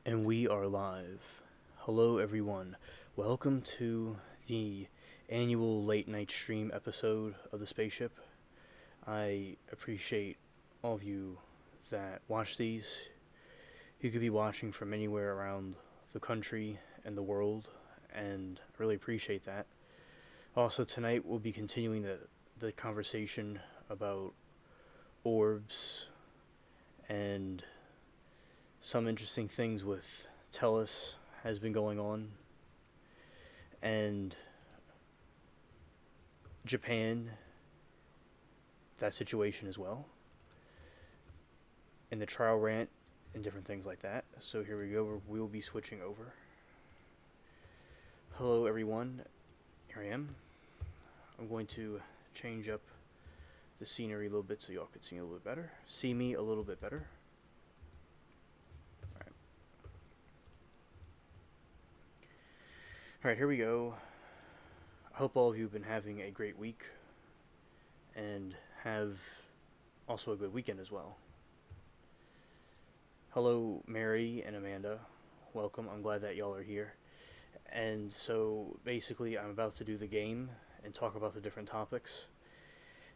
And we are live. Hello, everyone. Welcome to the annual late night stream episode of the Spaceship. I appreciate all of you that watch these. You could be watching from anywhere around the country and the world, and I really appreciate that. Also, tonight we'll be continuing the conversation about orbs and some interesting things with Tellus has been going on, and Japan, that situation as well, and the trial rant and different things like that. So here we go. We'll be switching over. Hello, everyone. Here I am. I'm going to change up the scenery a little bit so y'all can see me a little bit better. See me a little bit better. Alright, here we go. I hope all of you have been having a great week and have also a good weekend as well. Hello, Mary and Amanda. Welcome. I'm glad that y'all are here. And so basically, I'm about to do the game and talk about the different topics.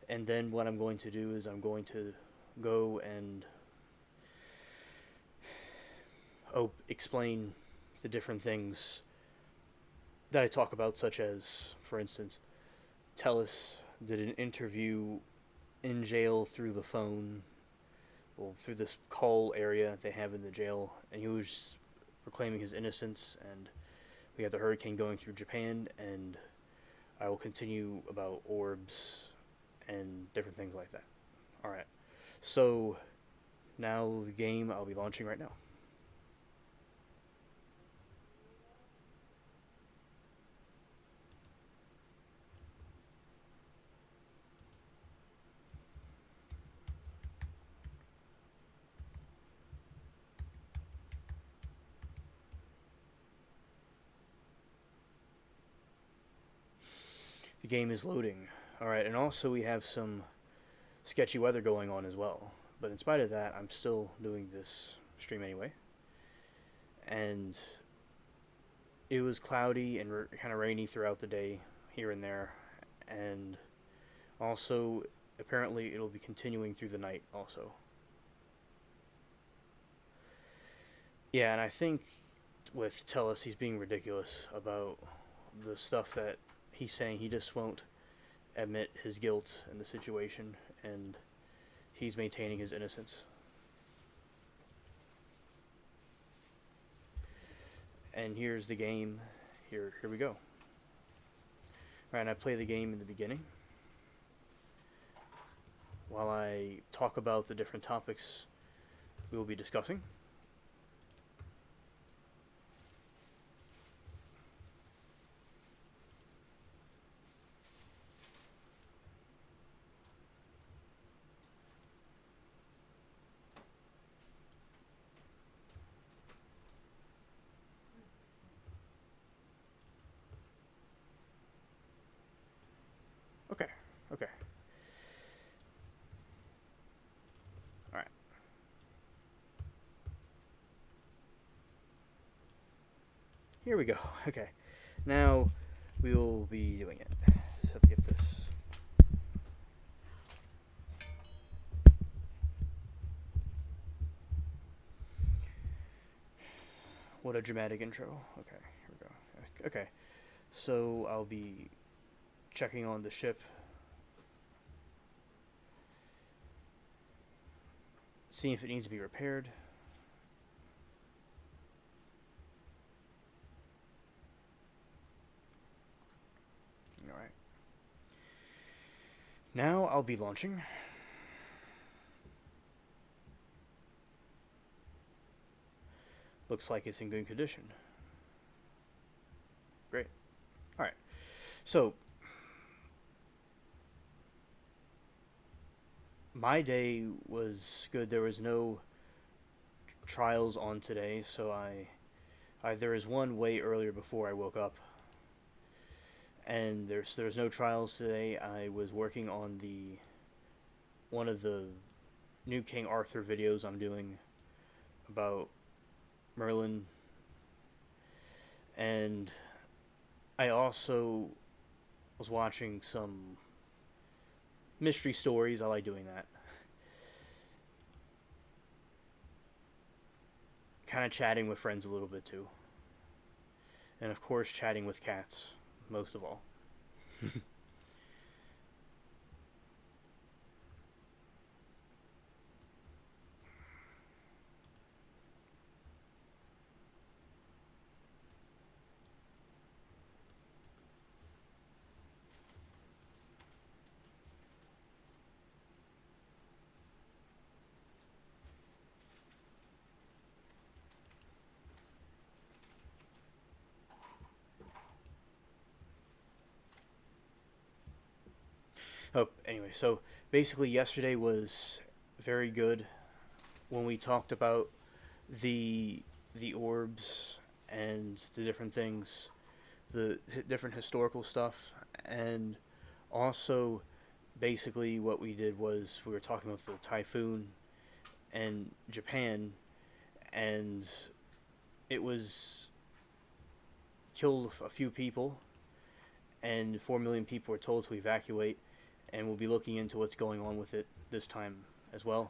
And then what I'm going to do is I'm going to go and explain the different things that I talk about, such as, for instance, Tellus did an interview in jail through the phone, well, through this call area they have in the jail, and he was proclaiming his innocence, and we have the hurricane going through Japan, and I will continue about orbs and different things like that. Alright, so now the game I'll be launching right now. The game is loading. Alright, and also we have some sketchy weather going on as well. But in spite of that, I'm still doing this stream anyway. And it was cloudy and kind of rainy throughout the day here and there. And also, apparently, it'll be continuing through the night also. Yeah, and I think with Tellus, he's being ridiculous about the stuff that he's saying. He just won't admit his guilt in the situation, and he's maintaining his innocence. And here's the game. Here we go. Alright, and I play the game in the beginning while I talk about the different topics we will be discussing. Okay. Alright. Here we go. Okay. Now we will be doing it. Just have to get this. What a dramatic intro. Okay, here we go. Okay. So I'll be checking on the ship. Seeing if it needs to be repaired. Alright. Now I'll be launching. Looks like it's in good condition. Great. Alright. So, my day was good. There was no trials on today, so there was one way earlier before I woke up, and there was no trials today. I was working on one of the new King Arthur videos I'm doing about Merlin, and I also was watching some mystery stories. I like doing that. Kind of chatting with friends a little bit too. And of course, chatting with cats, most of all. Oh, anyway, so basically, yesterday was very good when we talked about the the orbs and the different things, the different historical stuff, and also basically what we did was we were talking about the typhoon and Japan, and it was killed a few people, and 4 million people were told to evacuate, and we'll be looking into what's going on with it this time as well.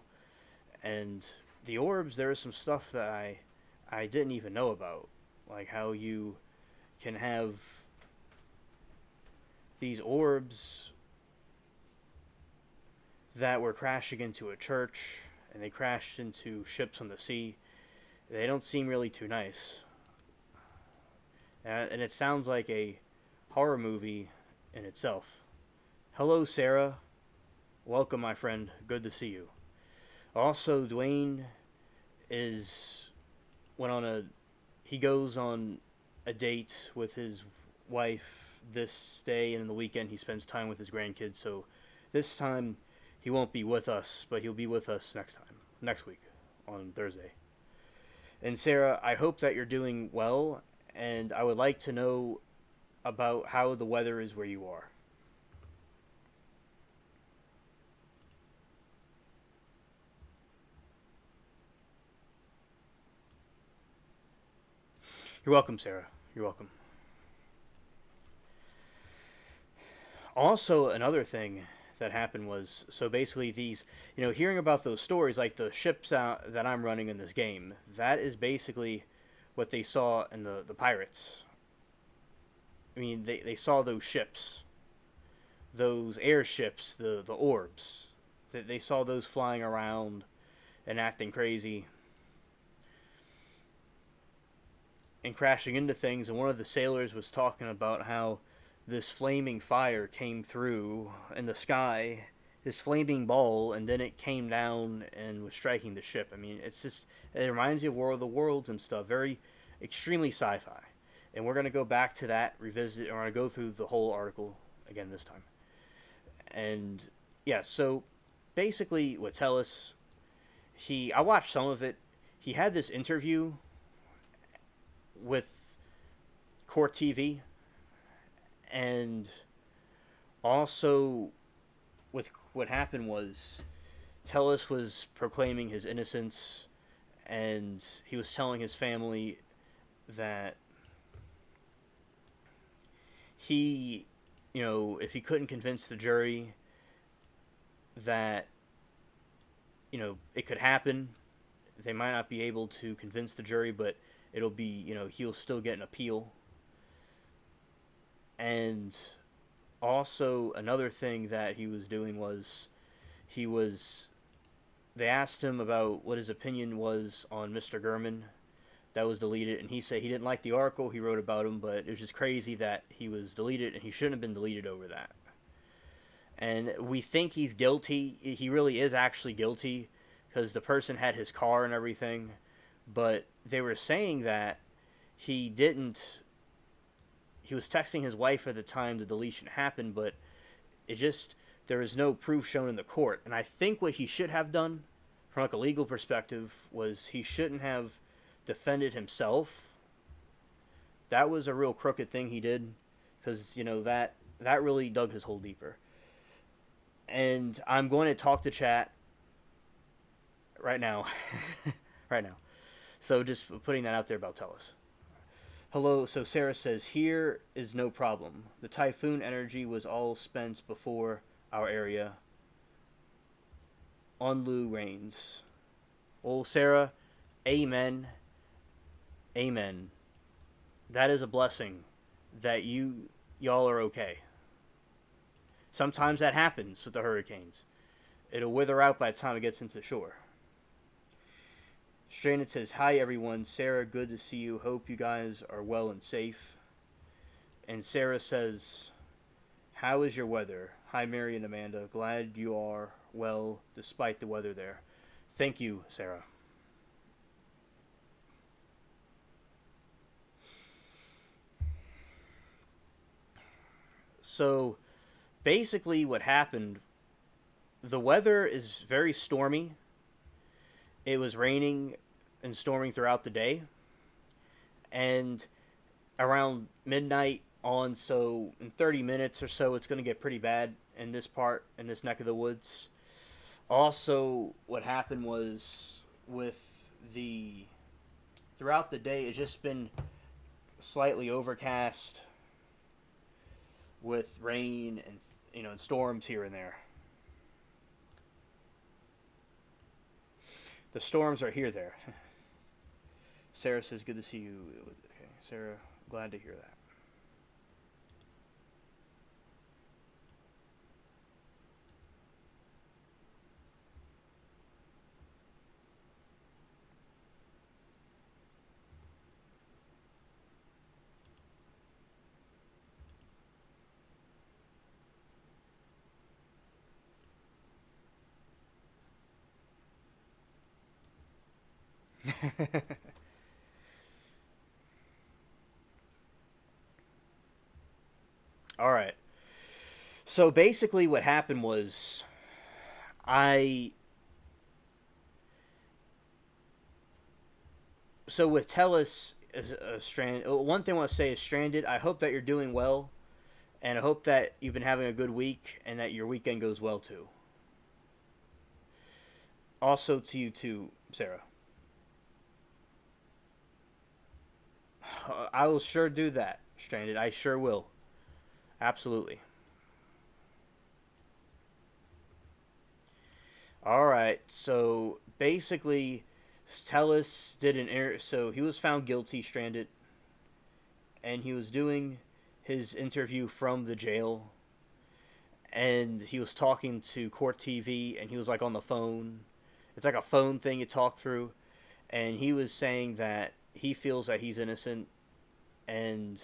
And the orbs, there is some stuff that I didn't even know about, like how you can have these orbs that were crashing into a church, and they crashed into ships on the sea. They don't seem really too nice, and it sounds like a horror movie in itself. Hello, Sarah. Welcome, my friend. Good to see you. Also, Dwayne is went on a he goes on a date with his wife this day, and in the weekend he spends time with his grandkids. So this time he won't be with us, but he'll be with us next week on Thursday. And Sarah, I hope that you're doing well, and I would like to know about how the weather is where you are. You're welcome, Sarah. You're welcome. Also, another thing that happened was, so basically these, hearing about those stories, like the ships out that I'm running in this game, that is basically what they saw in the pirates. I mean, they saw those ships, those airships, the orbs. They saw those flying around and acting crazy and crashing into things. And one of the sailors was talking about how this flaming fire came through in the sky, this flaming ball, and then it came down and was striking the ship. I mean, it reminds you of War of the Worlds and stuff. Very extremely sci-fi. And we're going to go back to that, revisit, and we're going to go through the whole article again this time. And yeah, so basically what Tellus, I watched some of it. He had this interview with Court TV, and also with what happened was Tellus was proclaiming his innocence, and he was telling his family that he, if he couldn't convince the jury that, it could happen, they might not be able to convince the jury, but it'll be, he'll still get an appeal. And also another thing that he was doing was he was they asked him about what his opinion was on Mr. Gurman that was deleted, and he said he didn't like the article he wrote about him, but it was just crazy that he was deleted, and he shouldn't have been deleted over that. And we think he's guilty. He really is actually guilty because the person had his car and everything, but they were saying that he didn't. He was texting his wife at the time the deletion happened, but there is no proof shown in the court. And I think what he should have done, from like a legal perspective, was he shouldn't have defended himself. That was a real crooked thing he did, because that really dug his hole deeper. And I'm going to talk to chat right now, right now. So just putting that out there about Tellus. Hello, so Sarah says, here is no problem. The typhoon energy was all spent before our area. Onlu rains. Oh, Sarah, amen, amen. That is a blessing that y'all are okay. Sometimes that happens with the hurricanes. It'll wither out by the time it gets into shore. Stranded says, hi everyone. Sarah, good to see you. Hope you guys are well and safe. And Sarah says, how is your weather? Hi, Mary and Amanda. Glad you are well despite the weather there. Thank you, Sarah. So, basically, what happened, the weather is very stormy. It was raining and storming throughout the day. And around midnight on, so in 30 minutes or so, it's going to get pretty bad in this neck of the woods. Also, what happened was with the throughout the day, it's just been slightly overcast with rain and and storms here and there. The storms are here there. Sarah says, "Good to see you." Okay, Sarah, glad to hear that. All right. So basically, what happened was I. So with Tellus as a strand, one thing I want to say is Stranded. I hope that you're doing well, and I hope that you've been having a good week, and that your weekend goes well too. Also to you too, Sarah. I will sure do that, Stranded. I sure will. Absolutely. All right. So basically, Tellus did an air. So he was found guilty, Stranded, and he was doing his interview from the jail, and he was talking to court TV, and he was like on the phone. It's like a phone thing you talk through, and he was saying that he feels that he's innocent, and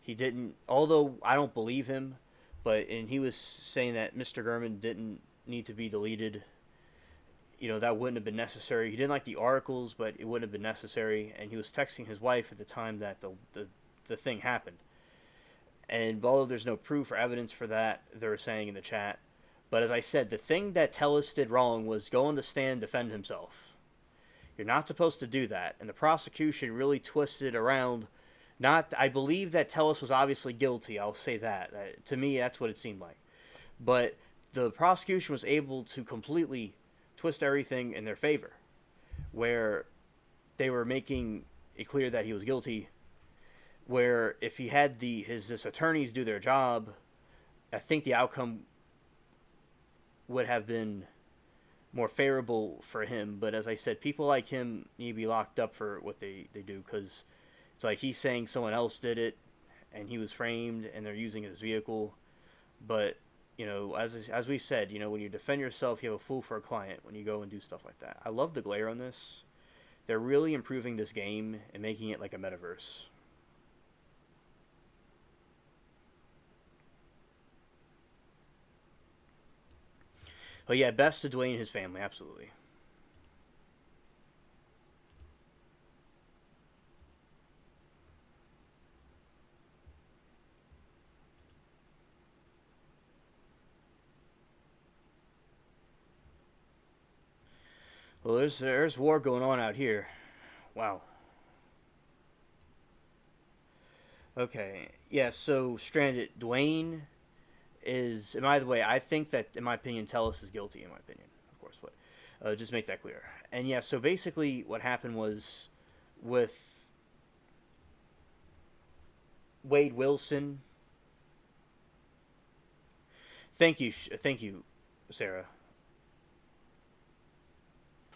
he didn't. Although I don't believe him, and he was saying that Mr. Gurman didn't need to be deleted. That wouldn't have been necessary. He didn't like the articles, but it wouldn't have been necessary. And he was texting his wife at the time that the thing happened. And although there's no proof or evidence for that, they were saying in the chat. But as I said, the thing that Tellus did wrong was go on the stand and defend himself. You're not supposed to do that. And the prosecution really twisted around. Not, I believe that Tellus was obviously guilty. I'll say that. To me, that's what it seemed like. But the prosecution was able to completely twist everything in their favor, where they were making it clear that he was guilty. Where if he had his attorneys do their job, I think the outcome would have been more favorable for him. But as I said, people like him need to be locked up for what they do, because it's like he's saying someone else did it, and he was framed, and they're using his vehicle. But as we said, when you defend yourself, you have a fool for a client when you go and do stuff like that. I love the glare on this. They're really improving this game and making it like a metaverse. But yeah, best to Dwayne and his family, absolutely. Well, there's war going on out here. Wow. Okay. Yeah. So Stranded, Dwayne is. And by the way, I think that, in my opinion, Tellus is guilty. In my opinion, of course, but just make that clear. And yeah. So basically, what happened was with Wade Wilson. Thank you, Sarah.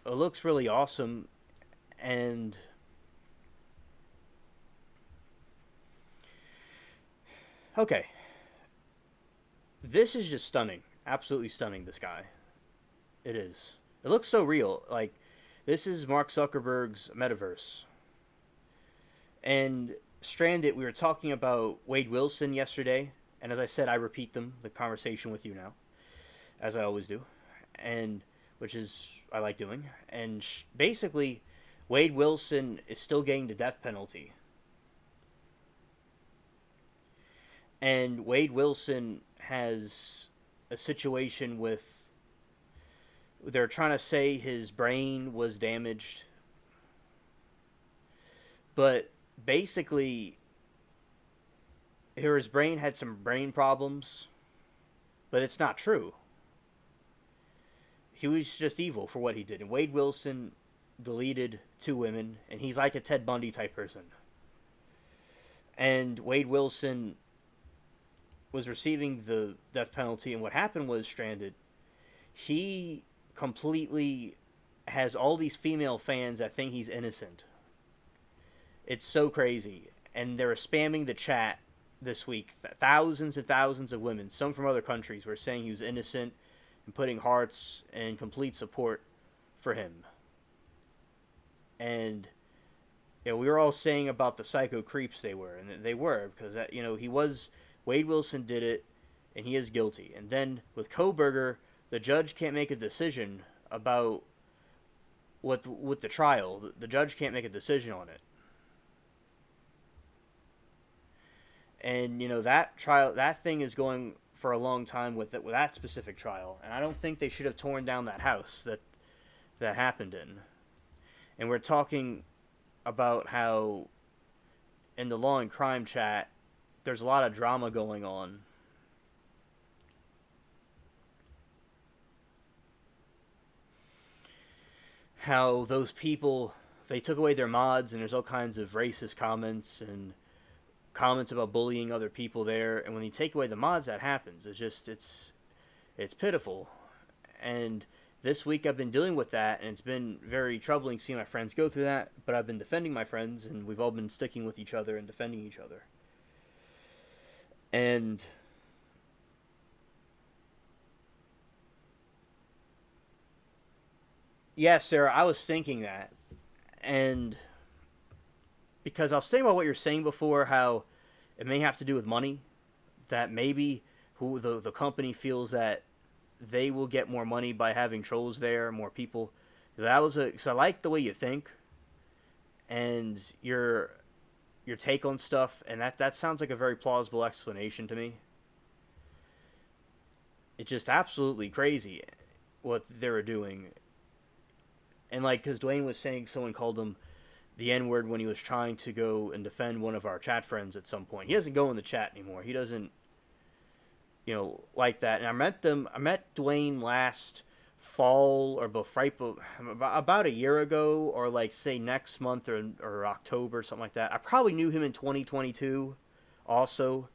It looks really awesome, and okay, this is just stunning, absolutely stunning. This guy, it is. It looks so real. Like this is Mark Zuckerberg's metaverse, and Stranded. We were talking about Wade Wilson yesterday, and as I said, I repeat the conversation with you now, as I always do, and which is I like doing. And basically, Wade Wilson is still getting the death penalty, and Wade Wilson has a situation with. They're trying to say his brain was damaged, but basically, his brain had some brain problems, but it's not true. He was just evil for what he did. And Wade Wilson deleted 2 women, and he's like a Ted Bundy type person. And Wade Wilson was receiving the death penalty, and what happened was Stranded. He completely has all these female fans that think he's innocent. It's so crazy. And they were spamming the chat this week. Thousands and thousands of women, some from other countries, were saying he was innocent and putting hearts and complete support for him. And we were all saying about the psycho creeps they were, and they were, because he was Wade Wilson did it, and he is guilty. And then with Kohberger, the judge can't make a decision about with the trial. The judge can't make a decision on it. And that trial, that thing is going for a long time with that specific trial. And I don't think they should have torn down that house that happened in. And we're talking about how in the law and crime chat, there's a lot of drama going on. How those people, they took away their mods, and there's all kinds of racist comments and comments about bullying other people there. And when you take away the mods, that happens. It's pitiful. And this week I've been dealing with that, and it's been very troubling seeing my friends go through that. But I've been defending my friends, and we've all been sticking with each other and defending each other. And yeah, Sarah, I was thinking that. And because I was saying about what you're saying before, how it may have to do with money, that maybe who the company feels that they will get more money by having trolls there, more people. So I like the way you think, and your take on stuff, and that sounds like a very plausible explanation to me. It's just absolutely crazy what they were doing. And because Dwayne was saying someone called him the N-word when he was trying to go and defend one of our chat friends at some point. He doesn't go in the chat anymore. He doesn't, like that. And I met Dwayne last fall or about a year ago, or say next month or October, something like that. I probably knew him in 2022 also,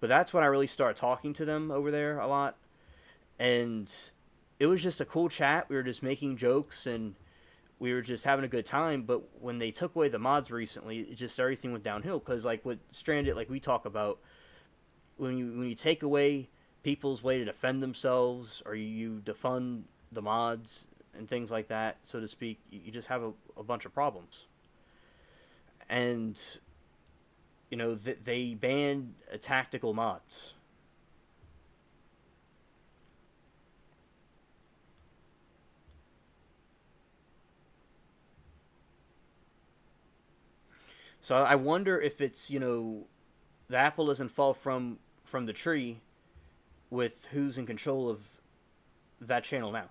but that's when I really started talking to them over there a lot. And it was just a cool chat. We were just making jokes, and we were just having a good time. But when they took away the mods recently, it just everything went downhill. Because with Stranded, we talk about, when you take away people's way to defend themselves, or you defund the mods and things like that, so to speak, you just have a bunch of problems. And they banned tactical mods. So I wonder if it's, the apple doesn't fall from the tree with who's in control of that channel now.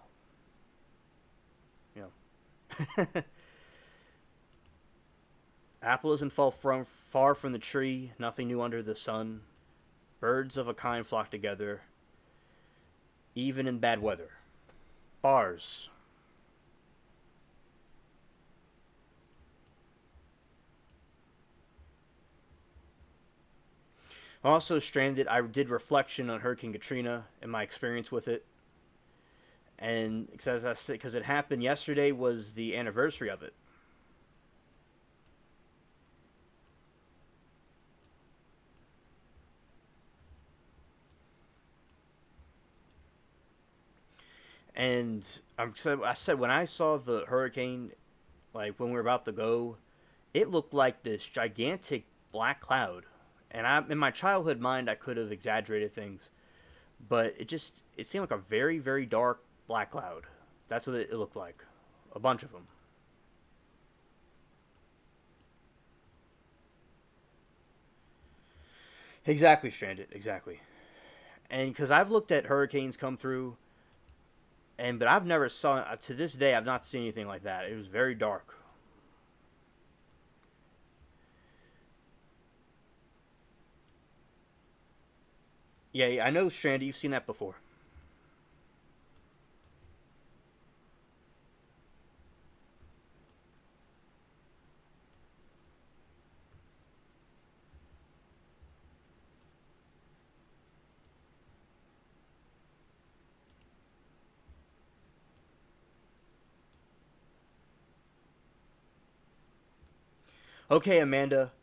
Apple doesn't fall far from the tree, nothing new under the sun. Birds of a kind flock together, even in bad weather. Bars. Also, Stranded, I did reflection on Hurricane Katrina and my experience with it, and because I said, because it happened yesterday was the anniversary of it. And I said when I saw the hurricane, like when we were about to go, it looked like this gigantic black cloud. And in my childhood mind, I could have exaggerated things, but it seemed like a very very dark black cloud. That's what it looked like, a bunch of them. Exactly, Stranded. Exactly. And because I've looked at hurricanes come through, and but I've never saw to this day I've not seen anything like that. It was very dark. Yeah, I know, Stranded. You've seen that before. Okay, Amanda.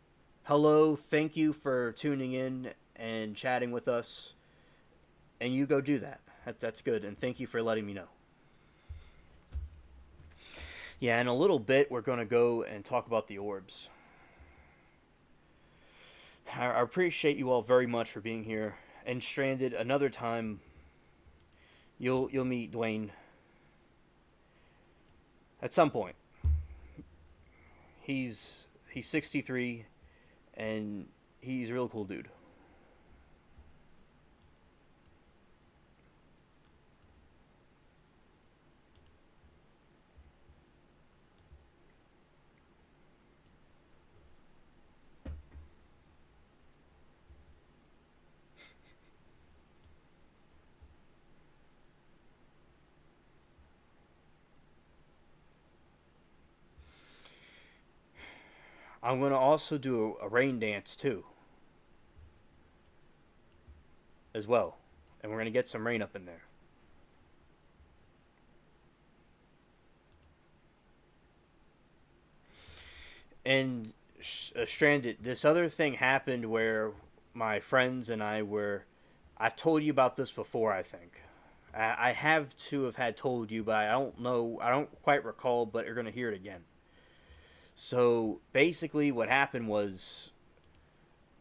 Hello. Thank you for tuning in and chatting with us. And you go do that. That's good. And thank you for letting me know. Yeah, in a little bit, we're going to go and talk about the orbs. I appreciate you all very much for being here. And Stranded, another time, you'll meet Dwayne at some point. He's 63 and he's a real cool dude. I'm gonna also do a rain dance too, as well, and we're gonna get some rain up in there. And Stranded, this other thing happened where my friends and I were. I've told you about this before, I think. I have to have had told you, but I don't know. I don't quite recall, but you're gonna hear it again. So basically, what happened was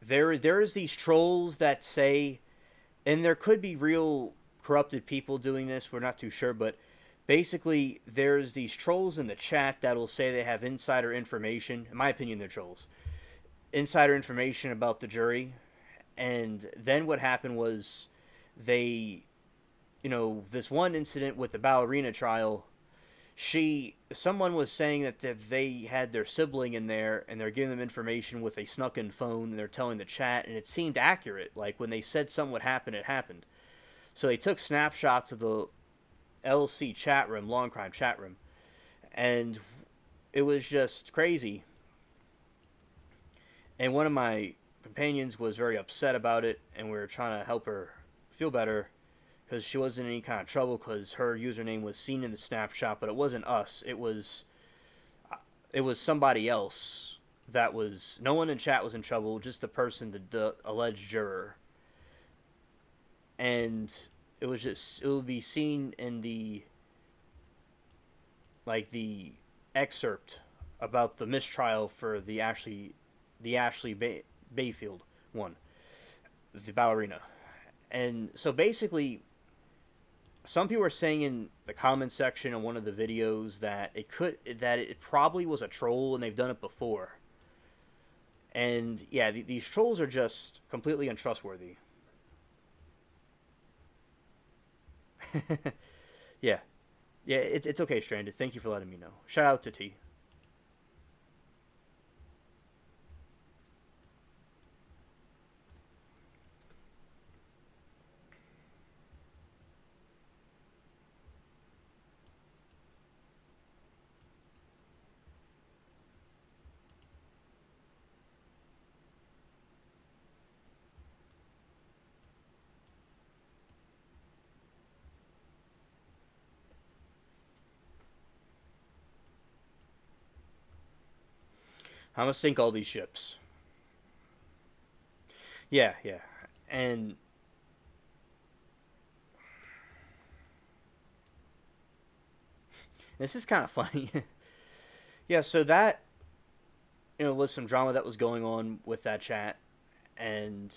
there is these trolls that say, and there could be real corrupted people doing this. We're not too sure, but basically, there's these trolls in the chat that'll say they have insider information. In my opinion, they're trolls. Insider information about the jury, and then what happened was they, this one incident with the ballerina trial, someone was saying that they had their sibling in there and they're giving them information with a snuck in phone and they're telling the chat and it seemed accurate. Like when they said something would happen, it happened. So they took snapshots of the LC chat room, Long Crime chat room, and it was just crazy. And one of my companions was very upset about it, and we were trying to help her feel better because she wasn't in any kind of trouble because her username was seen in the snapshot, but it wasn't us. It was somebody else that was. No one in chat was in trouble, just the person, the alleged juror, and it would be seen in the excerpt about the mistrial for the Ashley Bayfield one, the ballerina. And so basically, some people were saying in the comment section on one of the videos that it probably was a troll and they've done it before. And yeah, these trolls are just completely untrustworthy. Yeah, yeah, it's okay, Stranded. Thank you for letting me know. Shout out to T. I'm gonna sink all these ships. Yeah, yeah. And this is kind of funny. Yeah, so that was some drama that was going on with that chat, and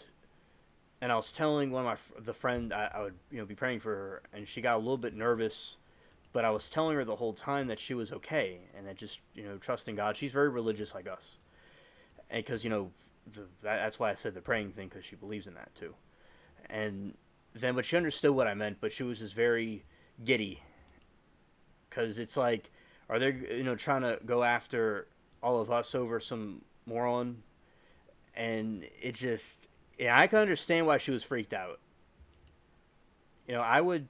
I was telling one of the friend I would be praying for her, and she got a little bit nervous, but I was telling her the whole time that she was okay, and that just trusting God. She's very religious like us, and because that's why I said the praying thing, because she believes in that too. And then, but she understood what I meant, but she was just very giddy, because it's like, are they trying to go after all of us over some moron? And it just, yeah, I can understand why she was freaked out. I would,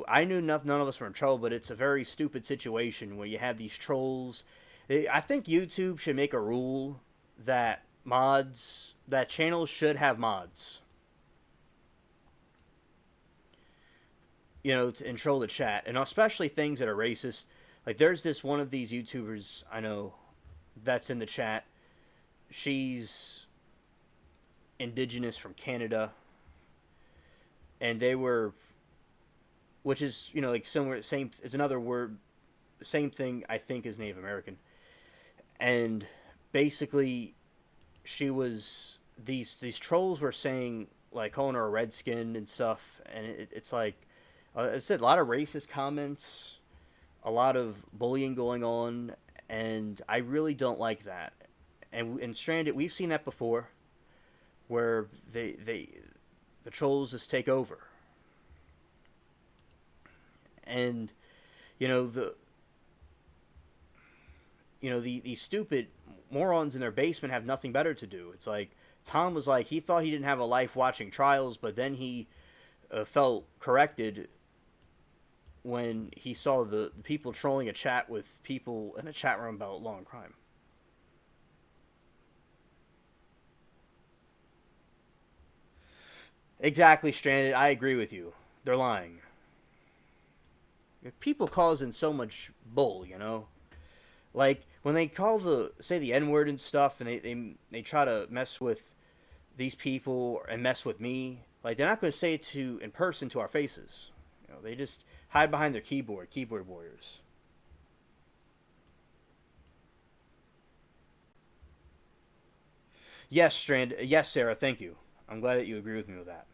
I knew none of us were in trouble, but it's a very stupid situation where you have these trolls. I think YouTube should make a rule that channels should have mods, to control the chat, and especially things that are racist. Like, there's this one of these YouTubers I know that's in the chat. She's indigenous from Canada, and they were, which is like similar, same. It's another word, same thing I think as Native American, and basically, she was these trolls were saying, like, calling her a redskin and stuff, and it's like, I said, a lot of racist comments, a lot of bullying going on, and I really don't like that. And Stranded, we've seen that before, where the trolls just take over, and the these stupid morons in their basement have nothing better to do. It's like Tom was like, he thought he didn't have a life watching trials, but then he felt corrected when he saw the people trolling a chat with people in a chat room about law and crime. Exactly, Stranded. I agree with you. They're lying. People causing so much bull. Like, when they call say the N word and stuff, and they try to mess with these people and mess with me. Like, they're not going to say it in person to our faces. They just hide behind their keyboard warriors. Yes, Yes, Sarah. Thank you. I'm glad that you agree with me with that.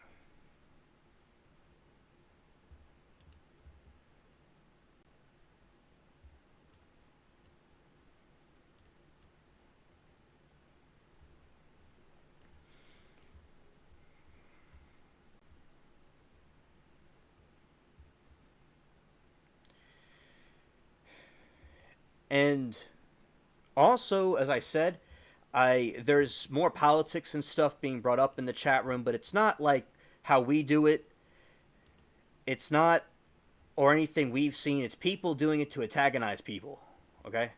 And also, as I said, there's more politics and stuff being brought up in the chat room, but it's not like how we do it. It's not, or anything we've seen. It's people doing it to antagonize people. Okay,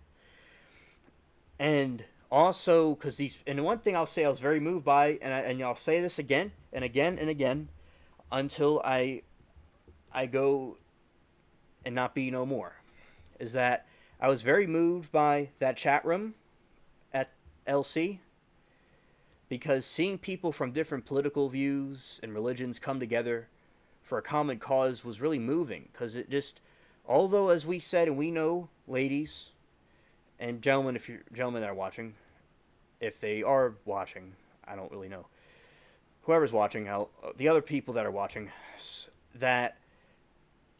and also because and one thing I'll say I was very moved by, and I'll say this again and again and again until I go and not be no more, is that I was very moved by that chat room at LC, because seeing people from different political views and religions come together for a common cause was really moving, because it just, although, as we said, and we know, ladies and gentlemen, if you're gentlemen that are watching, if they are watching, I don't really know, whoever's watching, the other people that are watching, that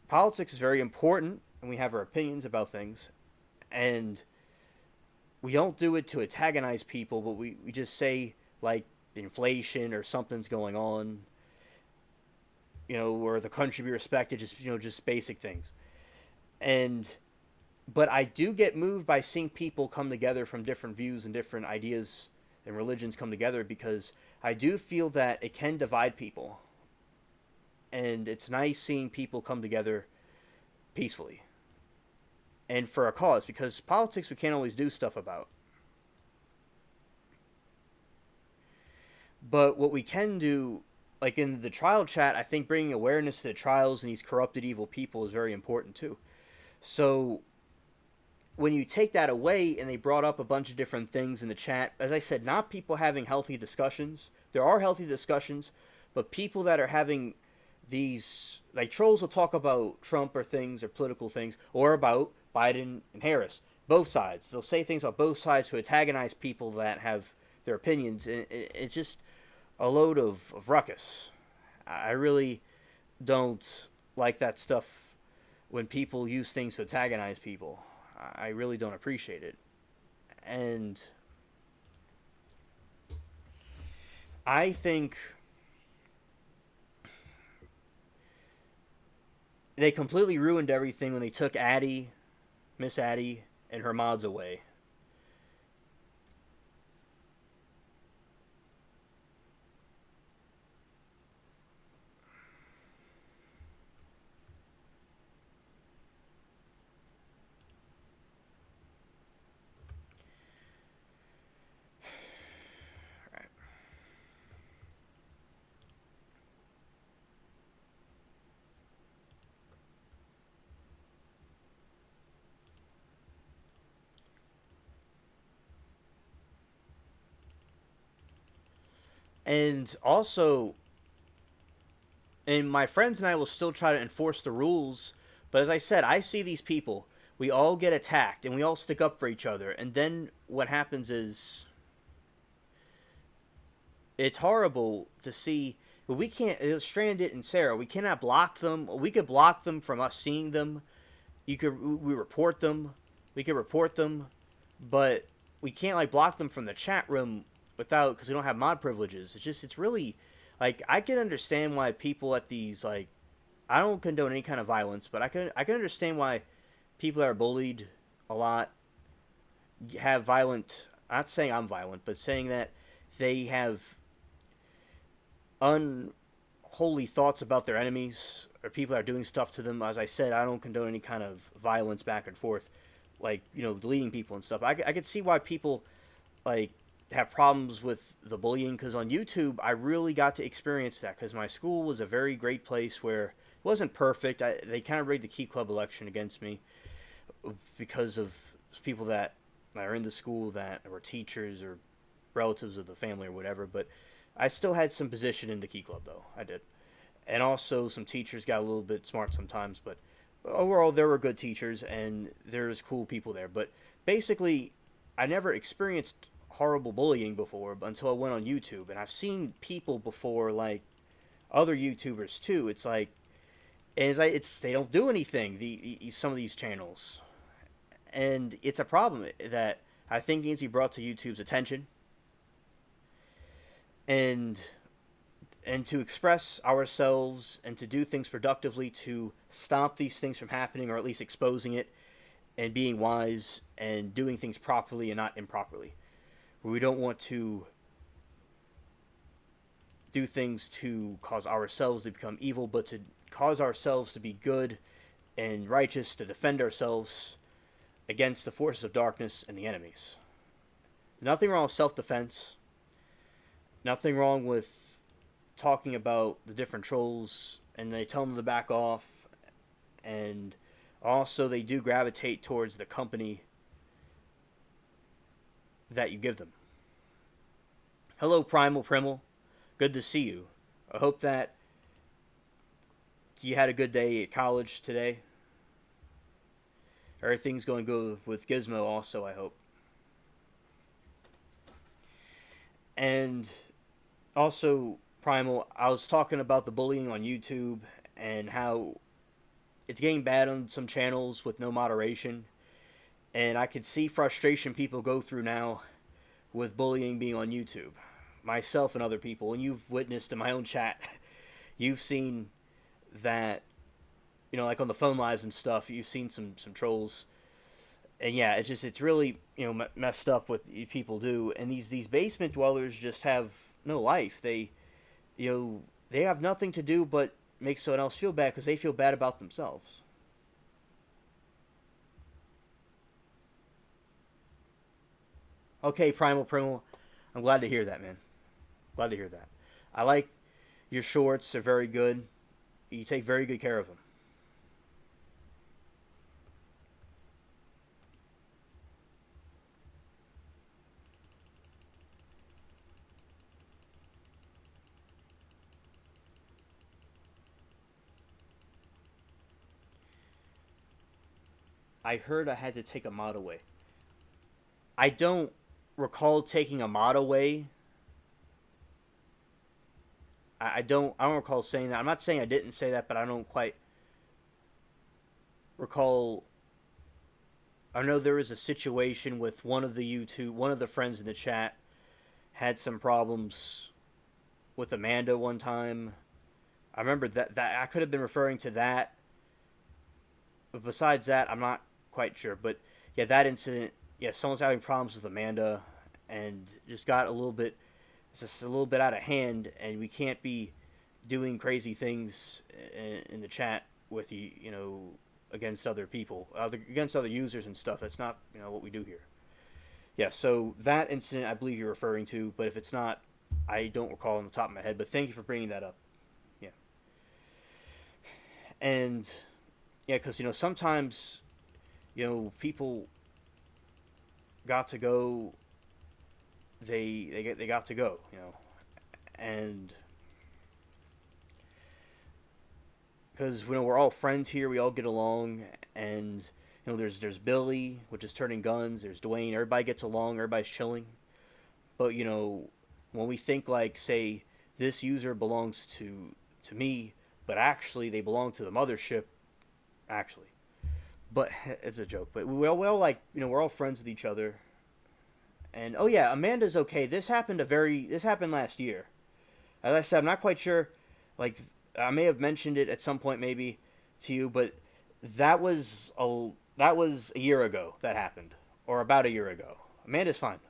politics is very important, and we have our opinions about things, and we don't do it to antagonize people, but we just say, like, inflation or something's going on, or the country be respected, just basic things. And but I do get moved by seeing people come together from different views and different ideas and religions come together, because I do feel that it can divide people, and it's nice seeing people come together peacefully and for a cause, because politics we can't always do stuff about. But what we can do, like in the trial chat, I think bringing awareness to the trials and these corrupted evil people is very important too. So when you take that away, and they brought up a bunch of different things in the chat, as I said, not people having healthy discussions. There are healthy discussions, but people that are having these, like, trolls will talk about Trump or things or political things, or about Biden and Harris. Both sides. They'll say things on both sides to antagonize people that have their opinions. And it's just a load of ruckus. I really don't like that stuff when people use things to antagonize people. I really don't appreciate it. And I think they completely ruined everything when they took Addie, Miss Addie, and her mods away. And also, and my friends and I will still try to enforce the rules, but as I said, I see these people. We all get attacked, and we all stick up for each other. And then what happens is, it's horrible to see. But we can't. Stranded and Sarah, we cannot block them. We could block them from us seeing them. We report them. We could report them, but we can't like block them from the chat room without, because we don't have mod privileges. It's really like, I can understand why people at these, like, I don't condone any kind of violence, but I can understand why people that are bullied a lot have violent. Not saying I'm violent, but saying that they have unholy thoughts about their enemies or people that are doing stuff to them. As I said, I don't condone any kind of violence back and forth, like, deleting people and stuff. I could see why people, like, have problems with the bullying, because on YouTube I really got to experience that, because my school was a very great place where it wasn't perfect. They kind of rigged the Key Club election against me because of people that are in the school that were teachers or relatives of the family or whatever, but I still had some position in the Key Club, though. I did. And also, some teachers got a little bit smart sometimes, but overall, there were good teachers, and there's cool people there. But basically, I never experienced horrible bullying before until I went on YouTube, and I've seen people before, like other YouTubers too. It's like, and it's they don't do anything. Some of these channels, and it's a problem that I think needs to be brought to YouTube's attention, and to express ourselves and to do things productively to stop these things from happening, or at least exposing it and being wise and doing things properly and not improperly. We don't want to do things to cause ourselves to become evil, but to cause ourselves to be good and righteous, to defend ourselves against the forces of darkness and the enemies. Nothing wrong with self-defense. Nothing wrong with talking about the different trolls, and they tell them to back off, and also they do gravitate towards the company that you give them. Hello, Primal. Good to see you. I hope that you had a good day at college today. Everything's going good with Gizmo also, I hope. And also, Primal, I was talking about the bullying on YouTube and how it's getting bad on some channels with no moderation. And I could see frustration people go through now with bullying being on YouTube. Myself and other people, and you've witnessed in my own chat, you've seen that, like on the phone lives and stuff, you've seen some trolls. And yeah, it's really, messed up what people do. And these basement dwellers just have no life. They have nothing to do but make someone else feel bad, because they feel bad about themselves. Okay, Primal, I'm glad to hear that, man. Glad to hear that. I like your shorts. They're very good. You take very good care of them. I heard I had to take a mod away. I don't recall taking a mod away. I don't recall saying that. I'm not saying I didn't say that, but I don't quite recall. I know there was a situation with one of the friends in the chat had some problems with Amanda one time. I remember that I could have been referring to that. But besides that, I'm not quite sure. But yeah, that incident, yeah, someone's having problems with Amanda and just got a little bit it's just a little bit out of hand, and we can't be doing crazy things in the chat with against other people, against other users and stuff. That's not what we do here. Yeah, so that incident I believe you're referring to, but if it's not, I don't recall on the top of my head. But thank you for bringing that up. Yeah, and yeah, because sometimes people got to go. They got to go. And because we're all friends here, we all get along, and there's Billy, which is turning guns. There's Dwayne. Everybody gets along. Everybody's chilling. But when we think like, say, this user belongs to me, but actually they belong to the mothership, actually. But it's a joke. But we all like we're all friends with each other. And oh yeah, Amanda's okay. This happened last year. As I said, I'm not quite sure. Like I may have mentioned it at some point, maybe to you, but that was a year ago that happened, or about a year ago. Amanda's fine.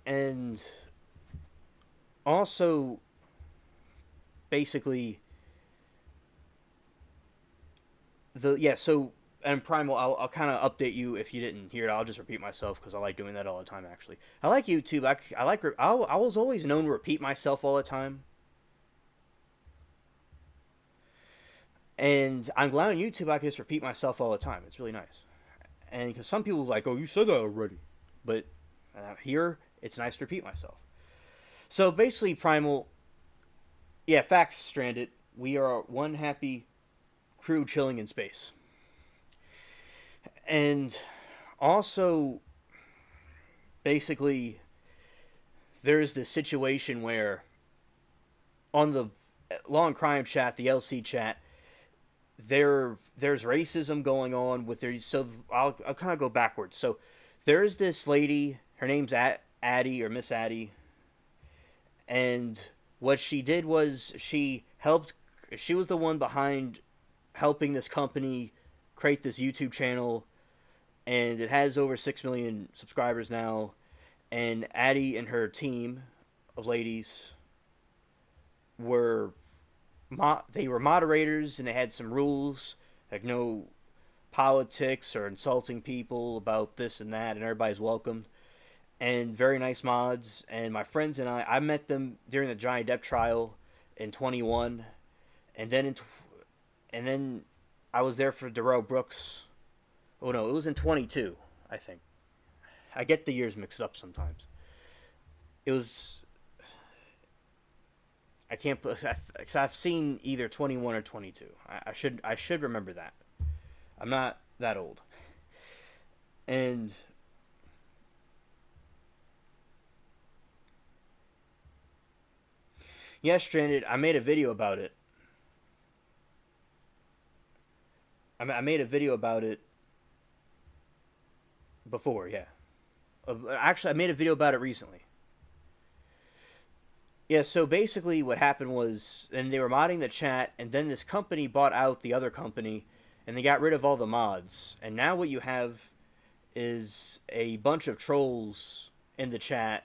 And also, basically, so and Primal, I'll kind of update you if you didn't hear it. I'll just repeat myself because I like doing that all the time. Actually, I like YouTube. I was always known to repeat myself all the time, and I'm glad on YouTube I can just repeat myself all the time. It's really nice, and because some people are like, oh, you said that already, but here it's nice to repeat myself. So basically, Primal, yeah, facts stranded. We are one happy crew chilling in space, and also basically there's this situation where on the Law and Crime chat, the LC chat, there's racism going on with there. So I'll kind of go backwards. So there's this lady. Her name's Addie or Miss Addie, and what she did was she helped. She was the one behind helping this company create this YouTube channel, and it has over 6 million subscribers now. And Addie and her team of ladies were they were moderators, and they had some rules like no politics or insulting people about this and that, and everybody's welcomed. And very nice mods. And my friends and I met them during the Johnny Depp trial in 21, and then I was there for Darrell Brooks. Oh no, it was in 22, I think. I get the years mixed up sometimes. It was I can't put. Cause I've seen either 21 or 22. I should remember that. I'm not that old. And yeah, Stranded. I made a video about it. I made a video about it before. Yeah. Actually, I made a video about it recently. Yeah, so basically what happened was, and they were modding the chat, and then this company bought out the other company, and they got rid of all the mods. And now what you have is a bunch of trolls in the chat,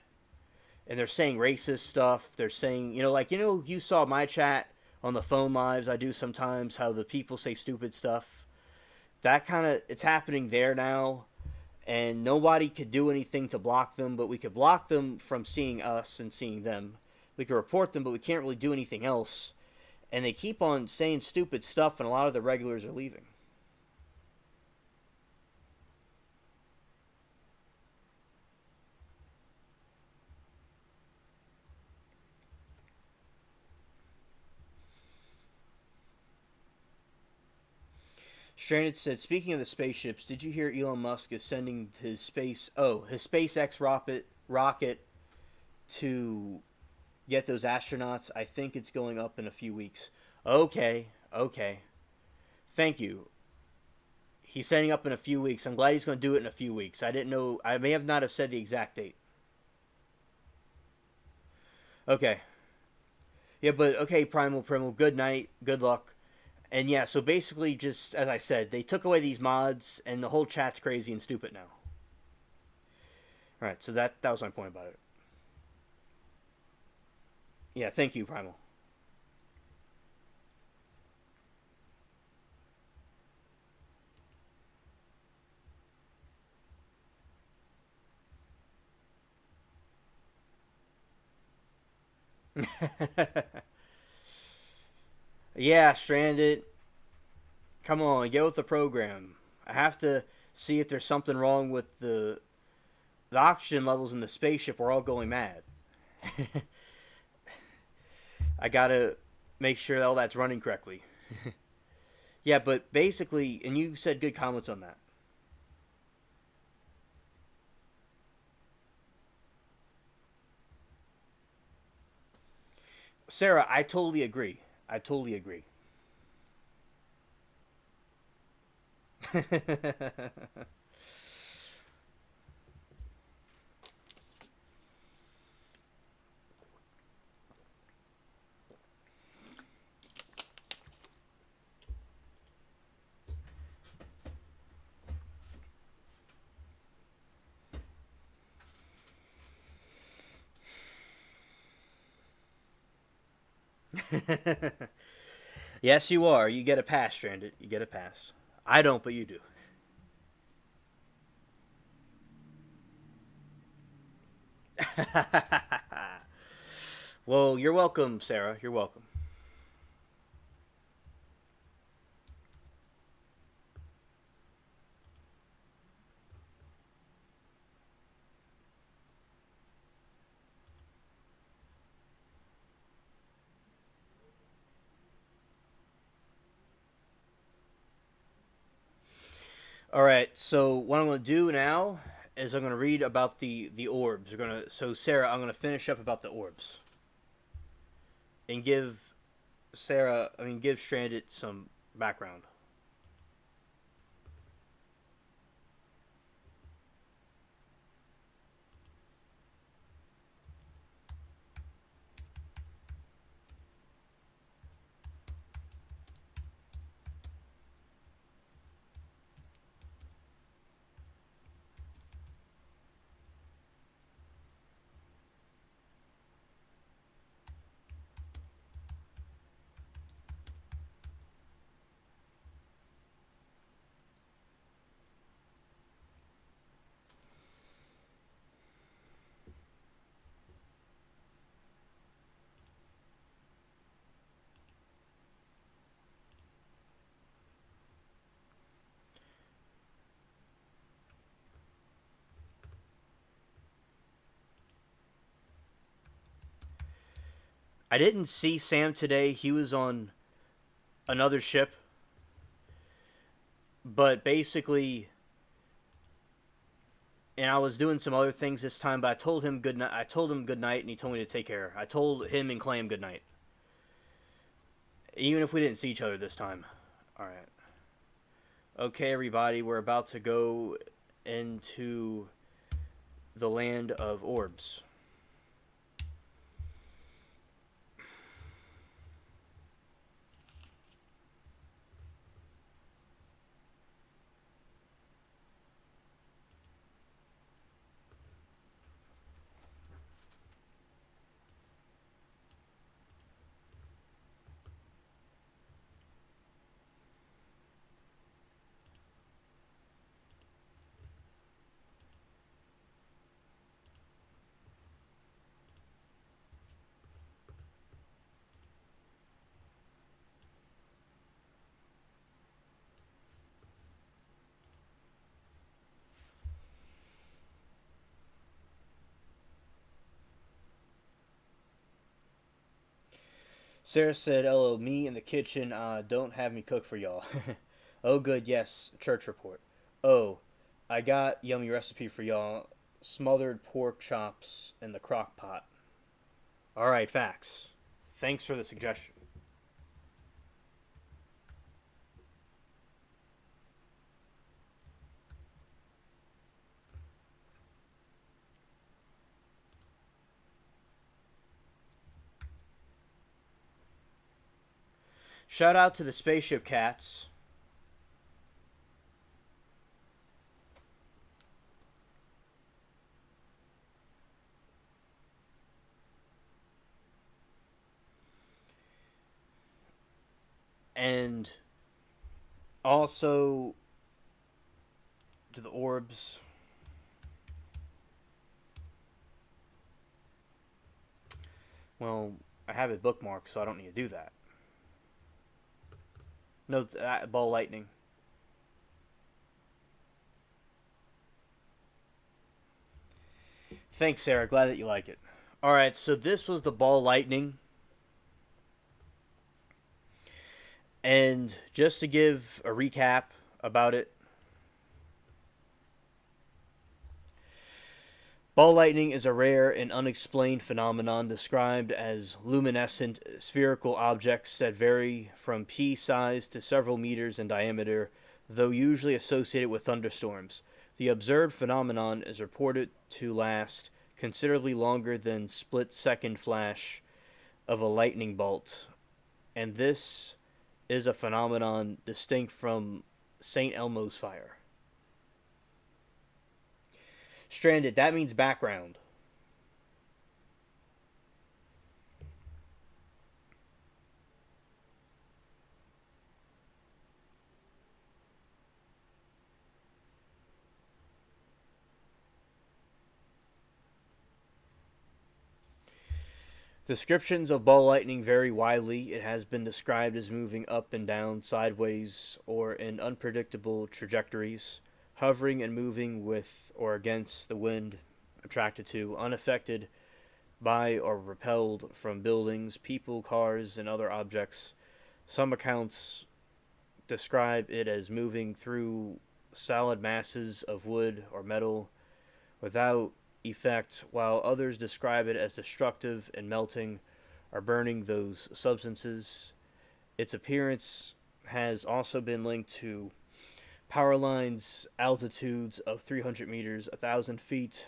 and they're saying racist stuff. They're saying, you saw my chat on the phone lives I do sometimes, how the people say stupid stuff. That kind of, it's happening there now, and nobody could do anything to block them, but we could block them from seeing us and seeing them. We can report them, but we can't really do anything else. And they keep on saying stupid stuff, and a lot of the regulars are leaving. Stranded said, speaking of the spaceships, did you hear Elon Musk is sending his SpaceX rocket to get those astronauts? I think it's going up in a few weeks. Okay, okay. Thank you. He's setting up in a few weeks. I'm glad he's going to do it in a few weeks. I didn't know. I may have not have said the exact date. Okay. Yeah, but okay, Primal. Good night. Good luck. And yeah, so basically, just as I said, they took away these mods, and the whole chat's crazy and stupid now. All right, so that was my point about it. Yeah, thank you, Primal. Yeah, Stranded. Come on, get with the program. I have to see if there's something wrong with the oxygen levels in the spaceship. We're all going mad. I gotta make sure all that's running correctly. Yeah, but basically, and you said good comments on that. Sarah, I totally agree. I totally agree. Yes, you are. You get a pass, Stranded. You get a pass. I don't, but you do. Well, you're welcome, Sarah. You're welcome. All right. So what I'm going to do now is I'm going to read about the orbs. We're gonna so Sarah, I'm going to finish up about the orbs and give Stranded some background. I didn't see Sam today. He was on another ship, but basically, and I was doing some other things this time. But I told him good night. I told him good night, and he told me to take care. I told him and Clam good night, even if we didn't see each other this time. All right. Okay, everybody, we're about to go into the land of orbs. Sarah said, "Hello, me in the kitchen. Don't have me cook for y'all." Oh, good, yes, church report. Oh, I got yummy recipe for y'all. Smothered pork chops in the crock pot. Alright, facts. Thanks for the suggestion. Shout out to the spaceship cats. And also to the Orbs. Well, I have it bookmarked, so I don't need to do that. No, ball lightning. Thanks, Sarah. Glad that you like it. Alright, so this was the ball lightning. And just to give a recap about it, ball lightning is a rare and unexplained phenomenon described as luminescent spherical objects that vary from pea size to several meters in diameter, though usually associated with thunderstorms. The observed phenomenon is reported to last considerably longer than split-second flash of a lightning bolt, and this is a phenomenon distinct from St. Elmo's fire. Stranded, that means background. Descriptions of ball lightning vary widely. It has been described as moving up and down, sideways, or in unpredictable trajectories, hovering and moving with or against the wind, attracted to, unaffected by or repelled from buildings, people, cars, and other objects. Some accounts describe it as moving through solid masses of wood or metal without effect, while others describe it as destructive and melting or burning those substances. Its appearance has also been linked to power lines, altitudes of 300 meters, 1,000 feet,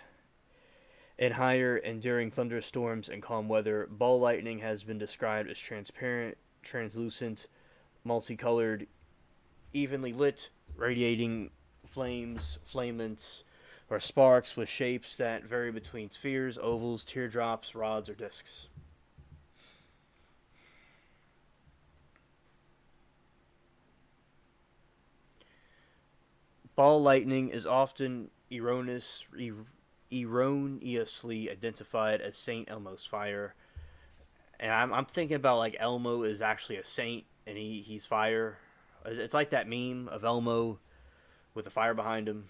and higher, and during thunderstorms and calm weather. Ball lightning has been described as transparent, translucent, multicolored, evenly lit, radiating flames, flaments, or sparks with shapes that vary between spheres, ovals, teardrops, rods, or discs. Ball lightning is often erroneously identified as Saint Elmo's fire, and I'm thinking about like Elmo is actually a saint and he's fire. It's like that meme of Elmo with the fire behind him.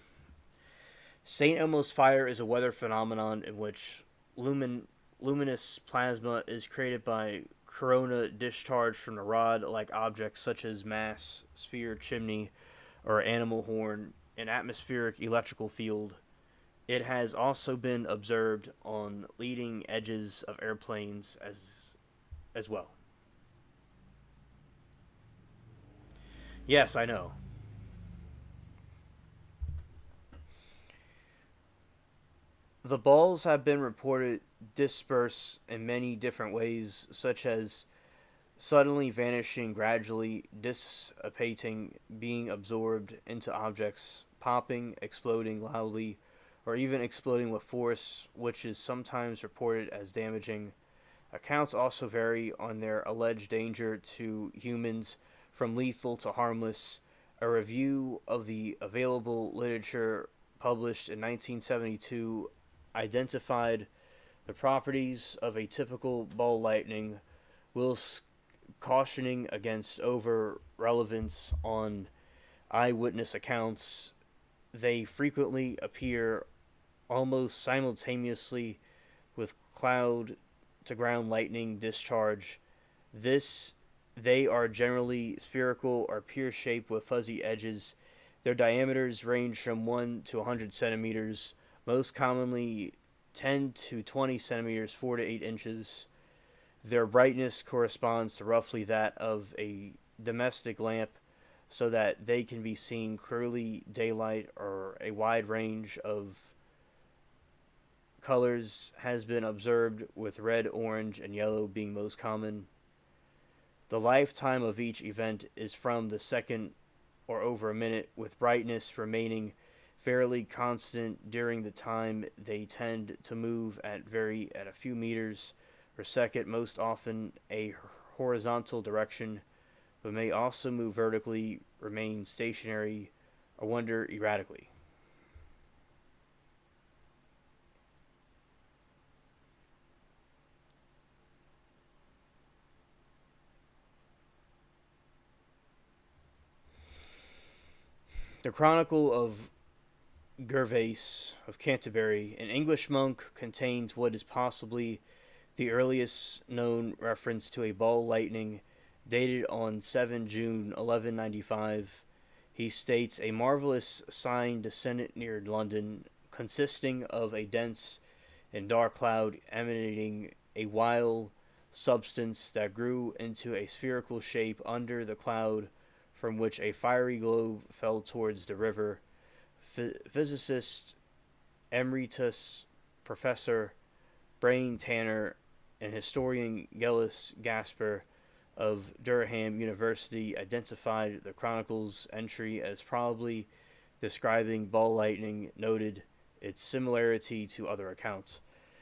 St. Elmo's fire is a weather phenomenon in which luminous plasma is created by corona discharged from a rod-like objects such as mass, sphere, chimney, or animal horn, an atmospheric electrical field. It has also been observed on leading edges of airplanes as well. Yes, I know. The balls have been reported disperse in many different ways, such as suddenly vanishing, gradually dissipating, being absorbed into objects, popping, exploding loudly, or even exploding with force, which is sometimes reported as damaging. Accounts also vary on their alleged danger to humans, from lethal to harmless. A review of the available literature published in 1972 identified the properties of a typical ball lightning, whilst cautioning against over reliance on eyewitness accounts. They frequently appear almost simultaneously with cloud to ground lightning discharge. This They are generally spherical or pear-shaped with fuzzy edges. Their diameters range from 1 to 100 centimeters, most commonly 10 to 20 centimeters, 4 to 8 inches. Their brightness corresponds to roughly that of a domestic lamp, so that they can be seen clearly daylight, or a wide range of colors has been observed, with red, orange, and yellow being most common. The lifetime of each event is from the second or over a minute, with brightness remaining fairly constant during the time. They tend to move at a few meters per second, most often a horizontal direction, but may also move vertically, remain stationary, or wander erratically. The Chronicle of Gervase of Canterbury, an English monk, contains what is possibly the earliest known reference to a ball lightning, dated on 7 June 1195. He states a marvelous sign descended near London, consisting of a dense and dark cloud emanating a wild substance that grew into a spherical shape under the cloud, from which a fiery globe fell towards the river. Physicist emeritus Professor Brain Tanner and historian Gellis Gasper of Durham University identified the Chronicle's entry as probably describing ball lightning, noted its similarity to other accounts.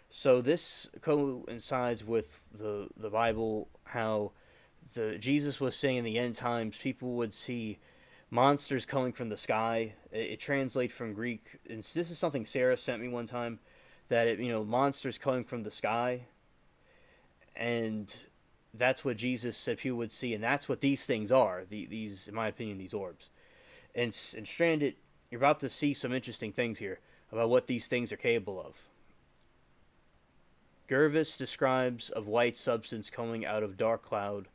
So this coincides with the Bible, how the Jesus was saying in the end times people would see monsters coming from the sky. It translates from Greek, and this is something Sarah sent me one time, that monsters coming from the sky, and that's what Jesus said people would see, and that's what these things are. These, in my opinion, these orbs. And Stranded, you're about to see some interesting things here about what these things are capable of. Gervais describes of white substance coming out of dark cloud,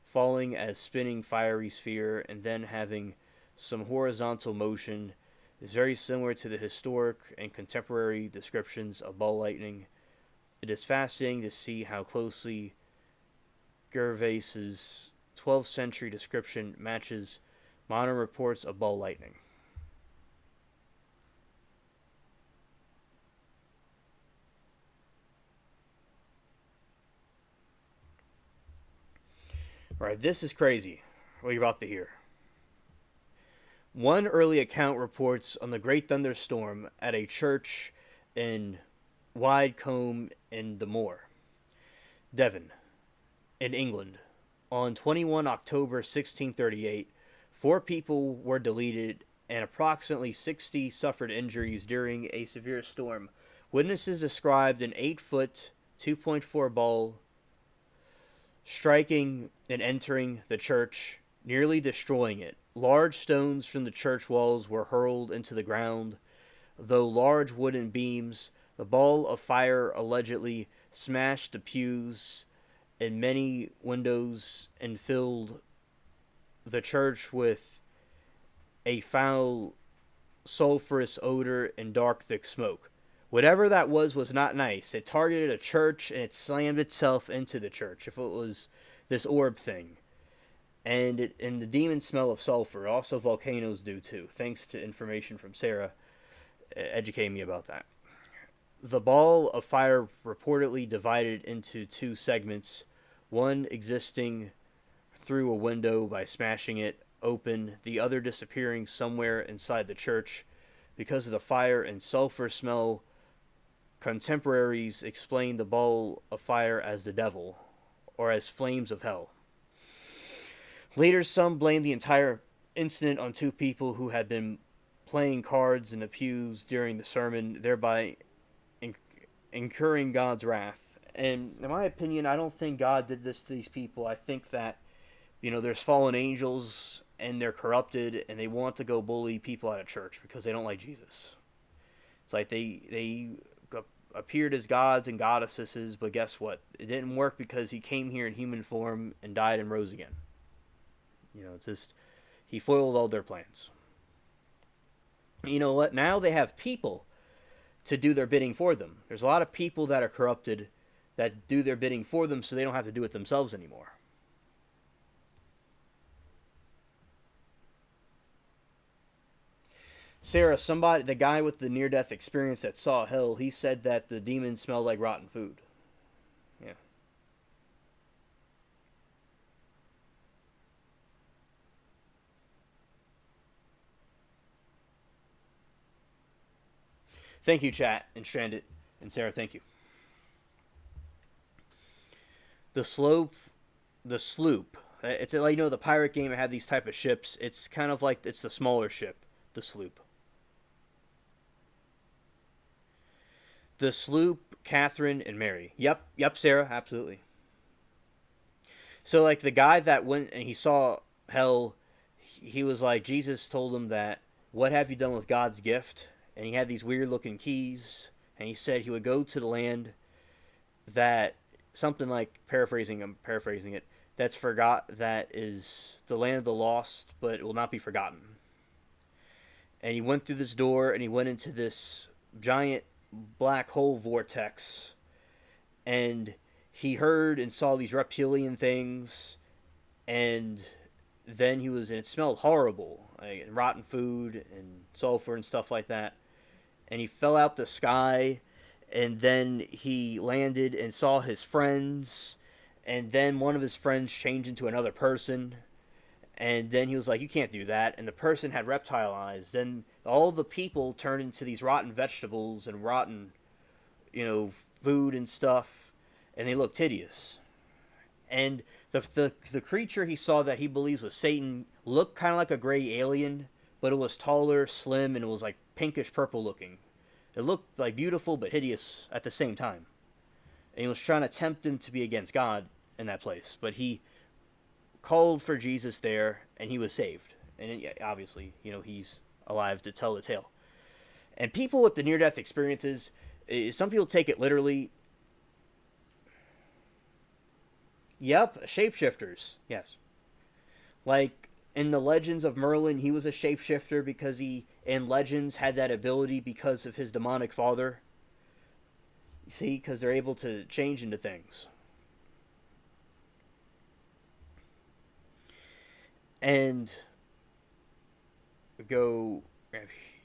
falling as spinning fiery sphere, and then having some horizontal motion, is very similar to the historic and contemporary descriptions of ball lightning. It is fascinating to see how closely Gervais's 12th century description matches modern reports of ball lightning. Alright, this is crazy what you're about to hear. One early account reports on the great thunderstorm at a church in Widecombe in the Moor, Devon, in England. On 21 October 1638, 4 people were deleted and approximately 60 suffered injuries during a severe storm. Witnesses described an 8-foot, 2.4 ball striking and entering the church, nearly destroying it. Large stones from the church walls were hurled into the ground. Though large wooden beams, the ball of fire allegedly smashed the pews and many windows and filled the church with a foul, sulphurous odor and dark, thick smoke. Whatever that was not nice. It targeted a church and it slammed itself into the church. If it was this orb thing, and the demons smell of sulfur. Also, volcanoes do too. Thanks to information from Sarah, educating me about that. The ball of fire reportedly divided into 2 segments, one existing through a window by smashing it open, the other disappearing somewhere inside the church. Because of the fire and sulfur smell, contemporaries explained the ball of fire as the devil, or as flames of hell. Later, some blamed the entire incident on 2 people who had been playing cards in the pews during the sermon, thereby incurring God's wrath. And in my opinion, I don't think God did this to these people. I think that, there's fallen angels and they're corrupted and they want to go bully people out of church because they don't like Jesus. It's like they appeared as gods and goddesses, but guess what? It didn't work because he came here in human form and died and rose again. It's just he foiled all their plans. You know what? Now they have people to do their bidding for them. There's a lot of people that are corrupted that do their bidding for them, so they don't have to do it themselves anymore. Sarah, the guy with the near-death experience that saw hell, he said that the demons smell like rotten food. Yeah. Thank you, chat, and Stranded, and Sarah, thank you. The slope, the sloop. It's like the pirate game. It had these type of ships. It's kind of like it's the smaller ship, the sloop. The sloop, Catherine and Mary. Yep, Sarah, absolutely. So like the guy that went and he saw hell, he was like Jesus told him that what have you done with God's gift? And he had these weird looking keys, and he said he would go to the land that something like I'm paraphrasing it. That is the land of the lost, but it will not be forgotten. And he went through this door and he went into this giant black hole vortex, and he heard and saw these reptilian things, and then and it smelled horrible, like rotten food and sulfur and stuff like that. And he fell out the sky, and then he landed and saw his friends, and then one of his friends changed into another person, and then he was like, you can't do that, and the person had reptile eyes. Then all the people turned into these rotten vegetables and rotten, food and stuff, and they looked hideous. And the creature he saw that he believes was Satan looked kind of like a gray alien, but it was taller, slim, and it was like pinkish purple looking. It looked like beautiful but hideous at the same time. And he was trying to tempt him to be against God in that place. But he called for Jesus there, and he was saved. And obviously, he's alive to tell the tale. And people with the near-death experiences, some people take it literally. Yep, shapeshifters. Yes. Like in the Legends of Merlin, he was a shapeshifter because he, in Legends, had that ability because of his demonic father. You see, because they're able to change into things. And go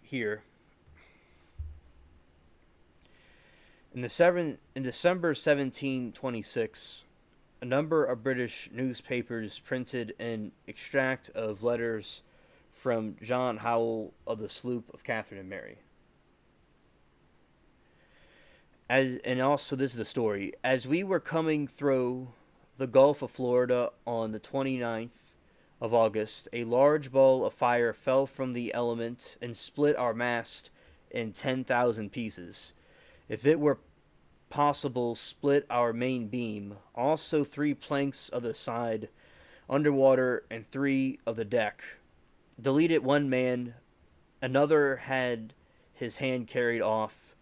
here. In December 1726, a number of British newspapers printed an extract of letters from John Howell of the sloop of Catherine and Mary. And also, this is the story. As we were coming through the Gulf of Florida on the 29th of August, a large ball of fire fell from the element and split our mast in 10,000 pieces. If it were possible, split our main beam, also 3 planks of the side, underwater, and 3 of the deck. Deleted 1 man, another had his hand carried off,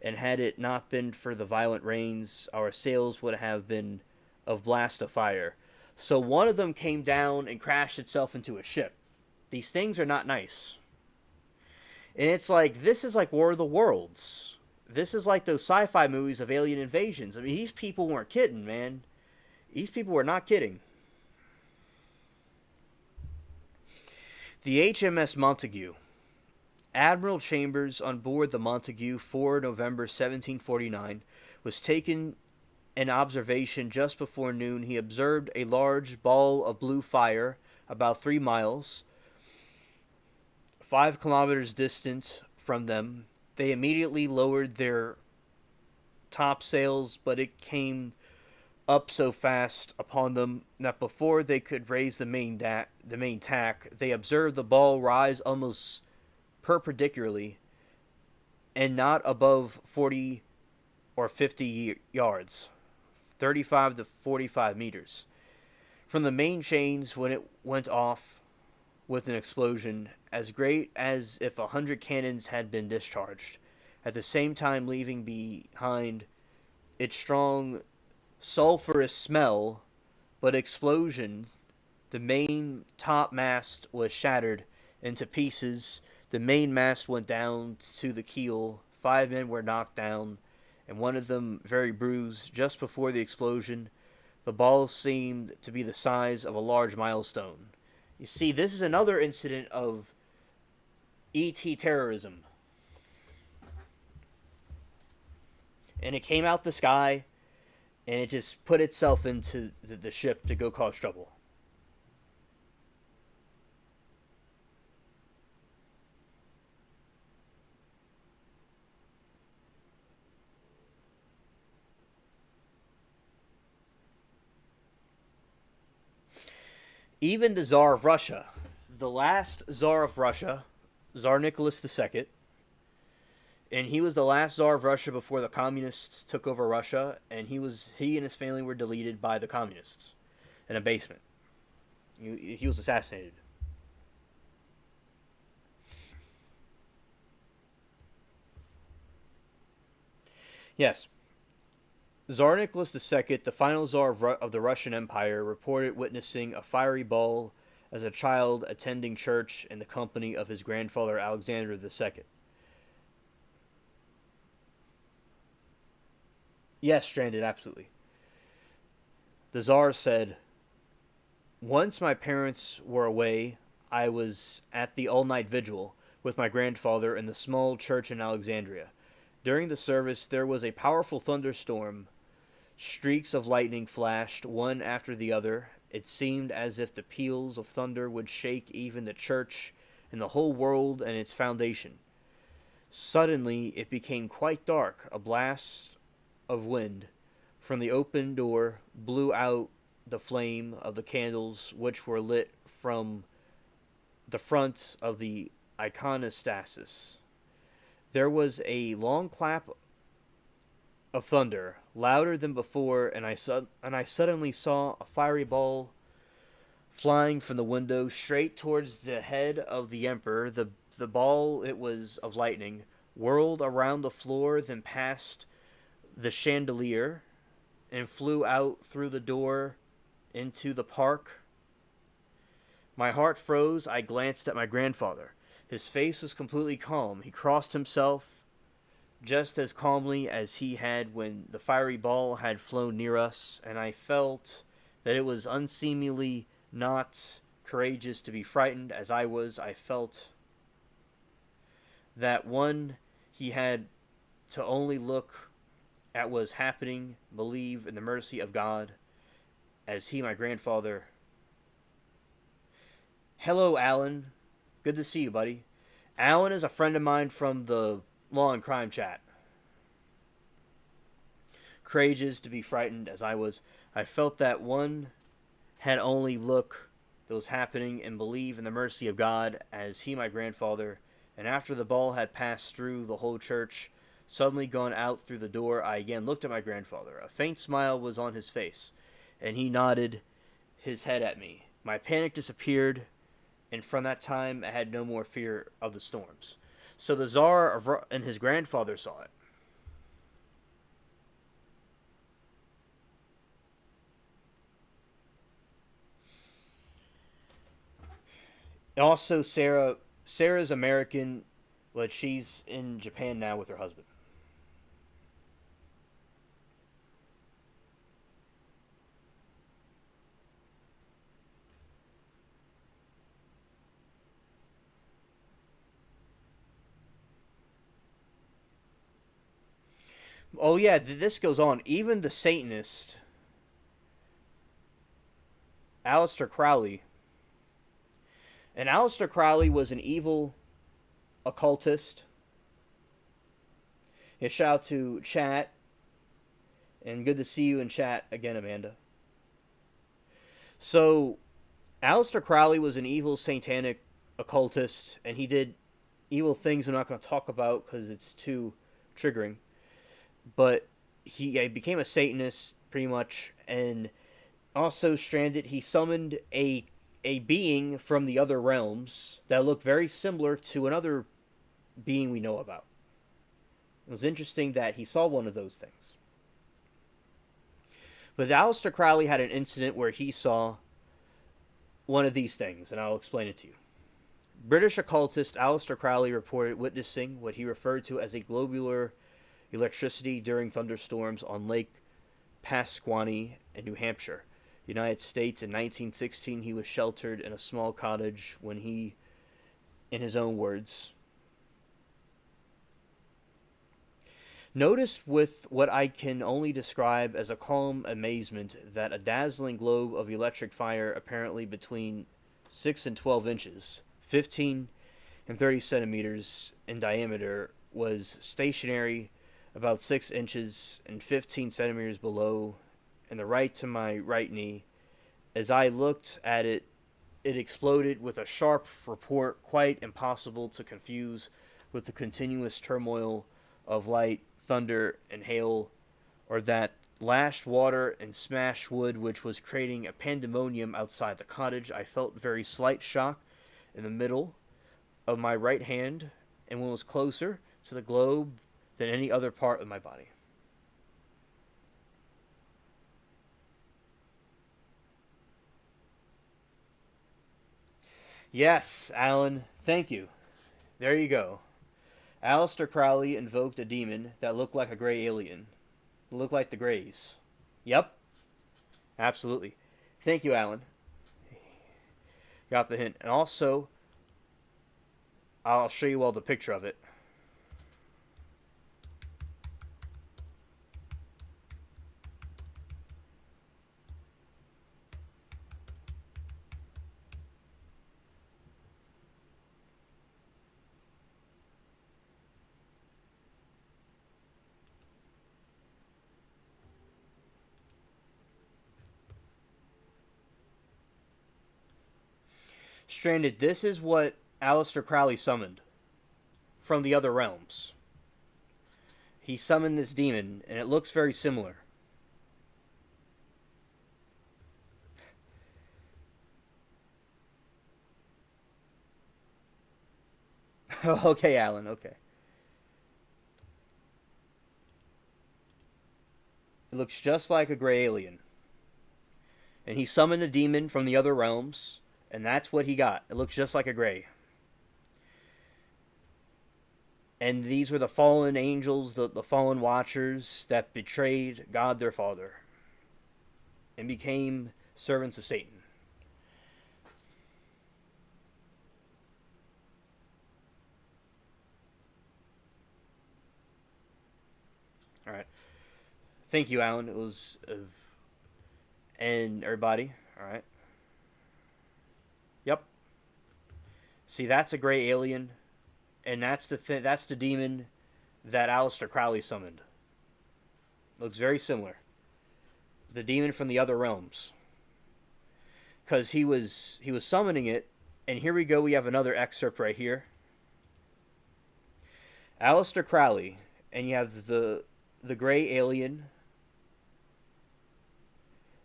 and had it not been for the violent rains, our sails would have been of blast of fire. So one of them came down and crashed itself into a ship. These things are not nice. And it's like, this is like War of the Worlds. This is like those sci-fi movies of alien invasions. I mean, these people weren't kidding, man. These people were not kidding. The HMS Montague. Admiral Chambers on board the Montague 4 November 1749 was taken in observation just before noon. He observed a large ball of blue fire about 3 miles, 5 kilometers distant from them. They immediately lowered their topsails, but it came up so fast upon them that before they could raise the main tack, they observed the ball rise almost perpendicularly and not above 40 or 50 yards, 35 to 45 meters, from the main chains when it went off with an explosion as great as if 100 cannons had been discharged, at the same time leaving behind its strong sulphurous smell, but explosion The main top mast was shattered into pieces. The main mast went down to the keel. 5 men were knocked down, and one of them very bruised. Just before the explosion, the ball seemed to be the size of a large milestone. You see, this is another incident of ET terrorism. And it came out the sky, and it just put itself into the ship to go cause trouble. Even the Tsar of Russia, the last Tsar of Russia, Tsar Nicholas II, and he was the last Tsar of Russia before the communists took over Russia, and he and his family were deleted by the communists in a basement. He was assassinated. Yes, Tsar Nicholas II, the final Tsar of the Russian Empire, reported witnessing a fiery ball as a child attending church in the company of his grandfather Alexander II. Yes, stranded, absolutely. The Tsar said, "Once my parents were away, I was at the all night vigil with my grandfather in the small church in Alexandria. During the service, there was a powerful thunderstorm. Streaks of lightning flashed one after the other. It seemed as if the peals of thunder would shake even the church and the whole world and its foundation. Suddenly, it became quite dark. A blast of wind from the open door blew out the flame of the candles which were lit from the front of the iconostasis. There was a long clap of thunder, louder than before, and I suddenly saw a fiery ball flying from the window straight towards the head of the emperor. The ball, it was of lightning, whirled around the floor, then past the chandelier, and flew out through the door into the park. My heart froze. I glanced at my grandfather. His face was completely calm. He crossed himself just as calmly as he had when the fiery ball had flown near us, and I felt that it was unseemly, not courageous to be frightened as I was. I felt that one he had to only look at what was happening, believe in the mercy of God, as he, my grandfather. Hello, Alan. Good to see you, buddy. Alan is a friend of mine from the Law and Crime chat. Courageous to be frightened as I was, I felt that one had only look that was happening and believe in the mercy of God, as he, my grandfather. And after the ball had passed through the whole church, suddenly gone out through the door, I again looked at my grandfather. A faint smile was on his face, and he nodded his head at me. My panic disappeared, and from that time I had no more fear of the storms. So the Tsar and his grandfather saw it. Also, Sarah's American, but she's in Japan now with her husband. Oh yeah, this goes on. Even the Satanist, Aleister Crowley, and Aleister Crowley was an evil occultist. Yeah, shout out to chat, and good to see you in chat again, Amanda. So, Aleister Crowley was an evil satanic occultist, and he did evil things I'm not going to talk about because it's too triggering. But he became a Satanist pretty much, and also stranded. He summoned a being from the other realms that looked very similar to another being we know about. It was interesting that he saw one of those things. But Aleister Crowley had an incident where he saw one of these things, and I'll explain it to you. British occultist Aleister Crowley reported witnessing what he referred to as a globular electricity during thunderstorms on Lake Pasquaney in New Hampshire, United States. In 1916, he was sheltered in a small cottage when he, in his own words, noticed with what I can only describe as a calm amazement that a dazzling globe of electric fire, apparently between 6 and 12 inches, 15 and 30 centimeters in diameter, was stationary about 6 inches and 15 centimeters below and the right to my right knee. As I looked at it, it exploded with a sharp report quite impossible to confuse with the continuous turmoil of light, thunder, and hail, or that lashed water and smashed wood which was creating a pandemonium outside the cottage. I felt very slight shock in the middle of my right hand, and one was closer to the globe than any other part of my body. Yes, Alan, thank you. There you go. Aleister Crowley invoked a demon that looked like a gray alien. It looked like the Greys. Yep, absolutely. Thank you, Alan. Got the hint. And also, I'll show you all the picture of it. Stranded, this is what Aleister Crowley summoned from the other realms. He summoned this demon, and it looks very similar. Okay, Alan, okay. It looks just like a gray alien. And he summoned a demon from the other realms, and that's what he got. It looks just like a gray. And these were the fallen angels, the fallen watchers that betrayed God their Father and became servants of Satan. All right. Thank you, Alan. It was... and everybody. All right. Yep. See, that's a gray alien. And that's that's the demon that Aleister Crowley summoned. Looks very similar. The demon from the other realms. Because he was summoning it, and here we go, we have another excerpt right here. Aleister Crowley, and you have the gray alien,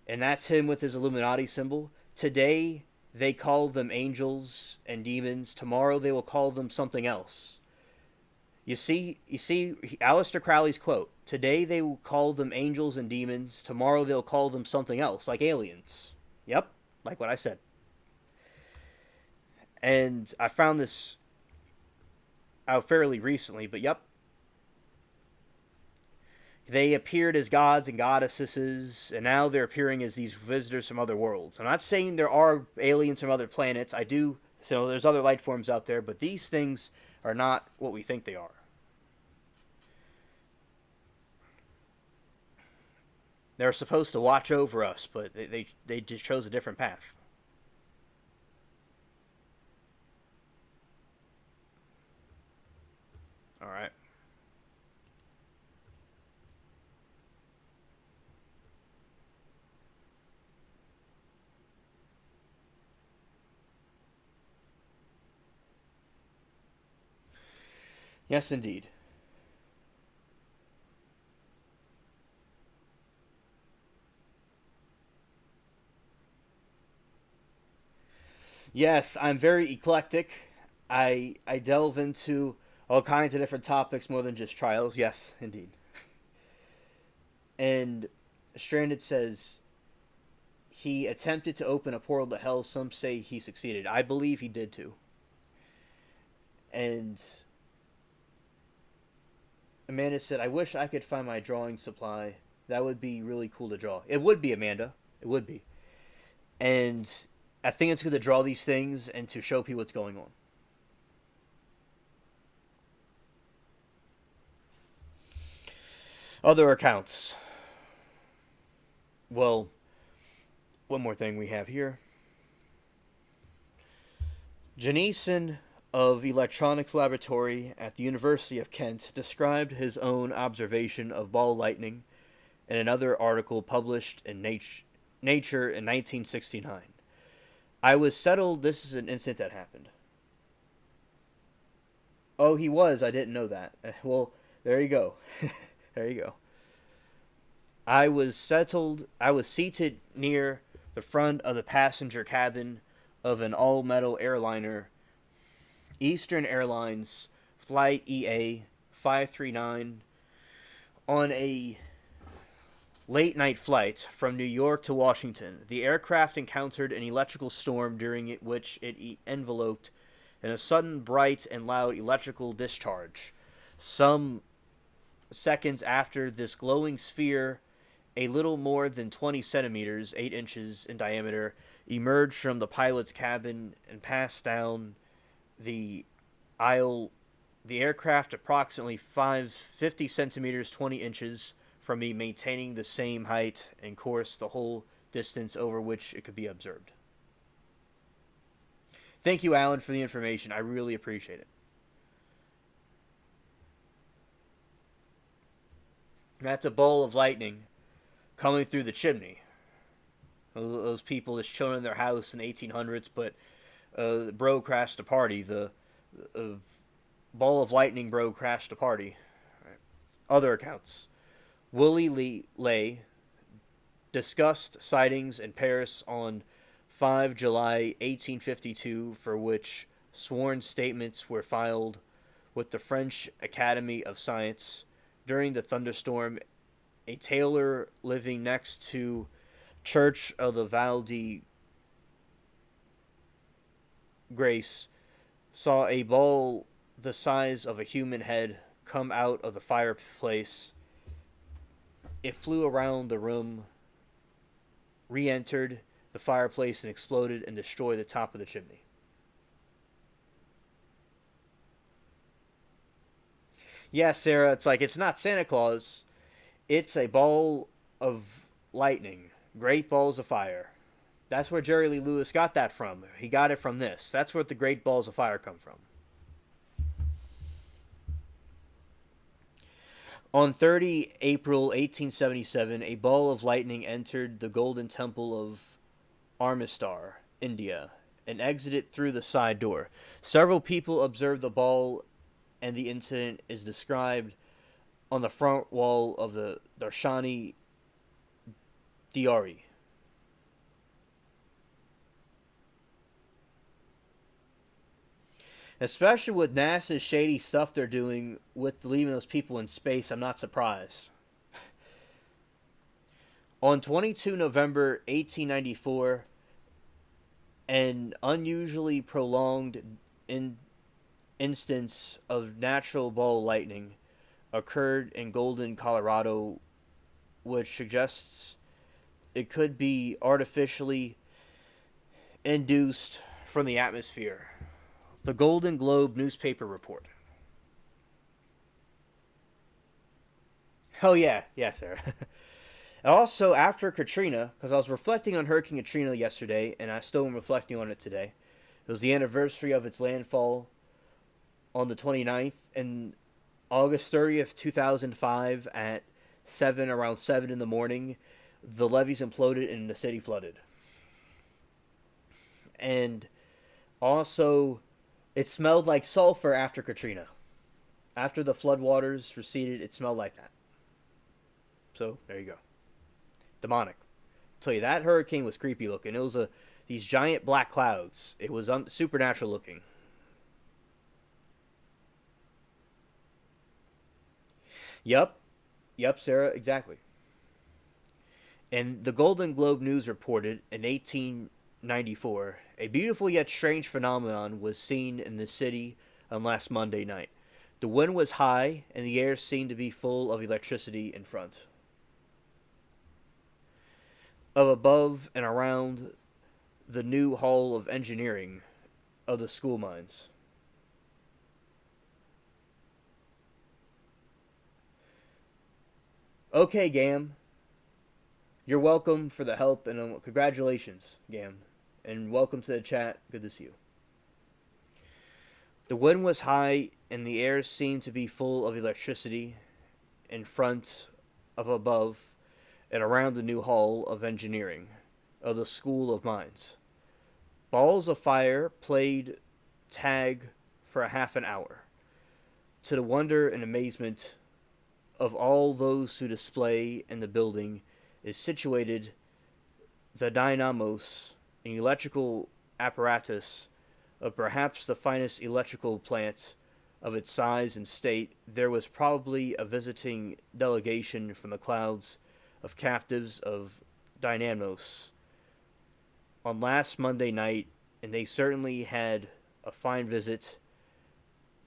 and that's him with his Illuminati symbol. Today they call them angels and demons. Tomorrow they will call them something else. You see, Aleister Crowley's quote. Today they will call them angels and demons. Tomorrow they'll call them something else, like aliens. Yep, like what I said. And I found this out fairly recently, but yep. They appeared as gods and goddesses, and now they're appearing as these visitors from other worlds. I'm not saying there are aliens from other planets. I do, so there's other life forms out there, but these things are not what we think they are. They're supposed to watch over us, but they just chose a different path. All right. Yes, indeed. Yes, I'm very eclectic. I delve into all kinds of different topics more than just trials. Yes, indeed. And Stranded says, he attempted to open a portal to hell. Some say he succeeded. I believe he did too. And Amanda said, I wish I could find my drawing supply. That would be really cool to draw. It would be, Amanda. It would be. And I think it's good to draw these things and to show people what's going on. Other accounts. Well, one more thing we have here. Janison of Electronics Laboratory at the University of Kent described his own observation of ball lightning in another article published in Nature in 1969. I was settled. This is an incident that happened. Oh, he was. I didn't know that. Well, there you go. There you go. I was seated near the front of the passenger cabin of an all-metal airliner, Eastern Airlines Flight EA 539, on a late-night flight from New York to Washington. The aircraft encountered an electrical storm during which it enveloped in a sudden bright and loud electrical discharge. Some seconds after, this glowing sphere, a little more than 20 centimeters, 8 inches in diameter, emerged from the pilot's cabin and passed down the aisle. The aircraft approximately 50 centimeters, 20 inches from me, maintaining the same height and course the whole distance over which it could be observed. Thank you, Alan, for the information. I really appreciate it. That's a bolt of lightning coming through the chimney. Those people just chilling in their house in the 1800s, but the bro crashed a party. The ball of lightning bro crashed a party. Right. Other accounts. Willie Lay discussed sightings in Paris on 5 July 1852, for which sworn statements were filed with the French Academy of Science. During the thunderstorm, a tailor living next to Church of the Val de Grace saw a ball the size of a human head come out of the fireplace. It flew around the room, re-entered the fireplace, and exploded and destroyed the top of the chimney. Yeah, Sarah, it's not Santa Claus. It's a ball of lightning. Great balls of fire. That's where Jerry Lee Lewis got that from. He got it from this. That's where the great balls of fire come from. On 30 April 1877, a ball of lightning entered the Golden Temple of Amritsar, India, and exited through the side door. Several people observed the ball, and the incident is described on the front wall of the Darshani Diari. Especially with NASA's shady stuff they're doing with leaving those people in space, I'm not surprised. On 22 November 1894, an unusually prolonged instance of natural ball lightning occurred in Golden, Colorado, which suggests it could be artificially induced from the atmosphere. The Golden Globe newspaper report. Oh yeah, Sarah. Also, after Katrina, because I was reflecting on Hurricane Katrina yesterday, and I still am reflecting on it today. It was the anniversary of its landfall on the 29th, and August 30th, 2005, at around 7 in the morning, the levees imploded and the city flooded. And also, it smelled like sulfur after Katrina. After the floodwaters receded, it smelled like that. So, there you go. Demonic. I'll tell you, that hurricane was creepy looking. It was these giant black clouds. It was supernatural looking. Yep, Sarah, exactly. And the Golden Globe News reported in 1894, a beautiful yet strange phenomenon was seen in the city on last Monday night. The wind was high, and the air seemed to be full of electricity in front of, above, and around the new Hall of Engineering of the school mines. Okay, Gam. You're welcome for the help, and congratulations, Gam. And welcome to the chat. Good to see you. The wind was high, and the air seemed to be full of electricity in front of, above, and around the new Hall of Engineering of the School of Mines. Balls of fire played tag for a half an hour, to the wonder and amazement of all those who display in the building is situated the dynamos, an electrical apparatus of perhaps the finest electrical plant of its size and state. There was probably a visiting delegation from the clouds of captives of dynamos on last Monday night, and they certainly had a fine visit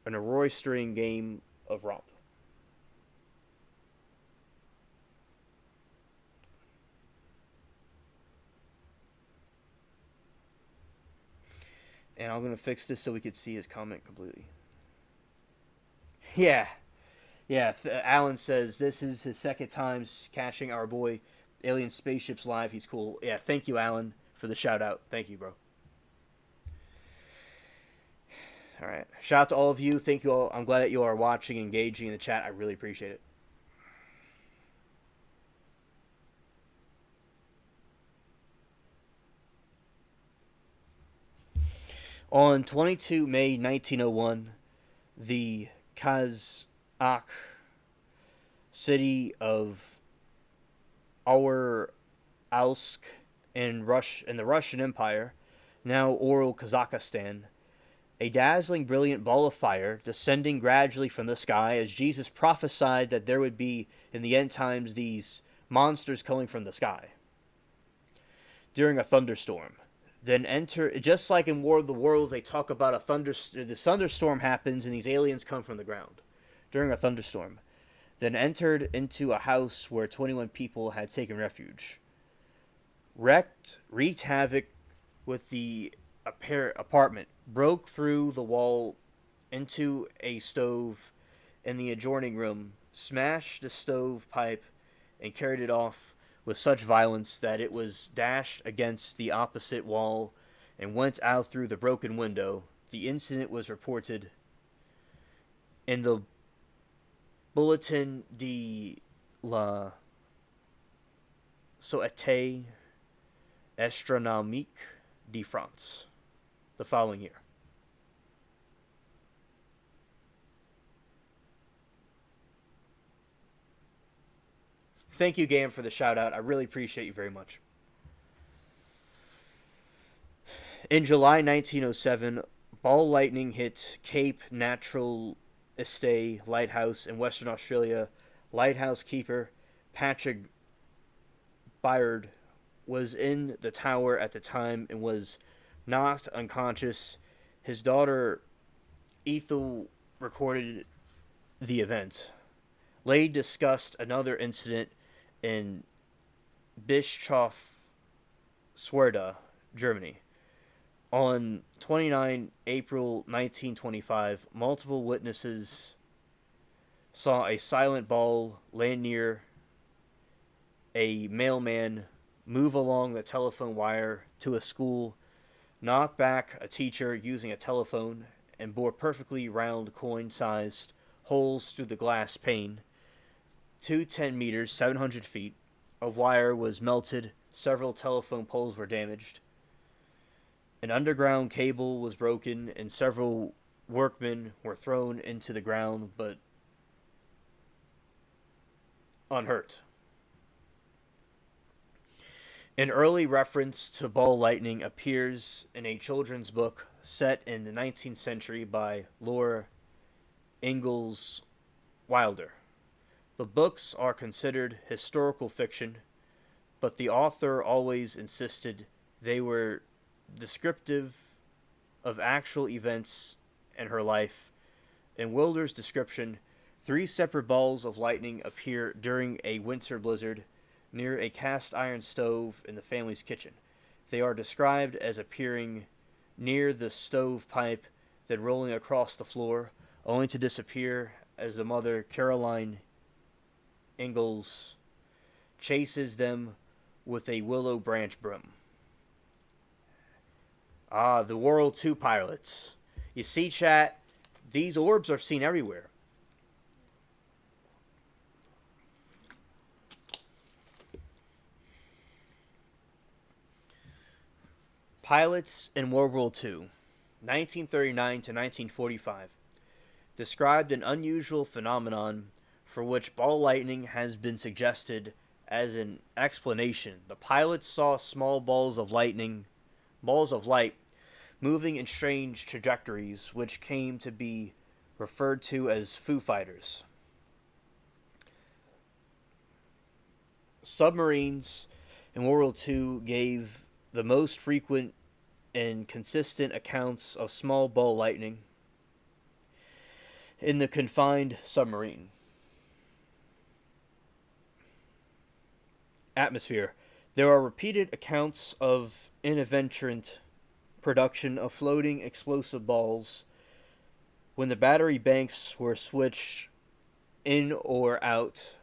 and a roistering game of romp. And I'm going to fix this so we could see his comment completely. Yeah. Alan says this is his second time cashing our boy Alien Spaceships live. He's cool. Yeah, thank you, Alan, for the shout out. Thank you, bro. All right. Shout out to all of you. Thank you all. I'm glad that you are watching, engaging in the chat. I really appreciate it. On 22 May 1901, the Kazakh city of Oralsk in the Russian Empire, now Oral Kazakhstan, a dazzling, brilliant ball of fire descending gradually from the sky as Jesus prophesied that there would be, in the end times, these monsters coming from the sky during a thunderstorm. Then enter, just like in War of the Worlds, they talk about the thunderstorm happens and these aliens come from the ground during a thunderstorm. Then entered into a house where 21 people had taken refuge. Wreaked havoc with the apartment, broke through the wall into a stove in the adjoining room, smashed the stove pipe, and carried it off with such violence that it was dashed against the opposite wall and went out through the broken window. The incident was reported in the Bulletin de la Société Astronomique de France the following year. Thank you, Gam, for the shout out. I really appreciate you very much. In July 1907, ball lightning hit Cape Natural Estate Lighthouse in Western Australia. Lighthouse keeper Patrick Byard was in the tower at the time and was knocked unconscious. His daughter Ethel recorded the event. Lade discussed another incident in Bischof Swerda, Germany. On 29 April 1925, multiple witnesses saw a silent ball land near a mailman, move along the telephone wire to a school, knock back a teacher using a telephone, and bore perfectly round coin-sized holes through the glass pane. 210 meters, 700 feet, of wire was melted, several telephone poles were damaged. An underground cable was broken, and several workmen were thrown into the ground, but unhurt. An early reference to ball lightning appears in a children's book set in the 19th century by Laura Ingalls Wilder. The books are considered historical fiction, but the author always insisted they were descriptive of actual events in her life. In Wilder's description, 3 separate balls of lightning appear during a winter blizzard near a cast iron stove in the family's kitchen. They are described as appearing near the stove pipe, then rolling across the floor, only to disappear as the mother, Caroline Ingalls, chases them with a willow branch broom. Ah, the World 2 pilots. You see, chat, these orbs are seen everywhere. Pilots in World War II, 1939 to 1945, described an unusual phenomenon for which ball lightning has been suggested as an explanation. The pilots saw small balls of light, moving in strange trajectories, which came to be referred to as Foo Fighters. Submarines in World War II gave the most frequent and consistent accounts of small ball lightning in the confined submarine. Atmosphere. There are repeated accounts of inadvertent production of floating explosive balls when the battery banks were switched in or out,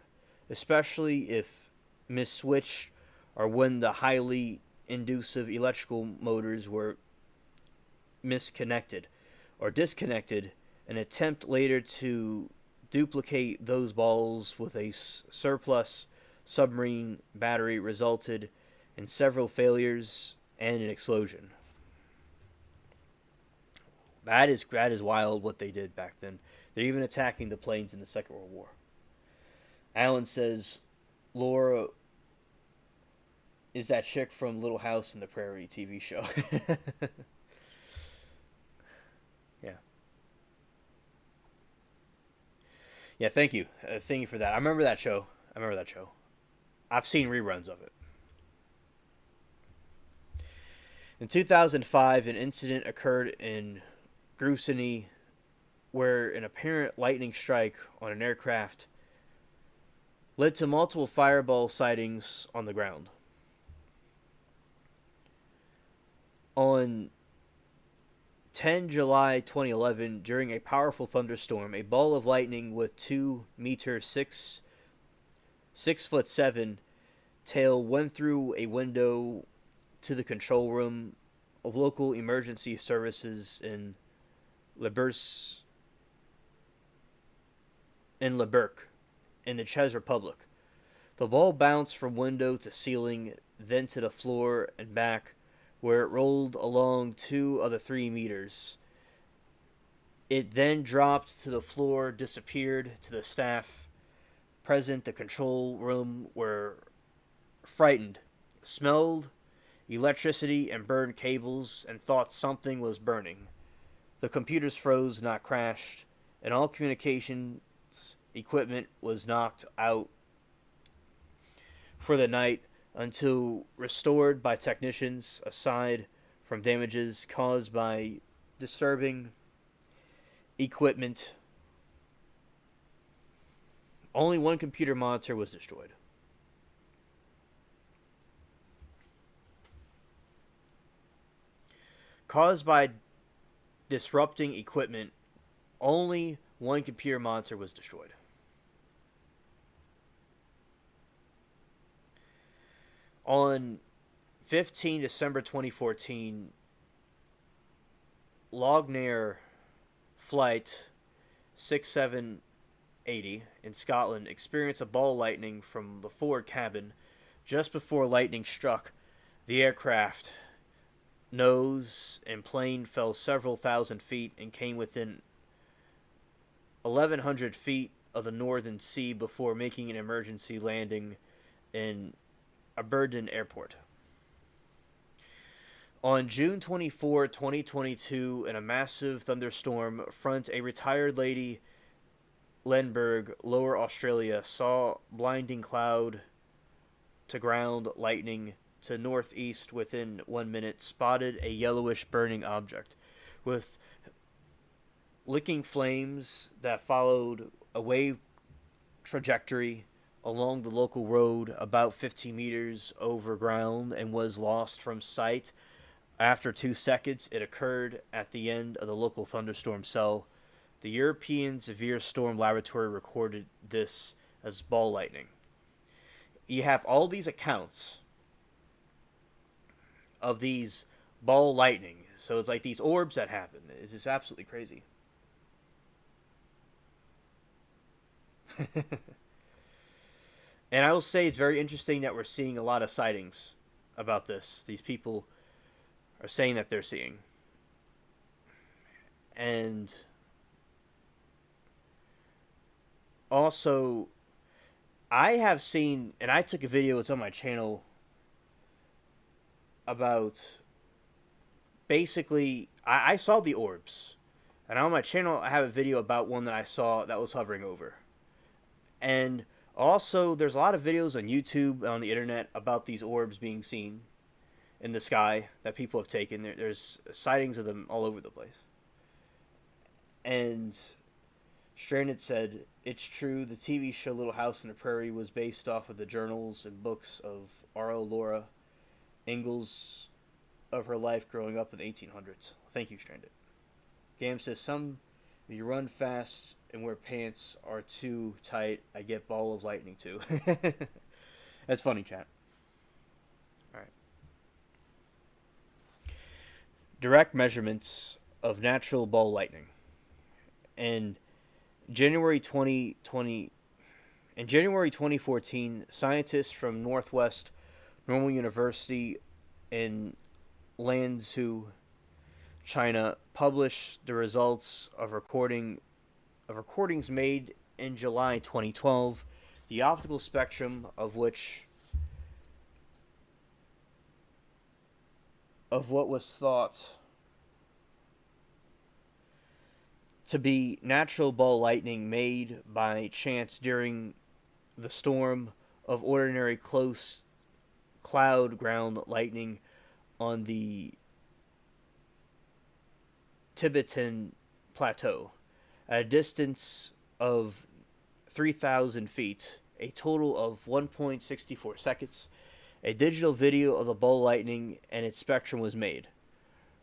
especially if misswitched or when the highly inducive electrical motors were misconnected or disconnected. An attempt later to duplicate those balls with a surplus submarine battery resulted in several failures and an explosion. That is wild what they did back then. They're even attacking the planes in the Second World War. Alan says, Laura is that chick from Little House on the Prairie TV show. Yeah. Yeah, thank you. Thank you for that. I remember that show. I've seen reruns of it. In 2005, an incident occurred in Grusony where an apparent lightning strike on an aircraft led to multiple fireball sightings on the ground. On 10 July 2011, during a powerful thunderstorm, a ball of lightning with 2 meter 6'7" tail went through a window to the control room of local emergency services in Le Bourg, in the Czech Republic. The ball bounced from window to ceiling, then to the floor and back, where it rolled along 2 of the 3 meters. It then dropped to the floor, disappeared. To the staff present, the control room were frightened, smelled electricity and burned cables, and thought something was burning. The computers froze, not crashed, and all communications equipment was knocked out for the night until restored by technicians. Aside from damages caused by disturbing equipment, only 1 computer monitor was destroyed. Caused by disrupting equipment, only 1 computer monitor was destroyed. On 15 December 2014, Lognair Flight 6780 in Scotland experienced a ball lightning from the forward cabin just before lightning struck the aircraft. Nose and plane fell several thousand feet and came within 1,100 feet of the Northern Sea before making an emergency landing in Aberdeen Airport. On June 24, 2022, in a massive thunderstorm front, a retired lady, Lenberg, Lower Australia, saw blinding cloud to ground lightning to northeast within 1 minute spotted a yellowish burning object with licking flames that followed a wave trajectory along the local road about 15 meters over ground and was lost from sight. After 2 seconds, it occurred at the end of the local thunderstorm cell. The European Severe Storm Laboratory recorded this as ball lightning. You have all these accounts of these ball lightning. So it's like these orbs that happen. It's just absolutely crazy. And I will say it's very interesting that we're seeing a lot of sightings about this. These people are saying that they're seeing. And also, I have seen, and I took a video, it's on my channel, about basically, I saw the orbs. And on my channel, I have a video about one that I saw that was hovering over. And also, there's a lot of videos on YouTube, on the internet, about these orbs being seen in the sky that people have taken. There's sightings of them all over the place. And Stranded said, "It's true, the TV show Little House on the Prairie was based off of the journals and books of R.O. Laura Ingalls of her life growing up in the 1800s. Thank you, Stranded." Gam says, "Some if you run fast and wear pants are too tight, I get ball of lightning too." That's funny, chat. Alright. Direct measurements of natural ball lightning. In January 2014, scientists from Northwest Normal University in Lanzhou, China, published the results of recordings made in July 2012, the optical spectrum of what was thought to be natural ball lightning made by chance during the storm of ordinary close cloud ground lightning on the Tibetan Plateau, at a distance of 3,000 feet, a total of 1.64 seconds. A digital video of the ball lightning and its spectrum was made.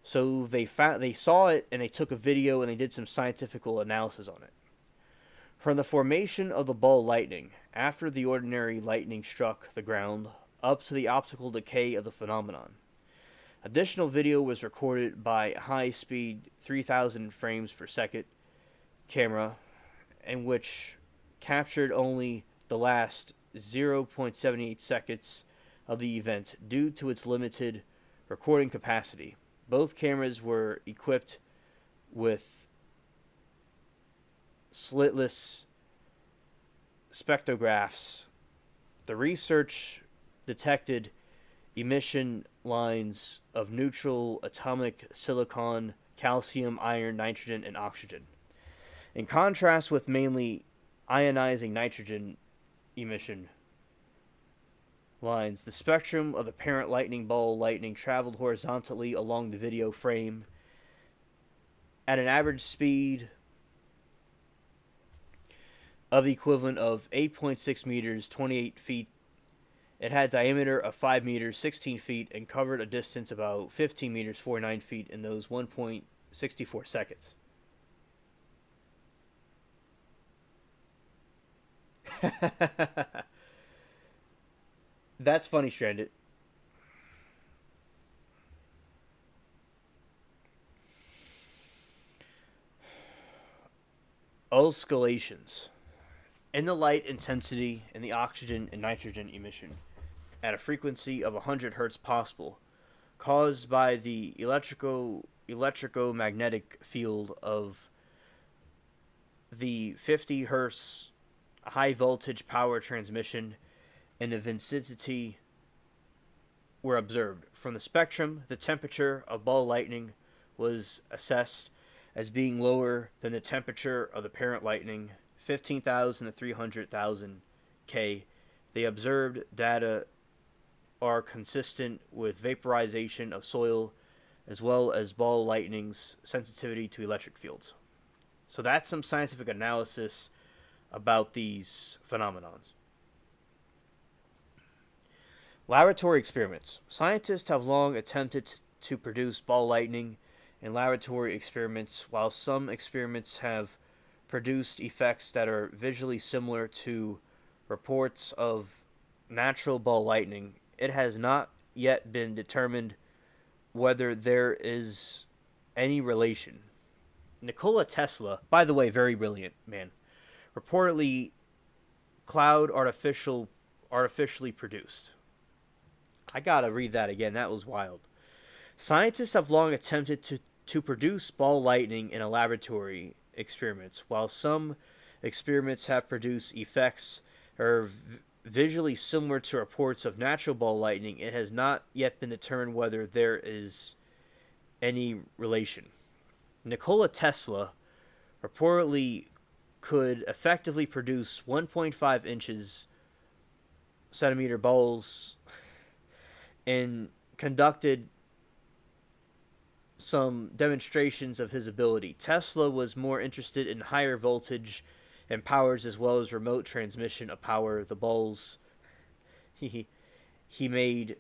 So they saw it and they took a video and they did some scientific analysis on it. From the formation of the ball lightning, after the ordinary lightning struck the ground, up to the optical decay of the phenomenon. Additional video was recorded by high-speed 3,000 frames per second camera, in which captured only the last 0.78 seconds of the event due to its limited recording capacity. Both cameras were equipped with slitless spectrographs. The research detected emission lines of neutral atomic silicon, calcium, iron, nitrogen, and oxygen. In contrast with mainly ionizing nitrogen emission lines, the spectrum of the parent lightning ball lightning traveled horizontally along the video frame at an average speed of the equivalent of 8.6 meters, 28 feet. It had a diameter of 5 meters, 16 feet, and covered a distance about 15 meters, 49 feet in those 1.64 seconds. That's funny, Stranded. Oscillations in the light intensity and the oxygen and nitrogen emission at a frequency of 100 hertz possible, caused by the electromagnetic field of the 50 hertz high voltage power transmission and the vicinity were observed. From the spectrum, the temperature of ball lightning was assessed as being lower than the temperature of the parent lightning, 15,000 to 300,000 K. They observed data are consistent with vaporization of soil as well as ball lightning's sensitivity to electric fields. So that's some scientific analysis about these phenomenons. Laboratory experiments. Scientists have long attempted to produce ball lightning in laboratory experiments, while some experiments have produced effects that are visually similar to reports of natural ball lightning. It has not yet been determined whether there is any relation. Nikola Tesla, by the way, very brilliant man, reportedly cloud artificially produced. I gotta read that again. That was wild. Scientists have long attempted to produce ball lightning in a laboratory experiments, while some experiments have produced effects that are visually similar to reports of natural ball lightning. It has not yet been determined whether there is any relation. Nikola Tesla reportedly could effectively produce 1.5 inches centimeter balls and conducted some demonstrations of his ability. Tesla was more interested in higher voltage and powers as well as remote transmission of power. The balls he made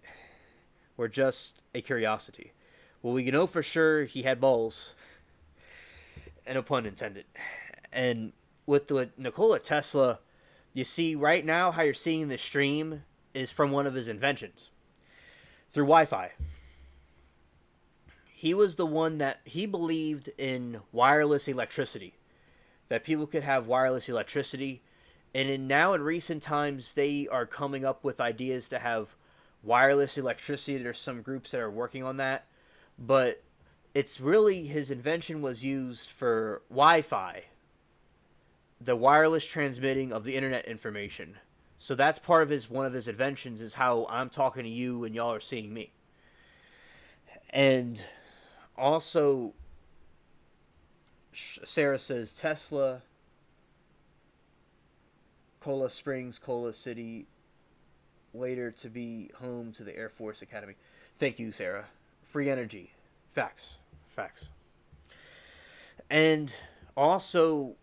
were just a curiosity. Well, we know for sure he had balls, and no pun intended. And with Nikola Tesla, you see right now how you're seeing the stream is from one of his inventions through Wi-Fi. He was the one that he believed in wireless electricity, that people could have wireless electricity. And now in recent times, they are coming up with ideas to have wireless electricity. There's some groups that are working on that. But it's really, his invention was used for Wi-Fi, the wireless transmitting of the internet information. So that's part of one of his inventions, is how I'm talking to you and y'all are seeing me. And also, Sarah says Tesla, Cola Springs, Cola City, later to be home to the Air Force Academy. Thank you, Sarah. Free energy. Facts. And also,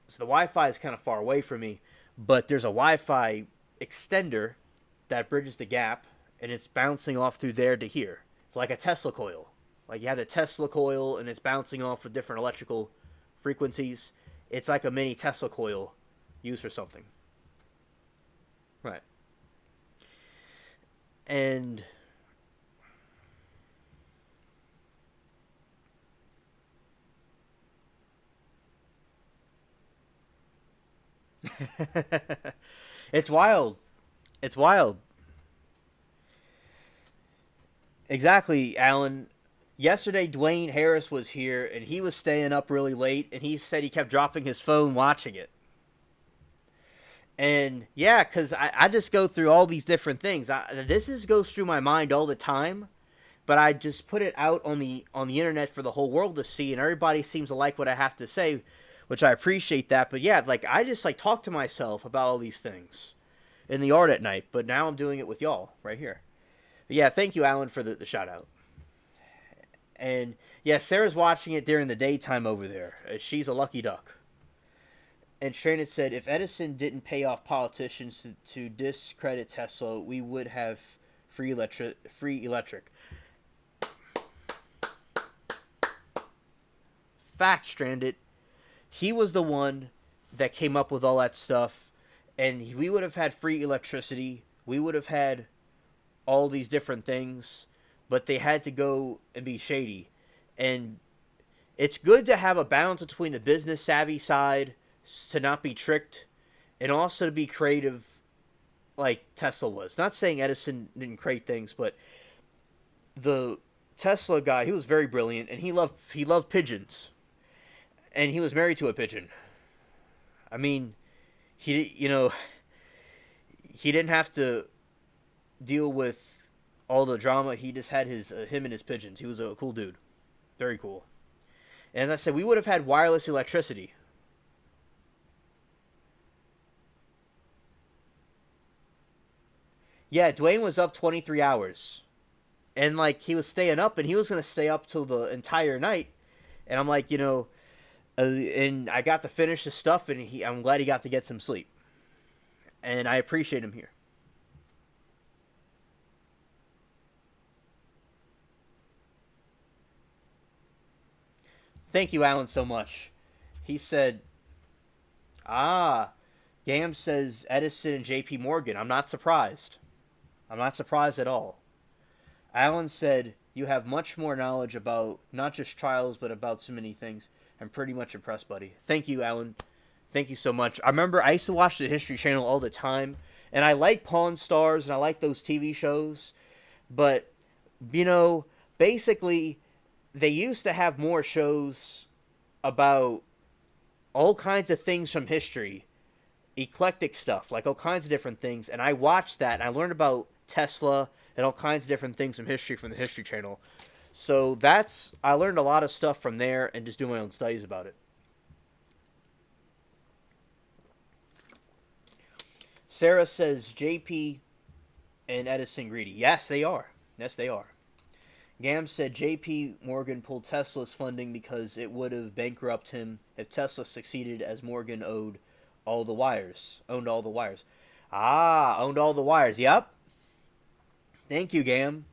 so the Wi-Fi is kind of far away from me, but there's a Wi-Fi extender that bridges the gap, and it's bouncing off through there to here. It's like a Tesla coil. Like you have the Tesla coil, and it's bouncing off with different electrical frequencies. It's like a mini Tesla coil used for something. Right. And it's wild. It's wild. Exactly, Alan. Yesterday, Dwayne Harris was here, and he was staying up really late, and he said he kept dropping his phone watching it. And yeah, because I just go through all these different things. This goes through my mind all the time, but I just put it out on the internet for the whole world to see, and everybody seems to like what I have to say, which I appreciate that. But yeah, like I just like talk to myself about all these things in the art at night. But now I'm doing it with y'all right here. But yeah, thank you, Alan, for the shout out. And yeah, Sarah's watching it during the daytime over there. She's a lucky duck. And Shana said, if Edison didn't pay off politicians to discredit Tesla, we would have free electric. Fact, Stranded. He was the one that came up with all that stuff, and we would have had free electricity. We would have had all these different things, but they had to go and be shady. And it's good to have a balance between the business savvy side, to not be tricked, and also to be creative like Tesla was. Not saying Edison didn't create things, but the Tesla guy, he was very brilliant, and he loved pigeons. And he was married to a pigeon. I mean, he didn't have to deal with all the drama. He just had him and his pigeons. He was a cool dude. Very cool. And as I said, we would have had wireless electricity. Yeah, Dwayne was up 23 hours. And, like, he was staying up, and he was going to stay up till the entire night. And I'm like, and I got to finish the stuff, and I'm glad he got to get some sleep. And I appreciate him here. Thank you, Alan, so much. He said, Gam says Edison and JP Morgan. I'm not surprised. I'm not surprised at all. Alan said, you have much more knowledge about not just trials, but about so many things. I'm pretty much impressed, buddy. Thank you, Alan. Thank you so much. I remember I used to watch the History Channel all the time, and I like Pawn Stars, and I like those TV shows, but, basically, they used to have more shows about all kinds of things from history, eclectic stuff, like all kinds of different things, and I watched that, and I learned about Tesla and all kinds of different things from history from the History Channel. So I learned a lot of stuff from there and just doing my own studies about it. Sarah says JP and Edison greedy. Yes, they are. Yes, they are. Gam said JP Morgan pulled Tesla's funding because it would have bankrupted him if Tesla succeeded, as Morgan owned all the wires. Owned all the wires. Owned all the wires. Yep. Thank you, Gam.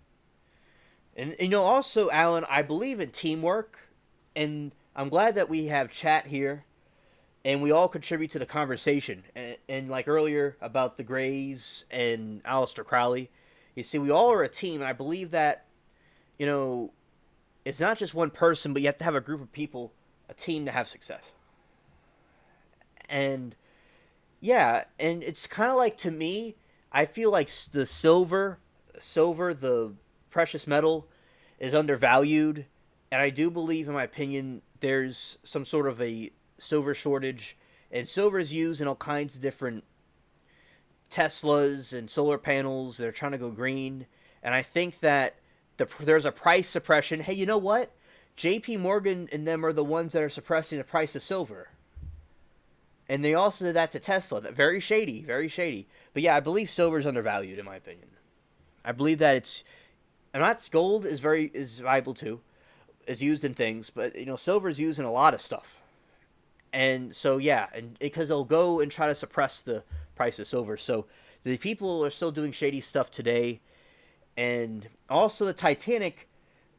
And also, Alan, I believe in teamwork, and I'm glad that we have chat here, and we all contribute to the conversation. And like earlier about the Greys and Aleister Crowley, you see, we all are a team, and I believe that, it's not just one person, but you have to have a group of people, a team to have success. And, yeah, and it's kind of like, to me, I feel like the silver, the precious metal, is undervalued, and I do believe, in my opinion, there's some sort of a silver shortage, and silver is used in all kinds of different Teslas and solar panels that are trying to go green, and I think that there's a price suppression. Hey, you know what? JP Morgan and them are the ones that are suppressing the price of silver. And they also did that to Tesla. Very shady, very shady. But yeah, I believe silver is undervalued, in my opinion. I believe that gold is valuable too. Is used in things, but silver is used in a lot of stuff. And so yeah, and because they'll go and try to suppress the price of silver. So the people are still doing shady stuff today. And also the Titanic,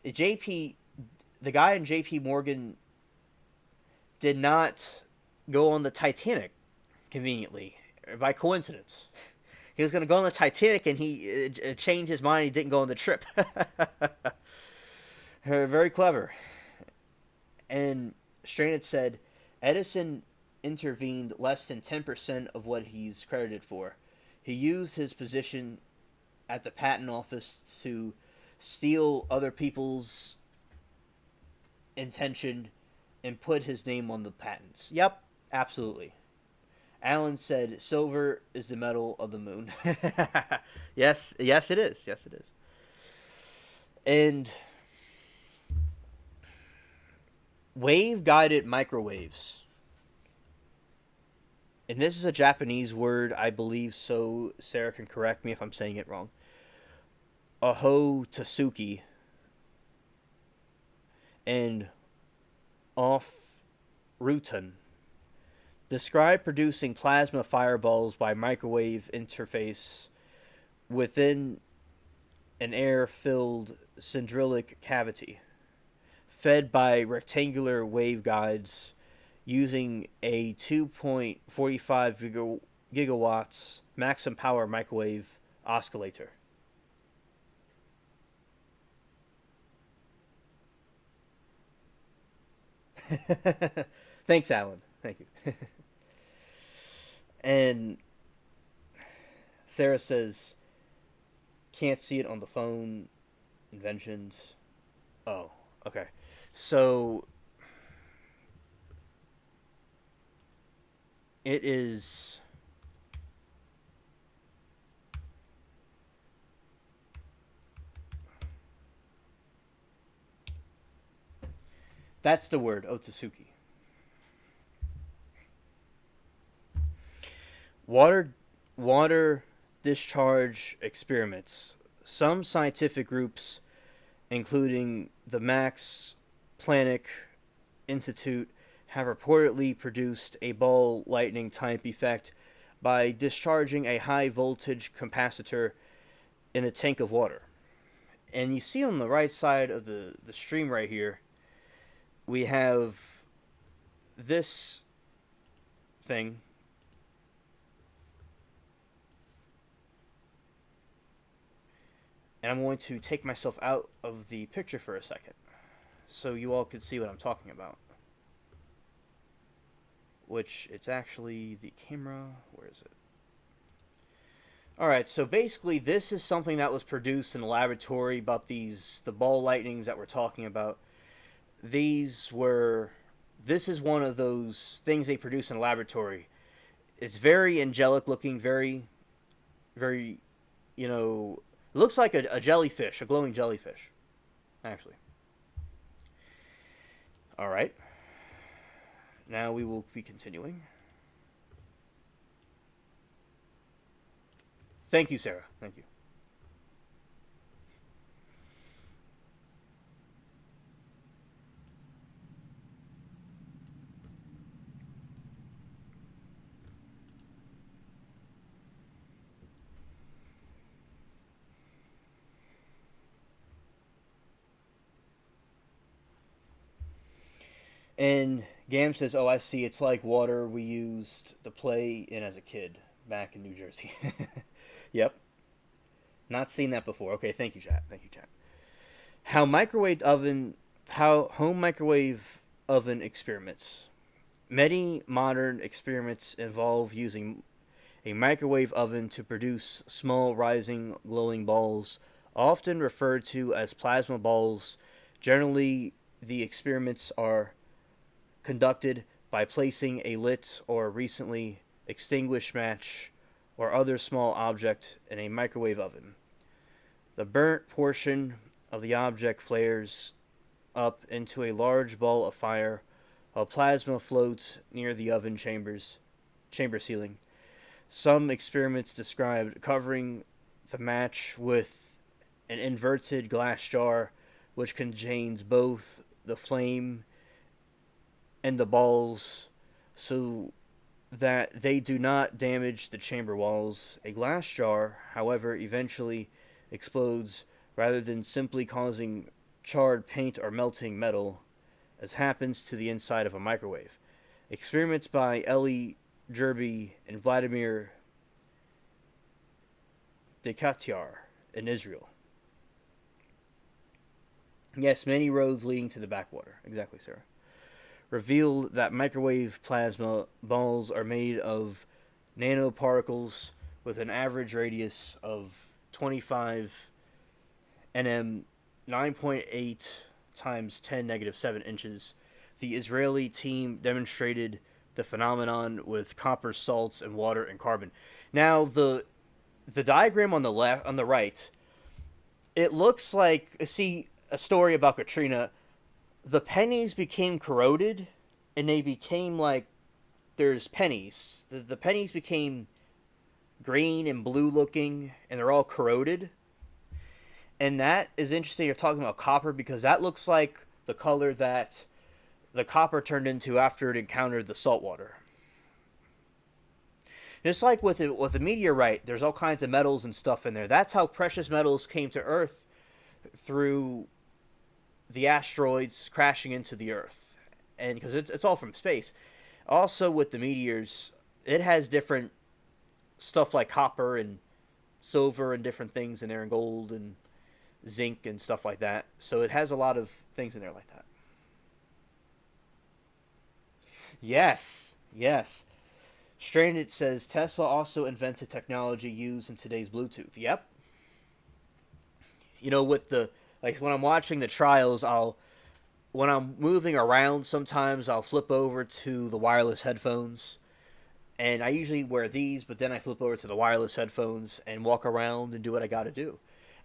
the guy in JP Morgan did not go on the Titanic conveniently, by coincidence. He was going to go on the Titanic, and he changed his mind. He didn't go on the trip. Very clever. And Stranded said, Edison intervened less than 10% of what he's credited for. He used his position at the patent office to steal other people's intention and put his name on the patents. Yep, absolutely. Alan said, silver is the metal of the moon. Yes, it is. Yes, it is. And wave-guided microwaves. And this is a Japanese word, I believe, so Sarah can correct me if I'm saying it wrong. Aho Tasuki and Off Rutan describe producing plasma fireballs by microwave interface within an air-filled cylindrical cavity, fed by rectangular waveguides using a 2.45 gigawatts maximum power microwave oscillator. Thanks, Alan. Thank you. And Sarah says, can't see it on the phone. Inventions. Oh, okay. So it is. That's the word, Otsutsuki. Water discharge experiments. Some scientific groups, including the Max Planck Institute, have reportedly produced a ball lightning type effect by discharging a high voltage capacitor in a tank of water. And you see on the right side of the stream right here, we have this thing. And I'm going to take myself out of the picture for a second so you all can see what I'm talking about. Which, it's actually the camera. Where is it? Alright, so basically this is something that was produced in the laboratory about the ball lightnings that we're talking about. This is one of those things they produce in a laboratory. It's very angelic looking, very, very, it looks like a jellyfish, a glowing jellyfish, actually. Alright. Now we will be continuing. Thank you, Sarah. Thank you. And Gam says, "Oh, I see. It's like water we used to play in as a kid back in New Jersey." Yep. Not seen that before. Okay, thank you, chat. Thank you, chat. How home microwave oven experiments. Many modern experiments involve using a microwave oven to produce small rising glowing balls, often referred to as plasma balls. Generally, the experiments are conducted by placing a lit or recently extinguished match or other small object in a microwave oven. The burnt portion of the object flares up into a large ball of fire while plasma floats near the oven chamber ceiling. Some experiments described covering the match with an inverted glass jar which contains both the flame and the balls so that they do not damage the chamber walls. A glass jar, however, eventually explodes rather than simply causing charred paint or melting metal, as happens to the inside of a microwave. Experiments by Elie Gerby and Vladimir Decatyar in Israel. Yes, many roads leading to the backwater. Exactly, Sarah. Revealed that microwave plasma balls are made of nanoparticles with an average radius of 25 nm, 9.8 times 10 negative 7 inches. The Israeli team demonstrated the phenomenon with copper salts and water and carbon. Now, the diagram on the right, it looks like, see, a story about Katrina. The pennies became corroded, and they became like, there's pennies. The pennies became green and blue looking, and they're all corroded. And that is interesting. You're talking about copper, because that looks like the color that the copper turned into after it encountered the salt water. Just like with a meteorite, there's all kinds of metals and stuff in there. That's how precious metals came to Earth, through the asteroids crashing into the Earth, and because it's all from space. Also, with the meteors, it has different stuff like copper and silver and different things in there, and gold and zinc and stuff like that. So it has a lot of things in there like that. Yes, yes. Stranded says Tesla also invented technology used in today's Bluetooth. Yep. With like when I'm watching the trials, when I'm moving around, sometimes I'll flip over to the wireless headphones, and I usually wear these, but then I flip over to the wireless headphones and walk around and do what I got to do.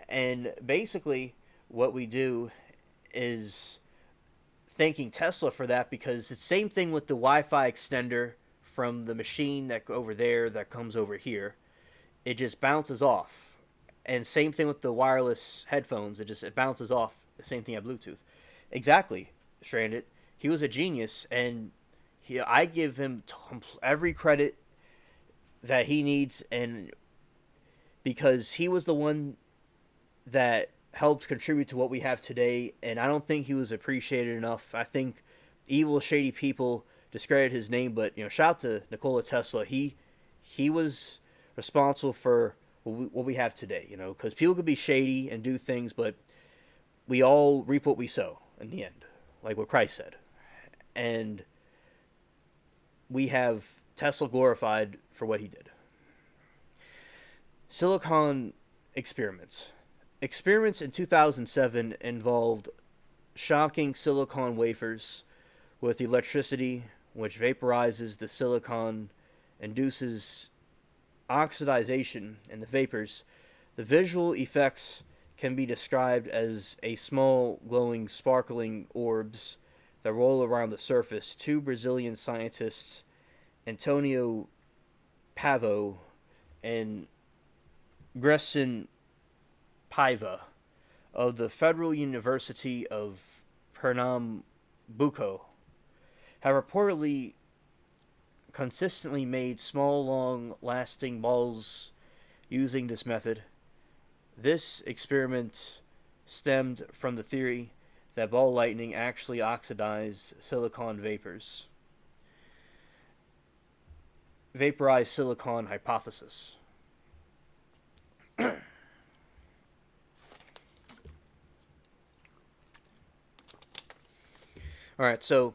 And basically, what we do is thanking Tesla for that, because it's the same thing with the Wi-Fi extender from the machine that over there that comes over here. it just bounces off. And same thing with the wireless headphones. It bounces off. The same thing at Bluetooth. Exactly, Stranded. He was a genius, and I give him every credit that he needs, and because he was the one that helped contribute to what we have today, and I don't think he was appreciated enough. I think evil, shady people discredit his name, but shout out to Nikola Tesla. He was responsible for what we have today. Because people could be shady and do things, but we all reap what we sow in the end, like what Christ said. And we have Tesla glorified for what he did. Silicon experiments. Experiments in 2007 involved shocking silicon wafers with electricity, which vaporizes the silicon, induces oxidation in the vapors. The visual effects can be described as a small, glowing, sparkling orbs that roll around the surface. Two Brazilian scientists, Antonio Pavo and Gresson Paiva of the Federal University of Pernambuco, have reportedly consistently made small, long-lasting balls using this method. This experiment stemmed from the theory that ball lightning actually oxidized silicon vapors. Vaporized silicon hypothesis. Alright, so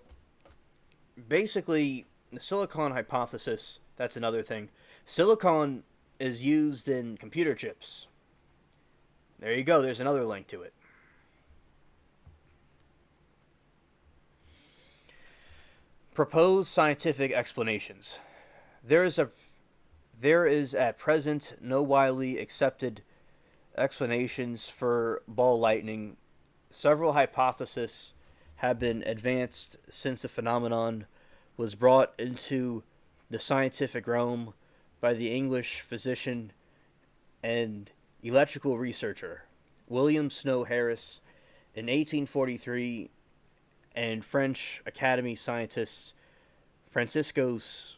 basically, the silicon hypothesis, that's another thing. Silicon is used in computer chips. There you go, there's another link to it. Proposed scientific explanations. There is at present no widely accepted explanations for ball lightning. Several hypotheses have been advanced since the phenomenon was brought into the scientific realm by the English physician and electrical researcher William Snow Harris in 1843 and French Academy scientist Franciscus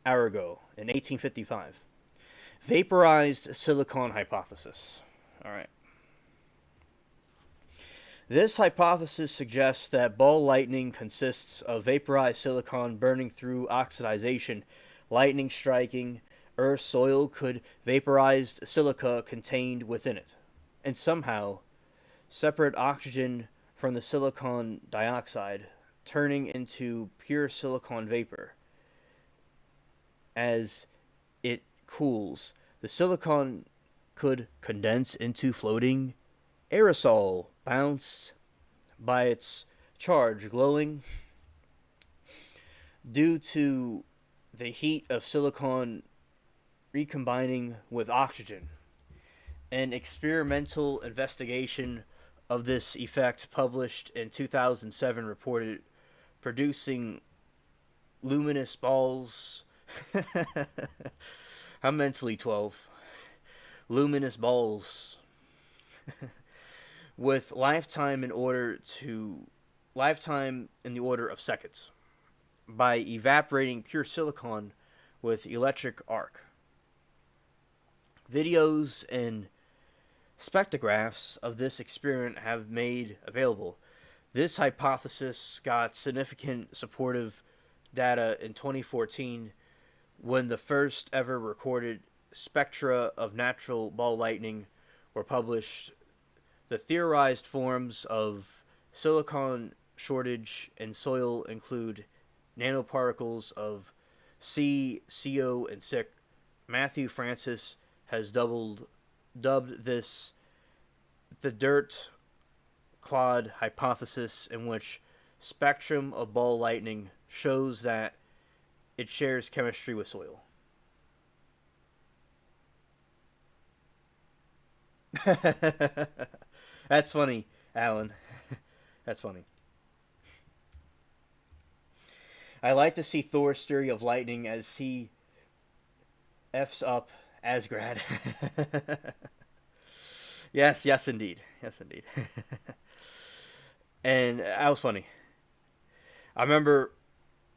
Arago in 1855. Vaporized silicon hypothesis. All right. This hypothesis suggests that ball lightning consists of vaporized silicon burning through oxidation. Lightning striking Earth's soil could vaporize silica contained within it, and somehow separate oxygen from the silicon dioxide, turning into pure silicon vapor. As it cools, the silicon could condense into floating aerosol, bounced by its charge, glowing due to the heat of silicon recombining with oxygen. An experimental investigation of this effect published in 2007 reported producing luminous balls. I'm mentally 12. Luminous balls with lifetime in the order of seconds by evaporating pure silicon with electric arc. Videos and spectrographs of this experiment have made available. This hypothesis got significant supportive data in 2014 when the first ever recorded spectra of natural ball lightning were published. The theorized forms of silicon shortage in soil include nanoparticles of C, CO, and SiC. Matthew Francis has dubbed this the dirt clod hypothesis, in which spectrum of ball lightning shows that it shares chemistry with soil. That's funny, Alan. That's funny. I like to see Thor's theory of lightning as he F's up Asgrad. Yes, yes, indeed. Yes, indeed. And that was funny. I remember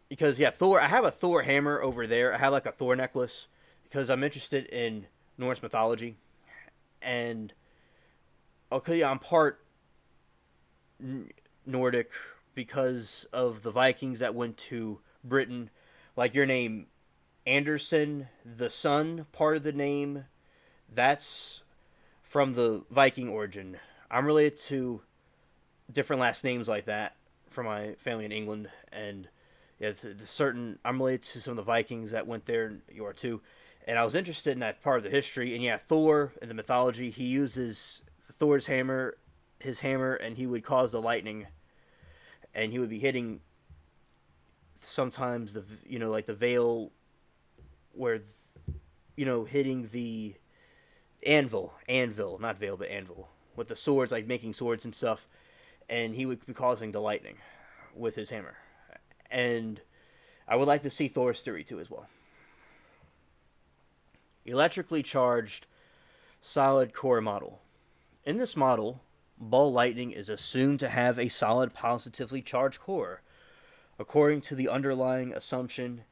because yeah, Thor. I have a Thor hammer over there. I have like a Thor necklace because I'm interested in Norse mythology, and okay, I'm part Nordic because of the Vikings that went to Britain. Like your name, Anderson, the son part of the name, that's from the Viking origin. I'm related to different last names like that from my family in England, and yeah, it's certain. I'm related to some of the Vikings that went there. You are too, and I was interested in that part of the history. And yeah, Thor in the mythology, he uses Thor's hammer, his hammer, and he would cause the lightning, and he would be hitting sometimes the like the veil where hitting the anvil, not veil but anvil with the swords, like making swords and stuff, and he would be causing the lightning with his hammer. And I would like to see Thor's theory too as well. Electrically charged solid core model. In this model, ball lightning is assumed to have a solid positively charged core. According to the underlying assumption,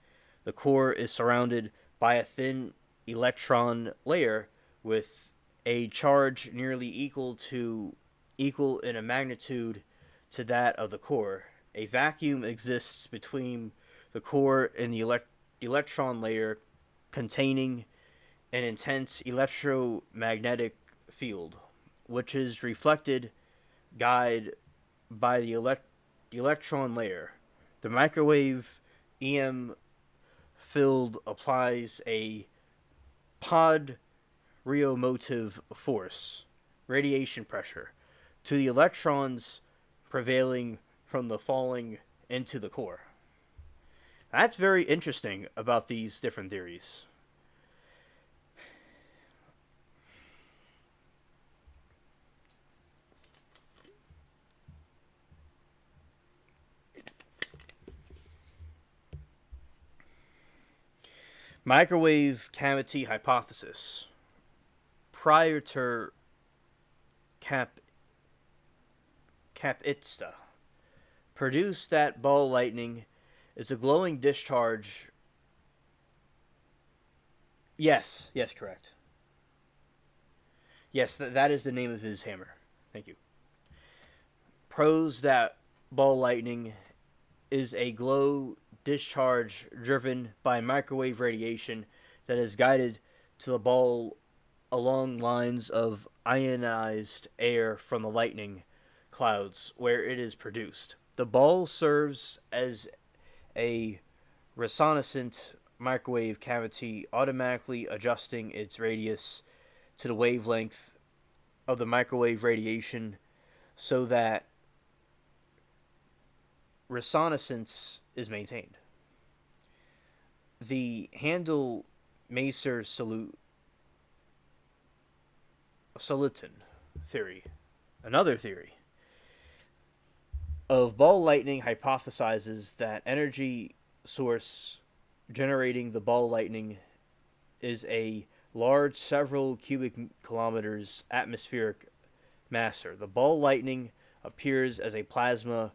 the core is surrounded by a thin electron layer with a charge nearly equal in a magnitude to that of the core. A vacuum exists between the core and the electron layer, containing an intense electromagnetic field, which is reflected guide by the electron layer. The microwave EM field applies a pod rheomotive force, radiation pressure, to the electrons prevailing from the falling into the core. That's very interesting about these different theories. Microwave cavity hypothesis. Prior to Cap Capitsta produced that ball lightning is a glowing discharge. Yes, yes, correct. Yes, that is the name of his hammer. Thank you. Pros that ball lightning is a glow discharge driven by microwave radiation that is guided to the ball along lines of ionized air from the lightning clouds where it is produced. The ball serves as a resonant microwave cavity, automatically adjusting its radius to the wavelength of the microwave radiation so that resonance is maintained. The Handel Maser Soliton theory, another theory of ball lightning, hypothesizes that energy source generating the ball lightning is a large several cubic kilometers atmospheric masser. The ball lightning appears as a plasma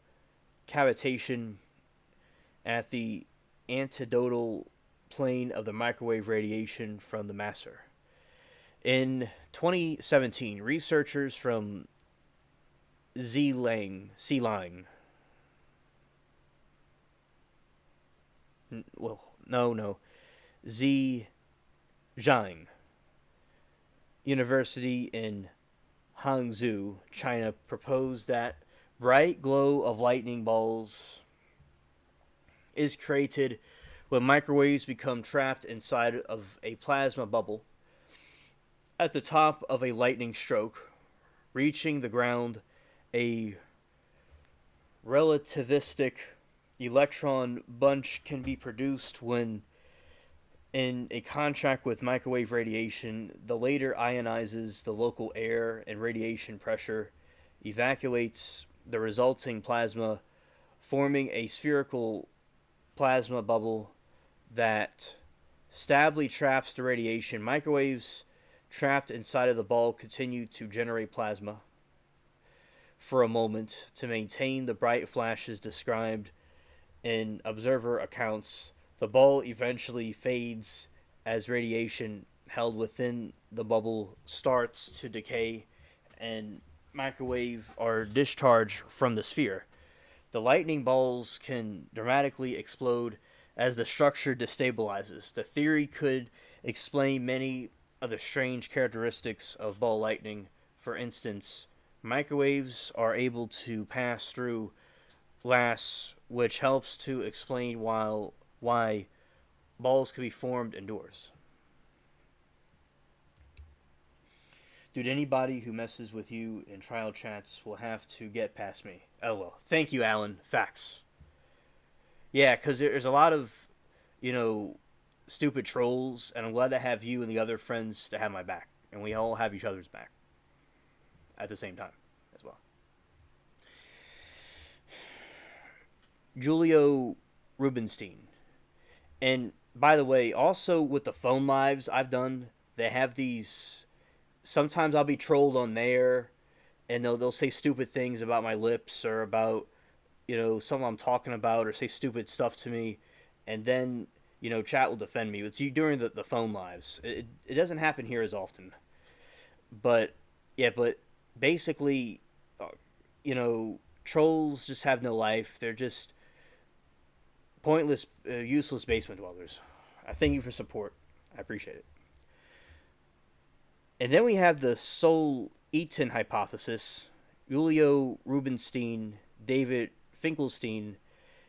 cavitation at the antidodal plane of the microwave radiation from the masser. In 2017, researchers from Zhejiang, Zhejiang University in Hangzhou, China, proposed that bright glow of lightning balls is created when microwaves become trapped inside of a plasma bubble at the top of a lightning stroke, reaching the ground. A relativistic electron bunch can be produced when, in a contact with microwave radiation, the later ionizes the local air and radiation pressure, evacuates the resulting plasma, forming a spherical plasma bubble that stably traps the radiation. Microwaves trapped inside of the ball continue to generate plasma for a moment to maintain the bright flashes described in observer accounts. The ball eventually fades as radiation held within the bubble starts to decay and microwave are discharged from the sphere. The lightning balls can dramatically explode as the structure destabilizes. The theory could explain many of the strange characteristics of ball lightning. For instance, microwaves are able to pass through glass, which helps to explain why balls can be formed indoors. Dude, anybody who messes with you in trial chats will have to get past me. Oh well. Thank you, Alan. Facts. Yeah, because there's a lot of, you know, stupid trolls, and I'm glad to have you and the other friends to have my back. And we all have each other's back at the same time as well. Julio Rubinstein. And by the way, also with the phone lives I've done, they have these. Sometimes I'll be trolled on there, and they'll say stupid things about my lips or about something I'm talking about, or say stupid stuff to me, and then chat will defend me. It's you during the phone lives. It doesn't happen here as often, but yeah, but basically, trolls just have no life. They're just pointless, useless basement dwellers. I thank you for support. I appreciate it. And then we have the Sol Eaton hypothesis. Julio Rubinstein, David Finkelstein,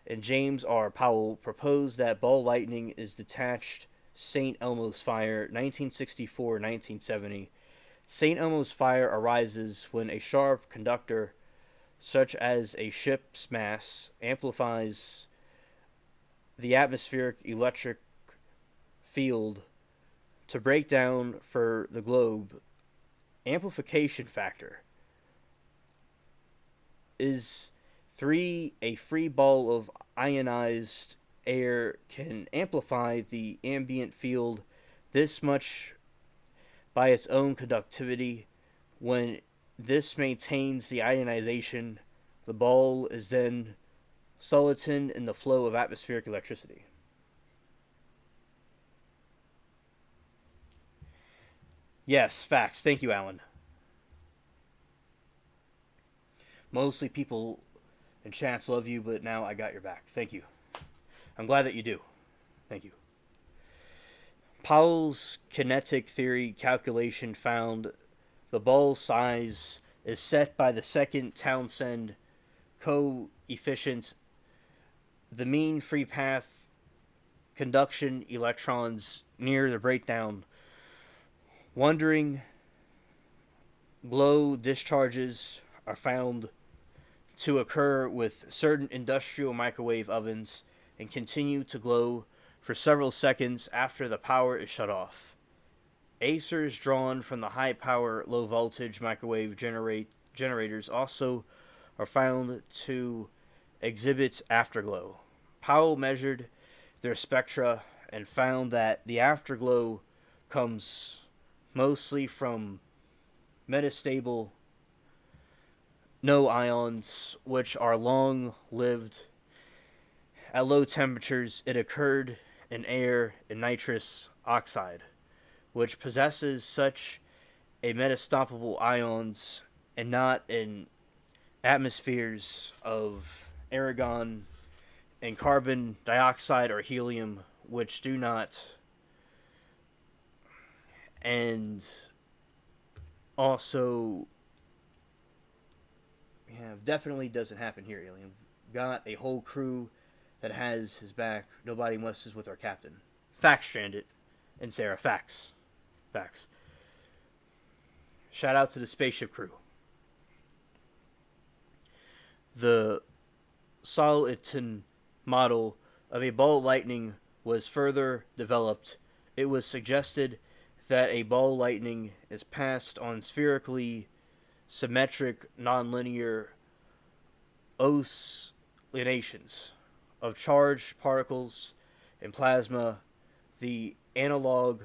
and James R. Powell proposed that ball lightning is detached St. Elmo's fire, 1964-1970. St. Elmo's fire arises when a sharp conductor, such as a ship's mass, amplifies the atmospheric electric field to break down for the globe. Amplification factor is 3. A free ball of ionized air can amplify the ambient field this much by its own conductivity. When this maintains the ionization, the ball is then soliton in the flow of atmospheric electricity. Yes, facts. Thank you, Alan. Mostly people in chats love you, but now I got your back. Thank you. I'm glad that you do. Thank you. Powell's kinetic theory calculation found the ball size is set by the second Townsend coefficient, the mean free path conduction electrons near the breakdown. Wandering glow discharges are found to occur with certain industrial microwave ovens and continue to glow for several seconds after the power is shut off. Acers drawn from the high power low voltage microwave generators also are found to exhibit afterglow. Powell measured their spectra and found that the afterglow comes mostly from metastable no ions, which are long-lived. At low temperatures, it occurred in air and nitrous oxide, which possesses such a metastoppable ions, and not in atmospheres of argon and carbon dioxide or helium, which do not. And also, definitely doesn't happen here, Alien. Got a whole crew that has his back. Nobody messes with our captain. Facts, Stranded. And Sarah, facts. Facts. Shout out to the spaceship crew. The Soliton model of a ball lightning was further developed. It was suggested that a ball lightning is passed on spherically symmetric nonlinear oscillations of charged particles and plasma the analog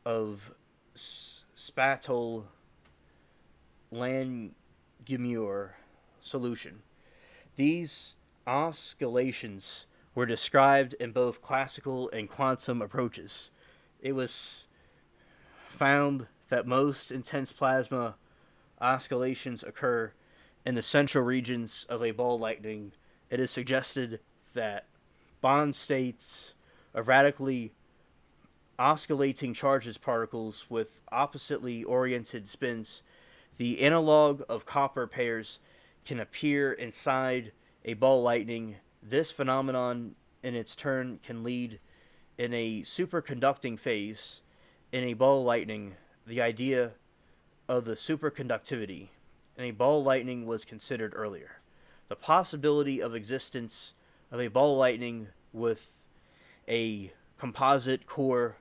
of spatal Langmuir solution. These oscillations were described in both classical and quantum approaches. It was found that most intense plasma oscillations occur in the central regions of a ball lightning. It is suggested that bond states of radically oscillating charges particles with oppositely oriented spins, the analog of copper pairs, can appear inside a ball lightning. This phenomenon, in its turn, can lead in a superconducting phase in a ball lightning. The idea of the superconductivity in a ball lightning was considered earlier. The possibility of existence of a ball lightning with a composite core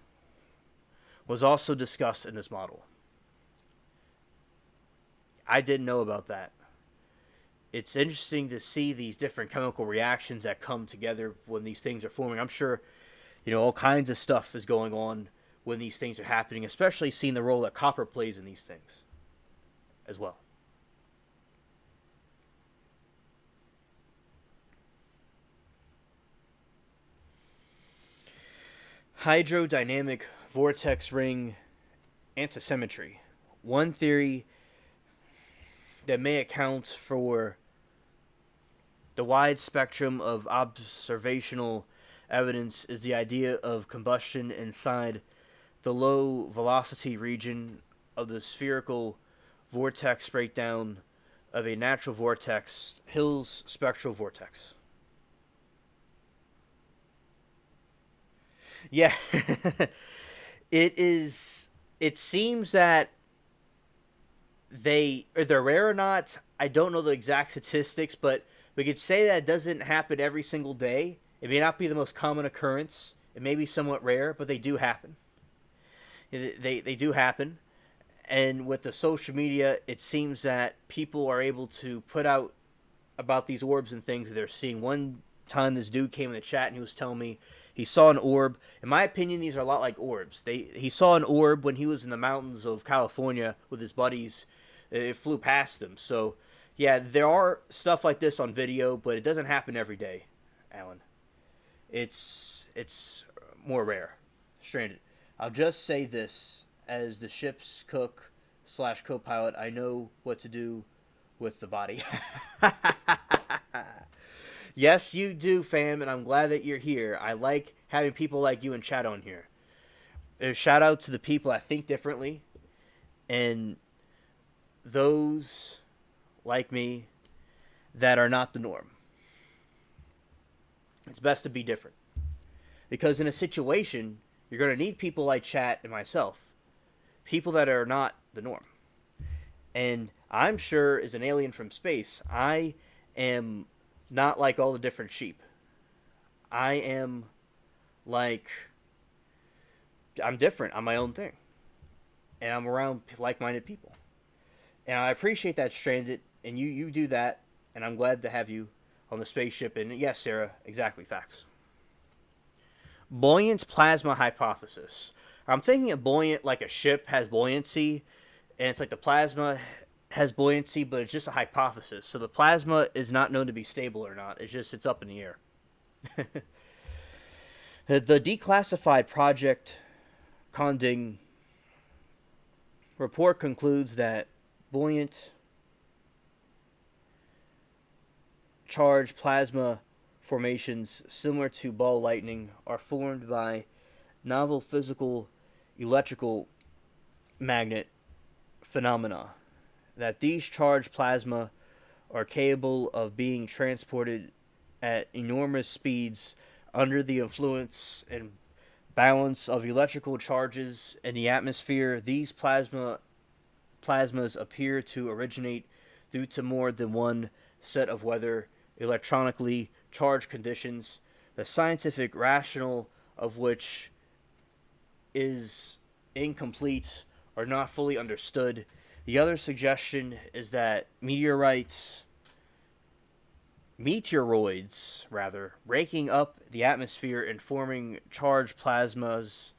was also discussed in this model. I didn't know about that. It's interesting to see these different chemical reactions that come together when these things are forming. I'm sure, all kinds of stuff is going on when these things are happening, especially seeing the role that copper plays in these things as well. Hydrodynamic vortex ring antisymmetry. One theory that may account for the wide spectrum of observational evidence is the idea of combustion inside the low velocity region of the spherical vortex breakdown of a natural vortex, Hill's spectral vortex. Yeah. It seems that they're rare or not. I don't know the exact statistics, but we could say that it doesn't happen every single day. It may not be the most common occurrence. It may be somewhat rare, but they do happen. They do happen. And with the social media, it seems that people are able to put out about these orbs and things that they're seeing. One time this dude came in the chat and he was telling me he saw an orb. In my opinion, these are a lot like orbs. He saw an orb when he was in the mountains of California with his buddies. It flew past them. So, yeah, there are stuff like this on video, but it doesn't happen every day, Alan. It's more rare. Stranded. I'll just say this. As the ship's cook / co-pilot, I know what to do with the body. Yes, you do, fam, and I'm glad that you're here. I like having people like you in chat on here. There's shout out to the people that think differently, and those like me that are not the norm. It's best to be different. Because in a situation, you're going to need people like chat and myself. People that are not the norm. And I'm sure, as an alien from space, I am not like all the different sheep. I am I'm different. I'm my own thing. And I'm around like-minded people. And I appreciate that, Stranded, and you do that, and I'm glad to have you on the spaceship. And yes, Sarah, exactly, facts. Buoyant plasma hypothesis. I'm thinking of buoyant like a ship has buoyancy, and it's like the plasma has buoyancy, but it's just a hypothesis. So the plasma is not known to be stable or not. It's up in the air. The declassified Project Conding report concludes that buoyant charged plasma formations similar to ball lightning are formed by novel physical electrical magnet phenomena, that these charged plasma are capable of being transported at enormous speeds under the influence and balance of electrical charges in the atmosphere. These plasmas appear to originate due to more than one set of weather electronically charged conditions, the scientific rationale of which is incomplete or not fully understood. The other suggestion is that meteoroids breaking up the atmosphere and forming charged plasmas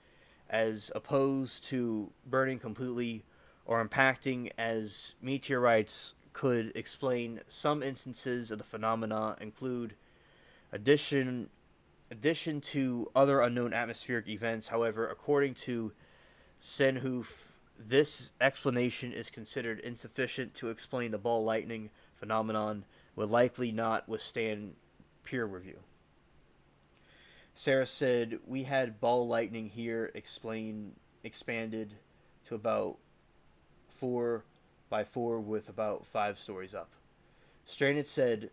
as opposed to burning completely or impacting, as meteorites could explain some instances of the phenomena include addition to other unknown atmospheric events. However, according to Senhoof, this explanation is considered insufficient to explain the ball lightning phenomenon, would likely not withstand peer review. Sarah said, "We had ball lightning here expanded to about 4 by 4 with about 5 stories up." Stranded said,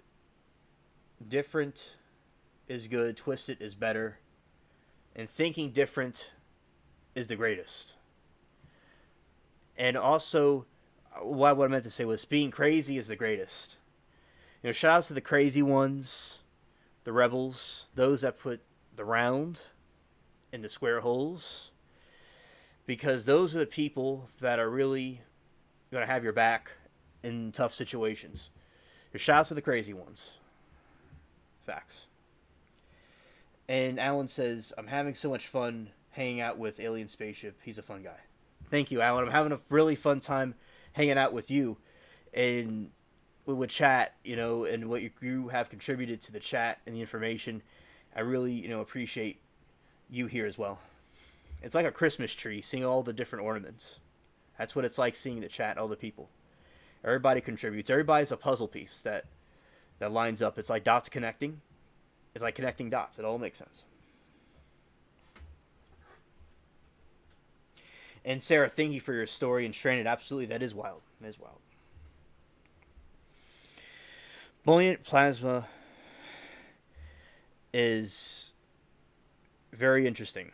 "Different is good, twisted is better, and thinking different is the greatest." And also, what I meant to say was, being crazy is the greatest. Shout outs to the crazy ones, the rebels, those that put the round in the square holes, because those are the people that are really going to have your back in tough situations. Shout outs to the crazy ones. Facts. And Alan says, "I'm having so much fun hanging out with Alien Spaceship. He's a fun guy." Thank you, Alan. I'm having a really fun time hanging out with you. And with chat, and what you have contributed to the chat and the information. I really, appreciate you here as well. It's like a Christmas tree, seeing all the different ornaments. That's what it's like seeing the chat, all the people. Everybody contributes. Everybody's a puzzle piece that lines up. It's like dots connecting. It's like connecting dots. It all makes sense. And Sarah, thank you for your story. And Stranded, absolutely, that is wild. That is wild. Buoyant plasma is very interesting.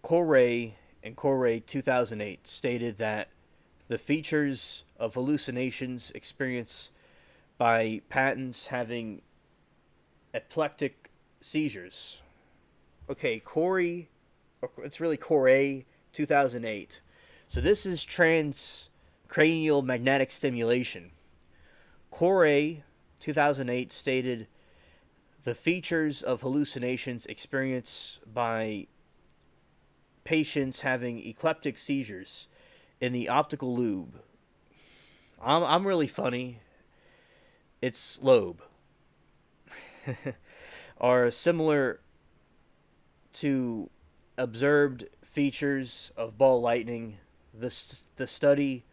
Corey and Corey 2008 stated that the features of hallucinations experienced by patents having epileptic seizures. Okay, Corey, it's really Corey 2008. So this is transcranial magnetic stimulation. Corey 2008 stated the features of hallucinations experienced by patients having eclectic seizures in the optical lobe. I'm really funny. It's lobe. Are similar to observed features of ball lightning. The study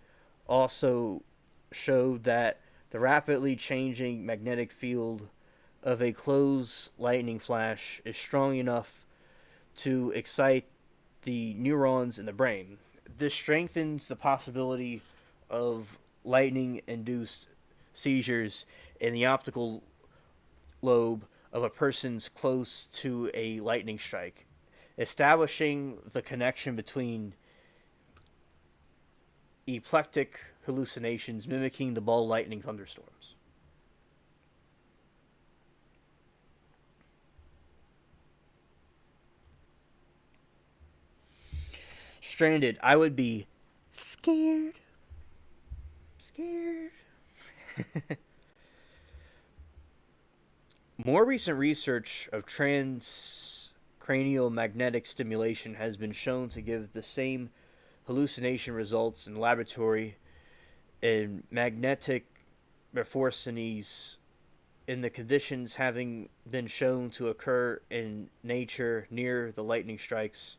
also showed that the rapidly changing magnetic field of a closed lightning flash is strong enough to excite the neurons in the brain. This strengthens the possibility of lightning-induced seizures in the optical lobe of a person's close to a lightning strike, establishing the connection between epileptic hallucinations mimicking the ball lightning thunderstorms. Stranded, I would be scared. More recent research of transcranial magnetic stimulation has been shown to give the same hallucination results in laboratory in magnetic morphosynthese in the conditions having been shown to occur in nature near the lightning strikes.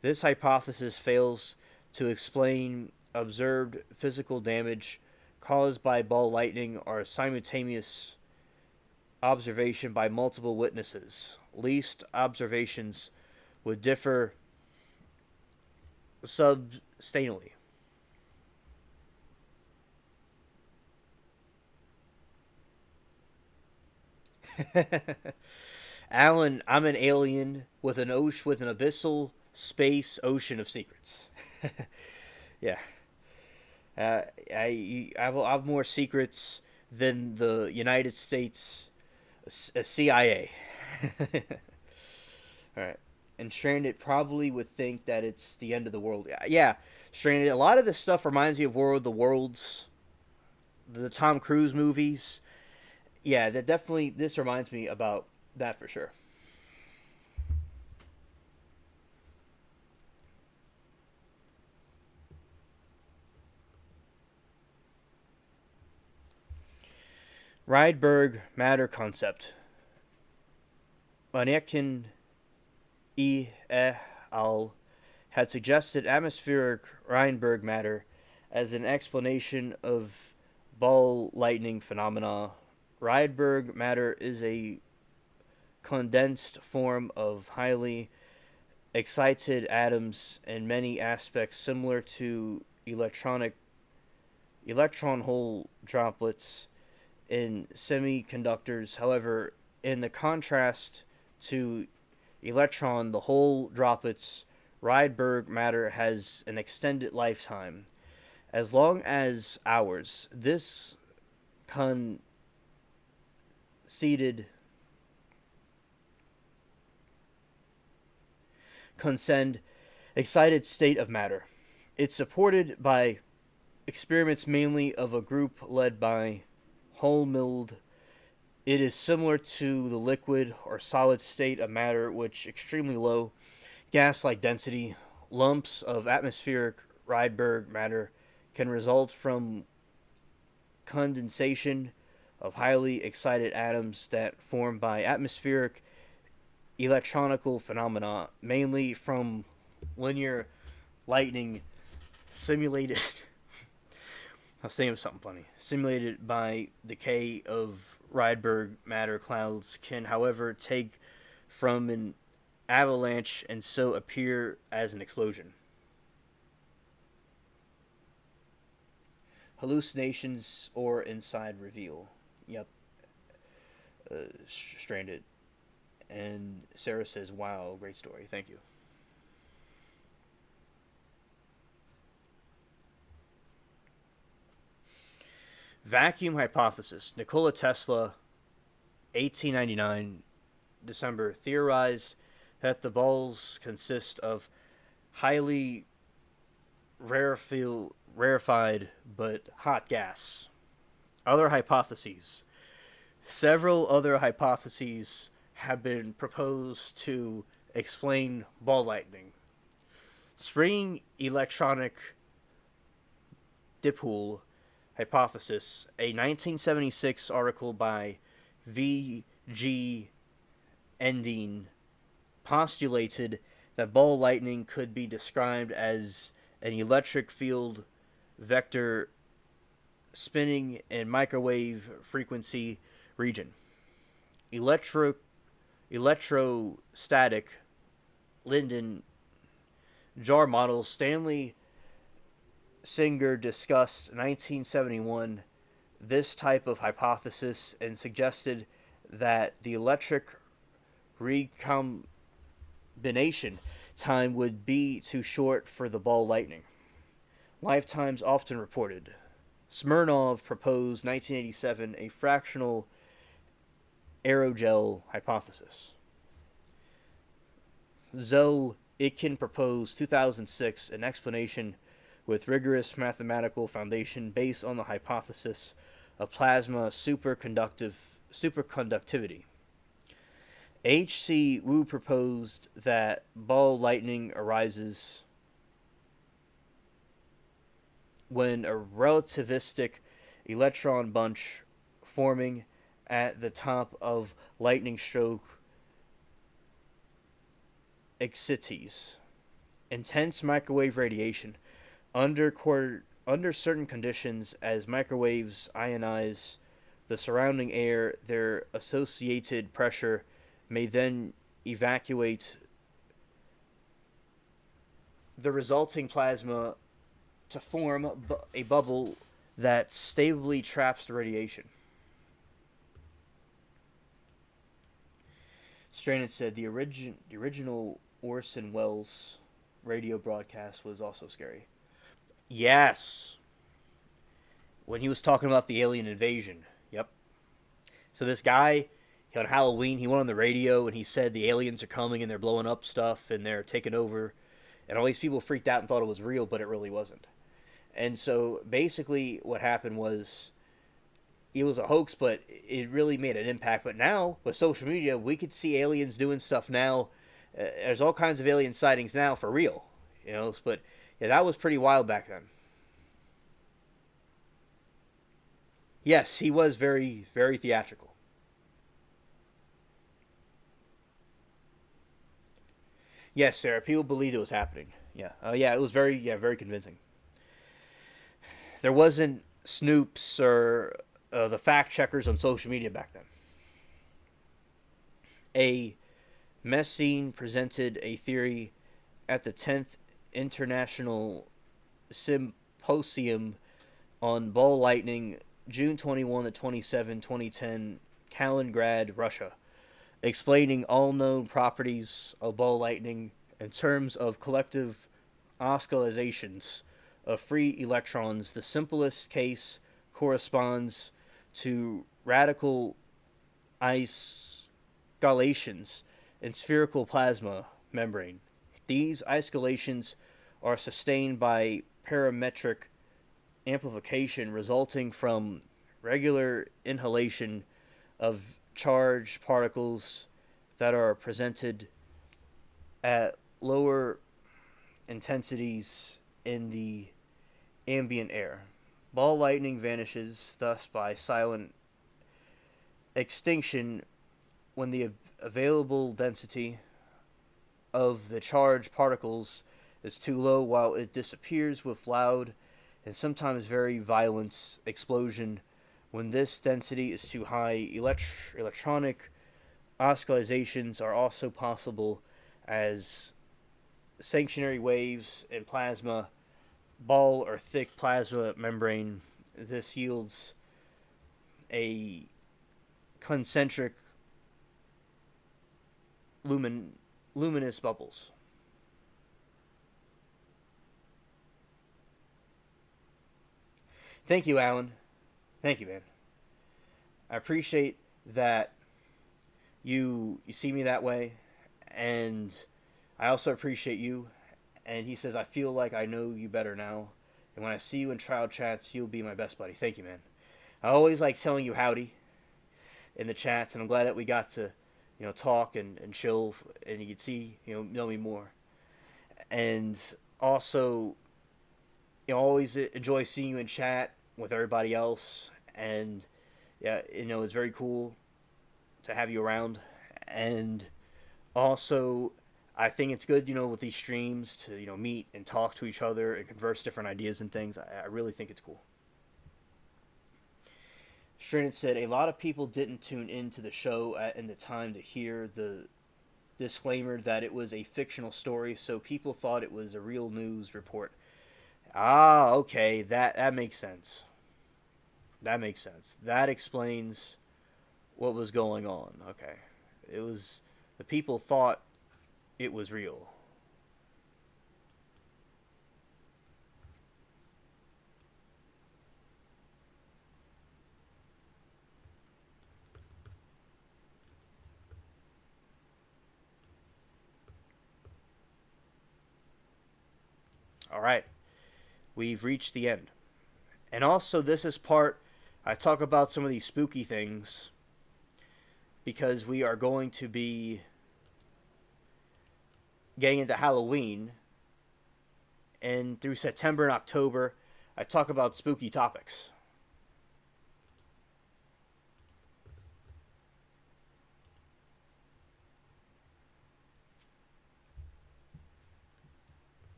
This hypothesis fails to explain observed physical damage caused by ball lightning or simultaneous observation by multiple witnesses. Least observations would differ substantially. Alan, I'm an alien with an abyssal space ocean of secrets. Yeah. I have more secrets than the United States CIA. All right. And Stranded probably would think that it's the end of the world. Yeah, Stranded. A lot of this stuff reminds me of War of the Worlds, the Tom Cruise movies. Yeah, that definitely, this reminds me about that for sure. Rydberg matter concept. Maniakin E. al. had suggested atmospheric Rydberg matter as an explanation of ball lightning phenomena. Rydberg matter is a condensed form of highly excited atoms in many aspects similar to electron hole droplets in semiconductors. However, in the contrast to electron the hole droplets, Rydberg matter has an extended lifetime, as long as hours. This conceded concerned excited state of matter. It's supported by experiments mainly of a group led by Holmild. It is similar to the liquid or solid state of matter, which extremely low gas-like density lumps of atmospheric Rydberg matter can result from condensation of highly excited atoms that form by atmospheric electronical phenomena, mainly from linear lightning simulated. I'll say something funny. Simulated by decay of Rydberg matter clouds can, however, take from an avalanche and so appear as an explosion. Hallucinations or inside reveal. Yep. Stranded. And Sarah says, "Wow, great story. Thank you." Vacuum hypothesis. Nikola Tesla, 1899, December, theorized that the balls consist of highly rarefied but hot gas. Other hypotheses. Several other hypotheses have been proposed to explain ball lightning. Spring electronic dipole hypothesis, a 1976 article by V.G. Endine, postulated that ball lightning could be described as an electric field vector spinning in microwave frequency region. Electrostatic Linden jar model Stanley Singer discussed 1971 this type of hypothesis and suggested that the electric recombination time would be too short for the ball lightning. Lifetimes often reported. Smirnov proposed 1987 a fractional aerogel hypothesis. Itkin proposed 2006 an explanation with rigorous mathematical foundation based on the hypothesis of plasma superconductivity. H.C. Wu proposed that ball lightning arises when a relativistic electron bunch forming at the top of lightning stroke excites intense microwave radiation under certain conditions. As microwaves ionize the surrounding air, their associated pressure may then evacuate the resulting plasma to form a bubble that stably traps the radiation. Stranded said the original Orson Welles radio broadcast was also scary. Yes. When he was talking about the alien invasion. Yep. So this guy, on Halloween, he went on the radio and he said the aliens are coming and they're blowing up stuff and they're taking over. And all these people freaked out and thought it was real, but it really wasn't. And so basically what happened was it was a hoax, but it really made an impact. But now with social media, we could see aliens doing stuff now. There's all kinds of alien sightings now for real, you know. But yeah, that was pretty wild back then. Yes, he was very, very theatrical. Yes, Sarah, people believed it was happening. Yeah, yeah, it was very, yeah, very convincing. There wasn't Snoops or the fact checkers on social media back then. A Messine presented a theory at the 10th International Symposium on Ball Lightning, June 21 to 27, 2010, Kaliningrad, Russia, explaining all known properties of ball lightning in terms of collective oscillations of free electrons. The simplest case corresponds to radical isolations in spherical plasma membrane. These isolations are sustained by parametric amplification resulting from regular inhalation of charged particles that are presented at lower intensities in the ambient air. Ball lightning vanishes thus by silent extinction when the available density of the charged particles is too low, while it disappears with loud and sometimes very violent explosion when this density is too high. Electronic oscillations are also possible as stationary waves in plasma, ball or thick plasma membrane. This yields a concentric luminous bubbles. Thank you, Alan. Thank you, man. I appreciate that you see me that way, and I also appreciate you. And he says, I feel like I know you better now, and when I see you in trial chats, you'll be my best buddy. Thank you, man. I always like telling you howdy in the chats, and I'm glad that we got to, talk and chill, and you could see, know me more. And also, always enjoy seeing you in chat with everybody else, and yeah, it's very cool to have you around. And also, I think it's good, with these streams to, meet and talk to each other and converse different ideas and things. I really think it's cool. Stranded said a lot of people didn't tune into the show in the time to hear the disclaimer that it was a fictional story, so people thought it was a real news report. Ah, okay, that makes sense. That makes sense. That explains what was going on. Okay, it was the people thought it was real. All right, we've reached the end. And also, this is part I talk about some of these spooky things because we are going to be getting into Halloween, and through September and October, I talk about spooky topics.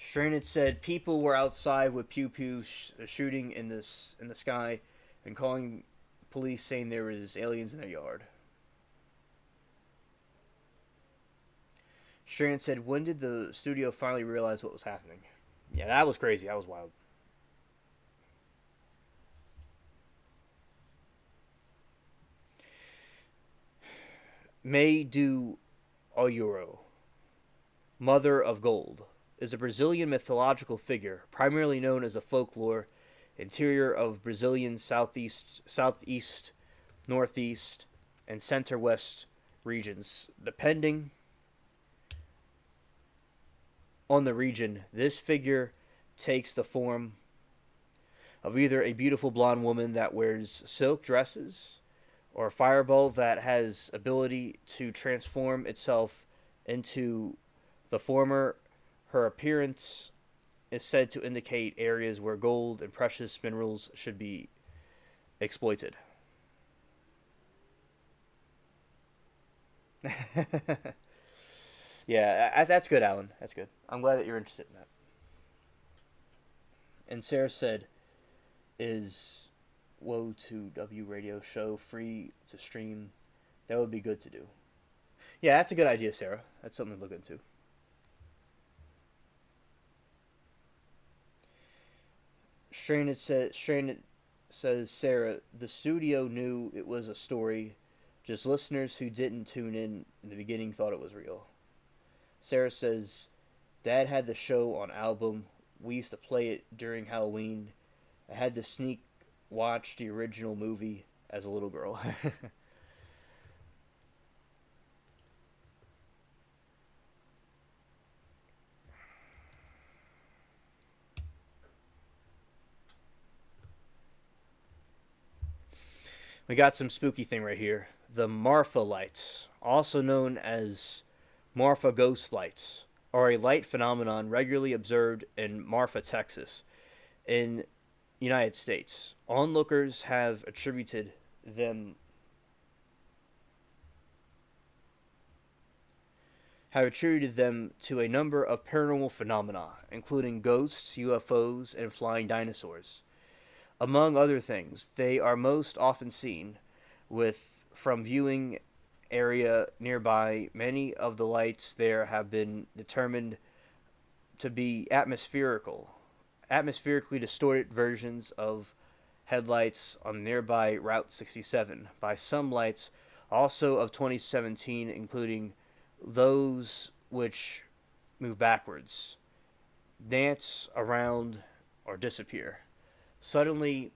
Stranded said people were outside with pew pew shooting in the sky and calling police saying there was aliens in their yard. Stranded said, when did the studio finally realize what was happening? Yeah, that was crazy. That was wild. May do Oyuro, Mother of Gold, is a Brazilian mythological figure, primarily known as a folklore interior of Brazilian southeast, northeast, and center west regions. Depending on the region, this figure takes the form of either a beautiful blonde woman that wears silk dresses or a fireball that has ability to transform itself into the former. Her appearance is said to indicate areas where gold and precious minerals should be exploited. Yeah, that's good, Alan. That's good. I'm glad that you're interested in that. And Sarah said, "Is Woe to W radio show free to stream? That would be good to do." Yeah, that's a good idea, Sarah. That's something to look into. Stranded says Sarah, the studio knew it was a story. Just listeners who didn't tune in the beginning thought it was real. Sarah says, Dad had the show on album. We used to play it during Halloween. I had to sneak watch the original movie as a little girl. We got some spooky thing right here. The Marfa lights, also known as Marfa ghost lights, are a light phenomenon regularly observed in Marfa, Texas, in United States. Onlookers them have attributed them to a number of paranormal phenomena, including ghosts, UFOs, and flying dinosaurs. Among other things, they are most often seen with from viewing area nearby. Many of the lights there have been determined to be atmospherically distorted versions of headlights on nearby Route 67 by some lights also of 2017, including those which move backwards, dance around, or disappear. Suddenly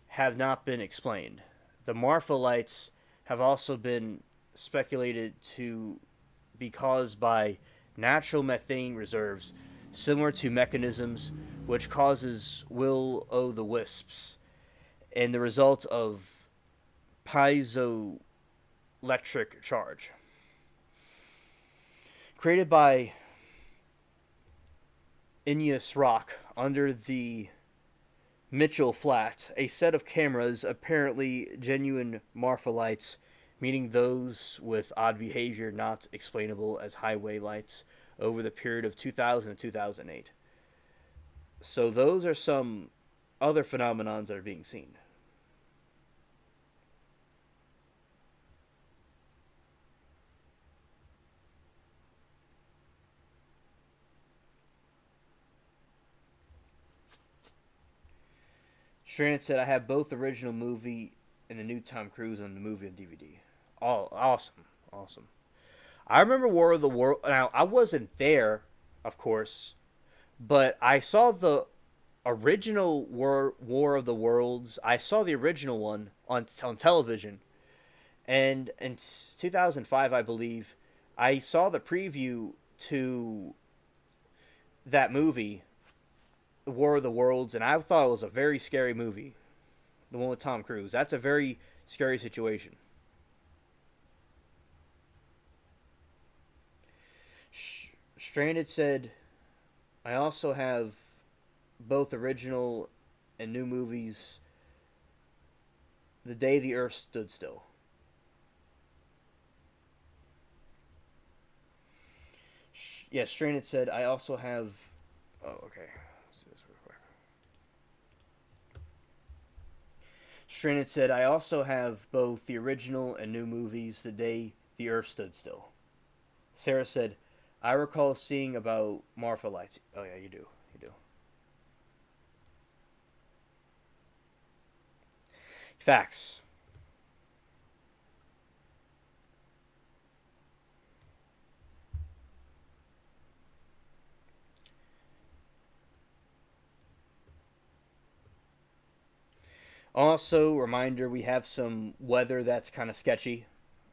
have not been explained. The Marfa lights have also been speculated to be caused by natural methane reserves, similar to mechanisms which causes will o' the wisps, and the result of piezoelectric charge. Created by igneous rock under the Mitchell Flat, a set of cameras, apparently genuine Marfa lights, meaning those with odd behavior not explainable as highway lights, over the period of 2000 to 2008. So those are some other phenomenons that are being seen. Strand said, I have both the original movie and the new Tom Cruise on the movie on DVD. Oh, awesome. Awesome. I remember War of the World. Now, I wasn't there, of course, but I saw the original War of the Worlds. I saw the original one on television. And in 2005, I believe, I saw the preview to that movie, War of the Worlds, and I thought it was a very scary movie. The one with Tom Cruise. That's a very scary situation. Stranded said, I also have both original and new movies. The Day the Earth Stood Still. Yeah, Stranded said, I also have. Oh, okay. Let's do this real quick. Stranded said, I also have both the original and new movies, The Day the Earth Stood Still. Sarah said, I recall seeing about Marfa lights. Oh, yeah, you do. You do. Facts. Also, reminder, we have some weather that's kind of sketchy.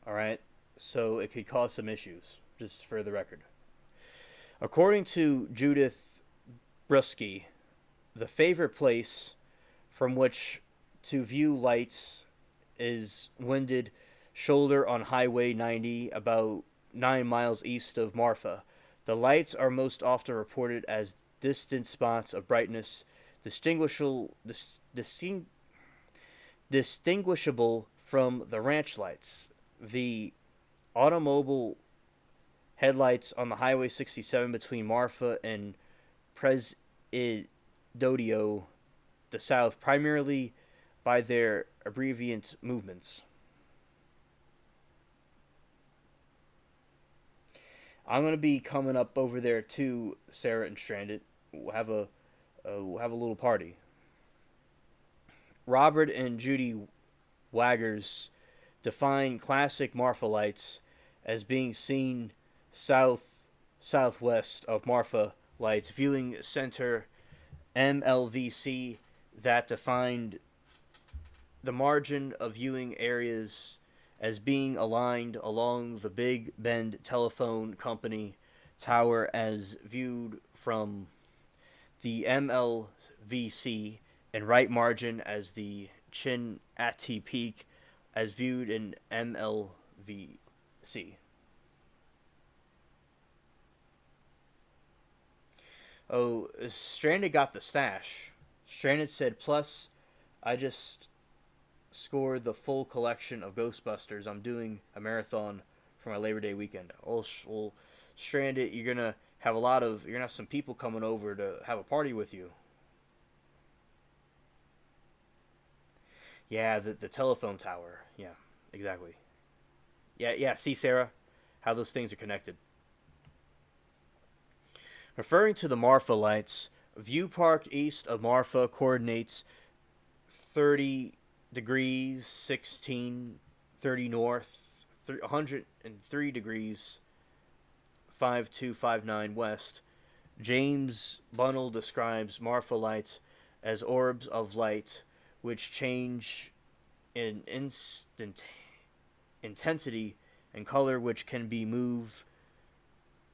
All right. So it could cause some issues, just for the record. According to Judith Brusky, the favorite place from which to view lights is Winded Shoulder on Highway 90, about 9 miles east of Marfa. The lights are most often reported as distant spots of brightness, distinguishable, distinguishable from the ranch lights. The automobile headlights on the Highway 67 between Marfa and Presidio, the south, primarily by their abbreviant movements. I'm gonna be coming up over there too, Sarah and Stranded. We'll have a little party. Robert and Judy Waggers define classic Marfa lights as being seen southwest of Marfa lights, viewing center MLVC that defined the margin of viewing areas as being aligned along the Big Bend Telephone Company tower as viewed from the MLVC, and right margin as the Chin-Ati Peak as viewed in MLVC. Oh, Stranded got the stash. Stranded said, plus, I just scored the full collection of Ghostbusters. I'm doing a marathon for my Labor Day weekend. Well, Stranded, you're gonna have some people coming over to have a party with you. Yeah, the telephone tower. Yeah, exactly. Yeah. See, Sarah, how those things are connected. Referring to the Marfa lights, View Park east of Marfa coordinates 30 degrees 1630 north, 103 degrees 5259 west. James Bunnell describes Marfa lights as orbs of light which change in intensity and color, which can be moved,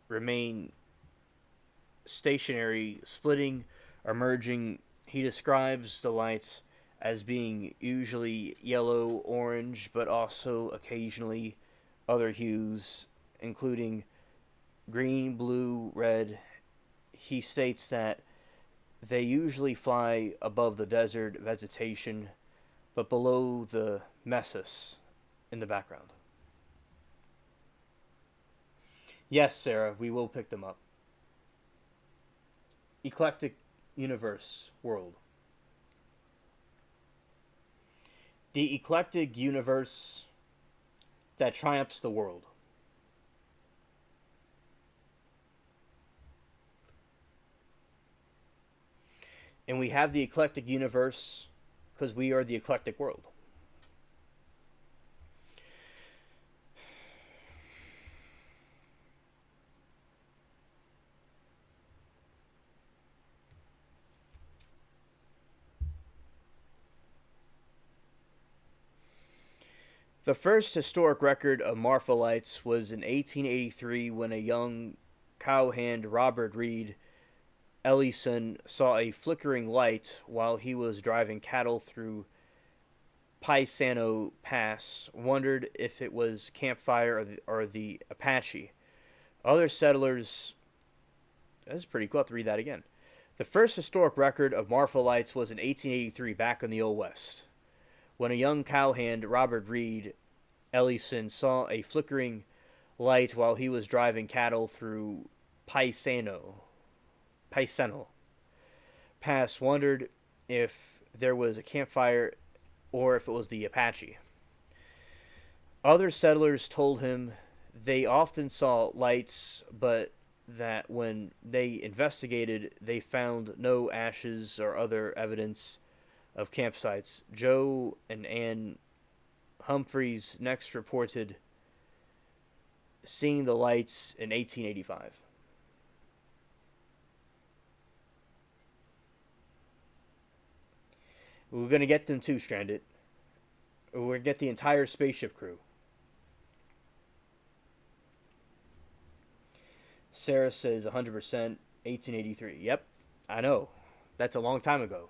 remain stationary, splitting, or merging. He describes the lights as being usually yellow, orange, but also occasionally other hues, including green, blue, red. He states that they usually fly above the desert vegetation, but below the mesas in the background. Yes, Sarah, we will pick them up. Eclectic universe world. The eclectic universe that triumphs the world. And we have the eclectic universe because we are the eclectic world. The first historic record of Marfa lights was in 1883 when a young cowhand, Robert Reed Ellison, saw a flickering light while he was driving cattle through Paisano Pass, wondered if it was campfire or the Apache. Other settlers... That's pretty cool. I have to read that again. The first historic record of Marfa lights was in 1883 back in the Old West, when a young cowhand, Robert Reed Ellison, saw a flickering light while he was driving cattle through Paisano Pass, wondered if there was a campfire or if it was the Apache. Other settlers told him they often saw lights, but that when they investigated, they found no ashes or other evidence of campsites. Joe and Ann Humphreys next reported seeing the lights in 1885. We're going to get them too, Stranded. We're going to get the entire spaceship crew. Sarah says 100%, 1883. Yep. I know. That's a long time ago.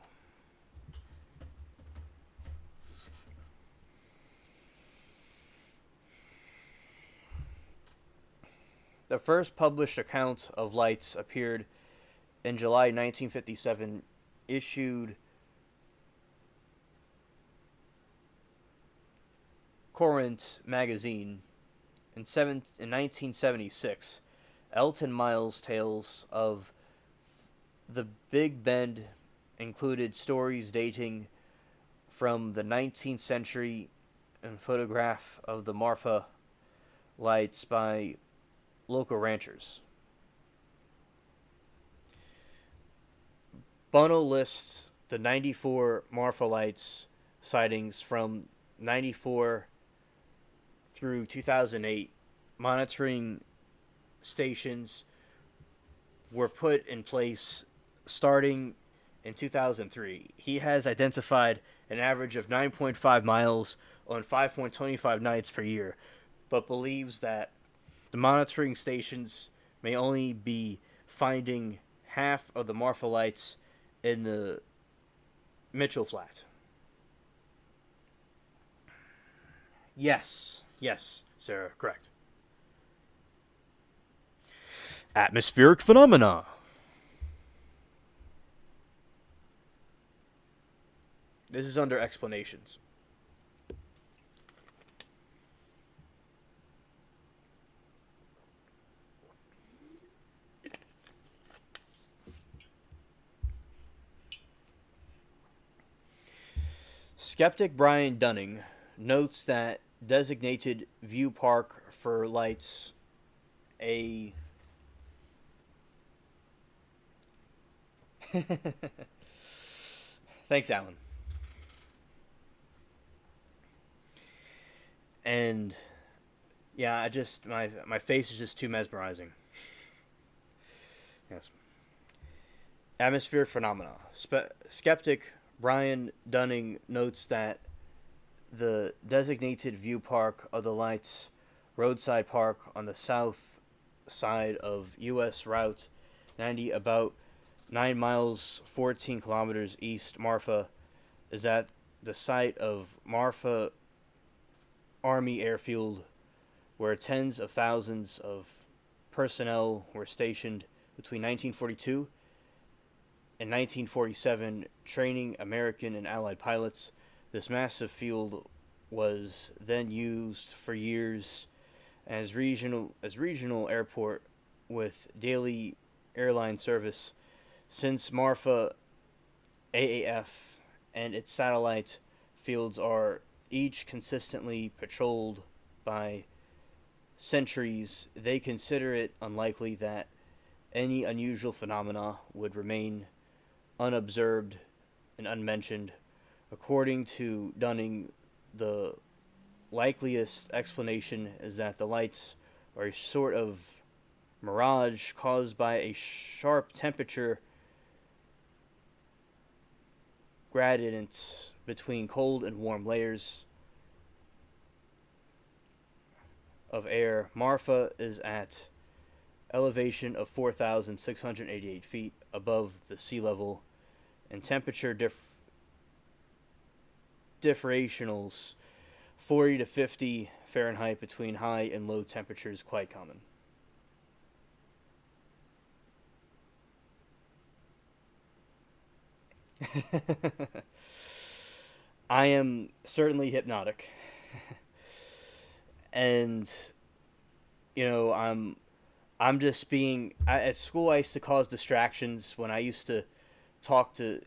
The first published account of lights appeared in July 1957, issued Courant magazine. In 1976, Elton Miles' tales of the Big Bend included stories dating from the 19th century and photograph of the Marfa lights by local ranchers. Bono lists the 94 Marfa lights sightings from 94 through 2008. Monitoring stations were put in place starting in 2003. He has identified an average of 9.5 miles on 5.25 nights per year, but believes that the monitoring stations may only be finding half of the Marfa lights in the Mitchell Flat. Yes, Sarah, correct. Atmospheric phenomena. This is under explanations. Skeptic Brian Dunning notes that designated view park for lights a Thanks, Alan. And yeah, I just my face is just too mesmerizing. Yes. Atmospheric phenomena. Skeptic Brian Dunning notes that the designated view park of the lights roadside park on the south side of U.S. Route 90, about 9 miles 14 kilometers east Marfa, is at the site of Marfa Army Airfield, where tens of thousands of personnel were stationed between 1942 and 1947, training American and Allied pilots. This massive field was then used for years as regional airport with daily airline service. Since Marfa AAF and its satellite fields are each consistently patrolled by sentries, they consider it unlikely that any unusual phenomena would remain unobserved and unmentioned. According to Dunning, the likeliest explanation is that the lights are a sort of mirage caused by a sharp temperature gradient between cold and warm layers of air. Marfa is at elevation of 4,688 feet above the sea level, and temperature differentials 40 to 50 Fahrenheit between high and low temperatures quite common. I am certainly hypnotic. And I'm just being at school. I used to cause distractions when I used to talk to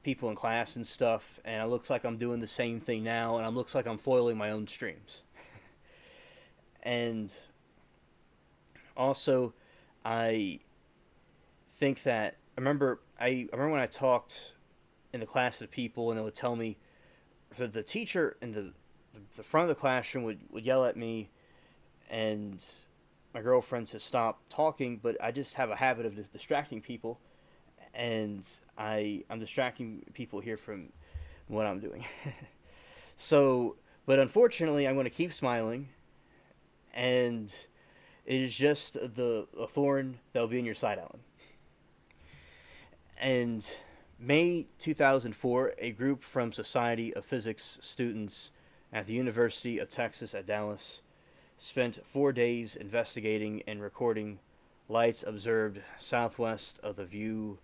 people in class and stuff, and it looks like I'm doing the same thing now, and it looks like I'm foiling my own streams. And also, I think that I remember when I talked in the class to people, and they would tell me the teacher in the front of the classroom would yell at me, and my girlfriend to stop talking, but I just have a habit of just distracting people, and I'm distracting people here from what I'm doing. So, but unfortunately, I'm going to keep smiling, and it is just the thorn that will be in your side, Alan. And May 2004, a group from Society of Physics students at the University of Texas at Dallas spent 4 days investigating and recording lights observed southwest of the View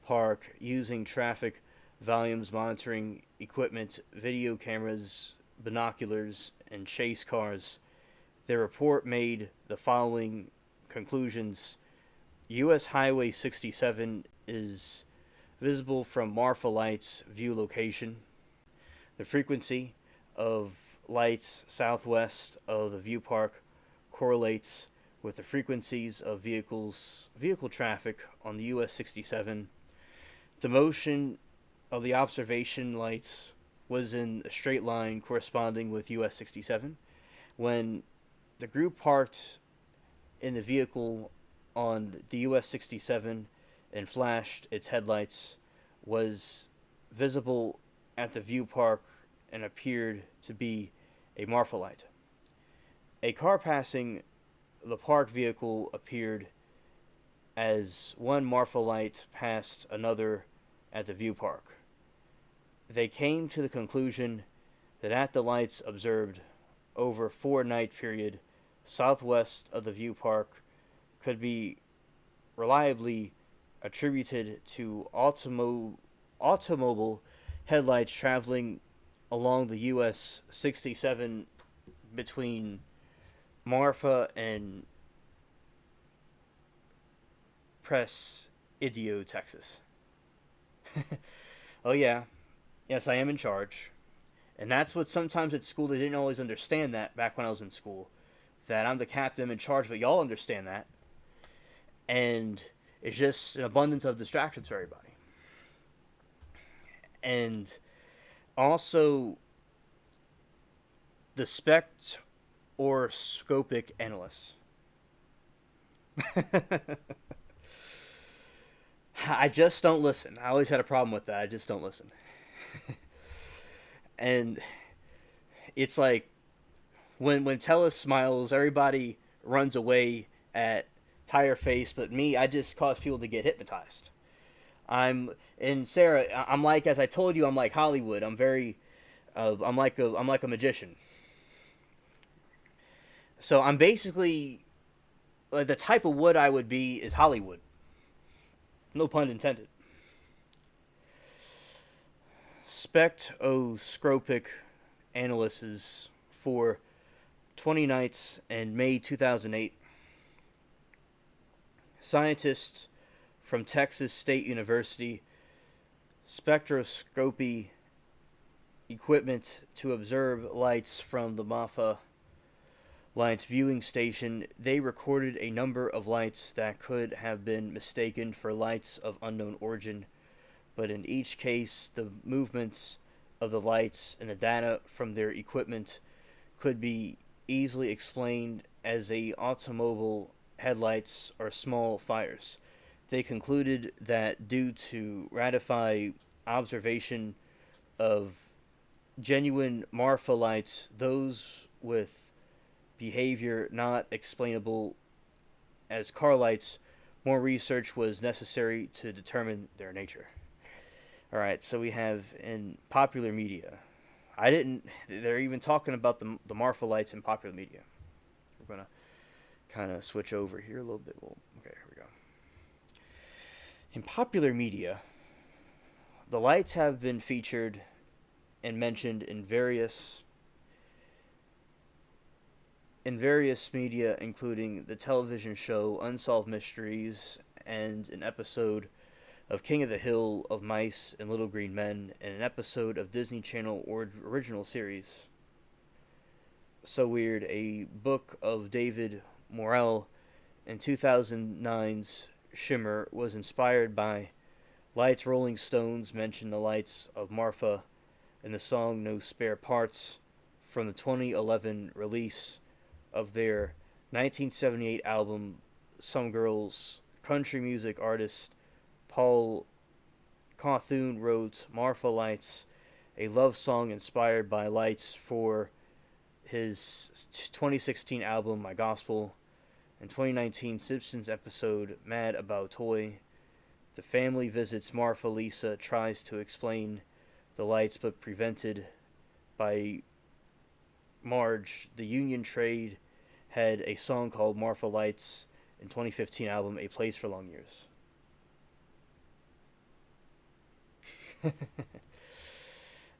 Park using traffic volumes monitoring equipment, video cameras, binoculars, and chase cars. Their report made the following conclusions. U.S. Highway 67 is visible from Marfa Light's view location. The frequency of lights southwest of the view park correlates with the frequencies of vehicle traffic on the US 67. The motion of the observation lights was in a straight line corresponding with US 67. When the group parked in the vehicle on the US 67 and flashed its headlights, was visible at the view park and appeared to be a Marfa light. A car passing the parked vehicle appeared as one Marfa light passed another at the view park. They came to the conclusion that at the lights observed over a 4-night period southwest of the view park could be reliably attributed to automobile headlights traveling along the US 67 between Marfa and Presidio, Texas. Oh yeah, yes, I am in charge. And that's what sometimes at school they didn't always understand that back when I was in school. That I'm the captain in charge, but y'all understand that. And it's just an abundance of distractions for everybody. And also the spectroscopic analysts. I just don't listen. I always had a problem with that. I just don't listen. And it's like when Tellus smiles, everybody runs away at tire face, but me, I just cause people to get hypnotized. And Sarah, I'm like, as I told you, I'm like Hollywood. I'm like a magician. So I'm basically like the type of wood I would be is Hollywood. No pun intended. Spectroscopic analysis for 20 nights in May 2008. Scientists from Texas State University spectroscopy equipment to observe lights from the Marfa Light's viewing station. They recorded a number of lights that could have been mistaken for lights of unknown origin, but in each case the movements of the lights and the data from their equipment could be easily explained as automobile headlights or small fires. They concluded that due to ratified observation of genuine Marfa lights, those with behavior not explainable as car lights, more research was necessary to determine their nature. Alright, so we have in popular media. They're even talking about the Marfa lights in popular media. We're going to kind of switch over here a little bit. Okay, here we go. In popular media, the lights have been featured and mentioned in various media, including the television show Unsolved Mysteries and an episode of King of the Hill of Mice and Little Green Men, and an episode of Disney Channel original series. So Weird, a book of David Morrell in 2009's Shimmer, was inspired by lights. Rolling Stones mentioned the lights of Marfa in the song No Spare Parts from the 2011 release of their 1978 album. Some Girls. Country music artist Paul Cawthon wrote Marfa Lights, a love song inspired by lights, for his 2016 album My Gospel. In 2019 Simpsons episode Mad About Toy, The family visits Marfa. Lisa tries to explain the lights, but prevented by Marge. The Union Trade had a song called Marfa Lights in 2015 album A Place for Long Years.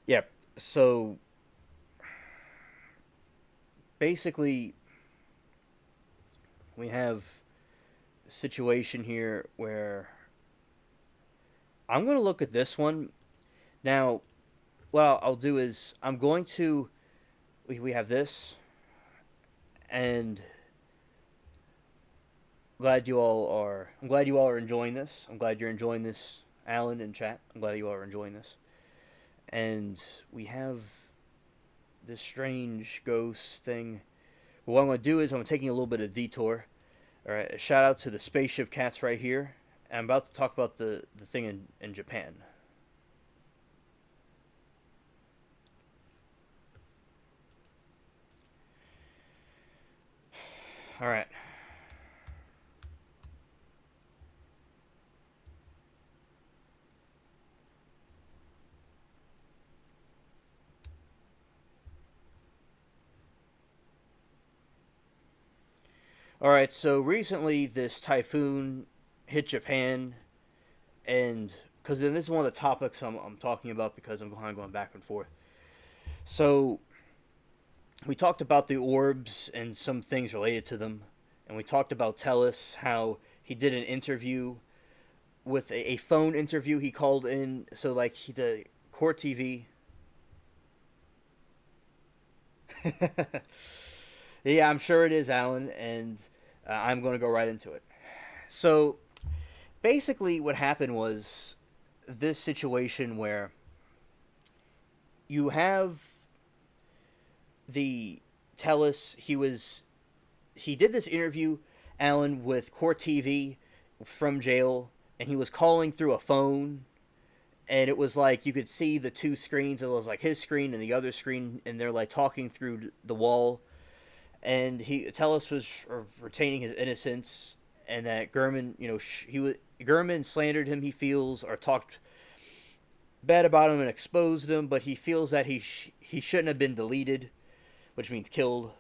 Yeah, so basically we have a situation here where I'm going to look at this one. Now, what I'll do is I'm going to we have this, and I'm glad you all are enjoying this. I'm glad you're enjoying this, Alan in chat. I'm glad you all are enjoying this. And we have this strange ghost thing. But what I'm going to do is I'm taking a little bit of detour. All right, a shout out to the spaceship cats right here. And I'm about to talk about the thing in Japan. All right. All right, so recently this typhoon hit Japan, and because this is one of the topics I'm talking about because I'm kind of going back and forth. So we talked about the orbs and some things related to them, and we talked about Tellus, how he did an interview with a phone interview he called in. So like the court TV. Yeah, I'm sure it is, Alan, and I'm going to go right into it. So basically, what happened was this situation where you have the Tellus. He did this interview, Alan, with Court TV from jail, and he was calling through a phone, and it was like you could see the two screens. It was like his screen and the other screen, and they're like talking through the wall. And Tellus was retaining his innocence, and that Gurman, Gurman slandered him. He feels, or talked bad about him and exposed him, but he feels that he shouldn't have been deleted, which means killed,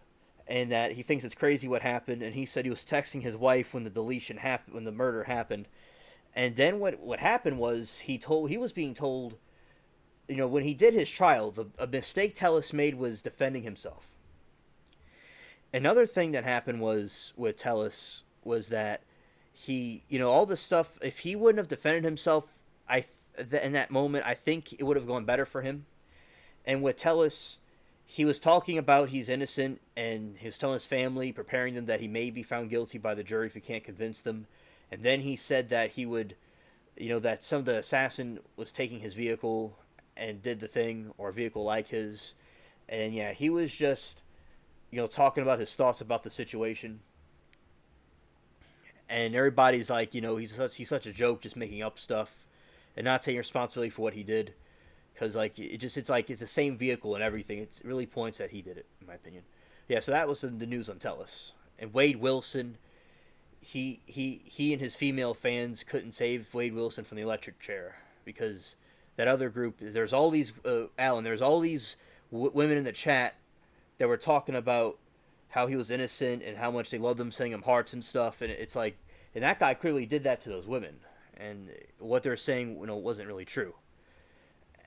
and that he thinks it's crazy what happened. And he said he was texting his wife when the deletion happened, when the murder happened. And then what happened was he was being told, when he did his trial, a mistake Tellus made was defending himself. Another thing that happened was with Tellus was that he, all this stuff. If he wouldn't have defended himself, in that moment, I think it would have gone better for him. And with Tellus, he was talking about he's innocent, and he was telling his family, preparing them that he may be found guilty by the jury if he can't convince them. And then he said that he would, that some of the assassin was taking his vehicle and did the thing, or a vehicle like his. And yeah, he was just, talking about his thoughts about the situation. And everybody's like, he's such a joke, just making up stuff and not taking responsibility for what he did. Because like it's the same vehicle and everything. It really points that he did it, in my opinion. Yeah, so that was the news on Tellus. And Wade Wilson, he and his female fans couldn't save Wade Wilson from the electric chair because that other group. There's all these Alan. There's all these women in the chat that were talking about how he was innocent and how much they loved him, sending him hearts and stuff. And it's like, and that guy clearly did that to those women. And what they're saying, wasn't really true.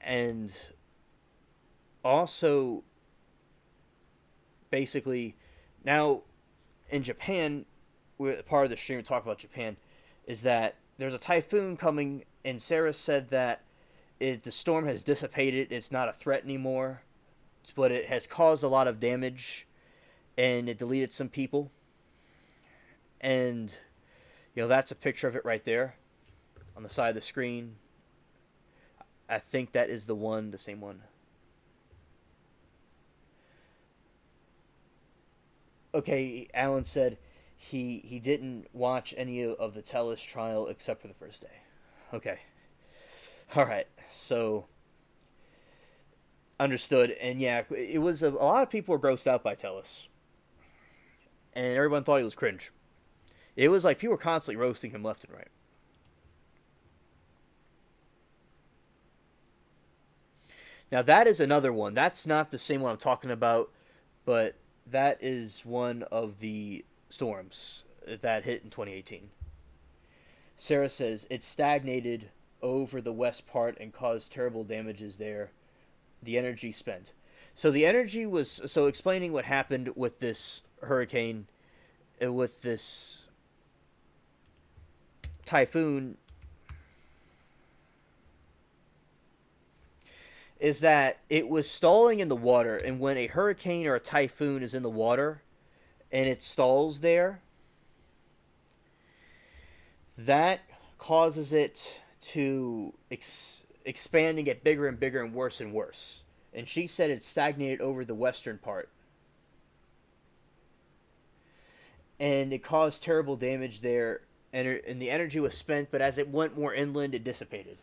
And also, basically, now in Japan, part of the stream we talk about Japan, is that there's a typhoon coming, and Sarah said that the storm has dissipated. It's not a threat anymore, but it has caused a lot of damage, and it deleted some people. And, that's a picture of it right there on the side of the screen. I think that is the same one. Okay, Alan said he didn't watch any of the Tellus trial except for the first day. Okay. All right. So understood. And yeah, it was a lot of people were grossed out by Tellus, and everyone thought he was cringe. It was like people were constantly roasting him left and right. Now that is another one. That's not the same one I'm talking about, but that is one of the storms that hit in 2018. Sarah says it stagnated over the west part and caused terrible damages there. The energy spent. So the energy was so explaining what happened with this hurricane, with this typhoon, is that it was stalling in the water, and when a hurricane or a typhoon is in the water and it stalls there, that causes it to expand and get bigger and bigger and worse and worse. And she said it stagnated over the western part. And it caused terrible damage there, and the energy was spent, but as it went more inland, it dissipated.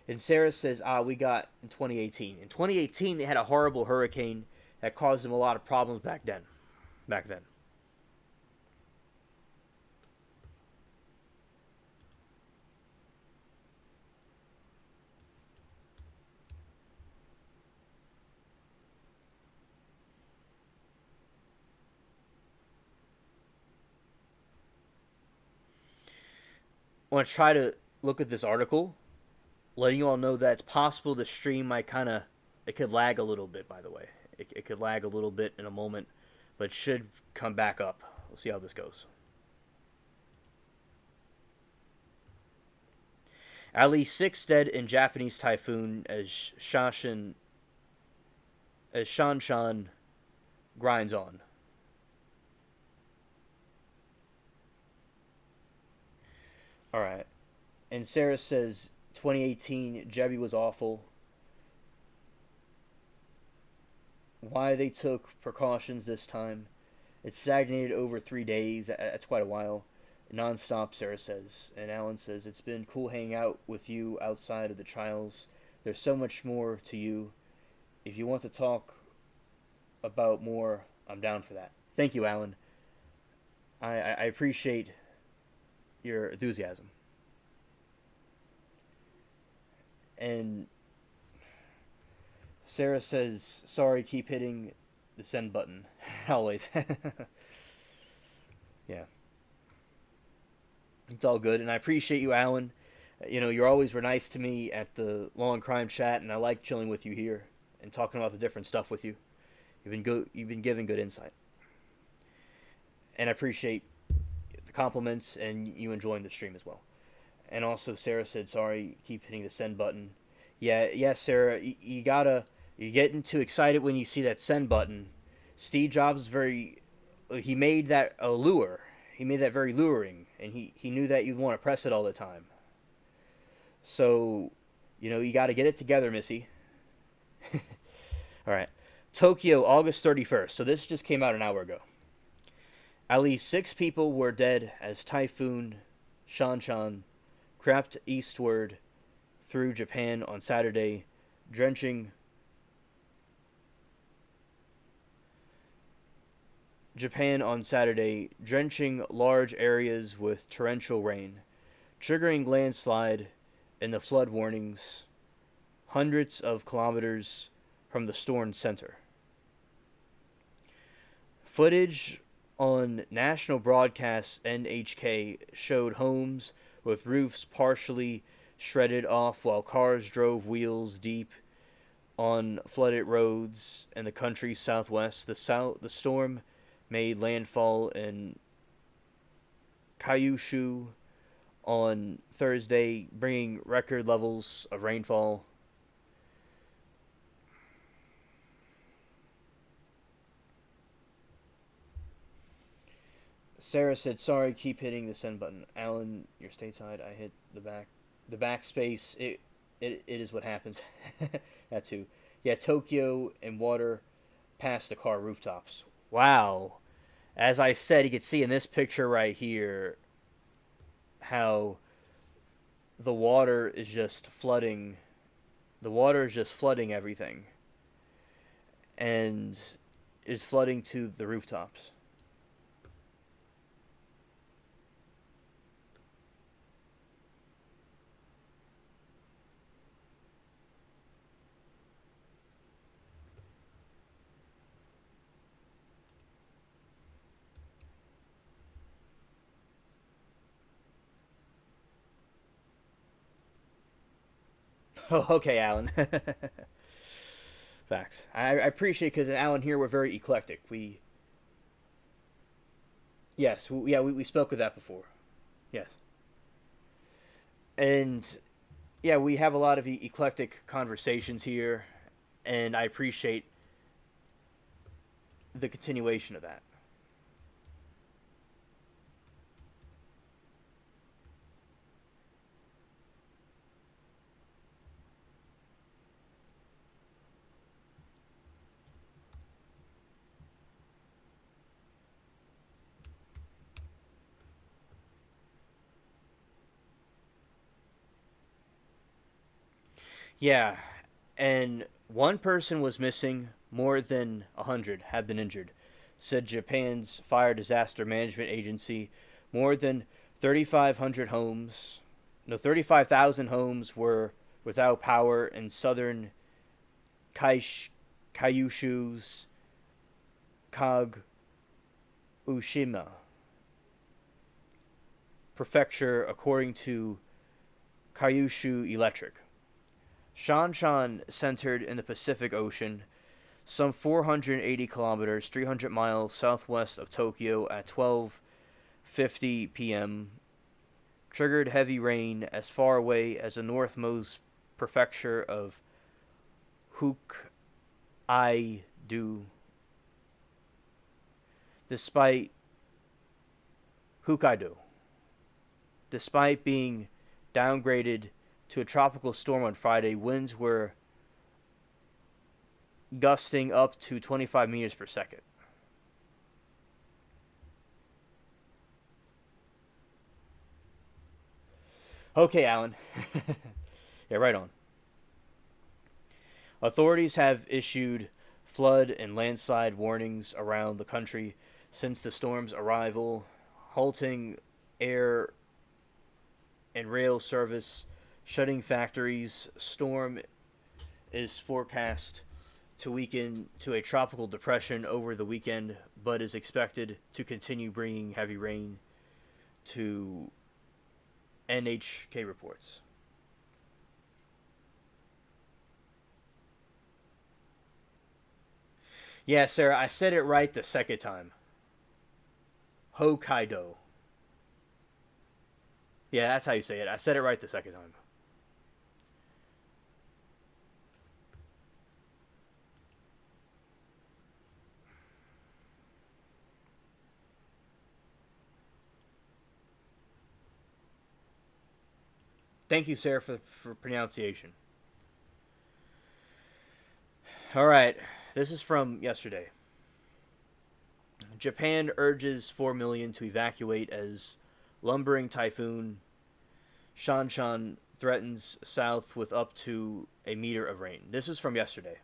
And Sarah says, we got in 2018. In 2018, they had a horrible hurricane that caused them a lot of problems back then. I want to try to look at this article, letting you all know that it's possible the stream might it could lag a little bit, by the way. It could lag a little bit in a moment, but it should come back up. We'll see how this goes. At least 6 dead in Japanese typhoon as Shanshan grinds on. Alright. And Sarah says 2018, Jebby was awful. Why they took precautions this time. It stagnated over 3 days. That's quite a while. Non-stop, Sarah says. And Alan says, it's been cool hanging out with you outside of the trials. There's so much more to you. If you want to talk about more, I'm down for that. Thank you, Alan. I appreciate your enthusiasm. And Sarah says, sorry, keep hitting the send button. Always. Yeah. It's all good, and I appreciate you, Alan. You're always were nice to me at the Law and Crime chat, and I like chilling with you here and talking about the different stuff with you. You've been giving good insight, and I appreciate the compliments and you enjoying the stream as well. And also, Sarah said, "Sorry, keep hitting the send button." Yeah, Sarah, you're getting too excited when you see that send button. Steve Jobs he made that a lure. He made that very luring, and he knew that you'd want to press it all the time. So, you got to get it together, Missy. All right. Tokyo, August 31st. So this just came out an hour ago. At least 6 people were dead as Typhoon Shanshan crept eastward through Japan on Saturday, drenching large areas with torrential rain, triggering landslide and the flood warnings hundreds of kilometers from the storm center. Footage on national broadcast NHK showed homes with roofs partially shredded off while cars drove wheels deep on flooded roads in the country's southwest. The storm made landfall in Kyushu on Thursday, bringing record levels of rainfall. Sarah said, sorry, keep hitting the send button. Alan, you're stateside. I hit the backspace. It is what happens. That too. Yeah, Tokyo and water past the car rooftops. Wow. As I said, you can see in this picture right here how the water is just flooding. The water is just flooding everything. And is flooding to the rooftops. Oh, okay, Alan. Facts. I appreciate because Alan here we're very eclectic. We yes, yeah, we spoke of that before. Yes, and yeah, we have a lot of eclectic conversations here, and I appreciate the continuation of that. Yeah, and one person was missing. More than 100 have been injured, said Japan's Fire Disaster Management Agency. More than 3,500 homes, no, 35,000 homes were without power in southern Kyushu's Kagoshima prefecture, according to Kyushu Electric. Shanshan, centered in the Pacific Ocean, some 480 kilometers, 300 miles southwest of Tokyo at 12:50 p.m., triggered heavy rain as far away as the northmost prefecture of Hokkaido, despite Hokkaido, despite being downgraded to a tropical storm on Friday. Winds were gusting up to 25 meters per second. Okay, Alan. Yeah, right on. Authorities have issued flood and landslide warnings around the country since the storm's arrival, halting air and rail service, shutting factories. Storm is forecast to weaken to a tropical depression over the weekend, but is expected to continue bringing heavy rain to NHK reports. Yeah, Sarah, I said it right the second time. Hokkaido. Yeah, that's how you say it. I said it right the second time. Thank you, Sarah, for pronunciation. All right, this is from yesterday. Japan urges 4 million to evacuate as lumbering typhoon Shanshan threatens south with up to a meter of rain. This is from yesterday.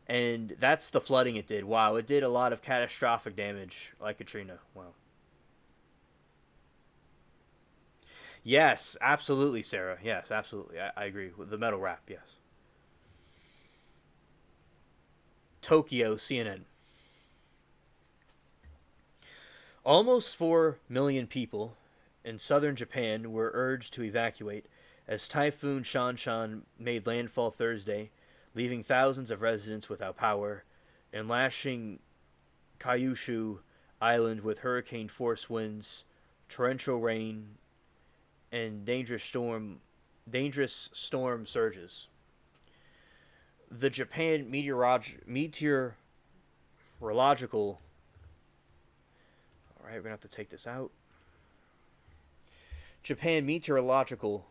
And that's the flooding it did. Wow, it did a lot of catastrophic damage like Katrina. Wow. Yes, absolutely, Sarah. Yes, absolutely. I agree with the metal wrap. Yes. Tokyo CNN. Almost 4 million people in southern Japan were urged to evacuate as Typhoon Shanshan made landfall Thursday, leaving thousands of residents without power and lashing Kyushu Island with hurricane force winds, torrential rain, and dangerous storm surges. The Japan Meteorological, all right, we're gonna have to take this out. Japan Meteorological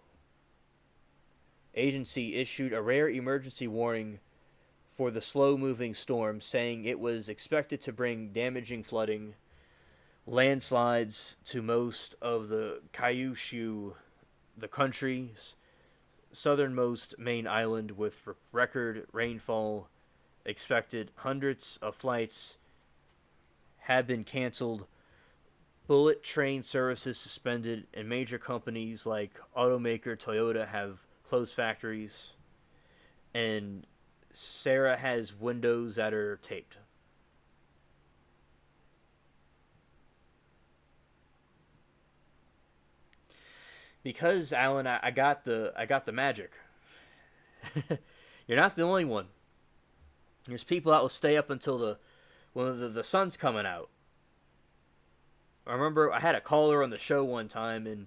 Agency issued a rare emergency warning for the slow-moving storm, saying it was expected to bring damaging flooding, landslides to most of the Kyushu, the country's southernmost main island, with record rainfall expected. Hundreds of flights have been canceled, bullet train services suspended, and major companies like automaker Toyota have closed factories. And Sarah has windows that are taped. Because Alan, I got the magic. You're not the only one. There's people that will stay up until the sun's coming out. I remember I had a caller on the show one time, and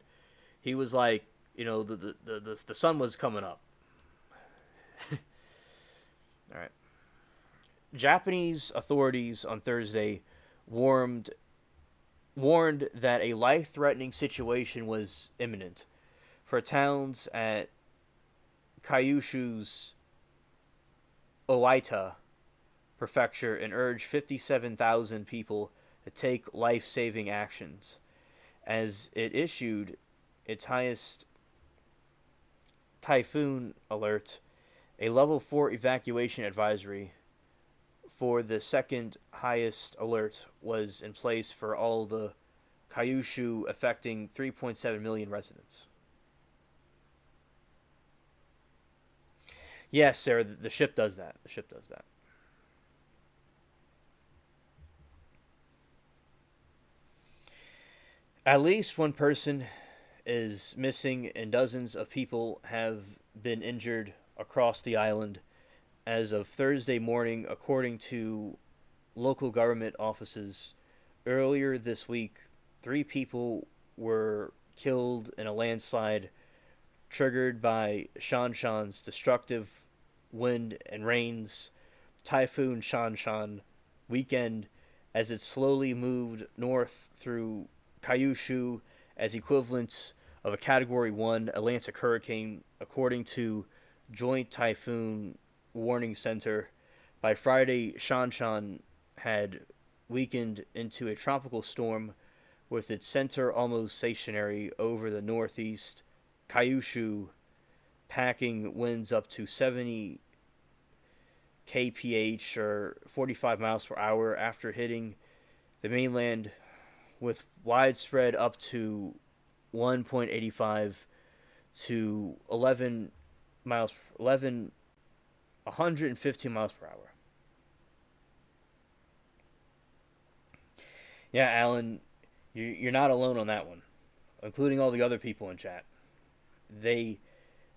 he was like, the sun was coming up. All right. Japanese authorities on Thursday warned that a life-threatening situation was imminent for towns at Kyushu's Oita prefecture and urged 57,000 people to take life-saving actions as it issued its highest typhoon alert, a level 4 evacuation advisory for the second highest alert was in place for all the Kyushu, affecting 3.7 million residents. Yes, Sarah, the ship does that. The ship does that. At least one person is missing and dozens of people have been injured across the island as of Thursday morning, according to local government offices. Earlier this week, 3 people were killed in a landslide triggered by Shanshan's destructive wind and rains. Typhoon Shanshan weekend as it slowly moved north through Kyushu as equivalent of a Category 1 Atlantic hurricane, according to Joint Typhoon Warning Center. By Friday, Shanshan had weakened into a tropical storm with its center almost stationary over the northeast Kyushu, packing winds up to 70 kph or 45 miles per hour after hitting the mainland, with widespread up to 1.85 to 115 miles per hour. Yeah, Alan, you're not alone on that one, including all the other people in chat. They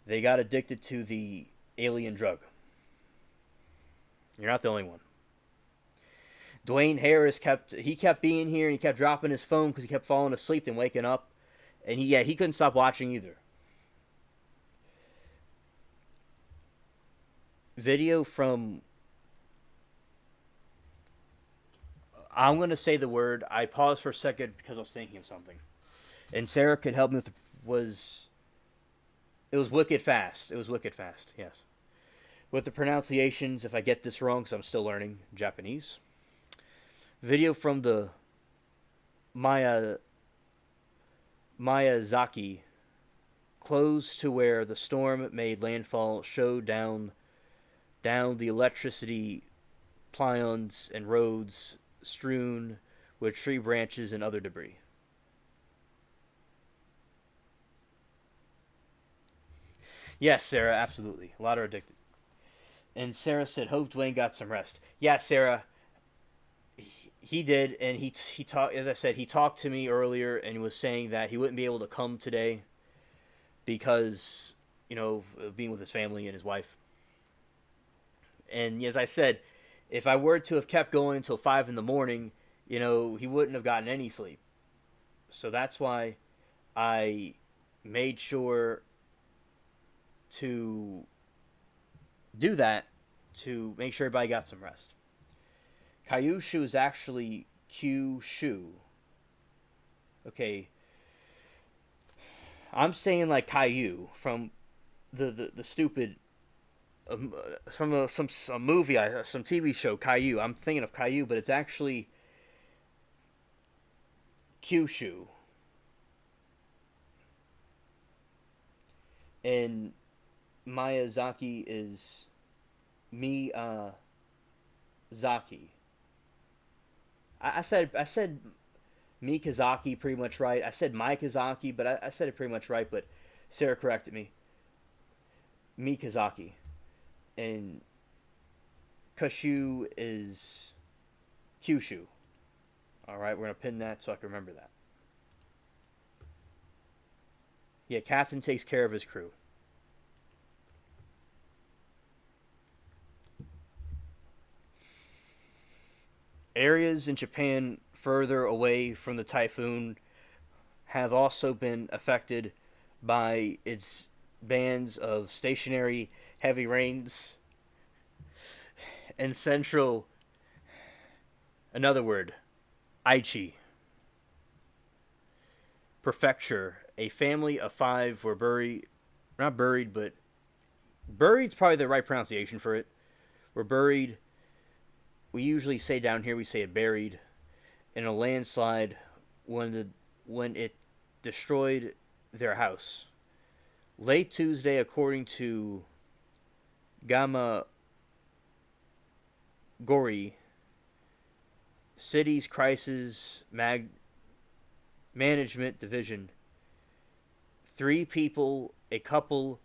got addicted to the alien drug. You're not the only one. Dwayne Harris kept being here, and he kept dropping his phone because he kept falling asleep and waking up, and he couldn't stop watching either. Video from, I'm gonna say the word. I paused for a second because I was thinking of something, and Sarah could help me with. It was wicked fast. It was wicked fast. Yes, with the pronunciations, if I get this wrong, because I'm still learning Japanese. Video from the Miyazaki, close to where the storm made landfall, showed down the electricity pylons and roads strewn with tree branches and other debris. Yes, Sarah, absolutely. A lot are addicted. And Sarah said, "Hope Dwayne got some rest." Yeah, Sarah, he did, and he talked. As I said, he talked to me earlier and was saying that he wouldn't be able to come today because of being with his family and his wife. And as I said, if I were to have kept going until 5 in the morning, he wouldn't have gotten any sleep. So that's why I made sure to do that to make sure everybody got some rest. Kyushu is actually Kyushu. Okay. I'm saying like Caillou from the stupid from a movie, some TV show, Caillou. I'm thinking of Caillou, but it's actually Kyushu. And Miyazaki is Miyazaki. I said Mikazaki pretty much right. I said Mikazaki, but I said it pretty much right. But Sarah corrected me. Mikazaki, and Kashu is Kyushu. All right, we're gonna pin that so I can remember that. Yeah, captain takes care of his crew. Areas in Japan further away from the typhoon have also been affected by its bands of stationary heavy rains. In central, another word, Aichi prefecture, a family of 5 were buried, not buried, but buried's probably the right pronunciation for it. Were buried. We usually say down here we say it buried in a landslide when it destroyed their house. Late Tuesday, according to Gamma Gori, city's crisis management division, 3 people, a couple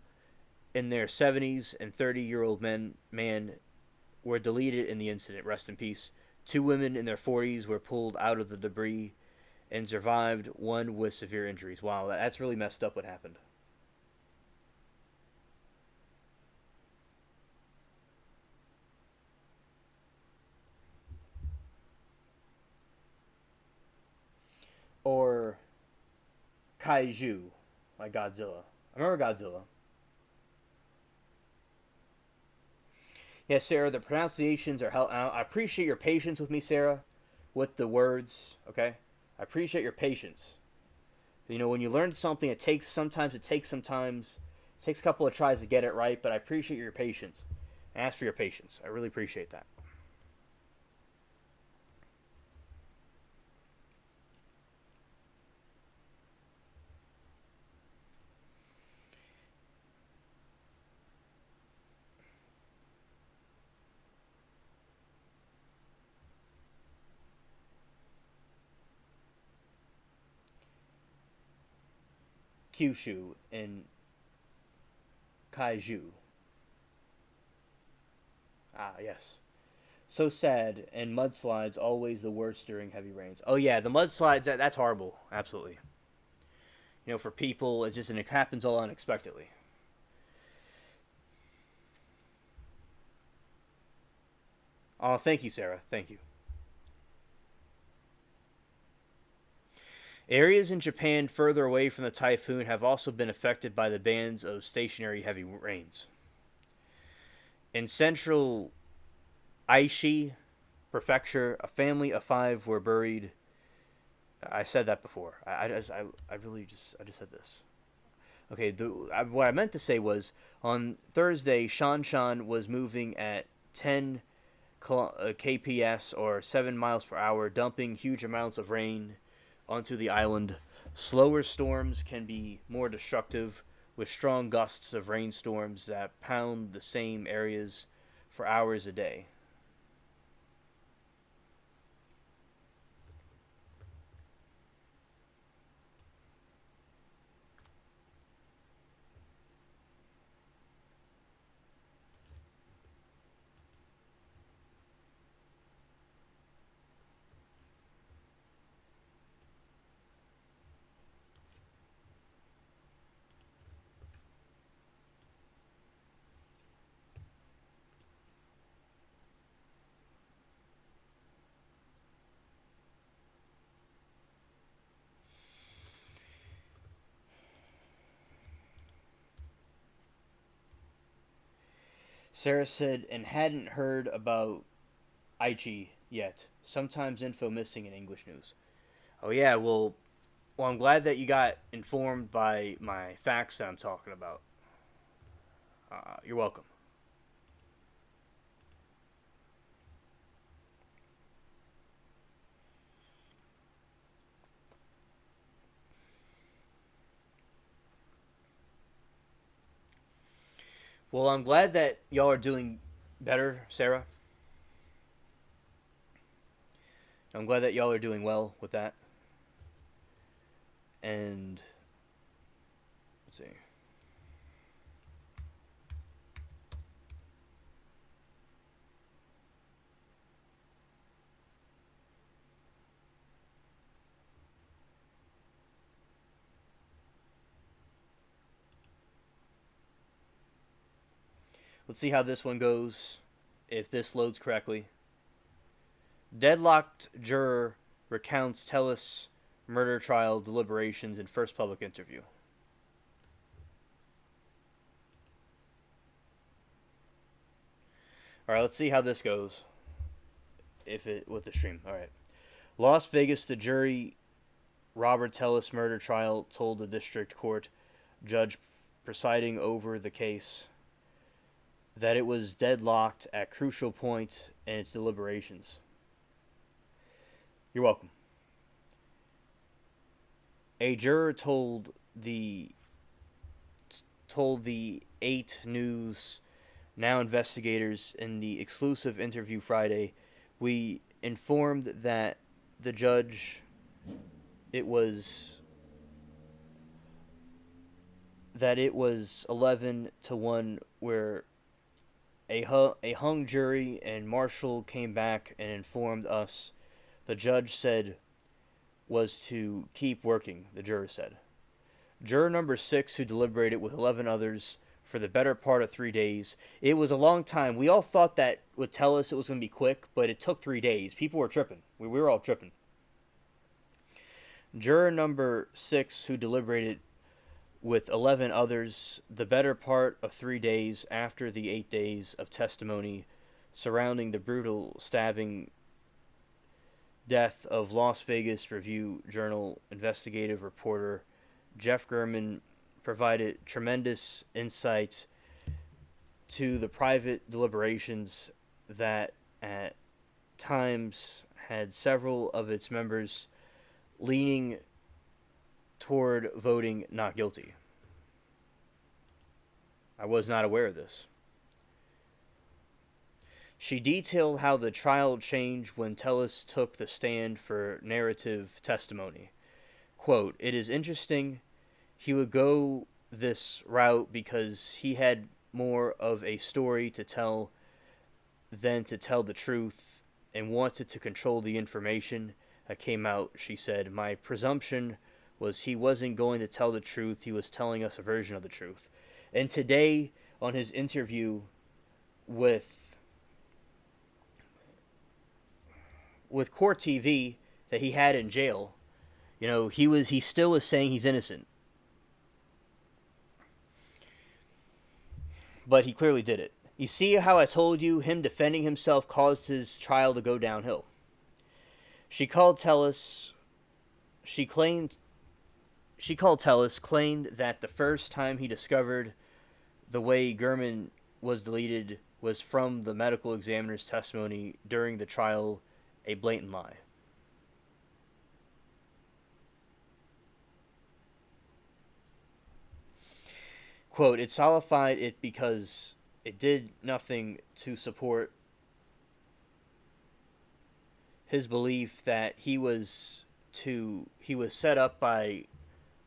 in their 70s and 30-year-old man were deleted in the incident. Rest in peace. 2 women in their 40s were pulled out of the debris and survived, one with severe injuries. Wow, that's really messed up what happened. Or kaiju, like Godzilla. I remember Godzilla. Yeah, Sarah, the pronunciations are hell. I appreciate your patience with me, Sarah, with the words. Okay, I appreciate your patience. You know, when you learn something, it takes sometimes it takes a couple of tries to get it right. But I appreciate your patience. I ask for your patience. I really appreciate that. Kyushu and kaiju. Ah, yes. So sad, and mudslides always the worst during heavy rains. Oh yeah, the mudslides that's horrible. Absolutely. You know, for people, it happens all unexpectedly. Oh, thank you, Sarah. Thank you. Areas in Japan further away from the typhoon have also been affected by the bands of stationary heavy rains. In central Aichi prefecture, a family of 5 were buried. I said that before. I just said this. Okay, what I meant to say was on Thursday, Shanshan was moving at 10 kps or 7 miles per hour, dumping huge amounts of rain onto the island. Slower storms can be more destructive, with strong gusts of rainstorms that pound the same areas for hours a day. Sarah said, and hadn't heard about Aichi yet. Sometimes info missing in English news. Oh yeah, well, I'm glad that you got informed by my facts that I'm talking about. You're welcome. Well, I'm glad that y'all are doing better, Sarah. I'm glad that y'all are doing well with that. And let's see. Let's see how this one goes, if this loads correctly. Deadlocked juror recounts Telus murder trial deliberations in first public interview. All right, let's see how this goes. With the stream. All right. Las Vegas, the jury Robert Telus murder trial told the district court judge presiding over the case that it was deadlocked at crucial points in its deliberations. You're welcome. A juror told the 8 News Now investigators in the exclusive interview Friday, we informed that the judge it was 11-1 where a hung jury and marshal came back and informed us the judge said was to keep working, the juror said. Juror number 6, who deliberated with 11 others for the better part of 3 days. It was a long time. We all thought that would tell us it was going to be quick, but it took 3 days. People were tripping. We were all tripping. Juror number 6, who deliberated with 11 others the better part of 3 days after the 8 days of testimony surrounding the brutal stabbing death of Las Vegas Review-Journal investigative reporter Jeff German, provided tremendous insights to the private deliberations that at times had several of its members leaning toward voting not guilty. I was not aware of this. She detailed how the trial changed when Telus took the stand for narrative testimony. Quote, "It is interesting he would go this route because he had more of a story to tell than to tell the truth and wanted to control the information that came out," she said. "My presumption was he wasn't going to tell the truth. He was telling us a version of the truth." And today, on his interview with Court TV that he had in jail, he still is saying he's innocent. But he clearly did it. You see how I told you him defending himself caused his trial to go downhill. She called Telus, claimed that the first time he discovered the way German was deleted was from the medical examiner's testimony during the trial, a blatant lie. Quote, "It solidified it because it did nothing to support his belief that he was set up by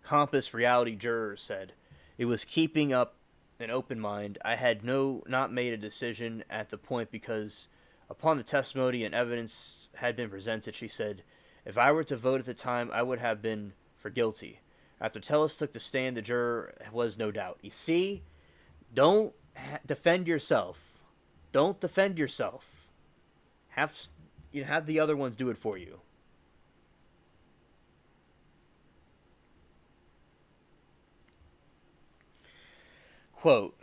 Compass reality jurors said. It was keeping up an open mind. I had not made a decision at the point because upon the testimony and evidence had been presented," she said, "if I were to vote at the time, I would have been for guilty. After Telus took the stand, the juror was no doubt." You see, don't defend yourself. Don't defend yourself. Have the other ones do it for you. Quote,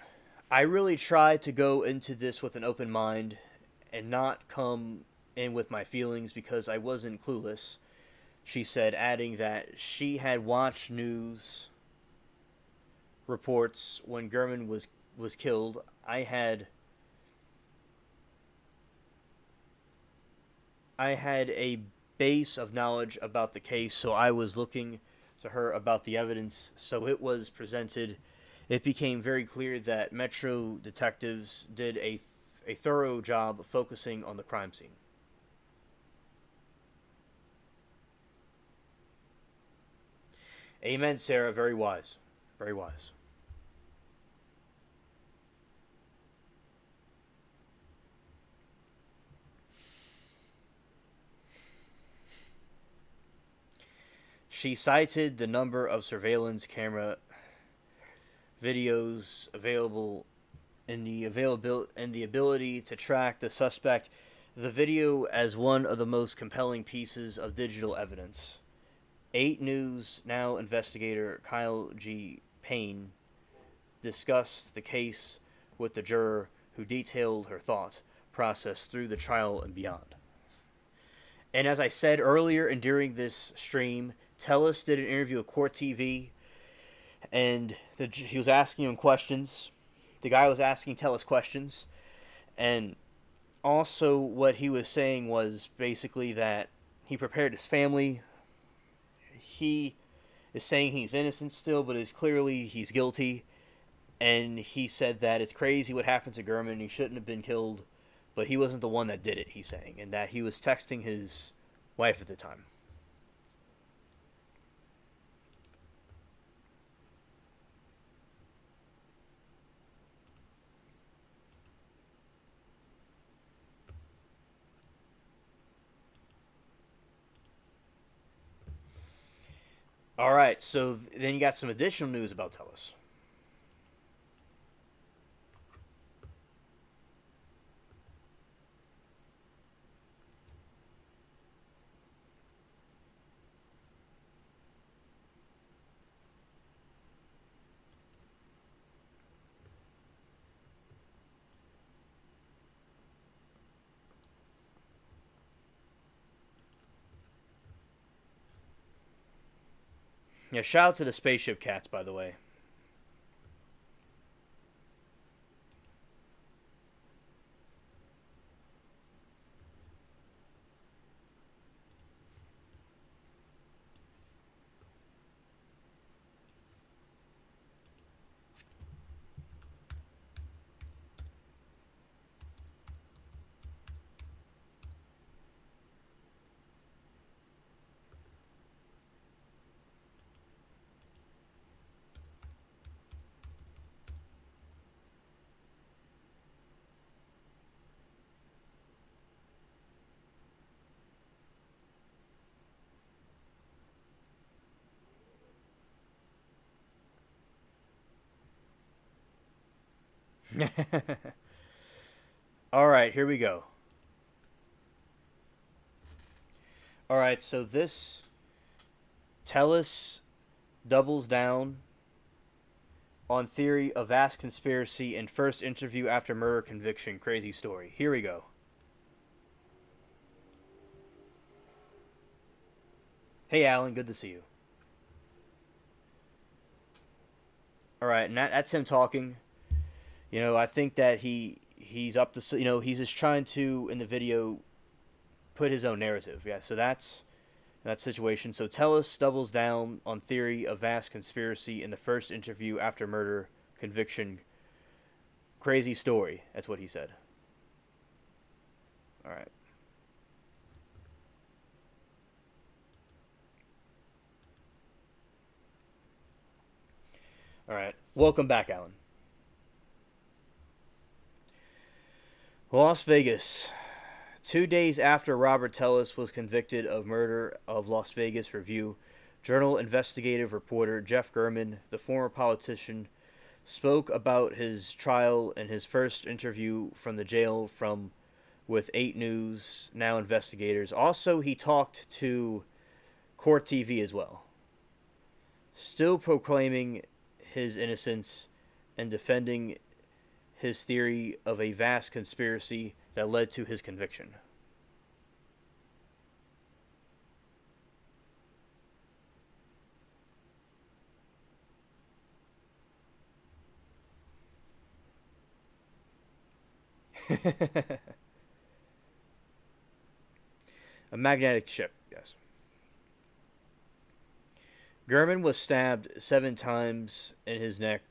"I really tried to go into this with an open mind and not come in with my feelings because I wasn't clueless," she said, adding that she had watched news reports when German was killed. I had a base of knowledge about the case, so I was looking to her about the evidence. So it was presented. It became very clear that Metro detectives did a thorough job focusing on the crime scene. Amen, Sarah. Very wise. Very wise. She cited the number of surveillance camera videos available and the ability to track the suspect, the video as one of the most compelling pieces of digital evidence. 8 News Now investigator Kyle G. Payne discussed the case with the juror who detailed her thought process through the trial and beyond. And as I said earlier and during this stream, Tellis did an interview with Court TV, and he was asking him questions. The guy was asking Tellis questions, and also what he was saying was basically that he prepared his family. He is saying he's innocent still, but is clearly he's guilty. And he said that it's crazy what happened to Gurman. He shouldn't have been killed, but he wasn't the one that did it, he's saying, and that he was texting his wife at the time. All right, so then you got some additional news about Tellis. Yeah, shout out to the Spaceship Cats, by the way. All right, here we go. All right, so this Tellis doubles down on theory of vast conspiracy in first interview after murder conviction. Crazy story. Here we go. Hey, Alan, good to see you. All right, and that's him talking. You know, I think that he's up to, you know, he's just trying to in the video put his own narrative. Yeah, so that's that situation. So Tellis doubles down on theory of vast conspiracy in the first interview after murder conviction. Crazy story. That's what he said. All right. All right. Welcome back, Alan. Las Vegas. 2 days after Robert Tellis was convicted of murder of Las Vegas Review, Journal investigative reporter Jeff Gurman, the former politician, spoke about his trial in his first interview from the jail with 8 News Now investigators. Also, he talked to Court TV as well, still proclaiming his innocence and defending his theory of a vast conspiracy that led to his conviction. A magnetic chip, yes. Gurman was stabbed 7 times in his neck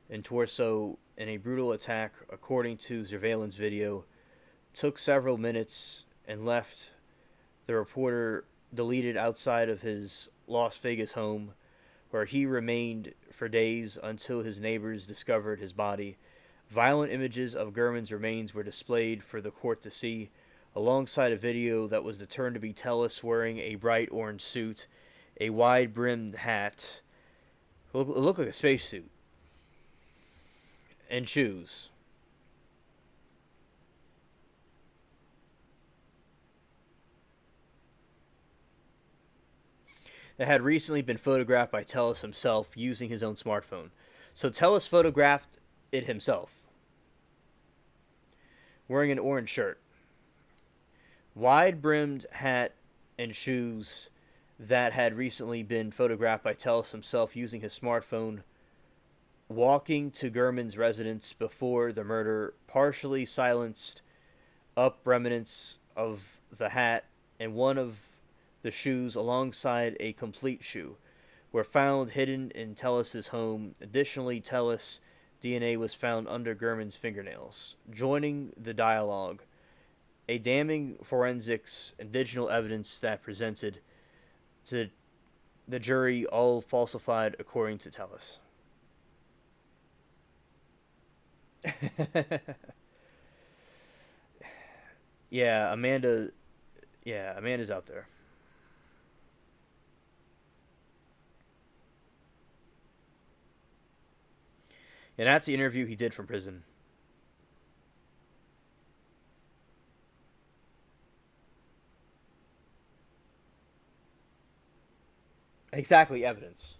and torso in a brutal attack, according to surveillance video. Took several minutes and left the reporter deleted outside of his Las Vegas home, where he remained for days until his neighbors discovered his body. Violent images of Gurman's remains were displayed for the court to see, alongside a video that was determined to be Tellis wearing a bright orange suit, a wide-brimmed hat, it looked like a spacesuit, and shoes. that had recently been photographed by Tellis himself using his own smartphone. So Tellis photographed it himself, wearing an orange shirt, wide-brimmed hat, and shoes that had recently been photographed by Tellis himself using his smartphone, walking to Gurman's residence before the murder, partially silenced up remnants of the hat and one of the shoes alongside a complete shoe were found hidden in Tellis's home. Additionally, Tellis DNA was found under Gurman's fingernails. Joining the dialogue, a damning forensics and digital evidence that presented to the jury, all falsified according to Tellis. Yeah, Amanda. Yeah, Amanda's out there. And that's the interview he did from prison. Exactly, evidence.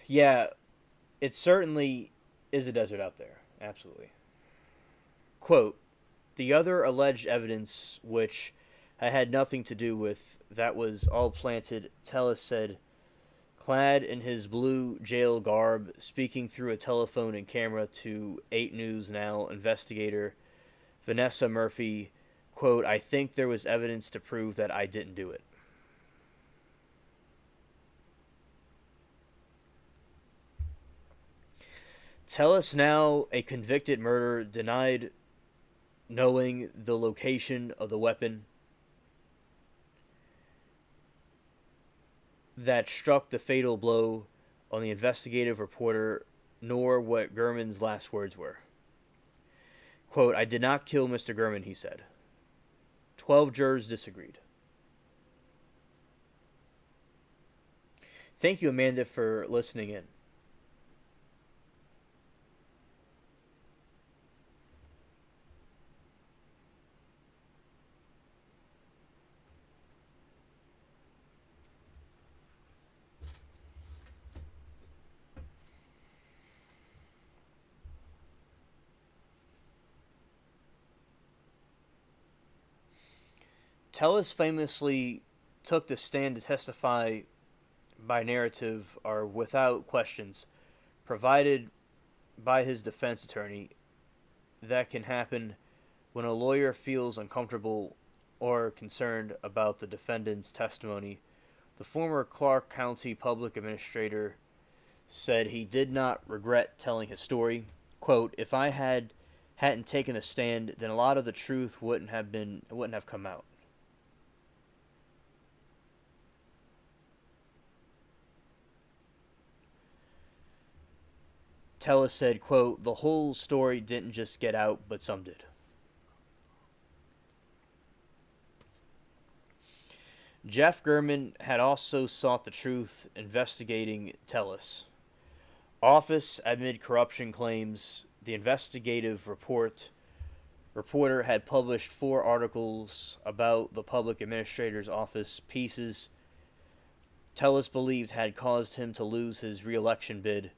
Yeah, it certainly is a desert out there. Absolutely. Quote, the other alleged evidence, which I had nothing to do with, that was all planted, Tellis said, clad in his blue jail garb, speaking through a telephone and camera to 8 News Now investigator Vanessa Murphy, quote, I think there was evidence to prove that I didn't do it. Tellis, now a convicted murderer, denied knowing the location of the weapon that struck the fatal blow on the investigative reporter, nor what Gurman's last words were. Quote, I did not kill Mr. Gurman, he said. 12 jurors disagreed. Thank you, Amanda, for listening in. Tellis famously took the stand to testify by narrative or without questions provided by his defense attorney. That can happen when a lawyer feels uncomfortable or concerned about the defendant's testimony. The former Clark County public administrator said he did not regret telling his story. Quote, if I hadn't taken a stand, then a lot of the truth wouldn't have come out. Tellis said, quote, the whole story didn't just get out, but some did. Jeff Gurman had also sought the truth investigating Tellis. Office amid corruption claims. The investigative reporter had published 4 articles about the public administrator's office, pieces Tellis believed had caused him to lose his re-election bid.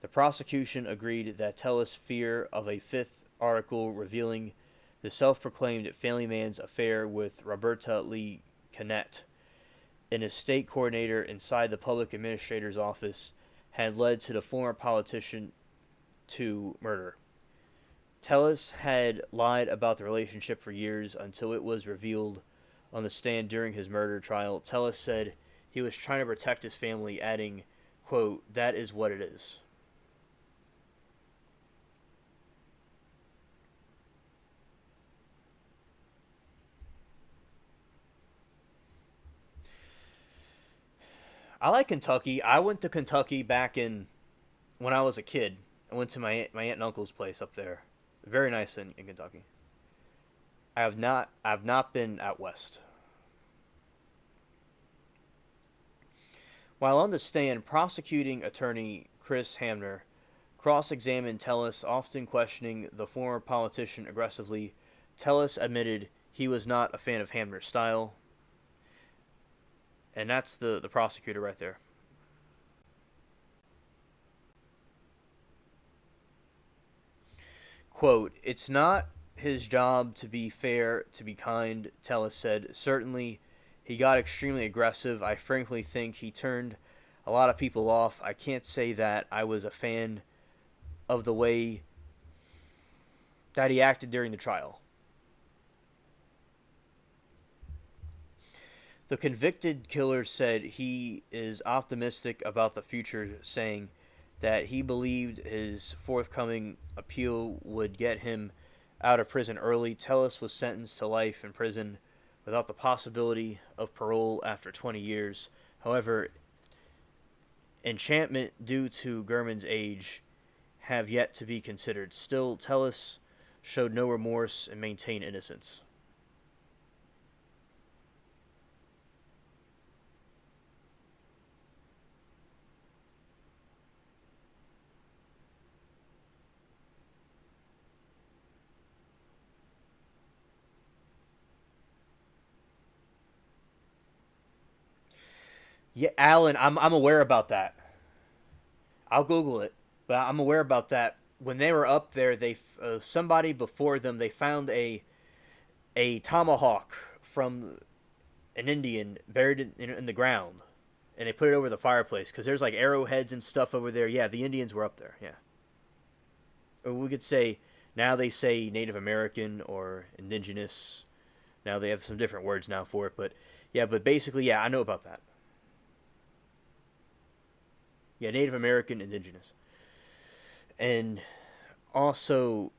The prosecution agreed that Tellis' fear of a 5th article revealing the self-proclaimed family man's affair with Roberta Lee Canet, an estate coordinator inside the public administrator's office, had led to the former politician to murder. Tellis had lied about the relationship for years until it was revealed on the stand during his murder trial. Tellis said he was trying to protect his family, adding, quote, that is what it is. I like Kentucky. I went to Kentucky back in when I was a kid. I went to my aunt and uncle's place up there. Very nice in Kentucky. I have not been out west. While on the stand, prosecuting attorney Chris cross-examined Tellis, often questioning the former politician aggressively. Tellis admitted he was not a fan of Hamner's style. And that's the prosecutor right there. Quote, "It's not his job to be fair, to be kind," Tellis said. "Certainly, he got extremely aggressive. I frankly think he turned a lot of people off. I can't say that I was a fan of the way that he acted during the trial." The convicted killer said he is optimistic about the future, saying that he believed his forthcoming appeal would get him out of prison early. Tellis was sentenced to life in prison without the possibility of parole after 20 years. However, enchantment due to Gurman's age have yet to be considered. Still, Tellis showed no remorse and maintained innocence. Yeah, Alan, I'm aware about that. I'll Google it, but I'm aware about that. When they were up there, they somebody before them they found a tomahawk from an Indian buried in the ground, and they put it over the fireplace because there's like arrowheads and stuff over there. Yeah, the Indians were up there. Yeah, or we could say now they say Native American or indigenous. Now they have some different words now for it, but yeah, but basically, yeah, I know about that. Yeah, Native American, indigenous, and also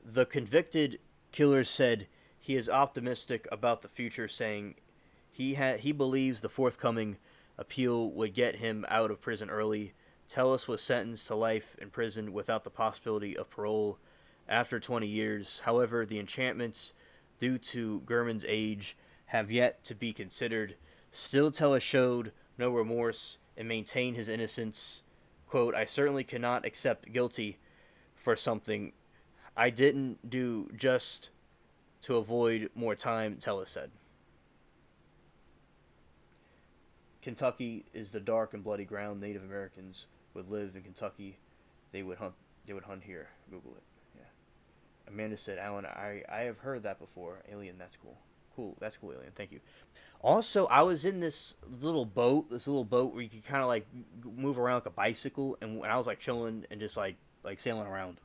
the convicted killer said he is optimistic about the future, saying he believes the forthcoming appeal would get him out of prison early. Tellis was sentenced to life in prison without the possibility of parole after 20 years. However, the enchantments due to Gurman's age have yet to be considered. Still, Tellis showed no remorse and maintained his innocence. Quote, "I certainly cannot accept guilty for something I didn't do just to avoid more time," Tellis said. Kentucky is the dark and bloody ground. Native Americans would live in Kentucky. They would hunt. They would hunt here. Google it. Yeah. Amanda said, "Alan, I have heard that before. Alien, that's cool. Cool. That's cool, Alien. Thank you." Also, I was in this little boat where you could kind of like move around like a bicycle, and I was like chilling and just like sailing around.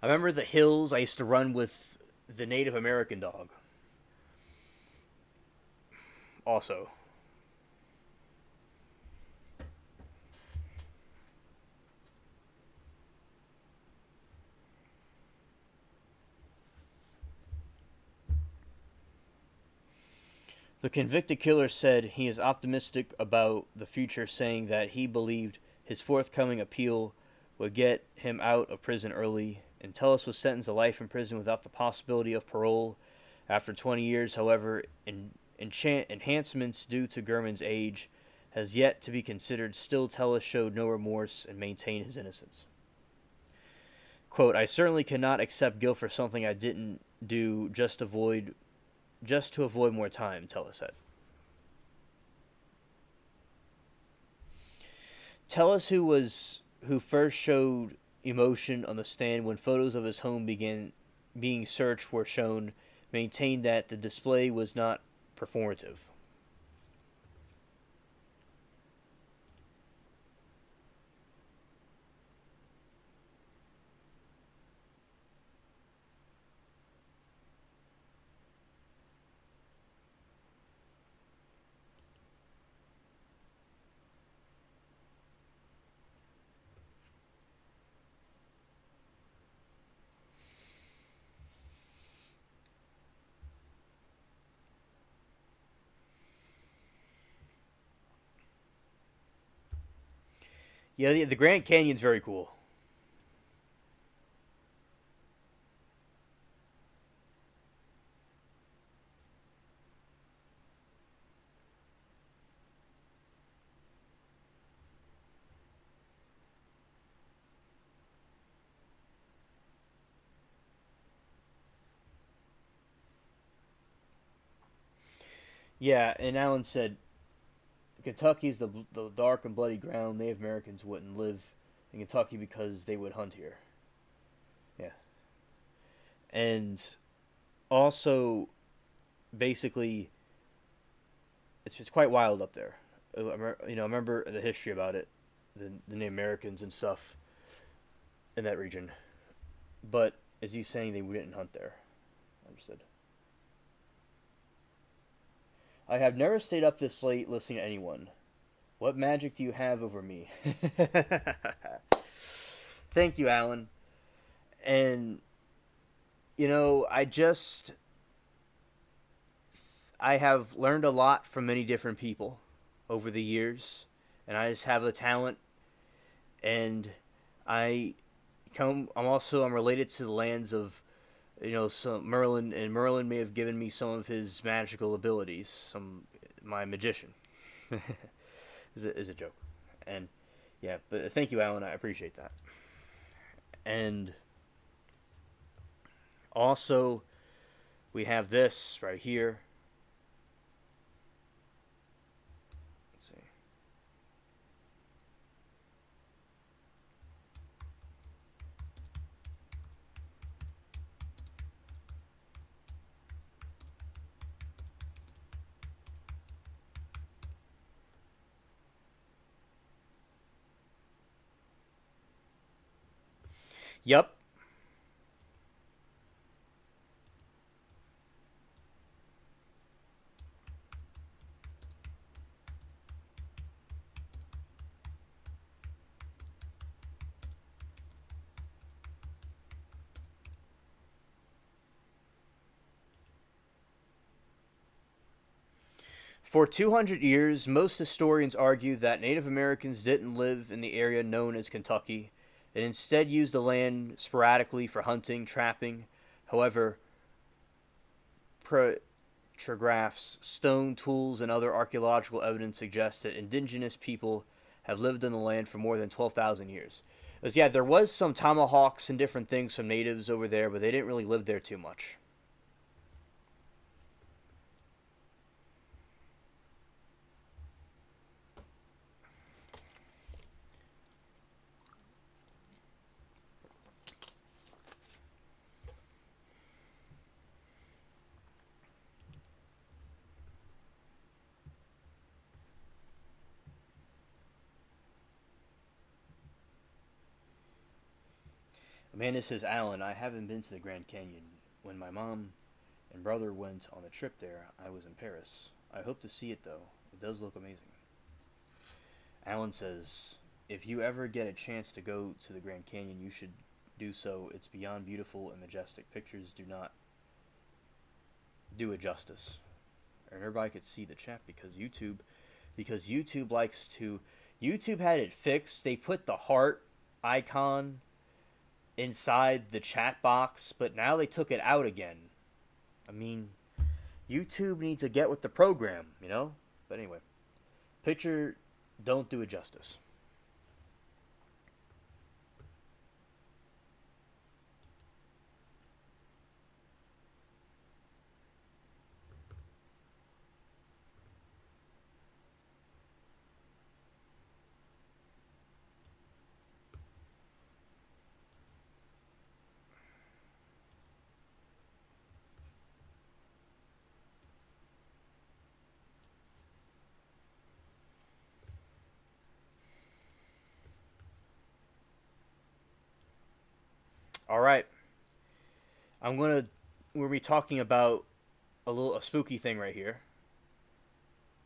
I remember the hills. I used to run with the Native American dog. Also, the convicted killer said he is optimistic about the future, saying that he believed his forthcoming appeal would get him out of prison early. And Tellis was sentenced to life in prison without the possibility of parole after 20 years. However, enhancements due to Gurman's age has yet to be considered. Still, Tellis showed no remorse and maintained his innocence. Quote, "I certainly cannot accept guilt for something I didn't do just to avoid more time," Tellis said. Tellis, who first showed emotion on the stand when photos of his home began being searched were shown, maintained that the display was not performative. Yeah, the Grand Canyon's very cool. Yeah, and Alan said Kentucky's the dark and bloody ground. Native Americans wouldn't live in Kentucky because they would hunt here. Yeah, and also basically it's quite wild up there. I remember the history about it, the Native Americans and stuff in that region. But is he saying they didn't hunt there? Understood. I have never stayed up this late listening to anyone. What magic do you have over me? Thank you, Alan. And I have learned a lot from many different people over the years, and I just have a talent, and I I'm related to the lands of some Merlin, and Merlin may have given me some of his magical abilities, some my magician. is a joke, and yeah, but thank you, Alan. I appreciate that. And also, we have this right here. Let's see. Yep. For 200 years, most historians argue that Native Americans didn't live in the area known as Kentucky and instead used the land sporadically for hunting, trapping. However, petrographs, stone tools, and other archaeological evidence suggest that indigenous people have lived in the land for more than 12,000 years. Because, yeah, there was some tomahawks and different things from natives over there, but they didn't really live there too much. Amanda says, Alan, I haven't been to the Grand Canyon. When my mom and brother went on the trip there, I was in Paris. I hope to see it though. It does look amazing. Alan says, if you ever get a chance to go to the Grand Canyon, you should do so. It's beyond beautiful and majestic. Pictures do not do it justice. And everybody could see the chat because YouTube likes to YouTube had it fixed. They put the heart icon inside the chat box, but now they took it out again. I mean, YouTube needs to get with the program, you know? But anyway, picture don't do it justice. All right. I'm going to we'll be talking about a spooky thing right here.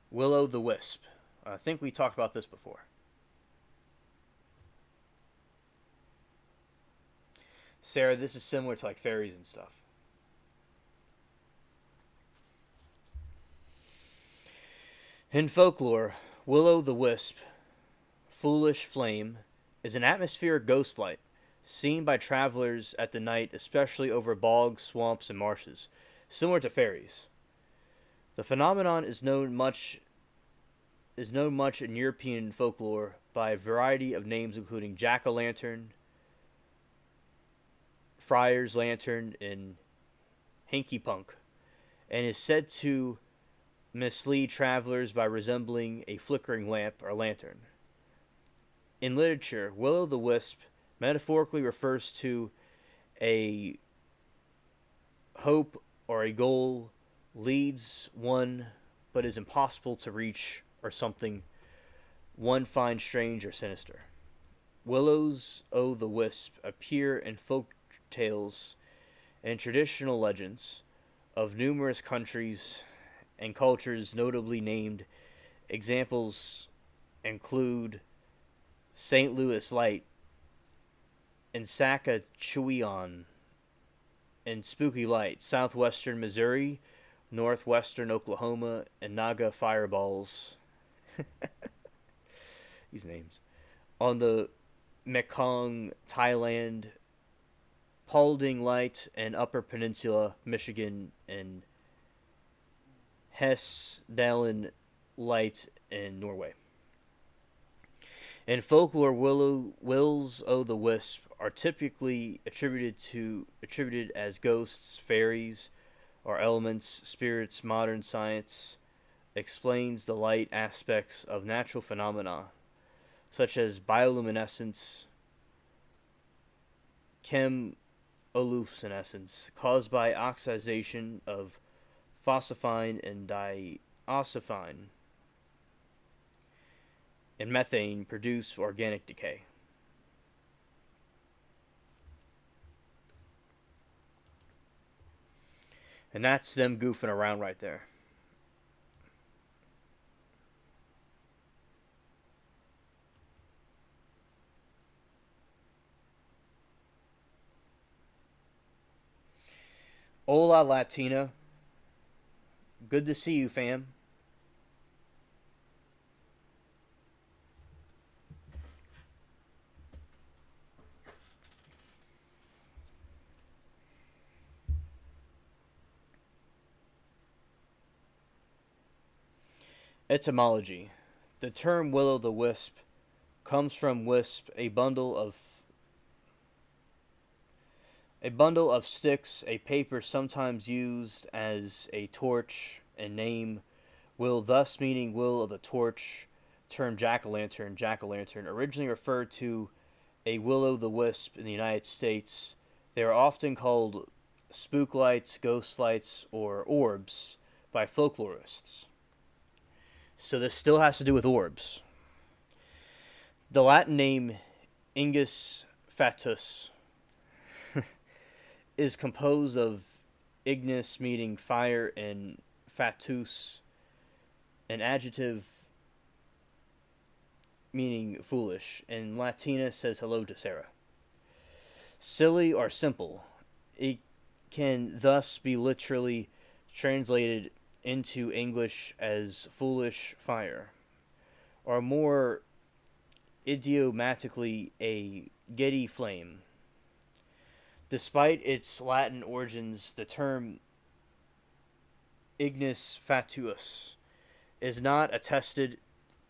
Willow the Wisp. I think we talked about this before. Sarah, this is similar to like fairies and stuff. In folklore, Willow the Wisp, foolish flame, is an atmospheric ghost light seen by travelers at the night, especially over bogs, swamps, and marshes, similar to fairies. The phenomenon is known much in European folklore by a variety of names including jack-o'-lantern, friar's lantern, and hanky punk, and is said to mislead travelers by resembling a flickering lamp or lantern. In literature, will-o'-the-wisp metaphorically refers to a hope or a goal leads one but is impossible to reach, or something one finds strange or sinister. Willows o' the wisp appear in folk tales and traditional legends of numerous countries and cultures, notably named. Examples include St. Louis Light and Sacagawea and Spooky Light, southwestern Missouri, northwestern Oklahoma, and Naga Fireballs. These names. On the Mekong, Thailand, Paulding Light, and Upper Peninsula, Michigan, and Hessdalen Light in Norway. In folklore, wills o' the wisp are typically attributed as ghosts, fairies, or elements, spirits. Modern science explains the light aspects of natural phenomena, such as bioluminescence, chemoluminescence, caused by oxidation of phosphine and diosphine, and methane produce organic decay. And that's them goofing around right there. Hola, Latina. Good to see you, fam. Etymology. The term will-o'-the-wisp comes from wisp, a bundle of sticks, a paper sometimes used as a torch, and name will, thus meaning will of the torch. Term jack-o'-lantern originally referred to a will-o'-the-wisp in the United States. They are often called spook lights, ghost lights, or orbs by folklorists. So this still has to do with orbs. The Latin name Ingus Fatus is composed of ignis, meaning fire, and fatus, an adjective meaning foolish. And Latina says hello to Sarah. Silly or simple. It can thus be literally translated into English as foolish fire, or more idiomatically, a giddy flame. Despite its Latin origins, the term ignis fatuus is not attested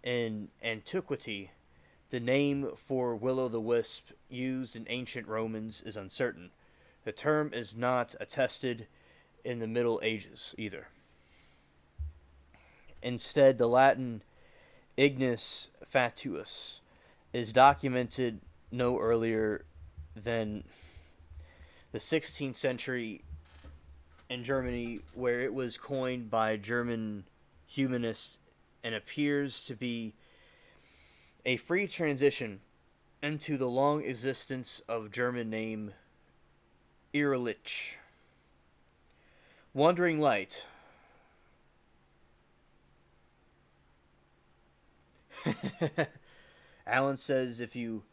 in antiquity. The name for will-o'-the-wisp used in ancient Romans is uncertain. The term is not attested in the Middle Ages either. Instead, the Latin ignis fatuus is documented no earlier than the 16th century in Germany, where it was coined by German humanists and appears to be a free transition into the long existence of German name Irrlich. Wandering light. Alan says if you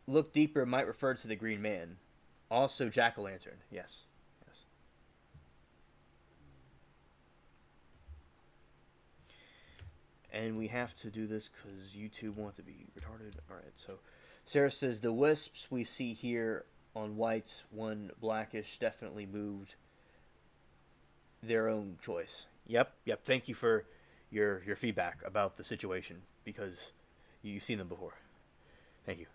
look deeper, it might refer to the Green Man. Also, jack-o'-lantern. Yes. Yes. And we have to do this because YouTube want to be retarded. Alright, so Sarah says the wisps we see here on white, one blackish, definitely moved their own choice. Yep. Thank you for your feedback about the situation, because you've seen them before. Thank you.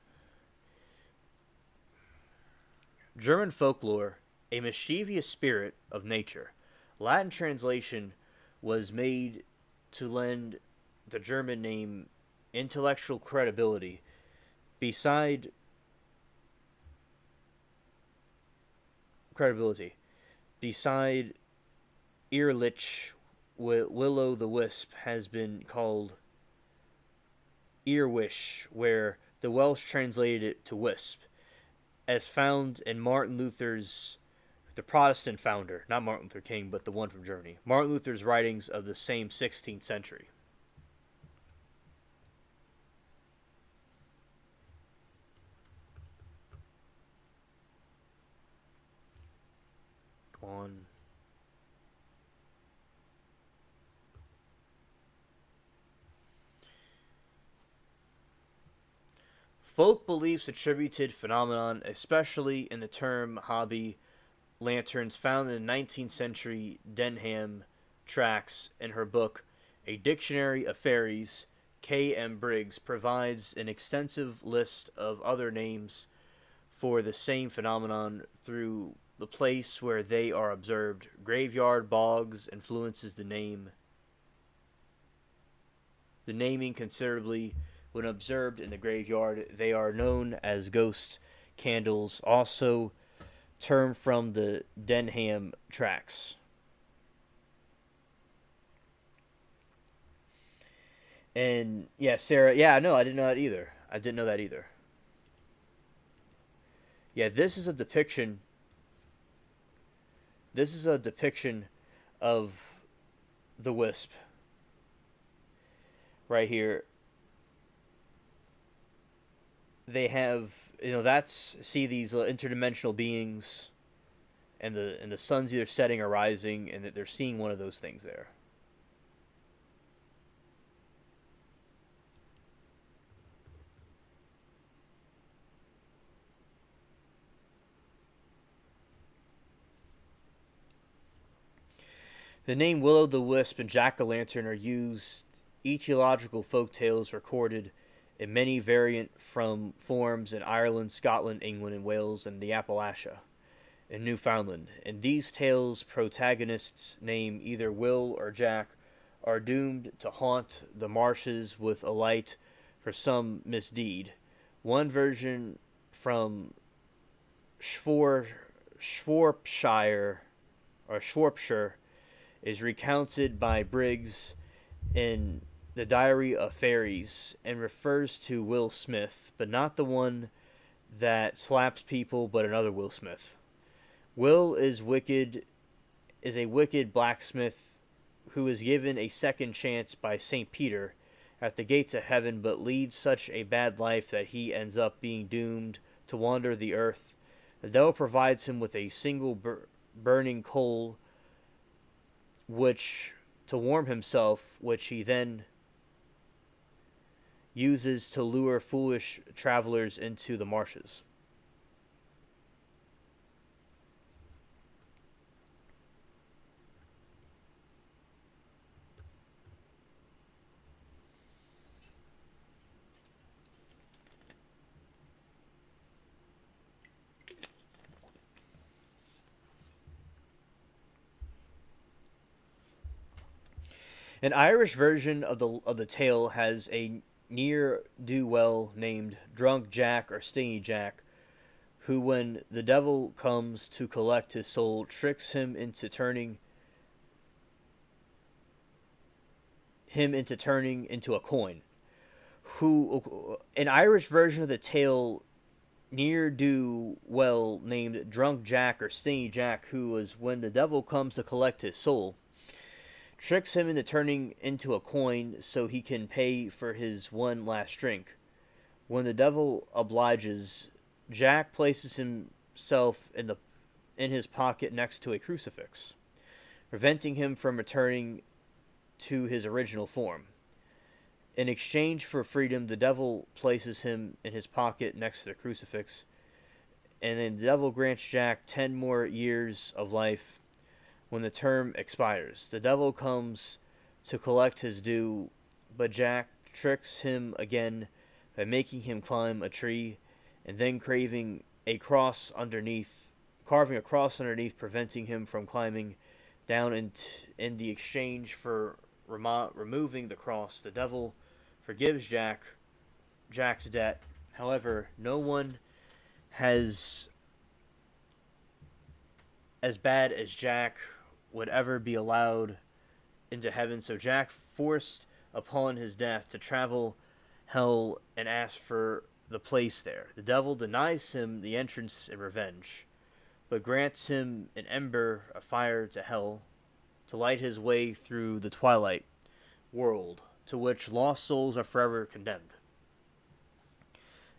German folklore, a mischievous spirit of nature. Latin translation, was made to lend the German name intellectual credibility beside credibility. Beside Ehrlich, Willow the Wisp has been called Earwish, where the Welsh translated it to wisp, as found in Martin Luther's, the Protestant founder, not Martin Luther King, but the one from Germany, Martin Luther's writings of the same 16th century. On folk beliefs attributed phenomenon, especially in the term hobby lanterns, found in the 19th century Denham tracts in her book A Dictionary of Fairies. K. M. Briggs provides an extensive list of other names for the same phenomenon through the place where they are observed. Graveyard bogs influences the naming considerably. When observed in the graveyard, they are known as ghost candles, also term from the Denham tracts. And yeah, Sarah, yeah, no, I didn't know that either. I didn't know that either. Yeah, this is a depiction. This is a depiction of the wisp right here. They have, that's, see these interdimensional beings, and the sun's either setting or rising, and that they're seeing one of those things there. The name Will-o'-the-Wisp and Jack-o'-lantern are used etiological folk tales recorded in many variant from forms in Ireland, Scotland, England, and Wales, and the Appalachia in Newfoundland. In these tales, protagonists named either Will or Jack are doomed to haunt the marshes with a light for some misdeed. One version from Shropshire is recounted by Briggs in The Diary of Fairies and refers to Will Smith, but not the one that slaps people, but another Will Smith. Will is a wicked blacksmith who is given a second chance by St. Peter at the gates of heaven, but leads such a bad life that he ends up being doomed to wander the earth. The devil provides him with a single burning coal which to warm himself, which he then uses to lure foolish travelers into the marshes. An Irish version of the tale has a ne'er-do-well named Drunk Jack or Stingy Jack, who, when the devil comes to collect his soul, tricks him into turning into a coin. Who, an Irish version of the tale, ne'er-do-well named Drunk Jack or Stingy Jack, who was, when the devil comes to collect his soul, tricks him into turning into a coin so he can pay for his one last drink. When the devil obliges, Jack places himself in his pocket next to a crucifix, preventing him from returning to his original form. In exchange for freedom, the devil places him in his pocket next to the crucifix, and then the devil grants Jack 10 more years of life. When the term expires, the devil comes to collect his due, but Jack tricks him again by making him climb a tree and then carving a cross underneath, preventing him from climbing down in the exchange for removing the cross. The devil forgives Jack's debt. However, no one has as bad as Jack would ever be allowed into heaven. So Jack, forced upon his death to travel hell and ask for the place there. The devil denies him the entrance in revenge, but grants him an ember of fire to hell to light his way through the twilight world to which lost souls are forever condemned.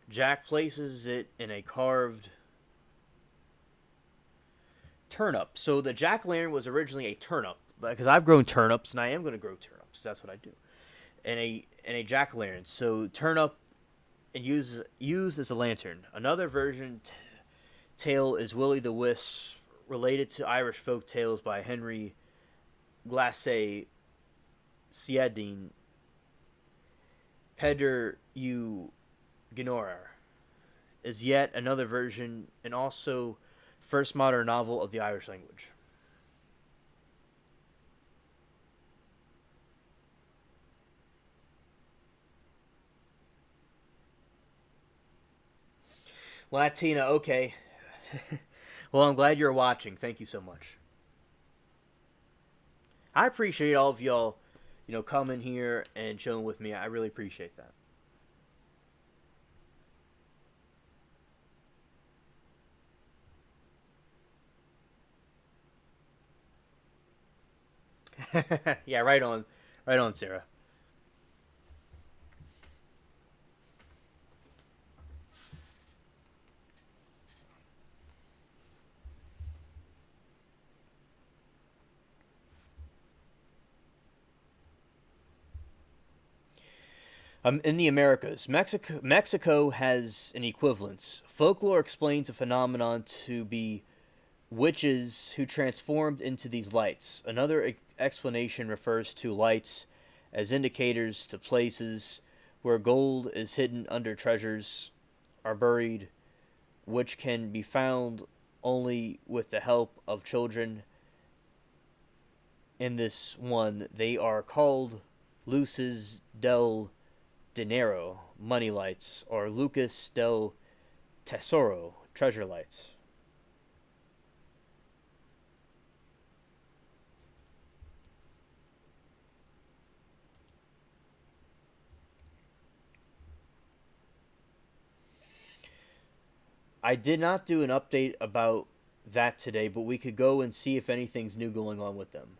Jack places it in a carved turnip. So the jack-o'-lantern was originally a turnip, because I've grown turnips and I am going to grow turnips. That's what I do. And a jack-o'-lantern. So turnip and used as a lantern. Another version tale is Willie the Wisp, related to Irish folk tales by Henry Glasse Ciadin Peder U Gnorer is yet another version, and also first modern novel of the Irish language. Latina, okay. Well, I'm glad you're watching. Thank you so much. I appreciate all of y'all, coming here and chilling with me. I really appreciate that. Yeah, right on, Sarah. In the Americas, Mexico has an equivalence. Folklore explains a phenomenon to be witches who transformed into these lights. Another explanation refers to lights as indicators to places where gold is hidden under treasures are buried, which can be found only with the help of children. In this one, they are called luces del dinero, money lights, or lucas del tesoro, treasure lights. I did not do an update about that today, but we could go and see if anything's new going on with them.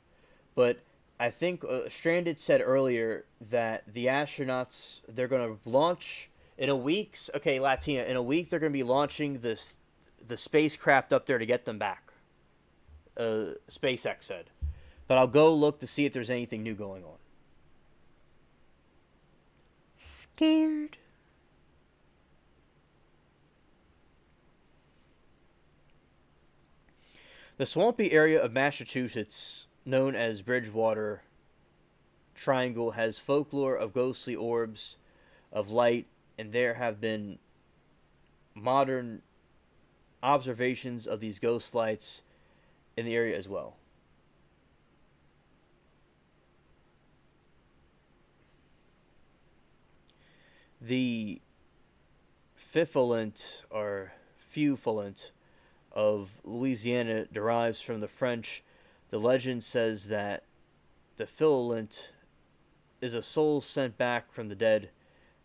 But I think Stranded said earlier that the astronauts, they're going to launch in a week. Okay, Latina, in a week they're going to be launching the spacecraft up there to get them back. SpaceX said, but I'll go look to see if there's anything new going on. Scared. The swampy area of Massachusetts, known as Bridgewater Triangle, has folklore of ghostly orbs of light, and there have been modern observations of these ghost lights in the area as well. The fifulant or fufulent of Louisiana derives from the French. The legend says that the fifulant is a soul sent back from the dead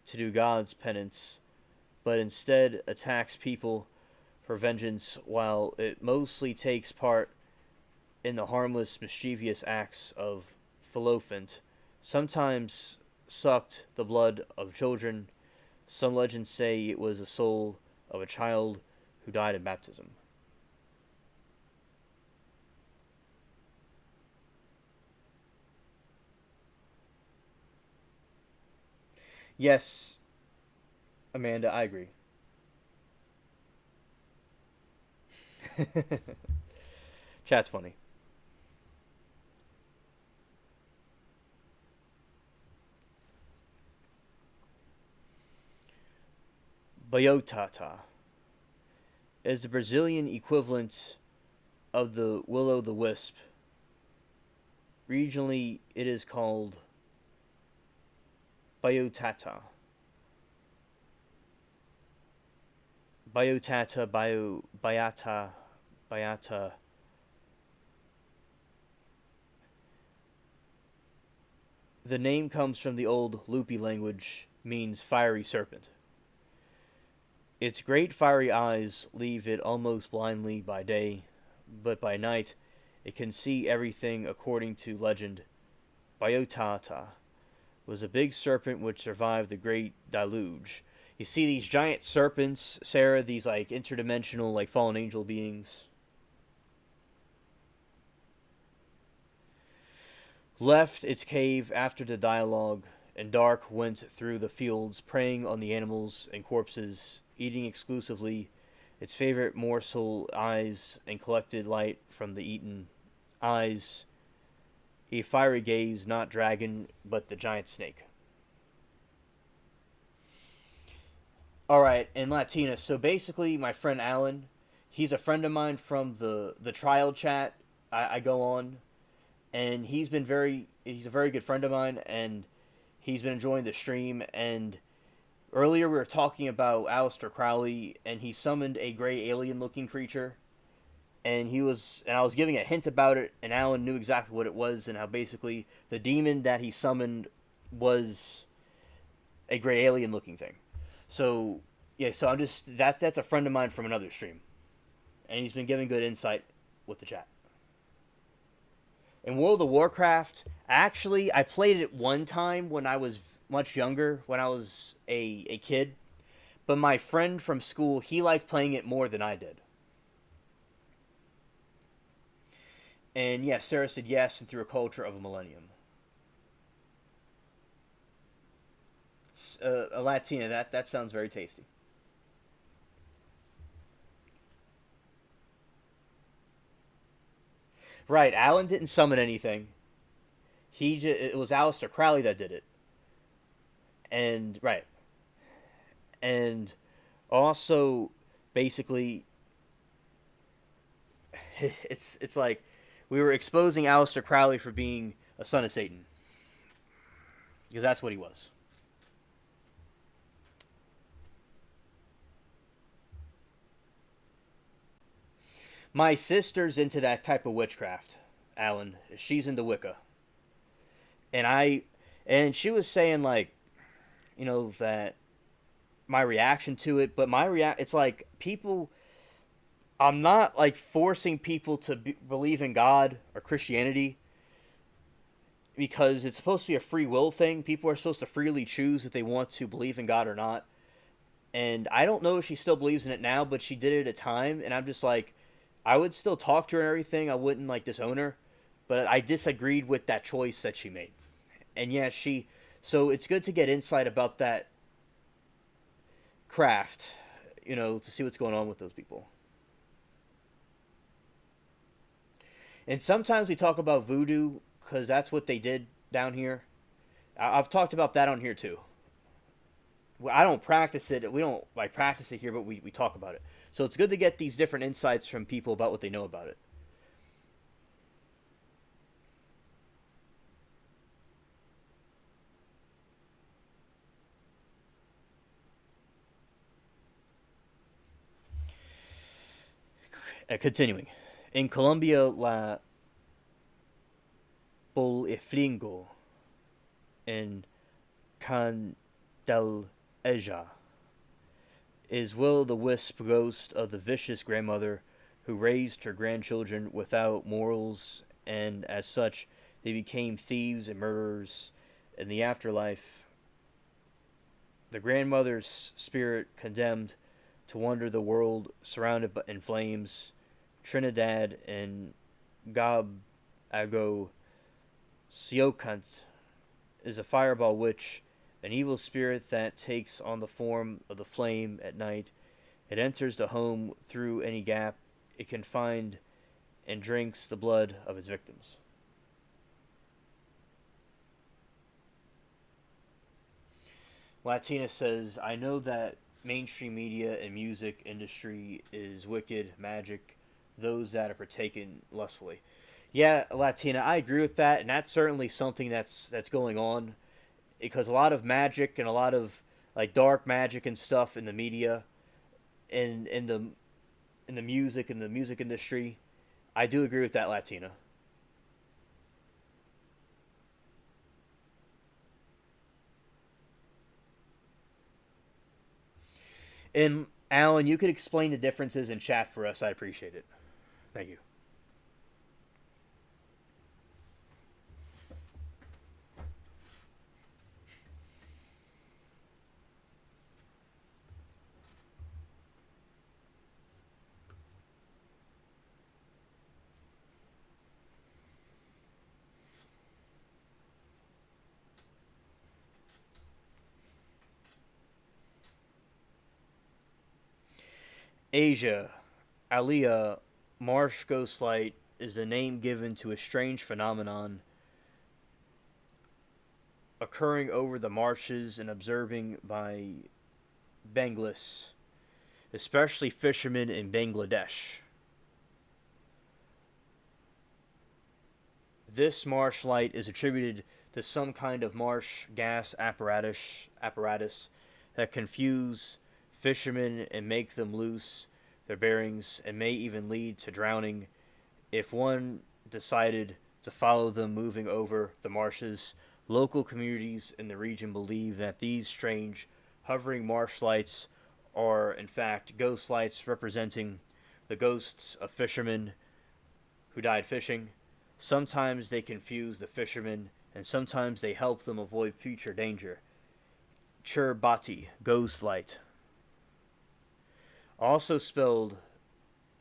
to do God's penance, but instead attacks people for vengeance, while it mostly takes part in the harmless, mischievous acts of Philophant, sometimes sucked the blood of children. Some legends say it was the soul of a child who died in baptism. Yes, Amanda, I agree. Chat's funny. Bayotata is the Brazilian equivalent of the will-o'-the-wisp. Regionally, it is called biotata. Biata. The name comes from the old Lupi language, means fiery serpent. Its great fiery eyes leave it almost blindly by day, but by night it can see everything according to legend. Biotata was a big serpent which survived the great deluge. You see these giant serpents, Sarah, these like interdimensional like fallen angel beings. Left its cave after the dialogue, and dark went through the fields, preying on the animals and corpses, eating exclusively its favorite morsel, eyes, and collected light from the eaten eyes, a fiery gaze, not dragon, but the giant snake. Alright, and Latina, so basically my friend Alan, he's a friend of mine from the trial chat I go on, and he's a very good friend of mine, and he's been enjoying the stream. And earlier we were talking about Aleister Crowley, and he summoned a gray alien looking creature, and I was giving a hint about it, and Alan knew exactly what it was, and how basically the demon that he summoned was a gray alien looking thing. So yeah, so I'm just that's a friend of mine from another stream, and he's been giving good insight with the chat. In World of Warcraft, actually, I played it one time when I was much younger, when I was a kid. But my friend from school, he liked playing it more than I did. And yes, Sarah said yes, and through a culture of a millennium. A Latina, that sounds very tasty. Right, Alan didn't summon anything. It was Aleister Crowley that did it. And right, and also basically, it's like we were exposing Aleister Crowley for being a son of Satan, because that's what he was. My sister's into that type of witchcraft, Alan. She's into Wicca, and she was saying like, that my reaction to it, but it's like people. I'm not like forcing people to believe in God or Christianity, because it's supposed to be a free will thing. People are supposed to freely choose if they want to believe in God or not. And I don't know if she still believes in it now, but she did it at a time, and I'm just like, I would still talk to her and everything. I wouldn't like disown her, but I disagreed with that choice that she made. And yeah, so it's good to get insight about that craft, to see what's going on with those people. And sometimes we talk about voodoo because that's what they did down here. I've talked about that on here too. I don't practice it. We don't like practice it here, but we talk about it. So it's good to get these different insights from people about what they know about it. Continuing. In Colombia, la Boliflingo in Candelilla is Will the Wisp ghost of the vicious grandmother who raised her grandchildren without morals, and as such they became thieves and murderers in the afterlife. The grandmother's spirit condemned to wander the world surrounded in flames. Trinidad and Gabago Siokant is a fireball witch, an evil spirit that takes on the form of the flame at night. It enters the home through any gap it can find and drinks the blood of its victims. Latina says, I know that mainstream media and music industry is wicked, magic, those that are partaken lustfully. Yeah, Latina, I agree with that, and that's certainly something that's going on because a lot of magic and a lot of like dark magic and stuff in the media and in the music and the music industry. I do agree with that, Latina. And Alan, you could explain the differences in chat for us. I appreciate it. Thank you. Asia, Aliyah, marsh ghostlight is the name given to a strange phenomenon occurring over the marshes and observing by Bangladesh, especially fishermen in Bangladesh. This marsh light is attributed to some kind of marsh gas apparatus that confuse fishermen and make them lose their bearings and may even lead to drowning if one decided to follow them moving over the marshes. Local communities in the region believe that these strange hovering marsh lights are in fact ghost lights representing the ghosts of fishermen who died fishing. Sometimes they confuse the fishermen, and sometimes they help them avoid future danger. Churbati, ghost light. Also spelled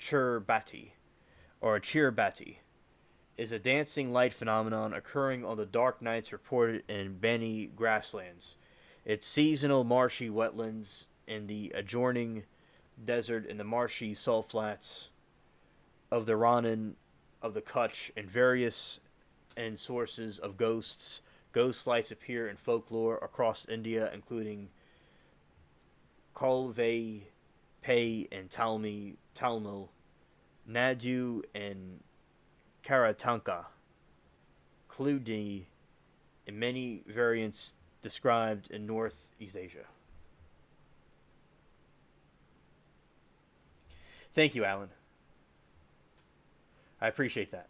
Churbati, or Chirbati, is a dancing light phenomenon occurring on the dark nights reported in Bani grasslands. Its seasonal marshy wetlands in the adjoining desert and the marshy salt flats of the Rannan of the Kutch and various and sources of ghosts. Ghost lights appear in folklore across India, including Kalve Pay and Talmul, Nadu and Karatanka, Kludi, and many variants described in Northeast Asia. Thank you, Alan. I appreciate that.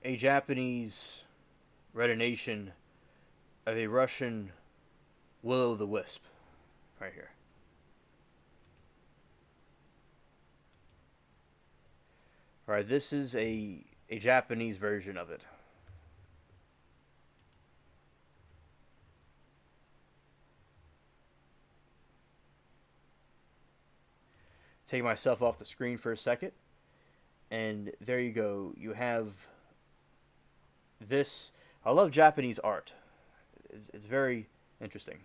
A Japanese retination of a Russian will o' the wisp, right here. All right, this is a Japanese version of it. Take myself off the screen for a second, and there you go. You have this. I love Japanese art. It's very interesting.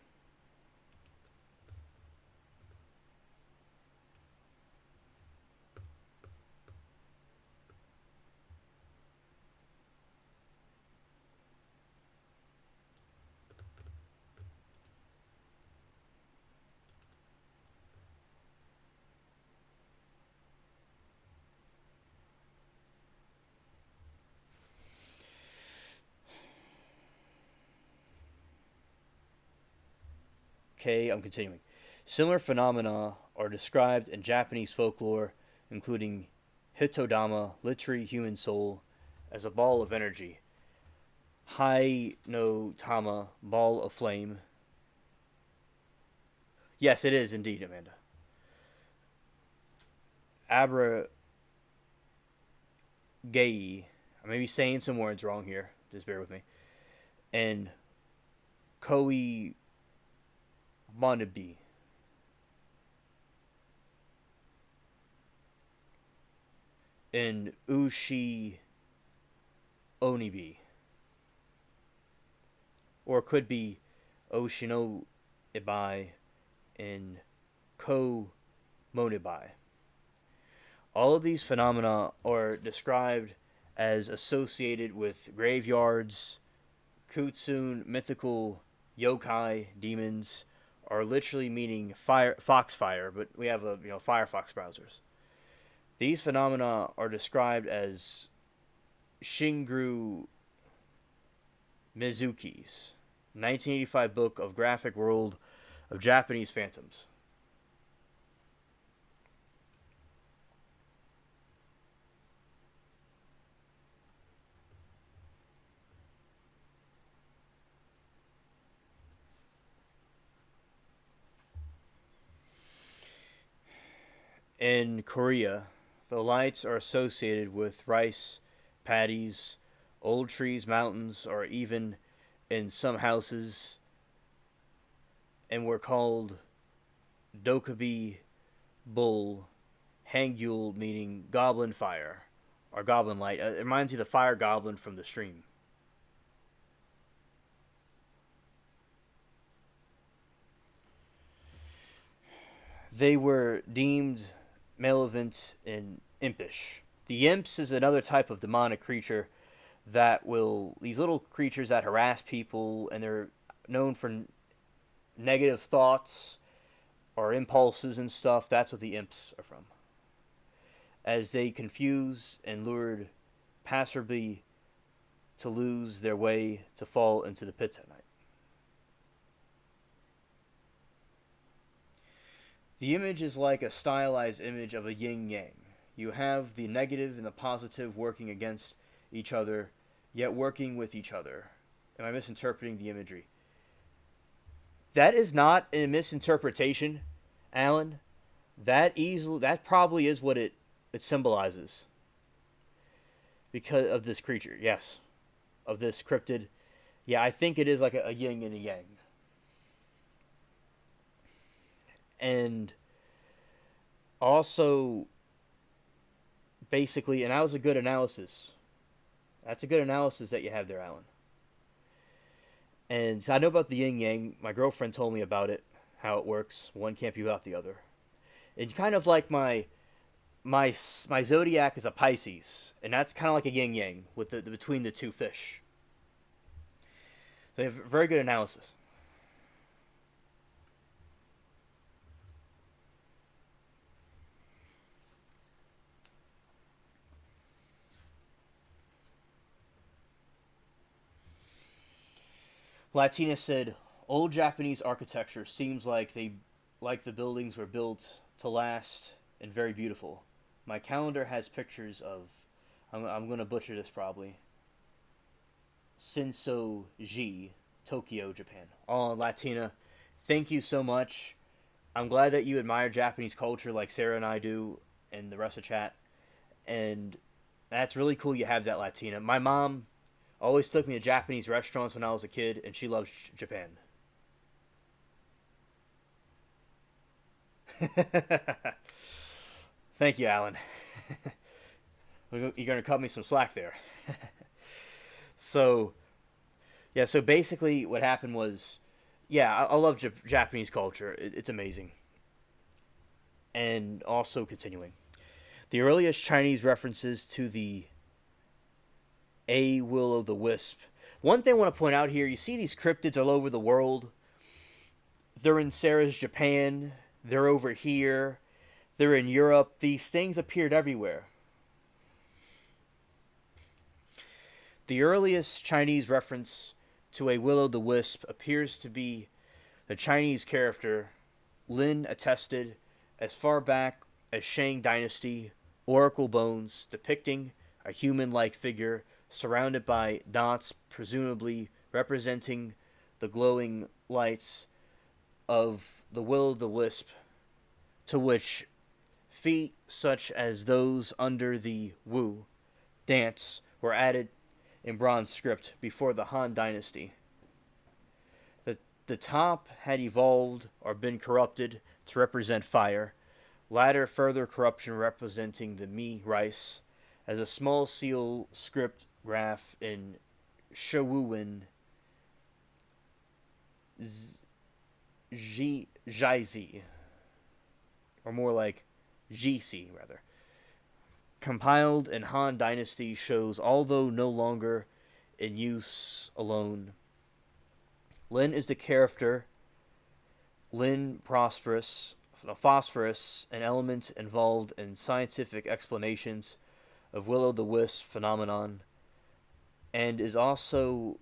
Okay, I'm continuing. Similar phenomena are described in Japanese folklore, including Hitodama, literally human soul, as a ball of energy. Hai no Tama, ball of flame. Yes, it is indeed, Amanda. Abra Gei. I may be saying some words wrong here. Just bear with me. And Koi Monabi. And Ushi Onibi. Or it could be Oshino Ibai and Ko Monibai. All of these phenomena are described as associated with graveyards, Kutsun, mythical yokai, demons, are literally meaning foxfire, but we have Firefox browsers. These phenomena are described as Shingru Mizuki's 1985 book of graphic world of Japanese phantoms. In Korea, the lights are associated with rice paddies, old trees, mountains, or even in some houses, and were called Dokubi Bull, Hangul, meaning goblin fire or goblin light. It reminds you of the fire goblin from the stream. They were deemed malevolent and impish. The imps is another type of demonic creature that will, these little creatures that harass people, and they're known for negative thoughts or impulses and stuff. That's what the imps are from. As they confuse and lured passerby to lose their way to fall into the pits at night. The image is like a stylized image of a yin yang. You have the negative and the positive working against each other, yet working with each other. Am I misinterpreting the imagery? That is not a misinterpretation, Alan. That probably is what it symbolizes. Because of this creature, yes. Of this cryptid. Yeah, I think it is like a yin and a yang. And also, basically, and that was a good analysis. That's a good analysis that you have there, Alan. And so I know about the yin yang. My girlfriend told me about it, how it works. One can't be without the other. It's kind of like my zodiac is a Pisces, and that's kind of like a yin yang with the between the two fish. So you have very good analysis. Latina said, "Old Japanese architecture seems like the buildings were built to last and very beautiful. My calendar has pictures of, I'm going to butcher this probably, Senso-ji, Tokyo, Japan." Oh, Latina, thank you so much. I'm glad that you admire Japanese culture like Sarah and I do, and the rest of chat. And that's really cool you have that, Latina. My mom always took me to Japanese restaurants when I was a kid, and she loves Japan. Thank you, Alan. You're going to cut me some slack there. So, yeah, so basically what happened was, yeah, I love Japanese culture. It's amazing. And also continuing. The earliest Chinese references to the A will o' the wisp. One thing I want to point out here, you see these cryptids all over the world. They're in Sarah's Japan. They're over here. They're in Europe. These things appeared everywhere. The earliest Chinese reference to a will-o'-the-wisp appears to be the Chinese character Lin attested as far back as Shang Dynasty oracle bones depicting a human-like figure surrounded by dots presumably representing the glowing lights of the will-o'-the-wisp, to which feet such as those under the Wu dance were added in bronze script before the Han Dynasty. The top had evolved or been corrupted to represent fire, latter further corruption representing the Mi rice, as a small seal script graph in Showuin Jizi, or more like GC rather. compiled in Han Dynasty, shows although no longer in use alone, Lin is the character Lin Prosperous, Phosphorus, an element involved in scientific explanations of will-o'-the-wisp phenomenon, and is also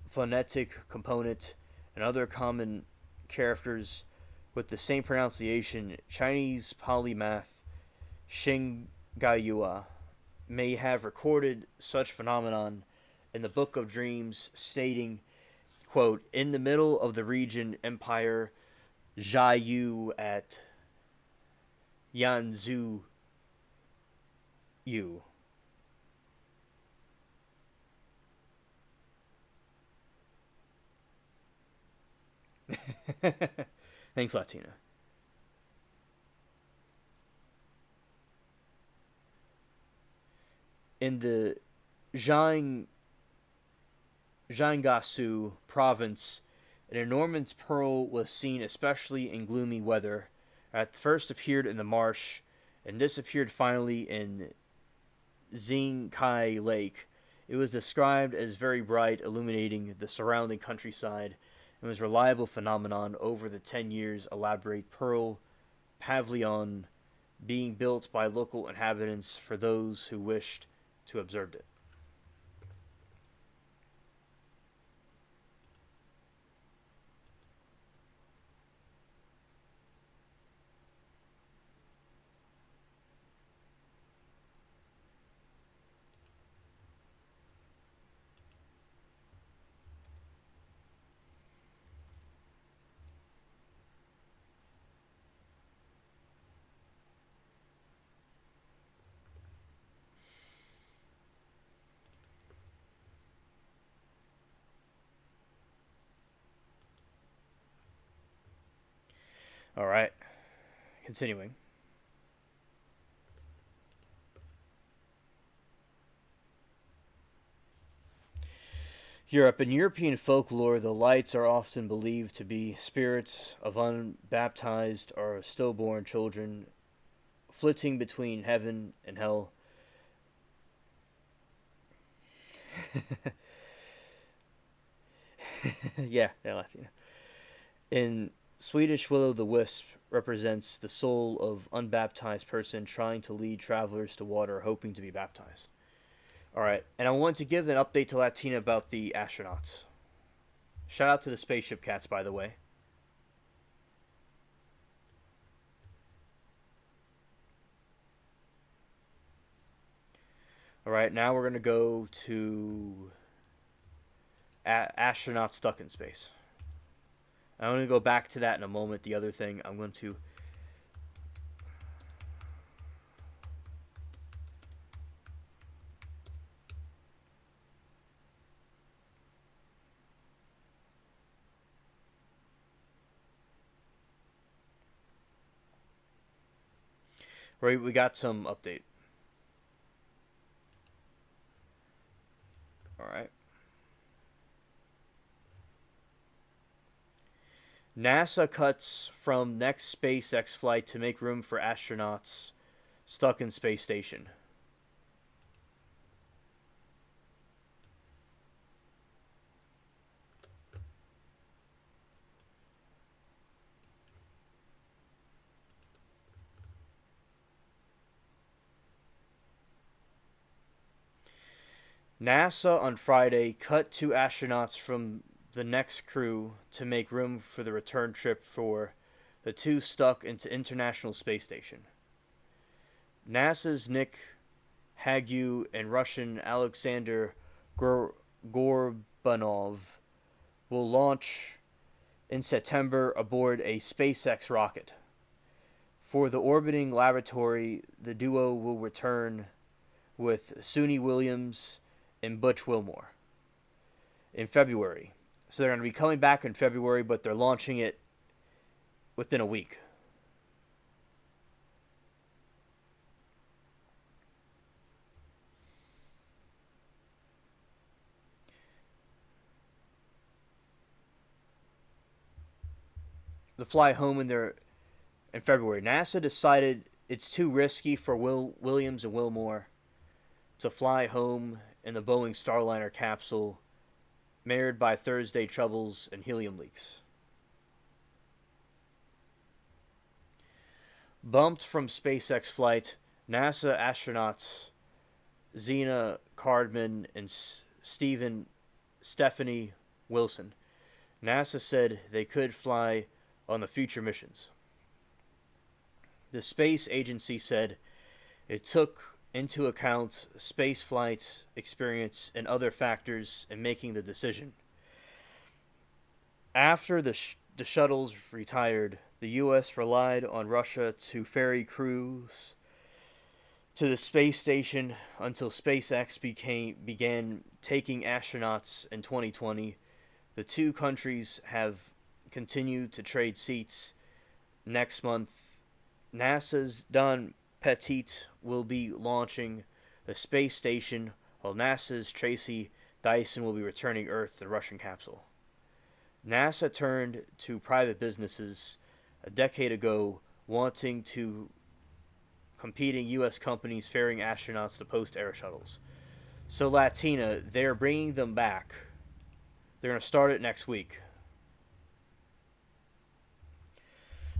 phonetic component and other common characters with the same pronunciation. Chinese polymath Xing Gaiyua may have recorded such phenomenon in the Book of Dreams, stating, quote, "In the middle of the region empire Jiayu at Yanzu Yu." Thanks, Latina. In the Jiang, Jiangsu province, an enormous pearl was seen especially in gloomy weather. At first appeared in the marsh, and disappeared finally in Xingkai Lake. It was described as very bright, illuminating the surrounding countryside, and was a reliable phenomenon over the 10 years elaborate pearl pavilion being built by local inhabitants for those who wished to observe it. All right, continuing. Europe. In European folklore, the lights are often believed to be spirits of unbaptized or stillborn children flitting between heaven and hell. Yeah, Latina. In Swedish, Will o' the Wisp represents the soul of unbaptized person trying to lead travelers to water, hoping to be baptized. All right, and I want to give an update to Latina about the astronauts. Shout out to the spaceship cats, by the way. All right, now we're gonna go to astronauts stuck in space. I'm gonna go back to that in a moment. The other thing I'm going to. Right, we got some update. All right. NASA cuts from next SpaceX flight to make room for astronauts stuck in space station. NASA on Friday cut two astronauts from the next crew to make room for the return trip for the two stuck into International Space Station. NASA's Nick Hague and Russian Alexander Gorbanov will launch in September aboard a SpaceX rocket. For the orbiting laboratory, the duo will return with Suni Williams and Butch Wilmore in February. So they're going to be coming back in February, but they're launching it within a week. The fly home in February. NASA decided it's too risky for Williams and Wilmore to fly home in the Boeing Starliner capsule, marred by Thursday troubles and helium leaks. Bumped from SpaceX flight, NASA astronauts Zena Cardman and Stephanie Wilson. NASA said they could fly on the future missions. The space agency said it took into account space flight experience and other factors in making the decision. After the shuttles retired, the U.S. relied on Russia to ferry crews to the space station until SpaceX began taking astronauts in 2020. The two countries have continued to trade seats. Next month, NASA's Don Petit will be launching the space station, while NASA's Tracy Dyson will be returning Earth the Russian capsule. NASA turned to private businesses a decade ago, wanting to competing U.S. companies ferrying astronauts to post-air shuttles. So Latina, they're bringing them back. They're going to start it next week.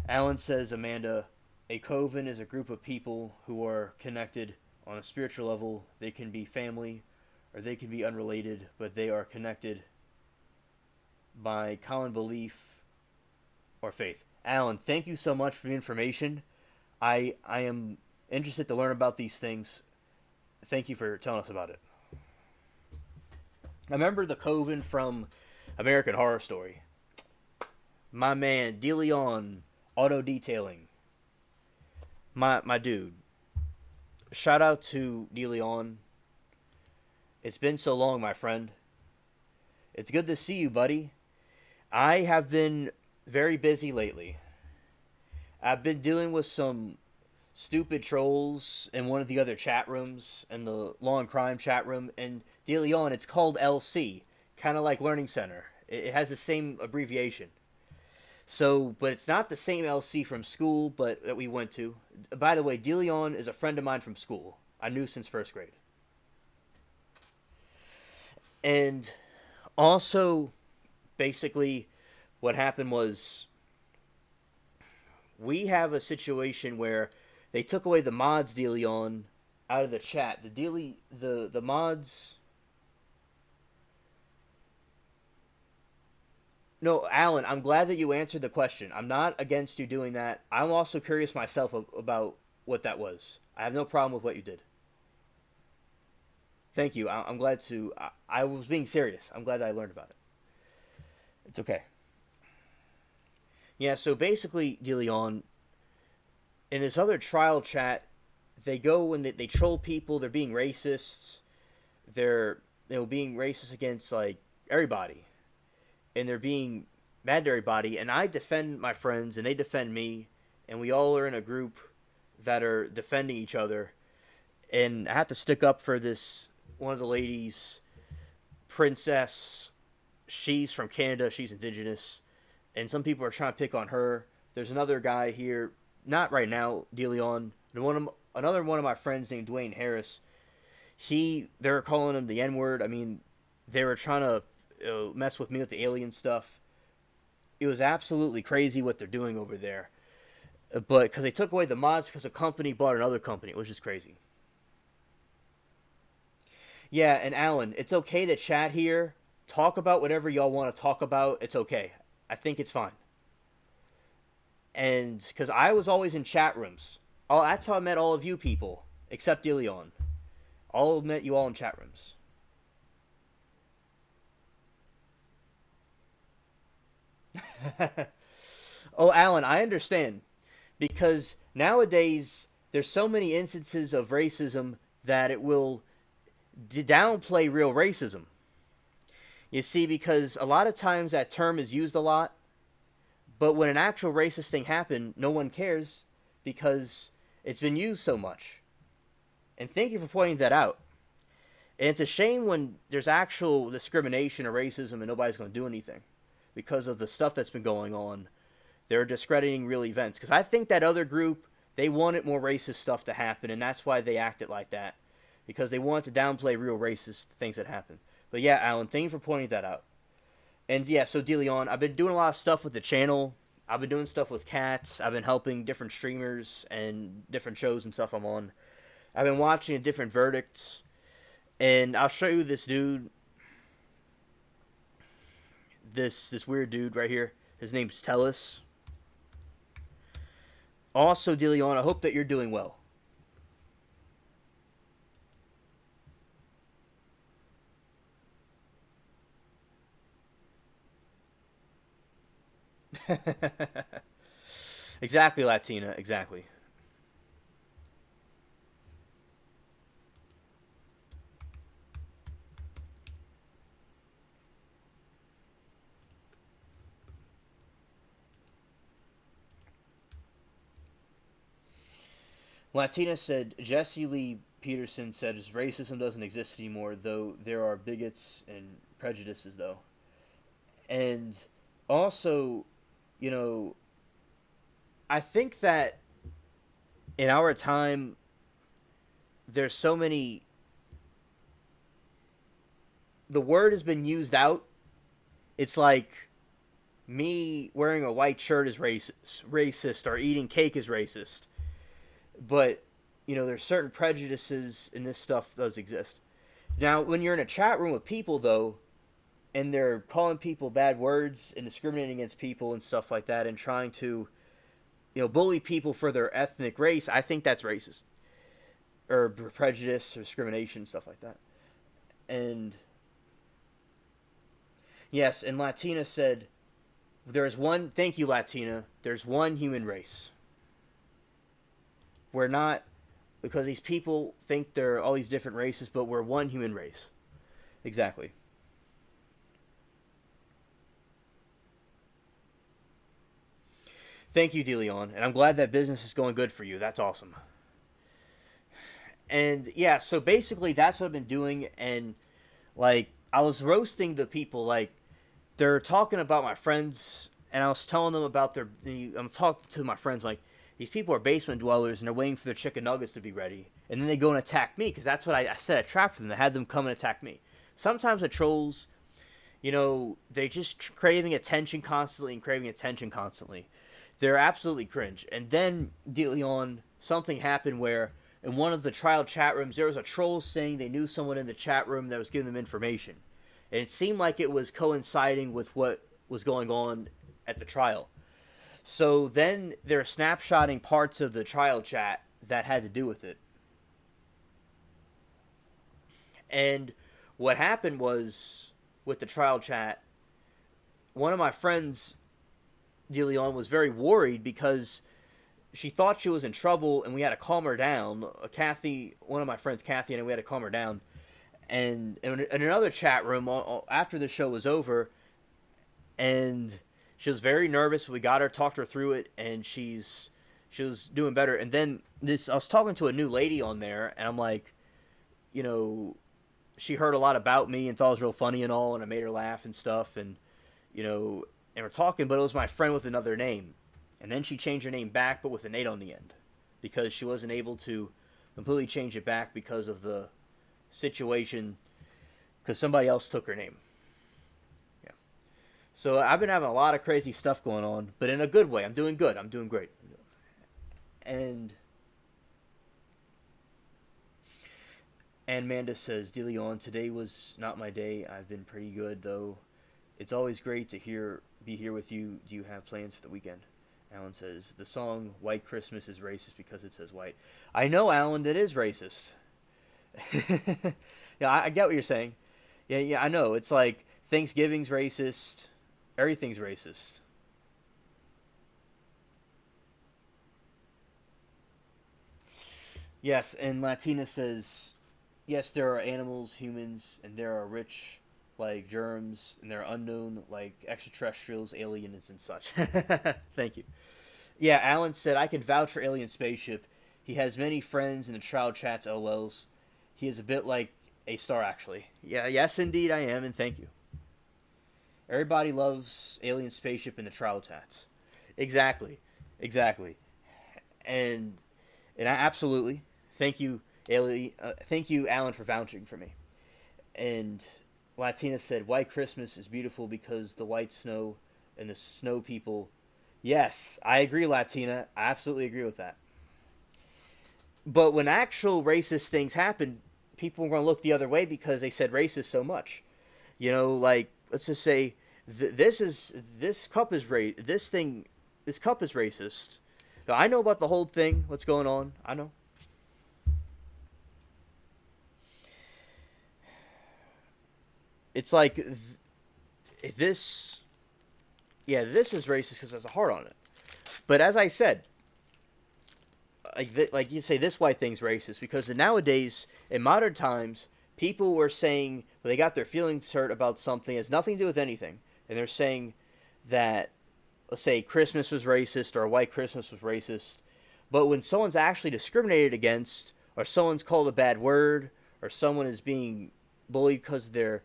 Alan says, Amanda, a coven is a group of people who are connected on a spiritual level. They can be family or they can be unrelated, but they are connected by common belief or faith. Alan, thank you so much for the information. I am interested to learn about these things. Thank you for telling us about it. I remember the coven from American Horror Story. My man, DeLeon, auto detailing. My dude. Shout out to DeLeon. It's been so long, my friend. It's good to see you, buddy. I have been very busy lately. I've been dealing with some stupid trolls in one of the other chat rooms, in the Law and Crime chat room. And DeLeon, it's called LC, kind of like Learning Center. It has the same abbreviation. So, but it's not the same LC from school, but that we went to. By the way, DeLeon is a friend of mine from school. I knew since first grade. And also, basically, what happened was we have a situation where they took away the mods DeLeon out of the chat. The mods. No, Alan, I'm glad that you answered the question. I'm not against you doing that. I'm also curious myself about what that was. I have no problem with what you did. Thank you. I'm glad to. I was being serious. I'm glad that I learned about it. It's okay. Yeah, so basically, DeLeon, in this other trial chat, they go and they troll people. They're being racist. They're being racist against like everybody, and they're being mad to everybody. And I defend my friends, and they defend me, and we all are in a group that are defending each other. And I have to stick up for this one of the ladies, Princess. She's from Canada. She's indigenous, and some people are trying to pick on her. There's another guy here, not right now, DeLeon. Another one of my friends named Dwayne Harris. They're calling him the N-word. I mean, they were trying to mess with me with the alien stuff. It was absolutely crazy what they're doing over there. But because they took away the mods because a company bought another company, which is crazy. Yeah, and Alan, it's okay to chat here. Talk about whatever y'all want to talk about. It's okay. I think it's fine. And because I was always in chat rooms. Oh, that's how I met all of you people, except DeLeon. All met you all in chat rooms. Oh, Alan, I understand. Because nowadays, there's so many instances of racism that it will downplay real racism. You see, because a lot of times that term is used a lot, but when an actual racist thing happened, no one cares because it's been used so much. And thank you for pointing that out. And it's a shame when there's actual discrimination or racism and nobody's going to do anything because of the stuff that's been going on. They're discrediting real events. Because I think that other group, They wanted more racist stuff to happen, and that's why they acted like that, because they wanted to downplay real racist things that happen. But yeah, Alan, thank you for pointing that out. And yeah, so DeLeon, I've been doing a lot of stuff with the channel. I've been doing stuff with cats. I've been helping different streamers and different shows and stuff I'm on. I've been watching different verdicts, and I'll show you this dude, this weird dude right here. His name's Tellus. Also, DeLeon, I hope that you're doing well. Exactly, Latina. Exactly. Latina said Jesse Lee Peterson said racism doesn't exist anymore, though there are bigots and prejudices, though. And also, you know, I think that in our time, there's so many. The word has been used out. It's like me wearing a white shirt is racist, or eating cake is racist. But there's certain prejudices, and this stuff does exist. Now, when you're in a chat room with people, though, and they're calling people bad words and discriminating against people and stuff like that, and trying to, bully people for their ethnic race, I think that's racist, or prejudice, or discrimination, stuff like that. And yes, and Latina said, "There's one." Thank you, Latina. There's one human race. We're not, because these people think they're all these different races, but we're one human race. Exactly. Thank you, DeLeon, and I'm glad that business is going good for you. That's awesome. And yeah, so basically that's what I've been doing, and like I was roasting the people, like they're talking about my friends, and I was telling them about I'm talking to my friends like, these people are basement dwellers and they're waiting for their chicken nuggets to be ready, and then they go and attack me because that's what I set a trap for them. I had them come and attack me. Sometimes the trolls, they just craving attention constantly and craving attention constantly. They're absolutely cringe. And then, DeLeon, something happened where in one of the trial chat rooms, there was a troll saying they knew someone in the chat room that was giving them information. And it seemed like it was coinciding with what was going on at the trial. So then they're snapshotting parts of the trial chat that had to do with it. And what happened was, with the trial chat, one of my friends, DeLeon, was very worried because she thought she was in trouble, and we had to calm her down. Kathy, one of my friends, Kathy, and we had to calm her down. And in another chat room after the show was over, and she was very nervous. We got her, talked her through it, and she was doing better. And then I was talking to a new lady on there, and I'm like, she heard a lot about me and thought it was real funny and all, and I made her laugh and stuff, and and we're talking, but it was my friend with another name. And then she changed her name back, but with an 8 on the end, because she wasn't able to completely change it back because of the situation, because somebody else took her name. Yeah. So I've been having a lot of crazy stuff going on, but in a good way. I'm doing good. I'm doing great. And Manda says, DeLeon, today was not my day. I've been pretty good, though. It's always great to be here with you. Do you have plans for the weekend? Alan says, the song White Christmas is racist because it says white. I know, Alan, that is racist. Yeah, I get what you're saying. Yeah, I know. It's like Thanksgiving's racist. Everything's racist. Yes, and Latina says, yes, there are animals, humans, and there are rich, like germs, and there are unknown, like extraterrestrials, aliens, and such. Thank you. Yeah, Alan said, I can vouch for Alien Spaceship. He has many friends in the trial chats, OLs. He is a bit like a star, actually. Yeah, yes, indeed, I am, and thank you. Everybody loves Alien Spaceship in the trial chats. Exactly. Exactly. And And absolutely, thank you, thank you, Alan, for vouching for me. And Latina said, "White Christmas is beautiful because the white snow and the snow people." Yes, I agree, Latina. I absolutely agree with that. But when actual racist things happen, people are going to look the other way because they said racist so much. Like, let's just say this cup is this cup is racist. Now, I know about the whole thing. What's going on? I know. It's like this. Yeah, this is racist because there's a heart on it. But as I said, like you say, this white thing's racist because nowadays, in modern times, people were saying well, they got their feelings hurt about something. It has nothing to do with anything, and they're saying that, let's say, Christmas was racist or white Christmas was racist. But when someone's actually discriminated against, or someone's called a bad word, or someone is being bullied because of their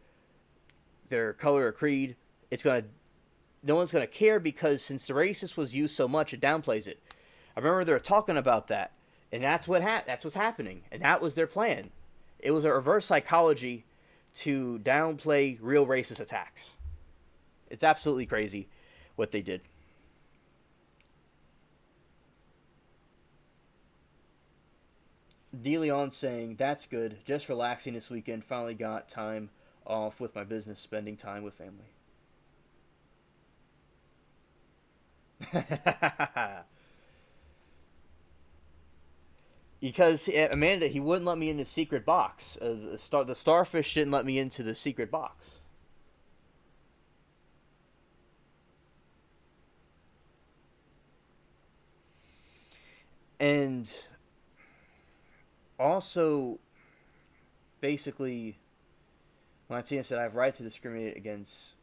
color or creed, it's gonna no one's gonna care because since the racist was used so much, it downplays it. I remember they were talking about that, and that's what's happening, and that was their plan. It was a reverse psychology to downplay real racist attacks. It's absolutely crazy what they did. DeLeon saying, "That's good. Just relaxing this weekend. Finally got time off with my business, spending time with family." Because Amanda, he wouldn't let me in the secret box. The starfish didn't let me into the secret box. And also, basically, Latina said, "I have right to discriminate against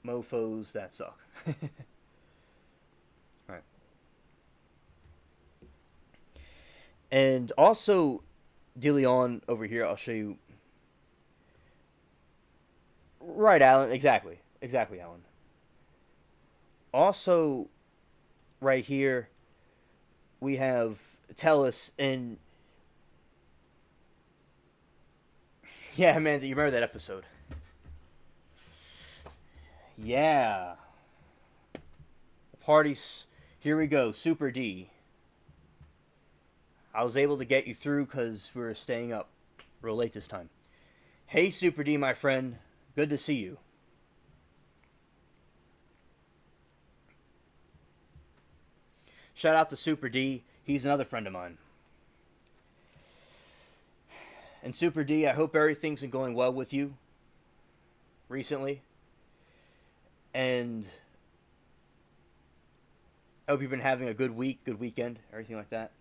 mofos that suck." Right. And also, DeLeon over here, I'll show you. Right, Alan. Exactly. Exactly, Alan. Also, right here, we have Tellus. And yeah, man, you remember that episode? Yeah. The party's. Here we go. Super D. I was able to get you through because we were staying up real late this time. Hey, Super D, my friend. Good to see you. Shout out to Super D. He's another friend of mine. And Super D, I hope everything's been going well with you recently. And I hope you've been having a good week, good weekend, everything like that.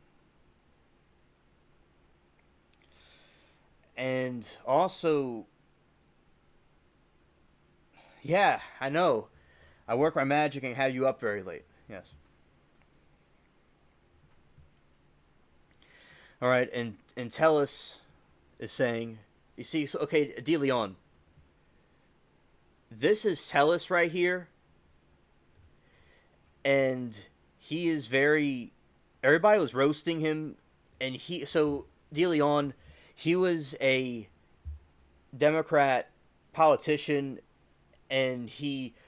And also, yeah, I know. I work my magic and have you up very late. Yes. All right, and Tellus is saying, you see, so okay, DeLeon, this is Tellus right here, and he is very. Everybody was roasting him, and DeLeon, he was a Democrat politician, and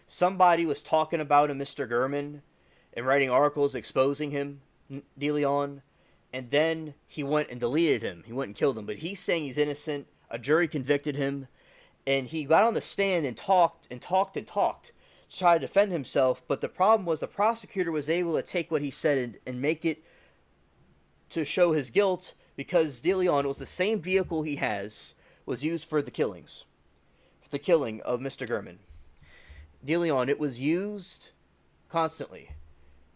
somebody was talking about him, Mr. Gurman, and writing articles exposing him, DeLeon, and then he went and deleted him. He went and killed him, but he's saying he's innocent. A jury convicted him, and he got on the stand and talked and talked and talked to try to defend himself. But the problem was the prosecutor was able to take what he said and make it to show his guilt because DeLeon was the same vehicle he was used for the killings, for the killing of Mr. Gurman. DeLeon, it was used constantly,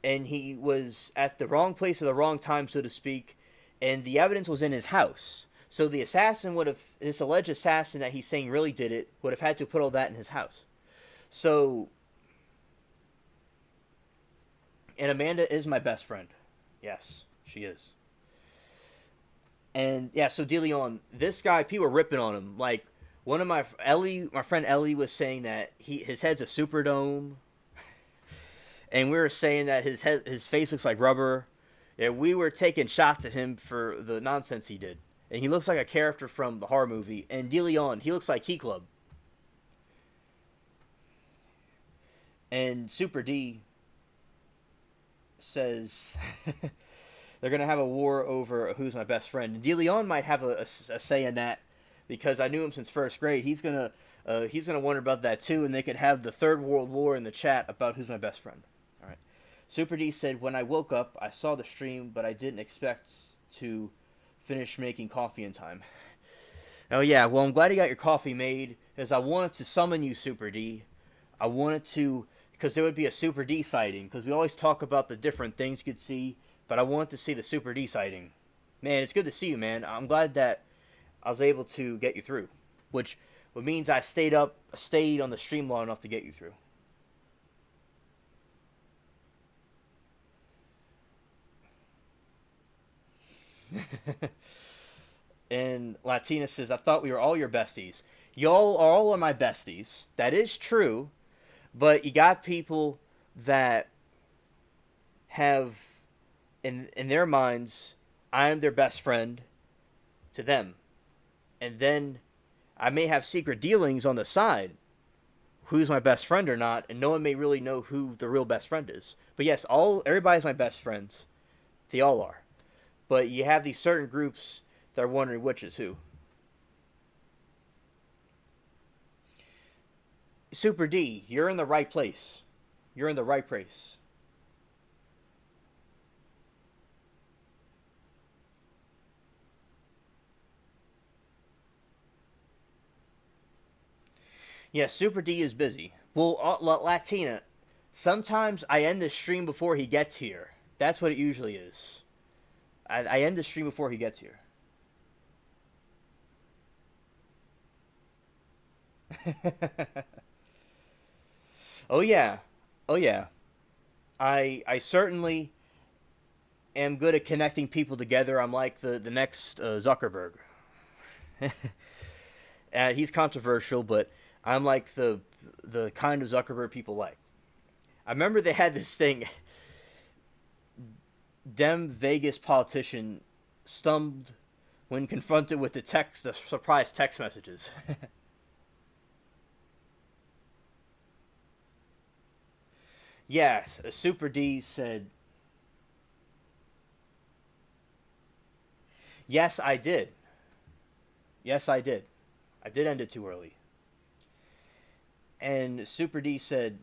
and he was at the wrong place at the wrong time, so to speak, and the evidence was in his house. So the assassin this alleged assassin that he's saying really did it, would have had to put all that in his house. So, and Amanda is my best friend. Yes, she is. And yeah, so DeLeon, this guy, people were ripping on him. Like one of my friend Ellie was saying that his head's a superdome, and we were saying that his face looks like rubber, Yeah, we were taking shots at him for the nonsense he did. And he looks like a character from the horror movie. And DeLeon, he looks like Key Club. And Super D says they're gonna have a war over who's my best friend. And DeLeon might have a say in that because I knew him since first grade. He's gonna wonder about that too, and they could have the Third World War in the chat about who's my best friend. All right. Super D said, when I woke up, I saw the stream, but I didn't expect to finish making coffee in time. Oh yeah, well I'm glad you got your coffee made, as I wanted to summon you, Super D. I wanted to, because there would be a Super D sighting, because we always talk about the different things you could see, but I wanted to see the Super D sighting. Man, it's good to see you, man. I'm glad that I was able to get you through, which means I stayed on the stream long enough to get you through. And Latina says, I thought we were all your besties. Y'all are all my besties. That is true, but you got people that have in their minds, I am their best friend to them. And then I may have secret dealings on the side, who's my best friend or not, and no one may really know who the real best friend is. But yes, everybody's my best friends. They all are. But you have these certain groups that are wondering which is who. Super D, you're in the right place. You're in the right place. Yeah, Super D is busy. Well, Latina, sometimes I end the stream before he gets here. That's what it usually is. I end the stream before he gets here. Oh yeah, oh yeah. I certainly am good at connecting people together. I'm like the next Zuckerberg. He's controversial, but I'm like the kind of Zuckerberg people like. I remember they had this thing. Dem Vegas politician stumbled when confronted with the surprise text messages. Yes, a Super D said, "Yes, I did. Yes, I did. I did end it too early." And Super D said,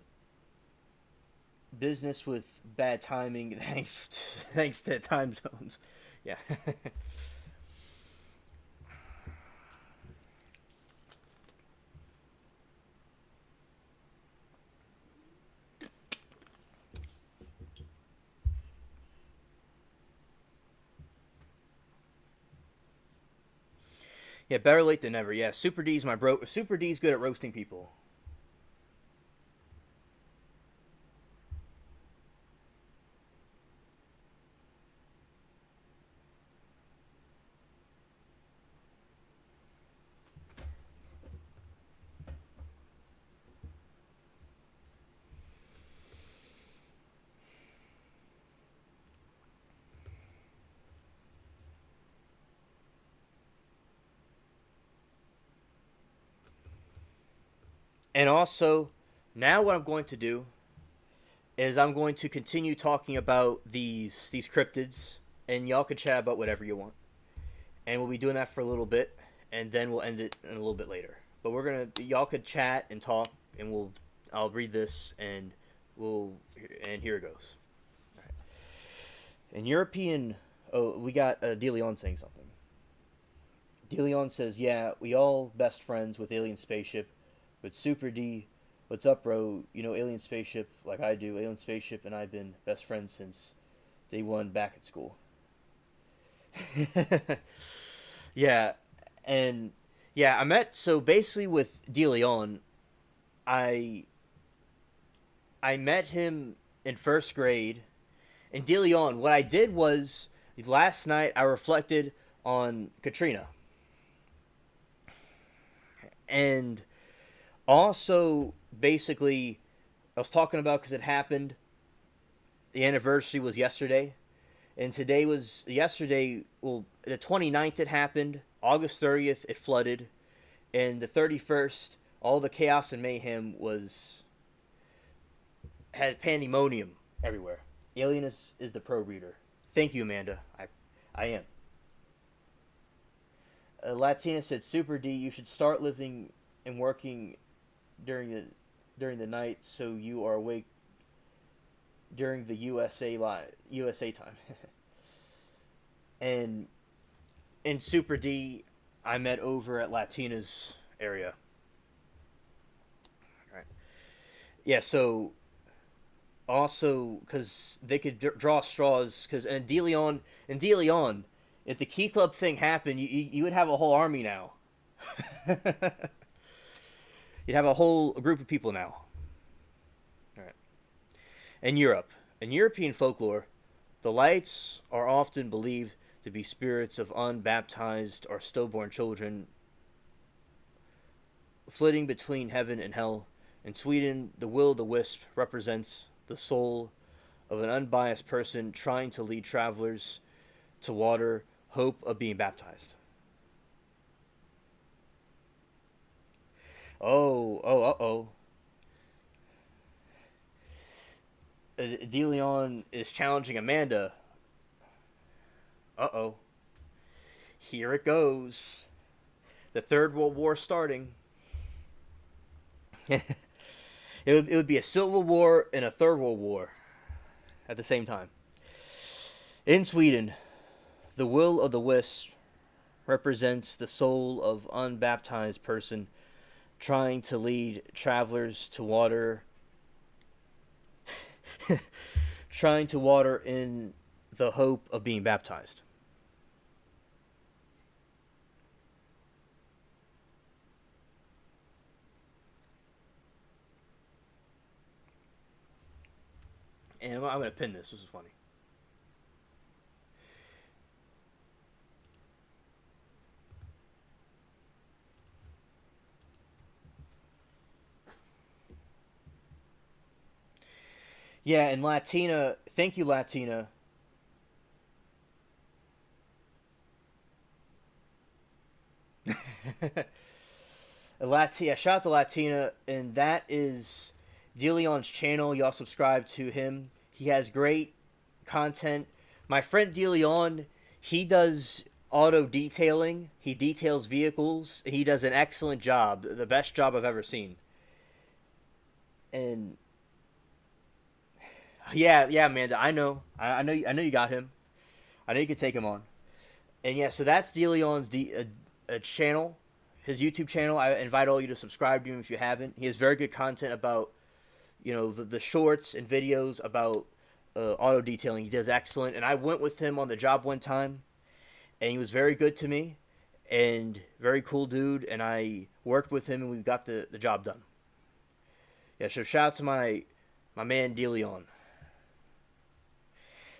"Business with bad timing, thanks to time zones." Yeah. Yeah, better late than never. Yeah, Super D's my bro. Super D's good at roasting people. And also, now what I'm going to do is I'm going to continue talking about these cryptids, and y'all can chat about whatever you want. And we'll be doing that for a little bit, and then we'll end it in a little bit later. But y'all could chat and talk, and I'll read this, and here it goes. All right. In European, oh, we got DeLeon saying something. DeLeon says, "Yeah, we all best friends with Alien Spaceship, but Super D, what's up, bro? You know Alien Spaceship like I do. Alien Spaceship and I've been best friends since day one back at school." Yeah, and yeah, so basically with DeLeon, I I met him in first grade. And DeLeon, what I did was last night I reflected on Katrina, and also basically I was talking about because it happened. The anniversary was yesterday, And today was yesterday. Well, the 29th it happened. August 30th it flooded, and the 31st all the chaos and mayhem was had pandemonium everywhere. Alien is the pro reader. Thank you, Amanda. I am. Latina said, "Super D, you should start living and working during the during the night so you are awake during the USA time." and and Super D, I met over at Latina's area. All right. Yeah. So also because they could draw straws because and De Leon, if the Key Club thing happened, you would have a whole army now. You'd have a whole group of people now. All right. In Europe, in European folklore, the lights are often believed to be spirits of unbaptized or stillborn children flitting between heaven and hell. In Sweden, the will-o'-the-wisp represents the soul of an unbiased person trying to lead travelers to water, hope of being baptized. Oh. De Leon is challenging Amanda. Uh oh. Here it goes. The Third World War starting. It would be a Civil War and a Third World War at the same time. In Sweden, the will-o'-the-wisp represents the soul of unbaptized person trying to lead travelers to water trying to water in the hope of being baptized. And I'm going to pin this. This is funny. Yeah, and Latina, thank you, Latina. Latina, shout out to Latina, and that is DeLeon's channel. Y'all subscribe to him. He has great content. My friend DeLeon, he does auto detailing. He details vehicles. He does an excellent job, the best job I've ever seen. And yeah, Amanda, I know, I know you got him. I know you could take him on. And yeah, so that's DeLeon's channel, his YouTube channel. I invite all you to subscribe to him if you haven't. He has very good content about the shorts and videos about auto detailing. He does excellent, and I went with him on the job one time, and he was very good to me, and very cool dude. And I worked with him, and we got the job done. Yeah, so shout out to my man DeLeon.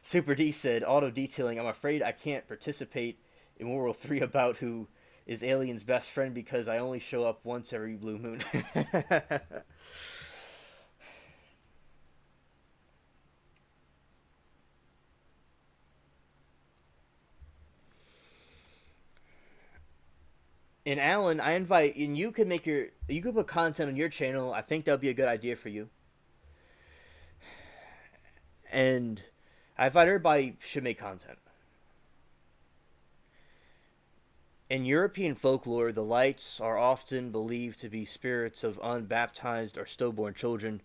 Super D said, auto detailing. I'm afraid I can't participate in World War III about who is Alien's best friend because I only show up once every blue moon. And Alan, I invite, and you could put content on your channel. I think that would be a good idea for you. And I invite everybody should make content. In European folklore, the lights are often believed to be spirits of unbaptized or stillborn children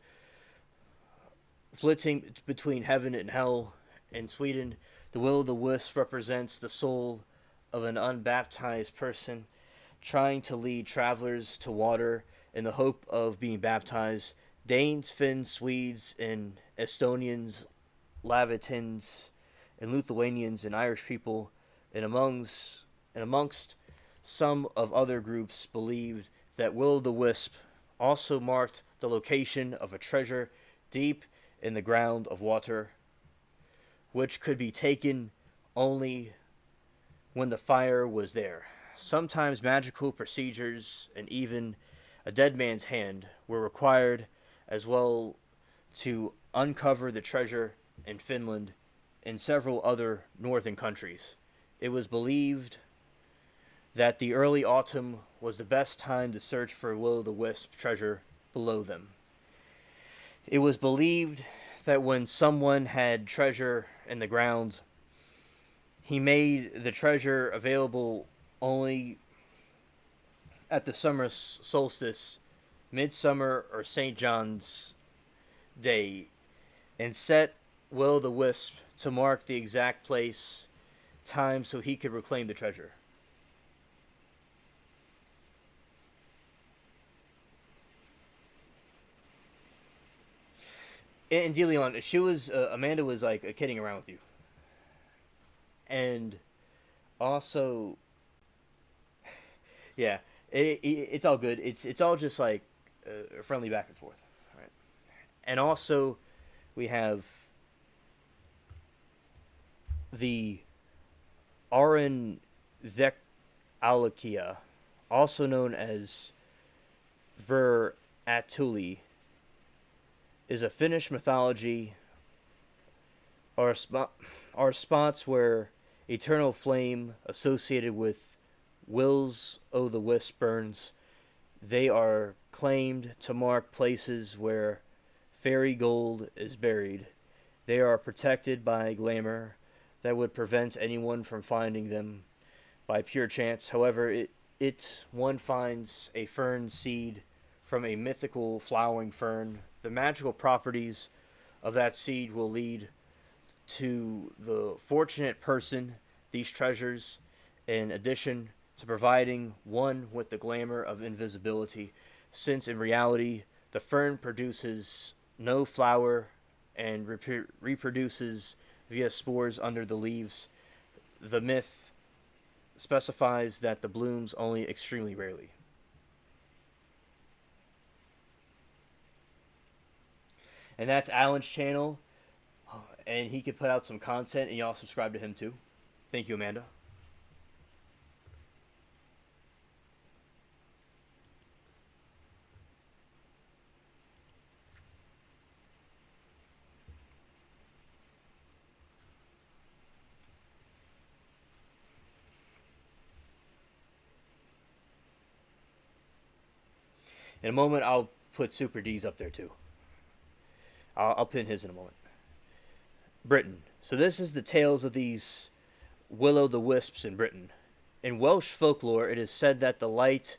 flitting between heaven and hell. In Sweden, the will-o'-the-wisp represents the soul of an unbaptized person trying to lead travelers to water in the hope of being baptized. Danes, Finns, Swedes, and Estonians, Lavitans, and Lithuanians and Irish people, and amongst some of other groups believed that will-o'-the-wisp also marked the location of a treasure deep in the ground of water, which could be taken only when the fire was there. Sometimes magical procedures and even a dead man's hand were required as well to uncover the treasure in Finland in several other northern countries. It was believed that the early autumn was the best time to search for will-o'-the-wisp treasure below them. It was believed that when someone had treasure in the ground, he made the treasure available only at the summer solstice, midsummer, or St. John's Day, and set will-o'-the-wisp to mark the exact place, time, so he could reclaim the treasure. And DeLeon, she was Amanda was like kidding around with you, and also, yeah, it's all good. It's all just like friendly back and forth, right? And also, we have the Aran Vek also known as Ver Atuli, is a Finnish mythology are spots where eternal flame associated with wills o' the wisp burns. They are claimed to mark places where fairy gold is buried. They are protected by glamour that would prevent anyone from finding them by pure chance. However, one finds a fern seed from a mythical flowering fern. The magical properties of that seed will lead to the fortunate person these treasures, in addition to providing one with the glamour of invisibility, since in reality the fern produces no flower and reproduces via spores under the leaves. The myth specifies that the blooms only extremely rarely. And that's Alan's channel, and he could put out some content, and y'all subscribe to him too. Thank you, Amanda. In a moment, I'll put Super D's up there too. I'll pin his in a moment. Britain. So this is the tales of these will-o'-the-wisps in Britain. In Welsh folklore, it is said that the light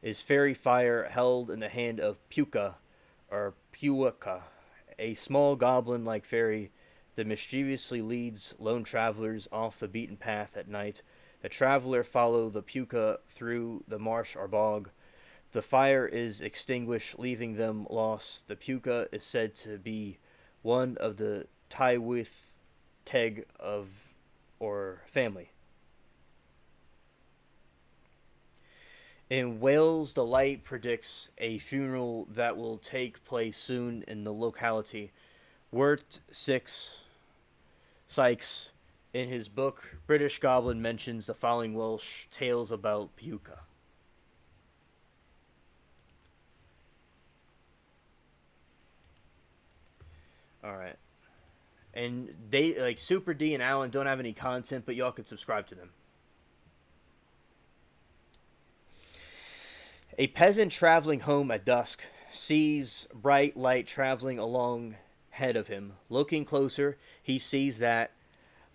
is fairy fire held in the hand of Puca, or Puaka, a small goblin-like fairy that mischievously leads lone travelers off the beaten path at night. The traveler follow the Puca through the marsh or bog. The fire is extinguished, leaving them lost. The Puca is said to be one of the Tywith Teg of or family. In Wales, the light predicts a funeral that will take place soon in the locality. Wirt Sykes, in his book British Goblin, mentions the following Welsh tales about Puca. All right. And they, like, Super D and Alan don't have any content, but y'all could subscribe to them. A peasant traveling home at dusk sees bright light traveling along ahead of him. Looking closer, he sees that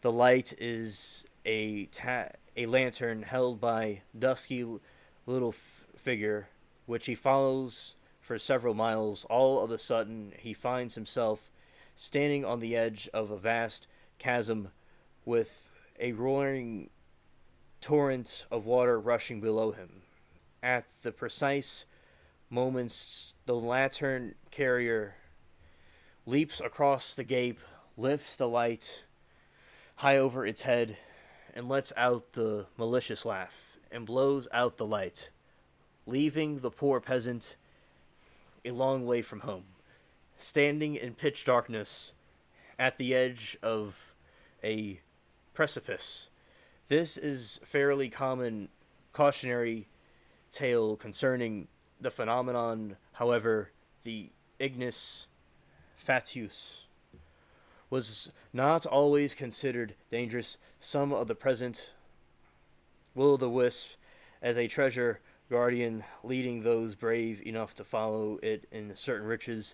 the light is a lantern held by dusky little figure, which he follows for several miles. All of a sudden, he finds himself standing on the edge of a vast chasm with a roaring torrent of water rushing below him. At the precise moments, the lantern carrier leaps across the gap, lifts the light high over its head, and lets out the malicious laugh, and blows out the light, leaving the poor peasant a long way from home, standing in pitch darkness at the edge of a precipice. This is fairly common cautionary tale concerning the phenomenon. However, the ignis fatuus, was not always considered dangerous. Some of the present will-o'-the-wisp as a treasure guardian, leading those brave enough to follow it in certain riches,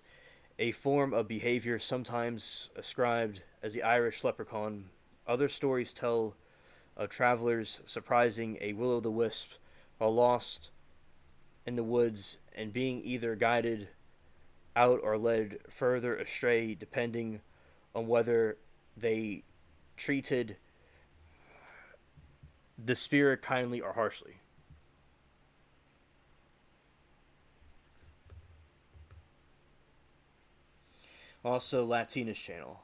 a form of behavior sometimes ascribed as the Irish leprechaun. Other stories tell of travelers surprising a will-o'-the-wisp while lost in the woods and being either guided out or led further astray, depending on whether they treated the spirit kindly or harshly. Also, Latinas channel.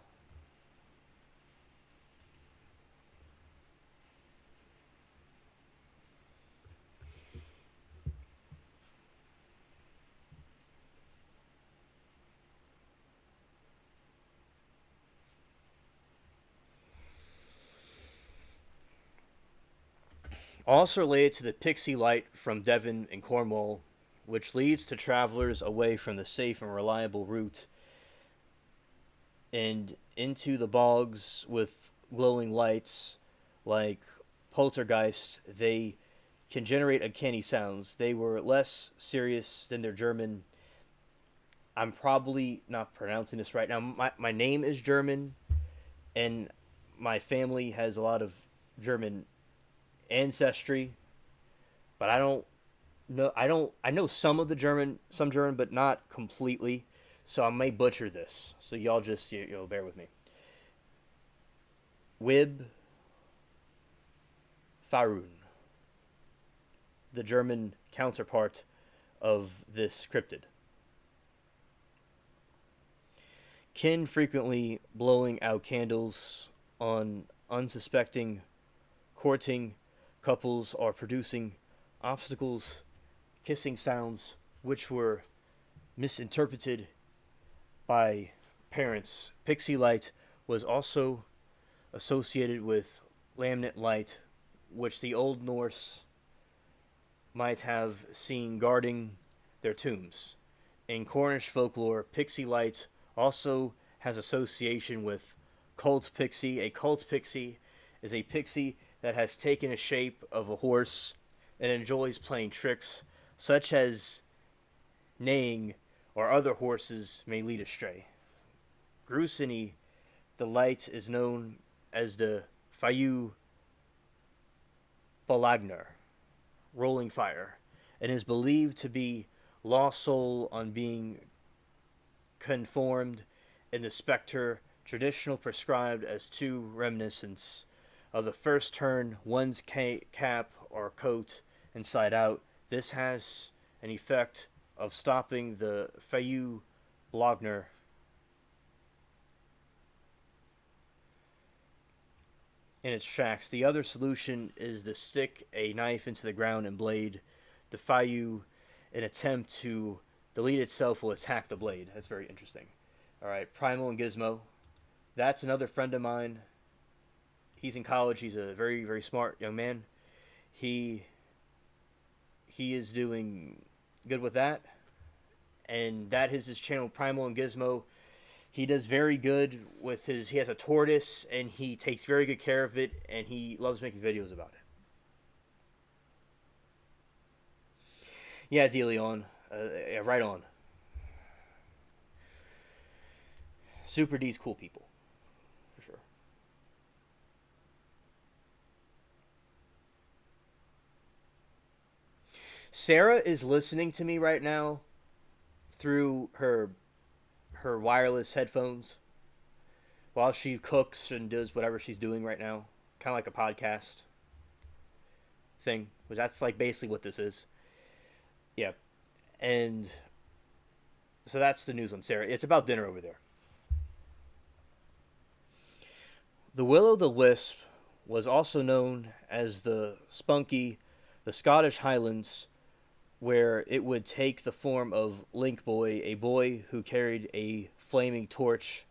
Also related to the Pixie Light from Devon and Cornwall, which leads to travelers away from the safe and reliable route and into the bogs with glowing lights like poltergeists. They can generate uncanny sounds. They were less serious than their German. I'm probably not pronouncing this right now. My name is German, and my family has a lot of German ancestry, but I know some German, but not completely. So I may butcher this. So y'all just bear with me. Wib Farun, the German counterpart of this cryptid. Kin frequently blowing out candles on unsuspecting courting couples or producing obstacles, kissing sounds which were misinterpreted by parents. Pixie light was also associated with laminate light, which the Old Norse might have seen guarding their tombs. In Cornish folklore, pixie light also has association with cult pixie. A cult pixie is a pixie that has taken a shape of a horse and enjoys playing tricks, such as neighing or other horses may lead astray. Grusini, the light is known as the Fayu Balagner, rolling fire, and is believed to be lost soul on being conformed in the spectre, traditional prescribed as two reminiscents of the first turn one's cap or coat inside out. This has an effect of stopping the Fayu Blogner in its tracks. The other solution is to stick a knife into the ground and blade the Fayu in attempt to delete itself will attack the blade. That's very interesting. Alright, Primal and Gizmo. That's another friend of mine. He's in college. He's a very, very smart young man. He is doing good with that. And that is his channel, Primal and Gizmo. He does very good with he has a tortoise, and he takes very good care of it, and he loves making videos about it. Yeah, DeLeon. Yeah, right on. Super D's cool people. For sure. Sarah is listening to me right now through her wireless headphones while she cooks and does whatever she's doing right now. Kind of like a podcast thing, which that's like basically what this is. Yeah. And so that's the news on Sarah. It's about dinner over there. The will-o'-the-wisp was also known as the spunky, the Scottish Highlands, where it would take the form of Link Boy, a boy who carried a flaming torch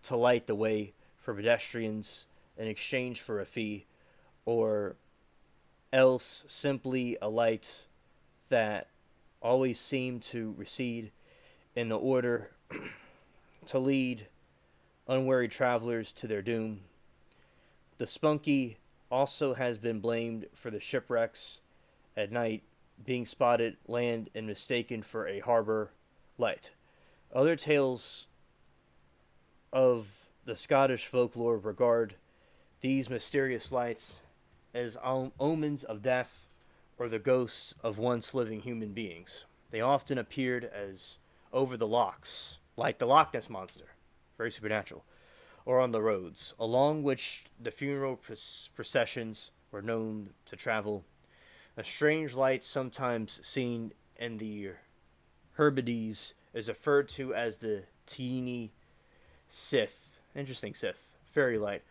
to light the way for pedestrians in exchange for a fee, or else simply a light that always seemed to recede in the order to lead unwary travelers to their doom. The Spunky also has been blamed for the shipwrecks at night, being spotted land and mistaken for a harbor light. Other tales of the Scottish folklore regard these mysterious lights as omens of death or the ghosts of once living human beings. They often appeared as over the locks, like the Loch Ness Monster, very supernatural, or on the roads, along which the funeral processions were known to travel. A strange light sometimes seen in the Hebrides is referred to as the teeny Sith. Interesting, Sith. Fairy light.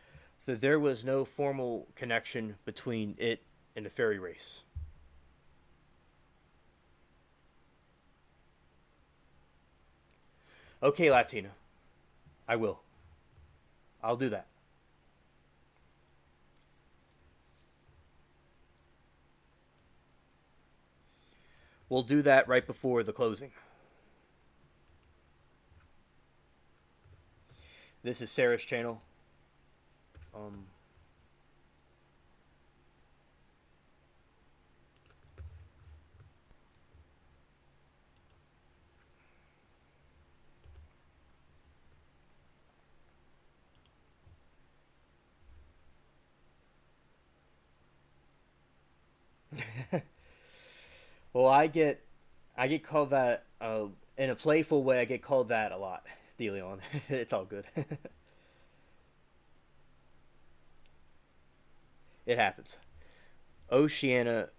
That there was no formal connection between it and the fairy race. Okay, Latina. I will. I'll do that. We'll do that right before the closing. This is Sarah's channel. Um, well, I get called that in a playful way. I get called that a lot, DeLeon. It's all good. It happens. Oceania,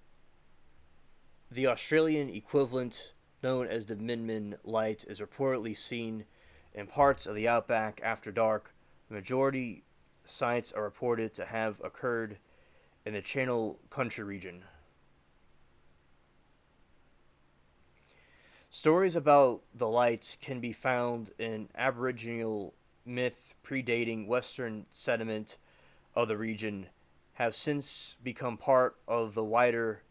the Australian equivalent known as the Min Light, is reportedly seen in parts of the outback after dark. The majority sites are reported to have occurred in the Channel Country region. Stories about the lights can be found in Aboriginal myth predating Western settlement of the region, have since become part of the wider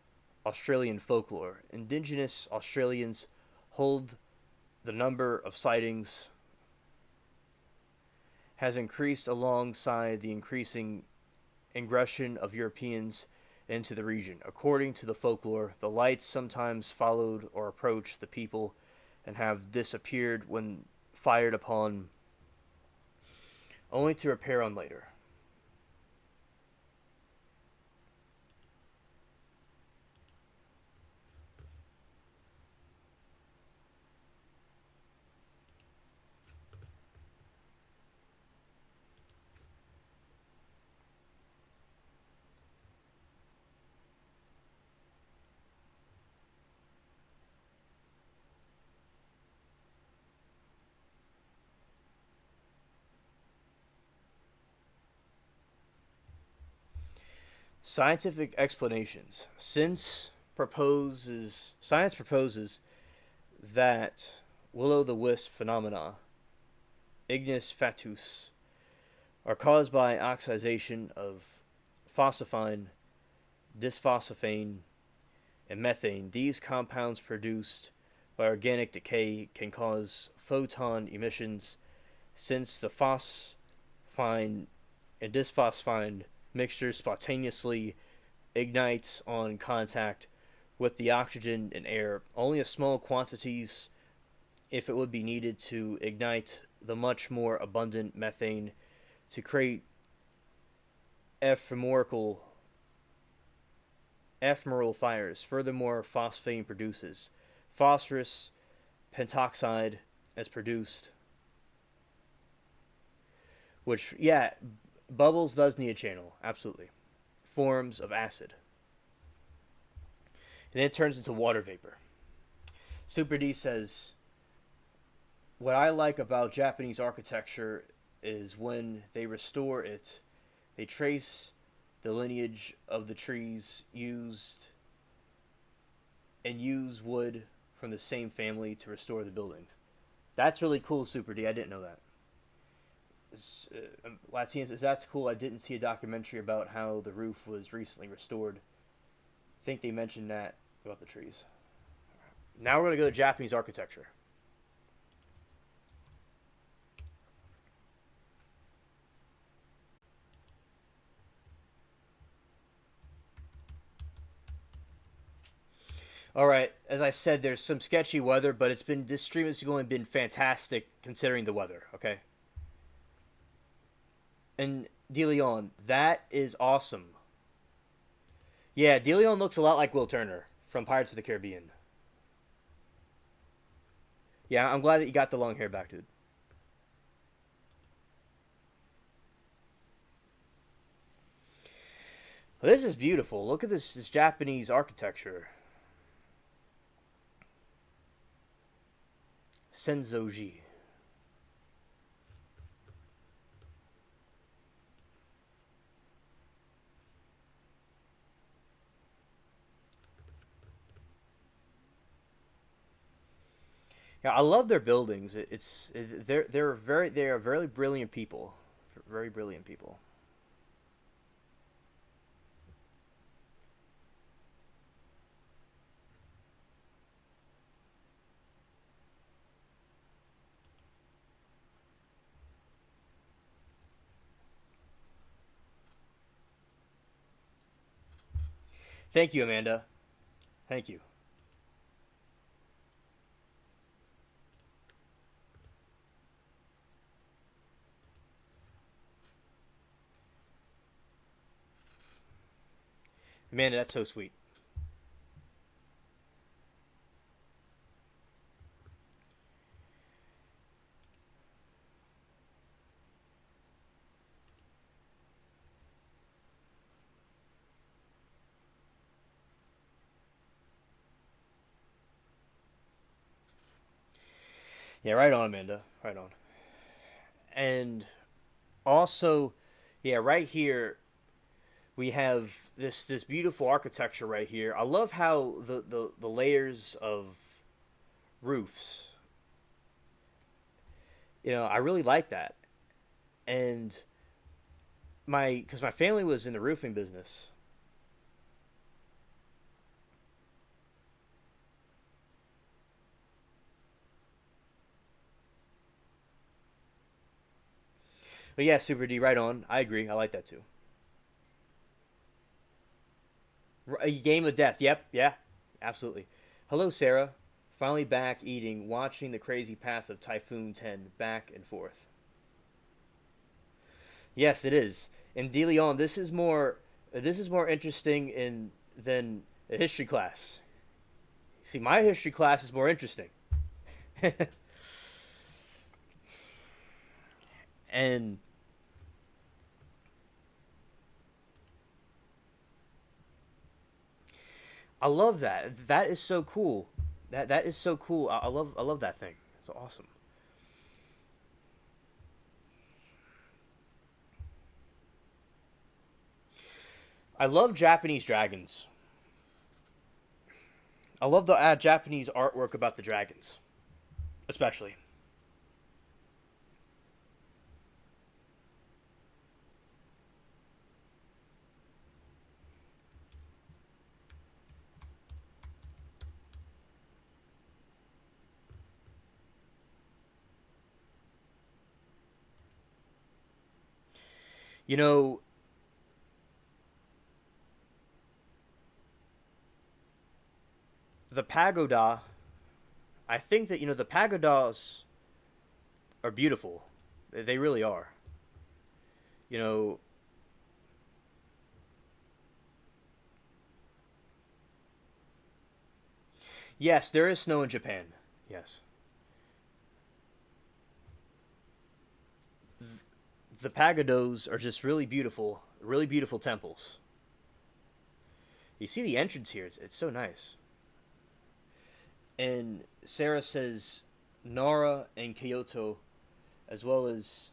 Australian folklore. Indigenous Australians hold the number of sightings has increased alongside the increasing ingression of Europeans into the region. According to the folklore, the lights sometimes followed or approached the people and have disappeared when fired upon, only to appear on later. Scientific explanations. Science proposes that will-o'-the-wisp phenomena, ignis fatuus, are caused by oxidation of phosphine, disphosphane, and methane. These compounds produced by organic decay can cause photon emissions since the phosphine and disphosphine mixture spontaneously ignites on contact with the oxygen and air. Only a small quantities if it would be needed to ignite the much more abundant methane to create ephemeral fires. Furthermore, phosphine produces phosphorus pentoxide as produced, which, yeah, Bubbles does need a channel, absolutely. Forms of acid. And then it turns into water vapor. Super D says, what I like about Japanese architecture is when they restore it, they trace the lineage of the trees used and use wood from the same family to restore the buildings. That's really cool, Super D. I didn't know that. Latinos, is that's cool. I didn't see a documentary about how the roof was recently restored. I think they mentioned that about the trees. Now we're going to go to Japanese architecture. All right, as I said, there's some sketchy weather, but it's been this stream has only been fantastic considering the weather. Okay, and DeLeon, that is awesome. Yeah, DeLeon looks a lot like Will Turner from Pirates of the Caribbean. Yeah, I'm glad that you got the long hair back, dude. Well, this is beautiful. Look at this Japanese architecture. Senzoji. Yeah, I love their buildings. They are very brilliant people, very brilliant people. Thank you, Amanda. Thank you, Amanda. That's so sweet. Yeah, right on, Amanda. Right on. And also, yeah, right here we have this beautiful architecture right here. I love how the layers of roofs. I really like that. And because my family was in the roofing business. But yeah, Super D, right on. I agree. I like that too. A game of death. Yep. Yeah. Absolutely. Hello, Sarah. Finally back eating, watching the crazy path of Typhoon 10 back and forth. Yes, it is. And DeLeon, this is more interesting in than a history class. See, my history class is more interesting. And I love that. That is so cool. That is so cool. I love that thing. It's awesome. I love Japanese dragons. I love the Japanese artwork about the dragons, especially. You know, the pagoda. I think that the pagodas are beautiful. They really are. You know, yes, there is snow in Japan. Yes, the pagodas are just really beautiful temples. You see the entrance here; it's so nice. And Sarah says Nara and Kyoto, as well as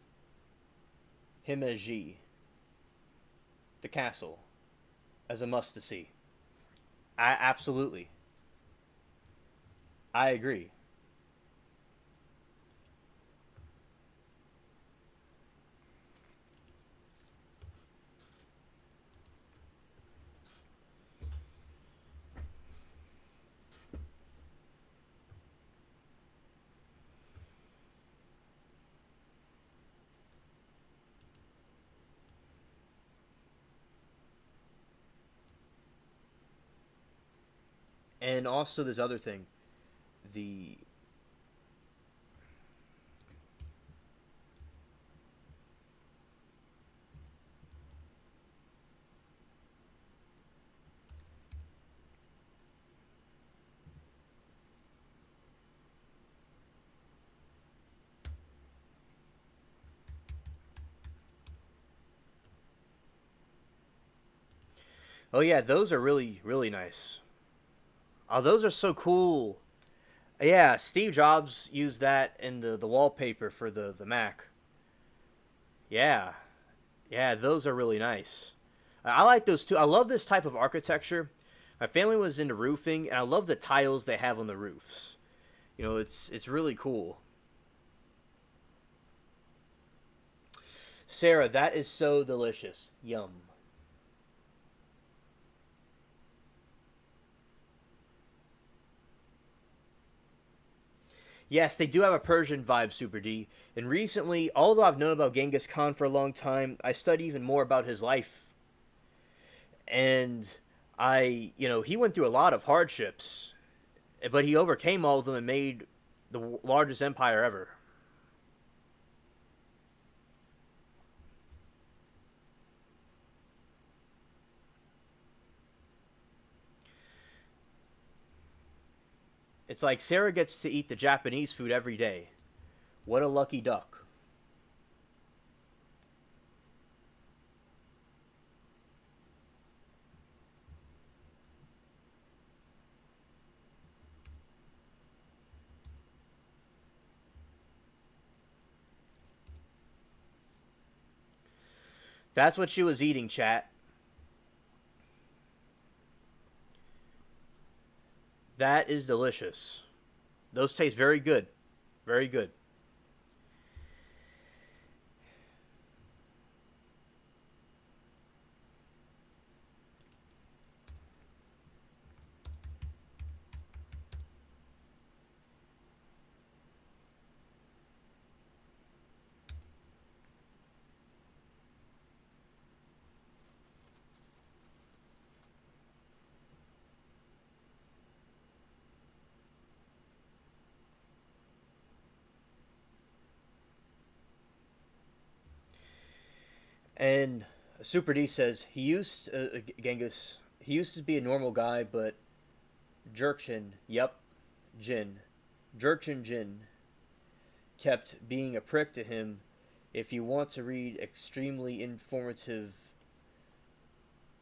Himeji, the castle, as a must to see. Absolutely, I agree. And also this other thing, the oh yeah, those are really really nice. Oh, those are so cool. Yeah, Steve Jobs used that in the wallpaper for the Mac. Yeah, yeah, those are really nice. I like those too. I love this type of architecture. My family was into roofing, and I love the tiles they have on the roofs. You know, it's really cool. Sarah, that is so delicious. Yum. Yes, they do have a Persian vibe, Super D. And recently, although I've known about Genghis Khan for a long time, I studied even more about his life. And he went through a lot of hardships, but he overcame all of them and made the largest empire ever. It's like Sarah gets to eat the Japanese food every day. What a lucky duck. That's what she was eating, chat. That is delicious. Those taste very good. Very good. And Super D says Genghis. He used to be a normal guy, but Jerkchin, yep, Jin, Jerkchin Jin, kept being a prick to him. If you want to read extremely informative,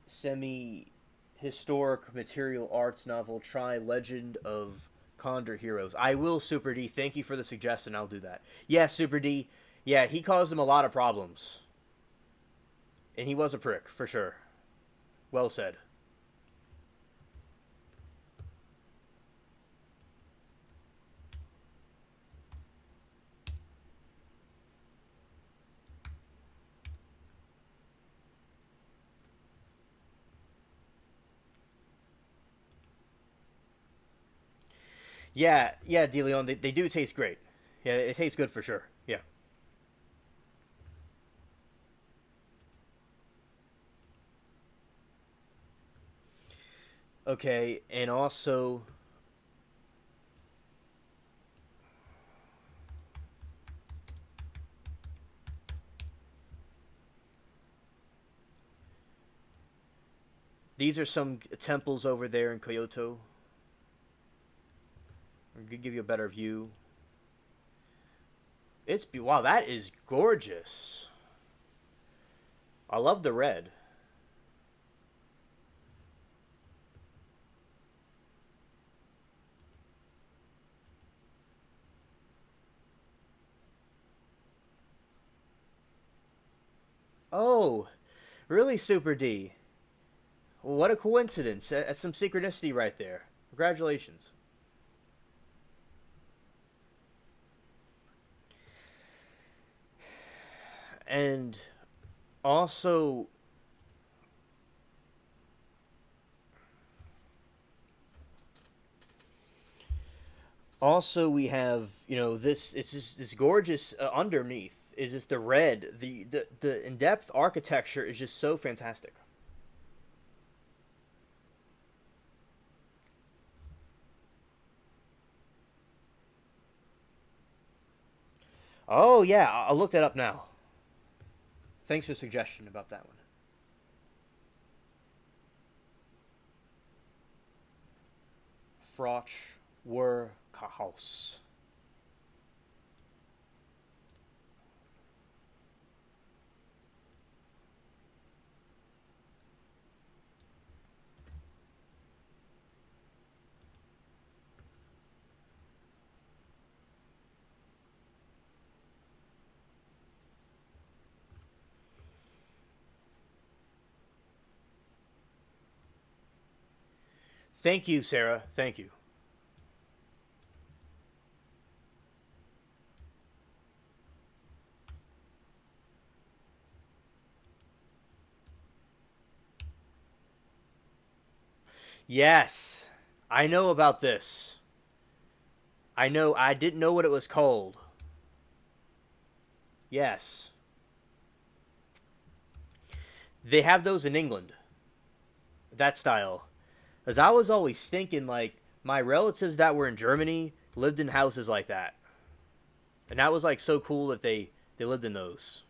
semi historic material arts novel, try Legend of Condor Heroes. I will, Super D. Thank you for the suggestion. I'll do that. Yeah, Super D. Yeah, he caused him a lot of problems. And he was a prick, for sure. Well said. Yeah, yeah, DeLeon, they do taste great. Yeah, it tastes good for sure. Yeah. Okay, and these are some temples over there in Kyoto. I'm gonna give you a better view. Wow, that is gorgeous. I love the red. Oh, really, Super D? What a coincidence. That's some synchronicity right there. Congratulations. And also, we have this. It's just this gorgeous underneath is just the red. The in depth architecture is just so fantastic. Oh yeah, I'll look that up now. Thanks for the suggestion about that one. Froch were Kahaus. Thank you, Sarah. Thank you. Yes, I know about this. I know. I didn't know what it was called. Yes, they have those in England. That style. Because I was always thinking, like, my relatives that were in Germany lived in houses like that. And that was, like, so cool that they lived in those.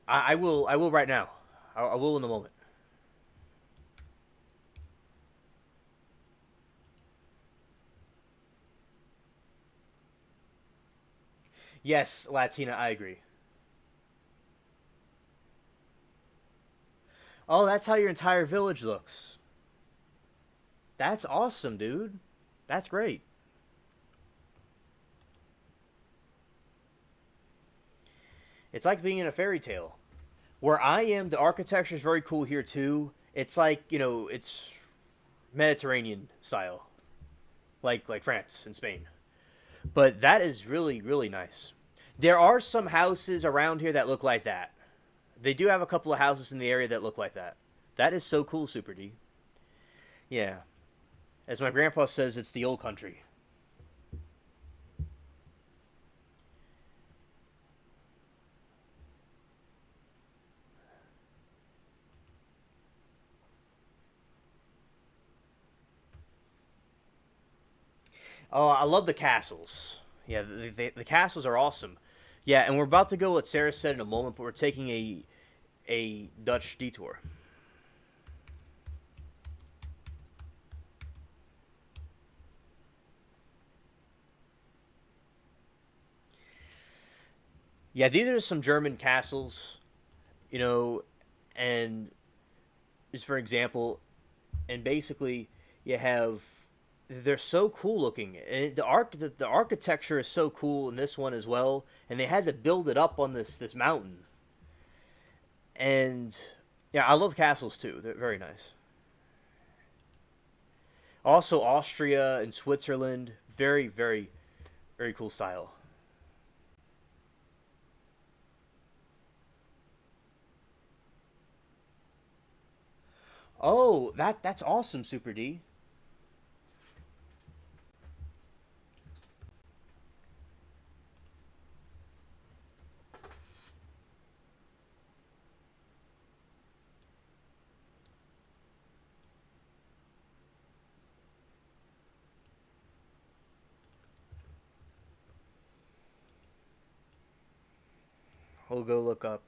I will right now. I will in a moment. Yes, Latina, I agree. Oh, that's how your entire village looks. That's awesome, dude. That's great. It's like being in a fairy tale. Where I am, the architecture is very cool here too. It's like, it's Mediterranean style, like France and Spain. But that is really really nice. There are some houses around here that look like that. They do have a couple of houses in the area that look like that. That is so cool, Super D. Yeah. As my grandpa says, it's the old country. Oh, I love the castles. Yeah, the castles are awesome. Yeah, and we're about to go what Sarah said in a moment, but we're taking a Dutch detour. Yeah, these are some German castles, you know, and just for example, and basically you have they're so cool looking. And the architecture is so cool in this one as well, and they had to build it up on this mountain. And yeah, I love castles too. They're very nice. Also Austria and Switzerland, very very cool style. Oh, that's awesome, Super D. We'll go look up.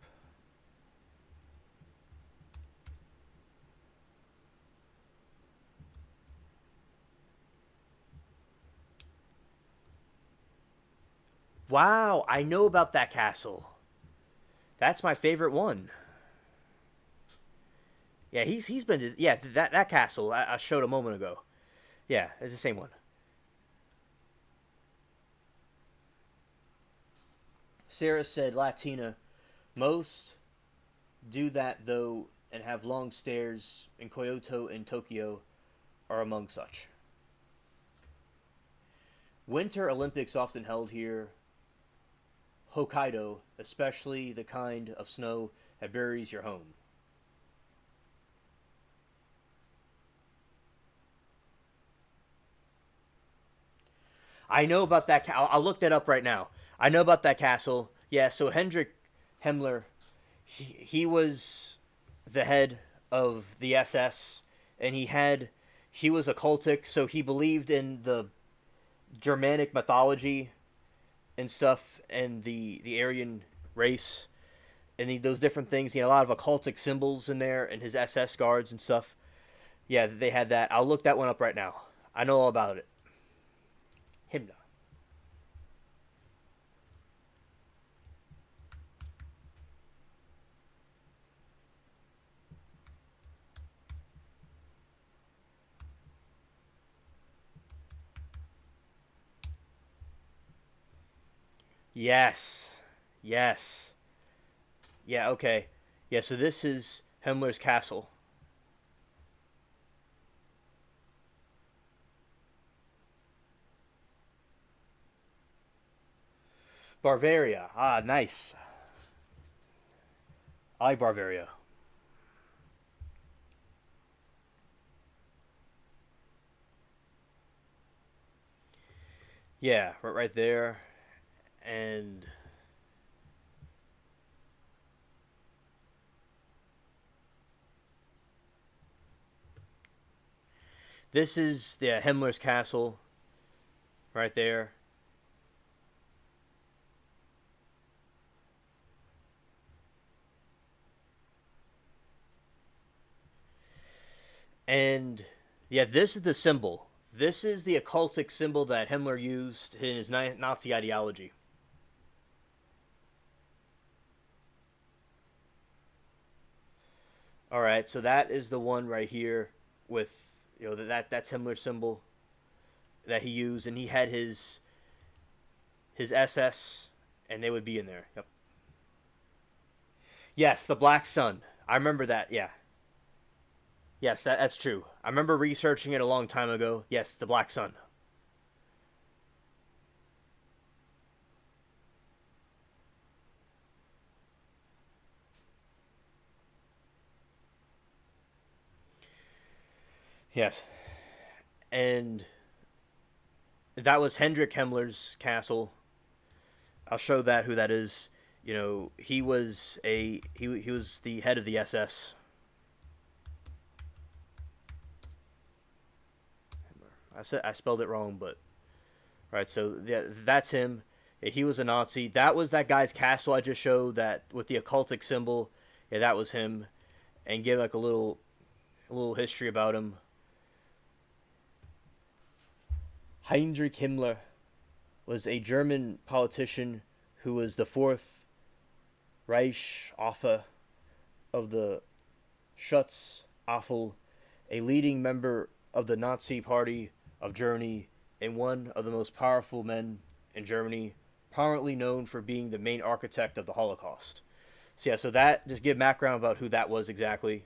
Wow, I know about that castle. That's my favorite one. Yeah, he's been to, yeah, that castle I showed a moment ago. Yeah, it's the same one. Sarah said Latina. Most do that though and have long stairs, and Kyoto and Tokyo are among such. Winter Olympics often held here. Hokkaido, especially the kind of snow that buries your home. I know about that. I'll look that up right now. I know about that castle. Yeah, so Hendrik Himmler, he was the head of the SS, and he was occultic, so he believed in the Germanic mythology and stuff, and the Aryan race, and those different things. He had a lot of occultic symbols in there, and his SS guards and stuff. Yeah, they had that. I'll look that one up right now. I know all about it. Himna. Yes. Yes. Yeah, okay. Yeah, so this is Himmler's castle. Bavaria. Ah, nice. I like Bavaria. Yeah, right there. And this is the Himmler's castle right there. And yeah, this is the symbol. This is the occultic symbol that Himmler used in his Nazi ideology. All right, so that is the one right here with that's Himmler's symbol that he used, and he had his SS, and they would be in there. Yep. Yes, the Black Sun. I remember that. Yeah. Yes, that's true. I remember researching it a long time ago. Yes, the Black Sun. Yes, and that was Hendrik Himmler's castle. I'll show that who that is. He was he was the head of the SS. I spelled it wrong, but right. So yeah, that's him. Yeah, he was a Nazi. That was that guy's castle I just showed that with the occultic symbol. Yeah, that was him. And give like a little history about him. Heinrich Himmler was a German politician who was the fourth Reich author of the Schutzstaffel, a leading member of the Nazi Party of Germany and one of the most powerful men in Germany, prominently known for being the main architect of the Holocaust. So yeah, so that just give background about who that was exactly.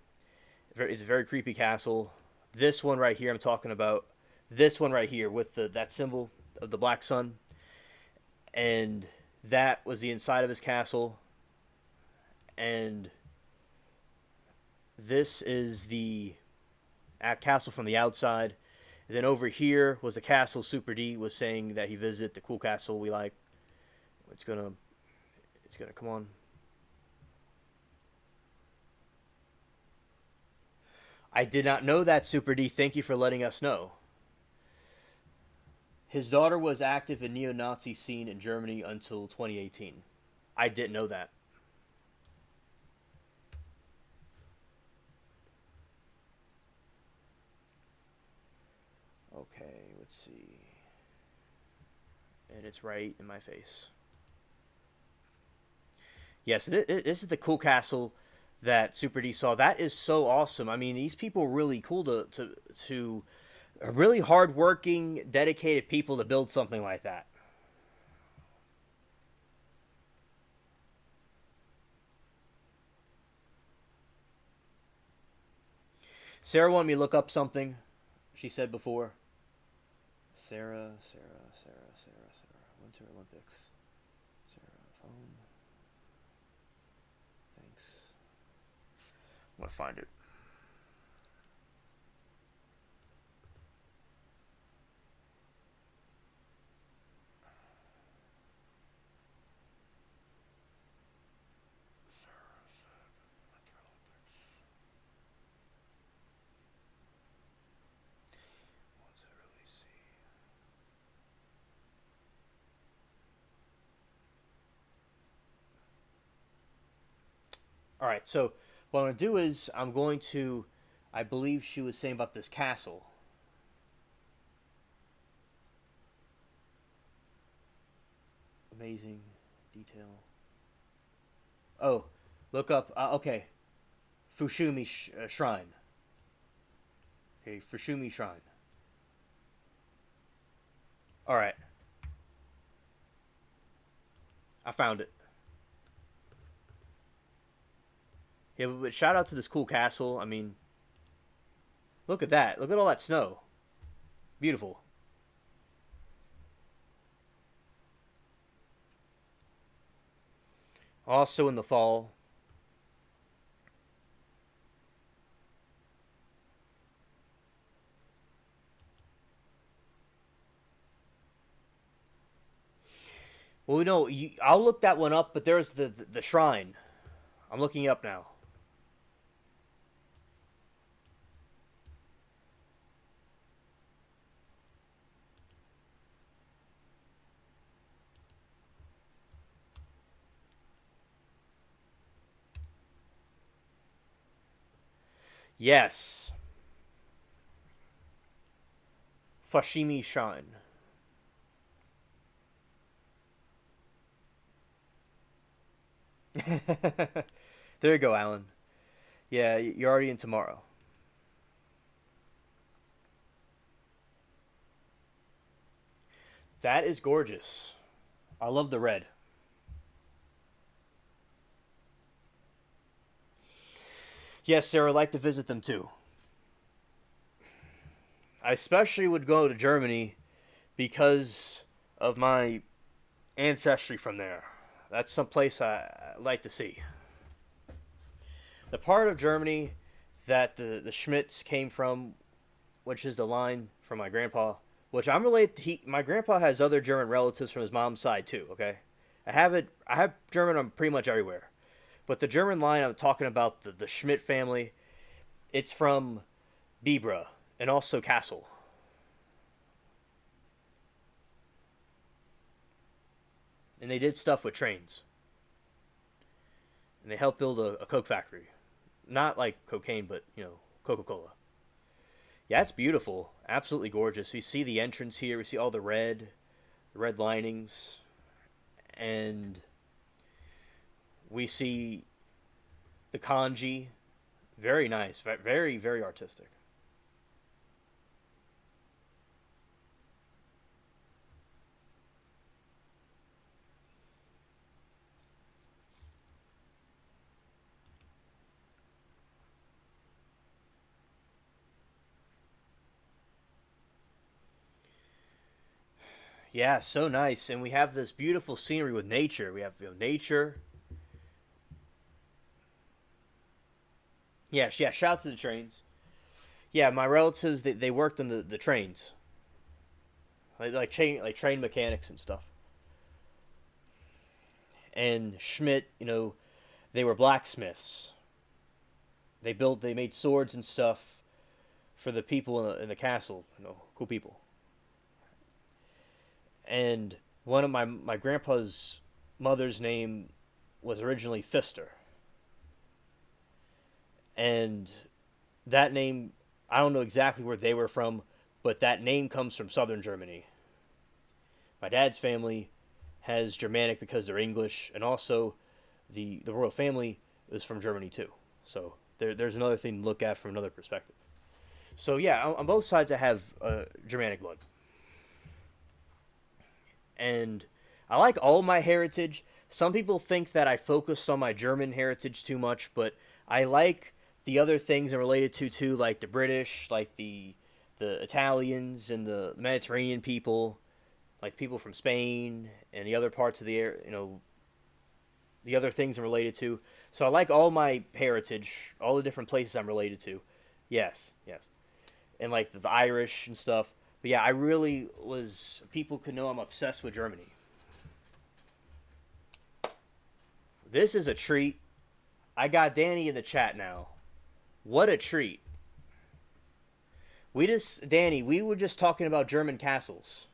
It's a very creepy castle. This one right here I'm talking about. This one right here with that symbol of the black sun, and that was the inside of his castle. And this is the castle from the outside. And then over here was the castle Super D was saying that he visited, the cool castle we like. It's gonna come on. I did not know that, Super D. Thank you for letting us know. His daughter was active in neo-Nazi scene in Germany until 2018. I didn't know that. Okay, let's see. And it's right in my face. Yes, this is the cool castle that Super D saw. That is so awesome. I mean, these people are really cool to really hardworking, dedicated people to build something like that. Sarah wanted me to look up something. She said before. Sarah. Winter Olympics. Sarah, phone. Thanks. I'm gonna find it. All right, so what I'm going to do is I'm going to. I believe she was saying about this castle. Amazing detail. Oh, look up. Okay, Fushimi Shrine. Okay, Fushimi Shrine. All right, I found it. Yeah, but shout out to this cool castle. I mean, look at that. Look at all that snow. Beautiful. Also in the fall. Well, no, I'll look that one up. But there's the shrine. I'm looking it up now. Yes, Fushimi Shrine. There you go, Alan. Yeah, you're already in tomorrow. That is gorgeous. I love the red. Yes, Sarah, I'd like to visit them too. I especially would go to Germany because of my ancestry from there. That's some place I like to see. The part of Germany that the Schmidts came from, which is the line from my grandpa, which I'm related. My grandpa has other German relatives from his mom's side too. Okay, I have it. I have German on pretty much everywhere, but the German line I'm talking about, the Schmidt family, it's from Bibra and also Kassel, and they did stuff with trains, and they helped build a Coke factory, not like cocaine, but Coca Cola. Yeah, it's beautiful, absolutely gorgeous. We see the entrance here. We see all the red linings, and we see the kanji. Very nice, very very artistic. Yeah, so nice. And we have this beautiful scenery with nature. We have nature. Yeah, yeah. Shout out to the trains. Yeah, my relatives they worked on the trains, like train mechanics and stuff. And Schmidt, they were blacksmiths. They made swords and stuff for the people in the castle. Cool people. And one of my grandpa's mother's name was originally Pfister, and that name, I don't know exactly where they were from, but that name comes from southern Germany. My dad's family has Germanic because they're English, and also the royal family is from Germany too. So there's another thing to look at from another perspective. So yeah, on both sides I have Germanic blood, and I like all my heritage. Some people think that I focus on my German heritage too much, but I like the other things I'm related to too, like the British, like the Italians and the Mediterranean people, like people from Spain and the other parts of the air, the other things I'm related to. So I like all my heritage, all the different places I'm related to. Yes, yes, and like the Irish and stuff. But yeah, I really was. People could know I'm obsessed with Germany. This is a treat. I got Danny in the chat now. What a treat. Danny, we were just talking about German castles.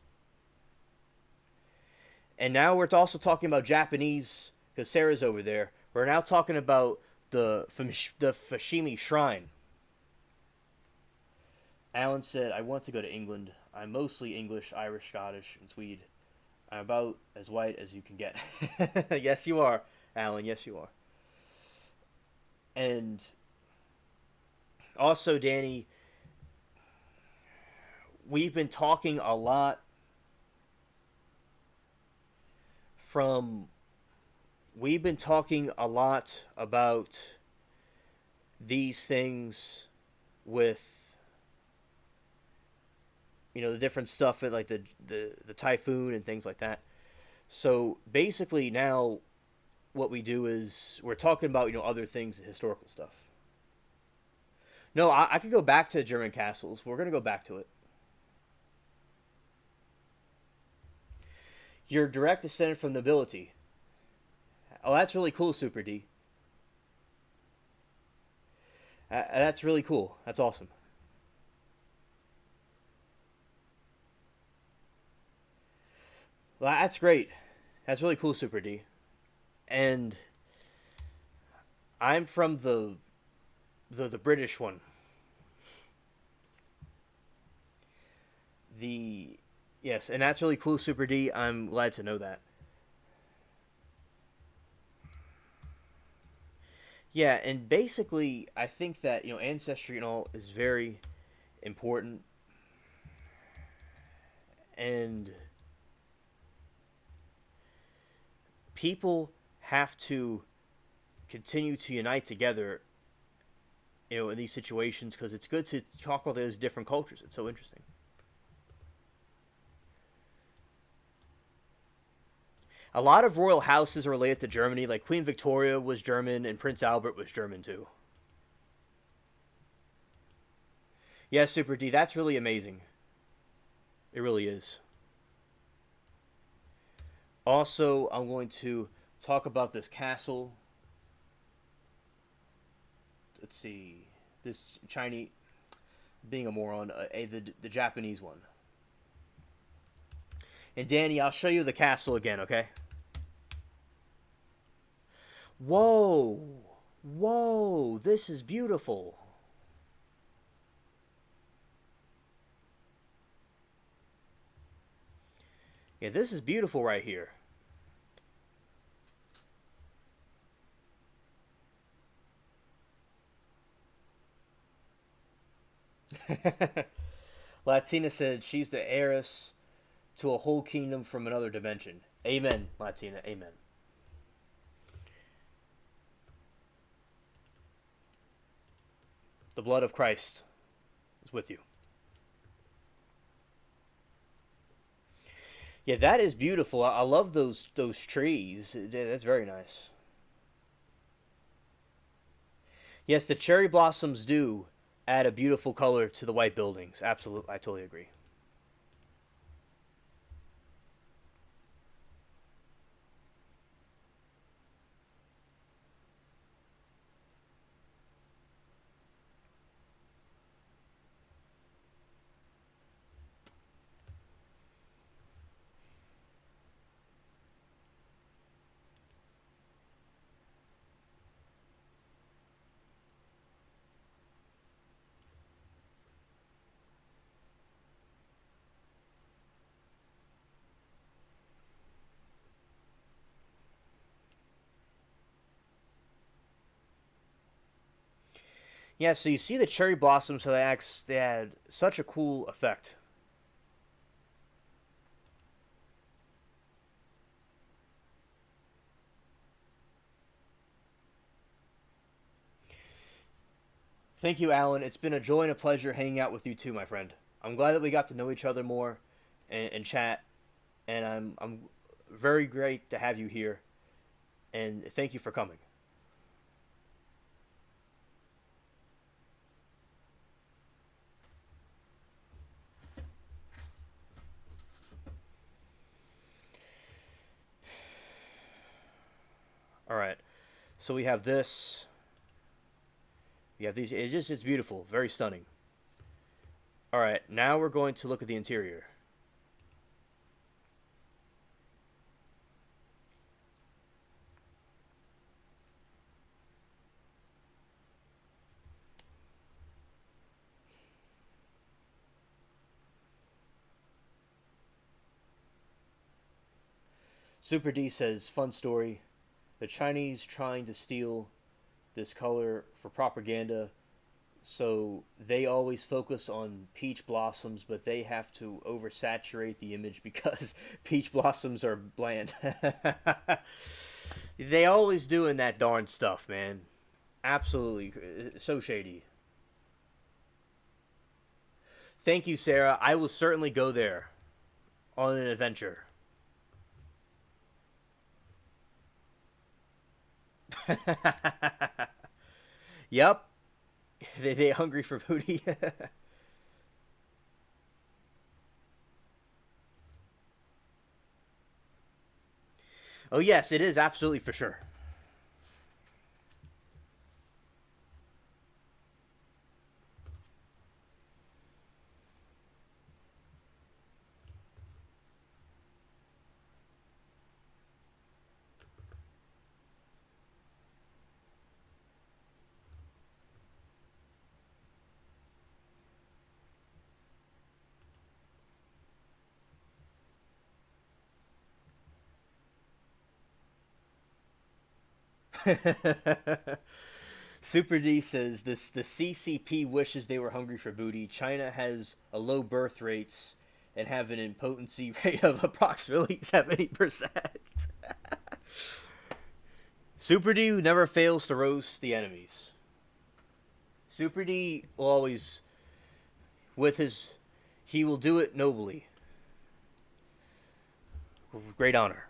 And now we're also talking about Japanese, because Sarah's over there. We're now talking about the Fushimi Shrine. Alan said, "I want to go to England. I'm mostly English, Irish, Scottish, and Swede. I'm about as white as you can get." Yes, you are, Alan. Yes, you are. And also, Danny, we've been talking a lot from. We've been talking a lot about these things with the different stuff like the typhoon and things like that. So basically now what we do is we're talking about other things, historical stuff. No, I could go back to German castles. We're gonna go back to it. You're direct descendant from nobility. Oh, that's really cool, Super D. That's really cool. That's awesome. Well, that's great. That's really cool, Super D. And I'm from the British one. The Yes, and that's really cool, Super D. I'm glad to know that. Yeah, and basically, I think that ancestry and all is very important, and people have to continue to unite together, in these situations because it's good to talk about those different cultures. It's so interesting. A lot of royal houses are related to Germany. Like Queen Victoria was German, and Prince Albert was German too. Yeah, Super D, that's really amazing. It really is. Also, I'm going to talk about this castle. Let's see, this Chinese, being a moron, the Japanese one. And Danny, I'll show you the castle again, okay? Whoa! Whoa! This is beautiful. Yeah, this is beautiful right here. Latina said she's the heiress to a whole kingdom from another dimension. Amen, Latina. Amen. The blood of Christ is with you. Yeah, that is beautiful. I love those trees. That's very nice. Yes, the cherry blossoms do add a beautiful color to the white buildings. Absolutely, I totally agree. Yeah, so you see the cherry blossoms, so they add such a cool effect. Thank you, Alan. It's been a joy and a pleasure hanging out with you too, my friend. I'm glad that we got to know each other more and chat, and I'm very great to have you here. And thank you for coming. All right. So we have this. We have these. It's beautiful, very stunning. All right. Now we're going to look at the interior. Super D says, fun story. The Chinese trying to steal this color for propaganda, so they always focus on peach blossoms, but they have to oversaturate the image because peach blossoms are bland. They always doing that darn stuff, man. Absolutely. So shady. Thank you, Sarah. I will certainly go there on an adventure. Yep. They hungry for booty. Oh, yes, it is absolutely for sure. Super D says this: the CCP wishes they were hungry for booty. China has a low birth rates and have an impotency rate of approximately 70%. Super D never fails to roast the enemies. Super D will always, with his, he will do it nobly. With great honor.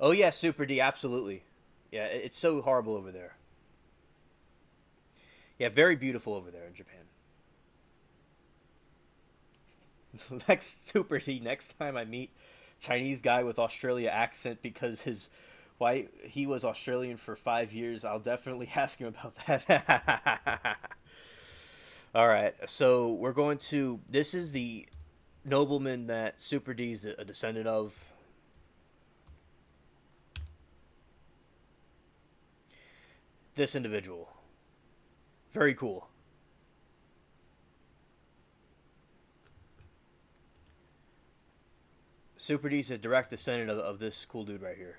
Oh yeah, Super D, absolutely. Yeah, it's so horrible over there. Yeah, very beautiful over there in Japan. Next Super D, next time I meet Chinese guy with Australia accent because his why he was Australian for 5 years, I'll definitely ask him about that. All right, so we're going to. This is the nobleman that Super D is a descendant of. This individual, very cool. Super D is a direct descendant of this cool dude right here.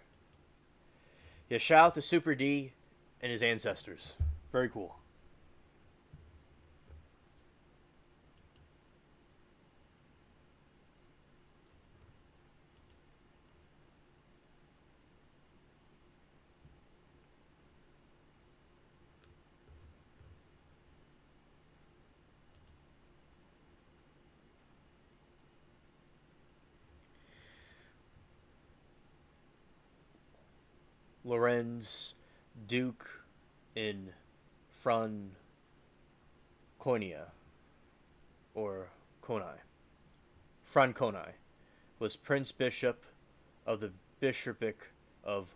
Yeah, shout out to Super D and his ancestors. Very cool. Lorenz Duke in Franconia, or Konai. Franconai was Prince Bishop of the Bishopric of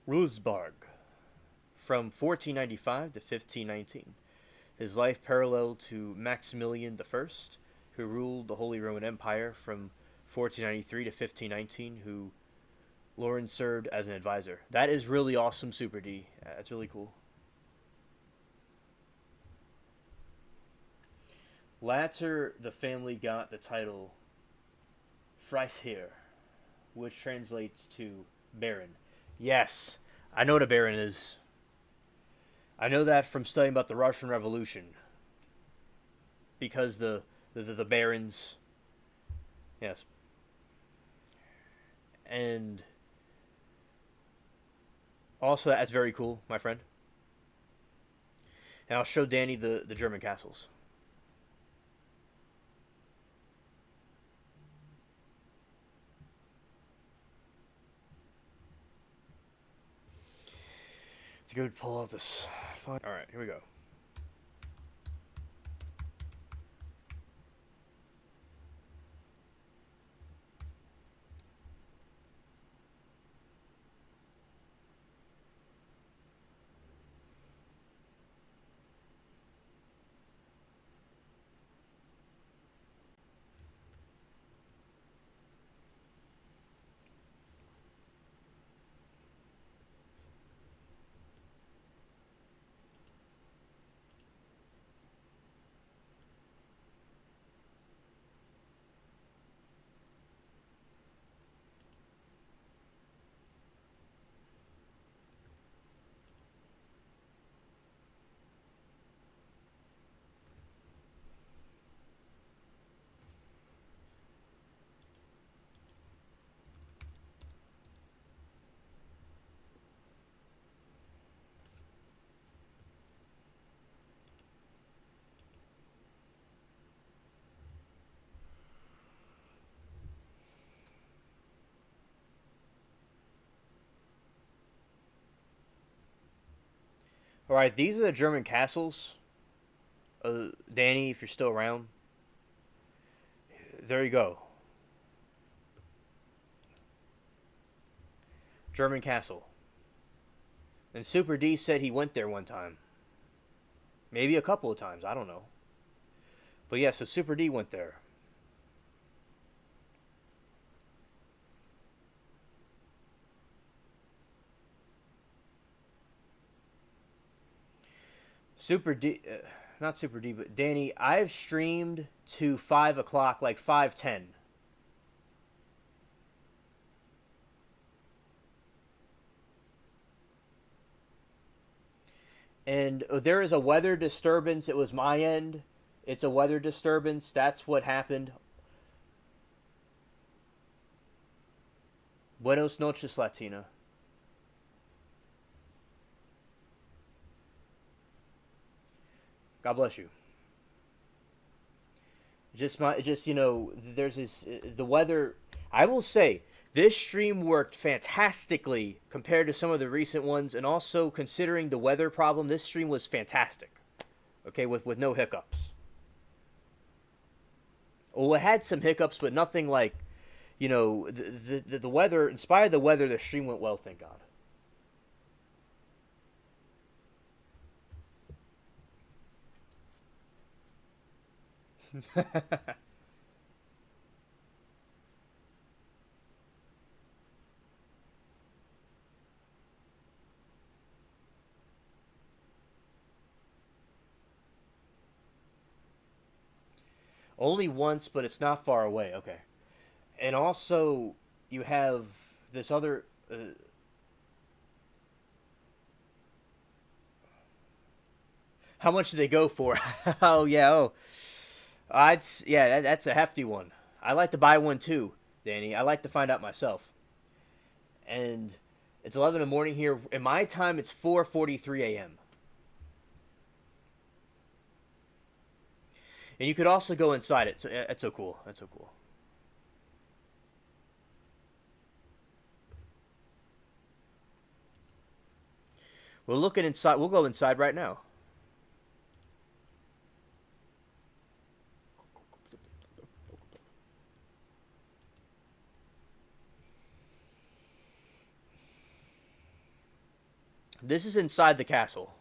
Ruzbarg from 1495 to 1519. His life paralleled to Maximilian I, who ruled the Holy Roman Empire from 1493 to 1519, who Lauren served as an advisor. That is really awesome, Super D. That's really cool. Later, the family got the title Freiherr, which translates to Baron. Yes, I know what a Baron is. I know that from studying about the Russian Revolution, because the barons. Yes, and also that's very cool, my friend. And I'll show Danny the German castles. Let's go pull out this. All right, here we go. All right, these are the German castles. Danny, if you're still around, there you go. German castle. And Super D said he went there one time. Maybe a couple of times. I don't know. But yeah, so Super D went there. Super D, not Super D, but Danny, I've streamed to 5 o'clock, like 5:10. And there is a weather disturbance. It was my end. It's a weather disturbance. That's what happened. Buenos noches, Latina. God bless you. Just there's this the weather. I will say this stream worked fantastically compared to some of the recent ones, and also considering the weather problem, this stream was fantastic. Okay, with no hiccups. Well, it had some hiccups, but nothing like, the weather. In spite of the weather, the stream went well. Thank God. Only once, but it's not far away. Okay. And also, you have this other. How much do they go for? Oh yeah. Oh, that's a hefty one. I like to buy one too, Danny. I like to find out myself. And it's 11 in the morning here. In my time, it's 4:43 a.m. And you could also go inside it. So, that's so cool. That's so cool. We're looking inside. We'll go inside right now. This is inside the castle.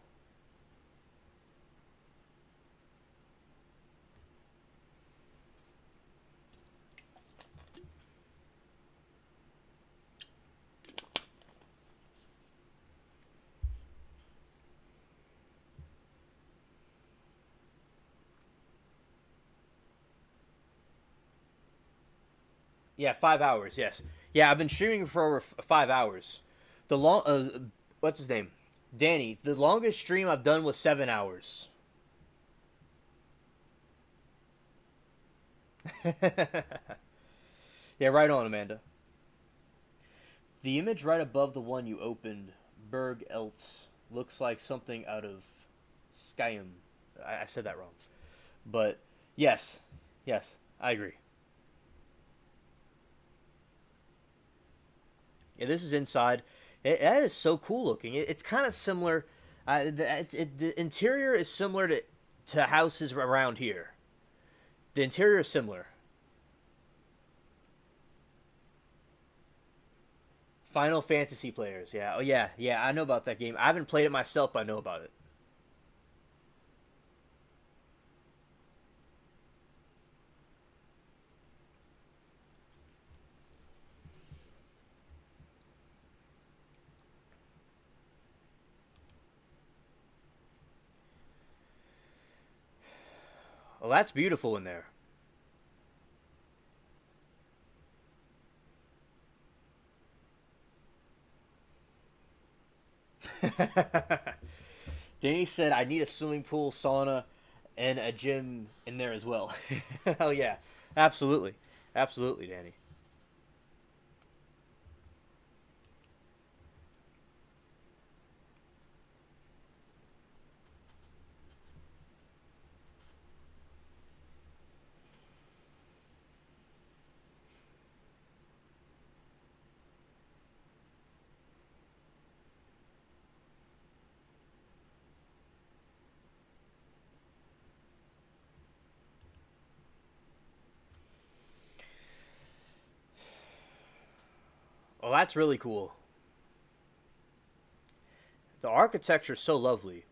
Yeah, 5 hours. Yes. Yeah, I've been streaming for over 5 hours. The long, what's his name? Danny. The longest stream I've done was 7 hours. Yeah, right on, Amanda. The image right above the one you opened, Berg Eltz, looks like something out of Skyrim. I said that wrong. But yes, yes, I agree. Yeah, this is inside. That is so cool looking. It's kind of similar. The interior is similar to houses around here. The interior is similar. Final Fantasy players, yeah. Oh yeah, yeah. I know about that game. I haven't played it myself, but I know about it. Well, that's beautiful in there. Danny said, "I need a swimming pool, sauna, and a gym in there as well." Hell yeah, absolutely, absolutely, Danny. Oh, that's really cool. The architecture is so lovely.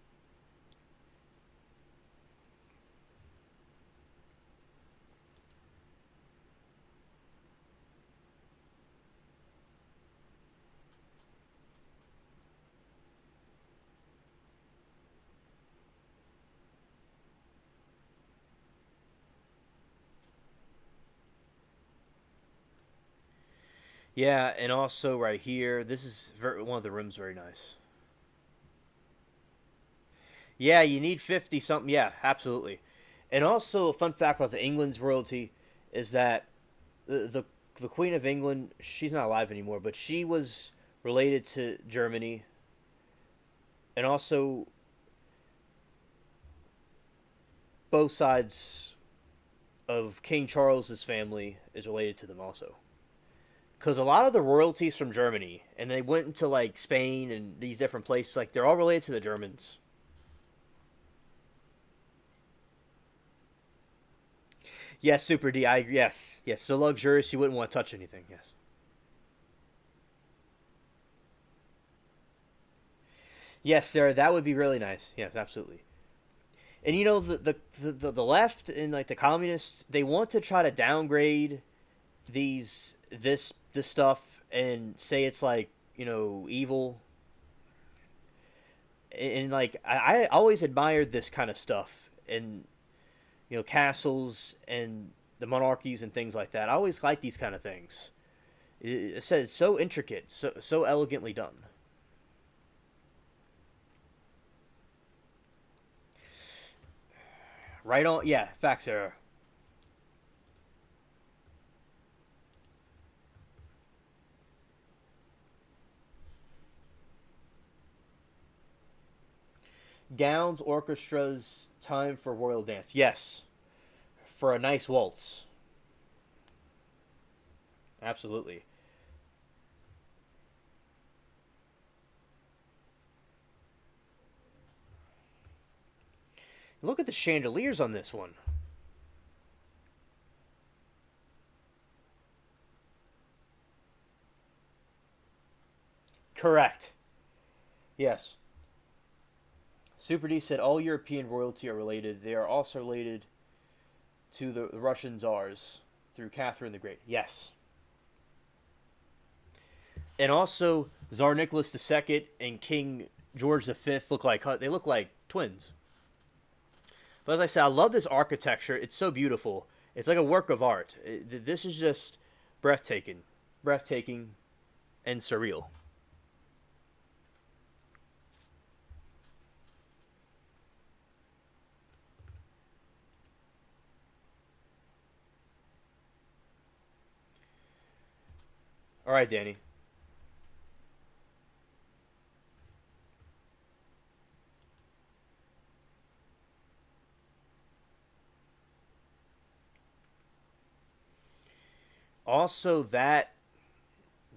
Yeah, and also right here, this is one of the rooms very nice. Yeah, you need 50 something. Yeah, absolutely. And also, a fun fact about the England's royalty is that the Queen of England, she's not alive anymore, but she was related to Germany, and also both sides of King Charles's family is related to them also. Because a lot of the royalties from Germany, and they went into like Spain and these different places, like they're all related to the Germans. Yes, Super D. Yes. So luxurious, you wouldn't want to touch anything. Yes. Yes, Sarah, that would be really nice. Yes, absolutely. And you know the left and like the communists, they want to try to downgrade this stuff and say it's like evil. And like I always admired this kind of stuff and castles and the monarchies and things like that. I always like these kind of things. It said it's so intricate, so elegantly done. Right on. Yeah, facts are. Gowns, orchestras, time for royal dance. Yes, for a nice waltz. Absolutely. Look at the chandeliers on this one. Correct. Yes. Super D said all European royalty are related. They are also related to the Russian czars through Catherine the Great. Yes. And also Tsar Nicholas II and King George V look like twins. But as I said, I love this architecture. It's so beautiful. It's like a work of art. This is just breathtaking, breathtaking, and surreal. All right, Danny. Also, that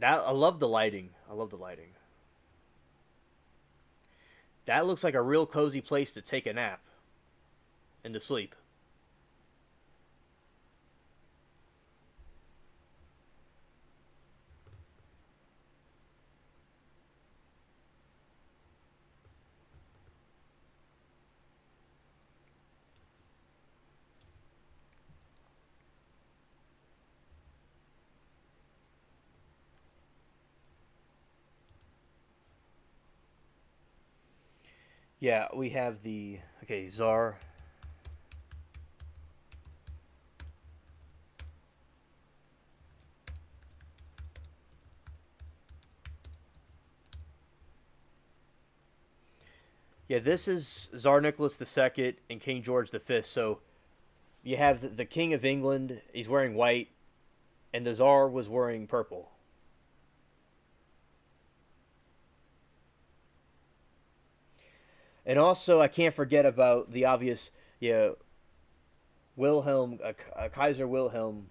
I love the lighting. I love the lighting. That looks like a real cozy place to take a nap and to sleep. Yeah, we have the okay Czar. Yeah, this is Tsar Nicholas II and King George V. So you have the King of England. He's wearing white, and the Tsar was wearing purple. And also, I can't forget about the obvious. Yeah, Wilhelm, Kaiser Wilhelm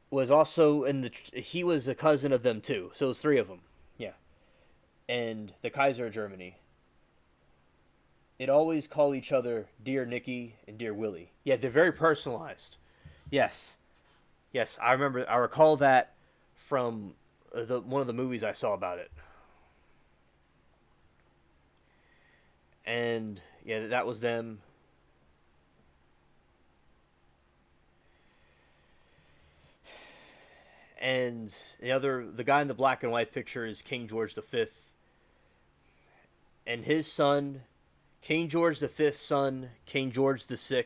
was also in the. He was a cousin of them too. So it's three of them. Yeah, and the Kaiser of Germany. It always call each other Dear Nicky and Dear Willie. Yeah, they're very personalized. Yes, yes, I remember. I recall that from the one of the movies I saw about it, and yeah, that was them. And the guy in the black and white picture is King George V, and his son, King George V's son, King George VI,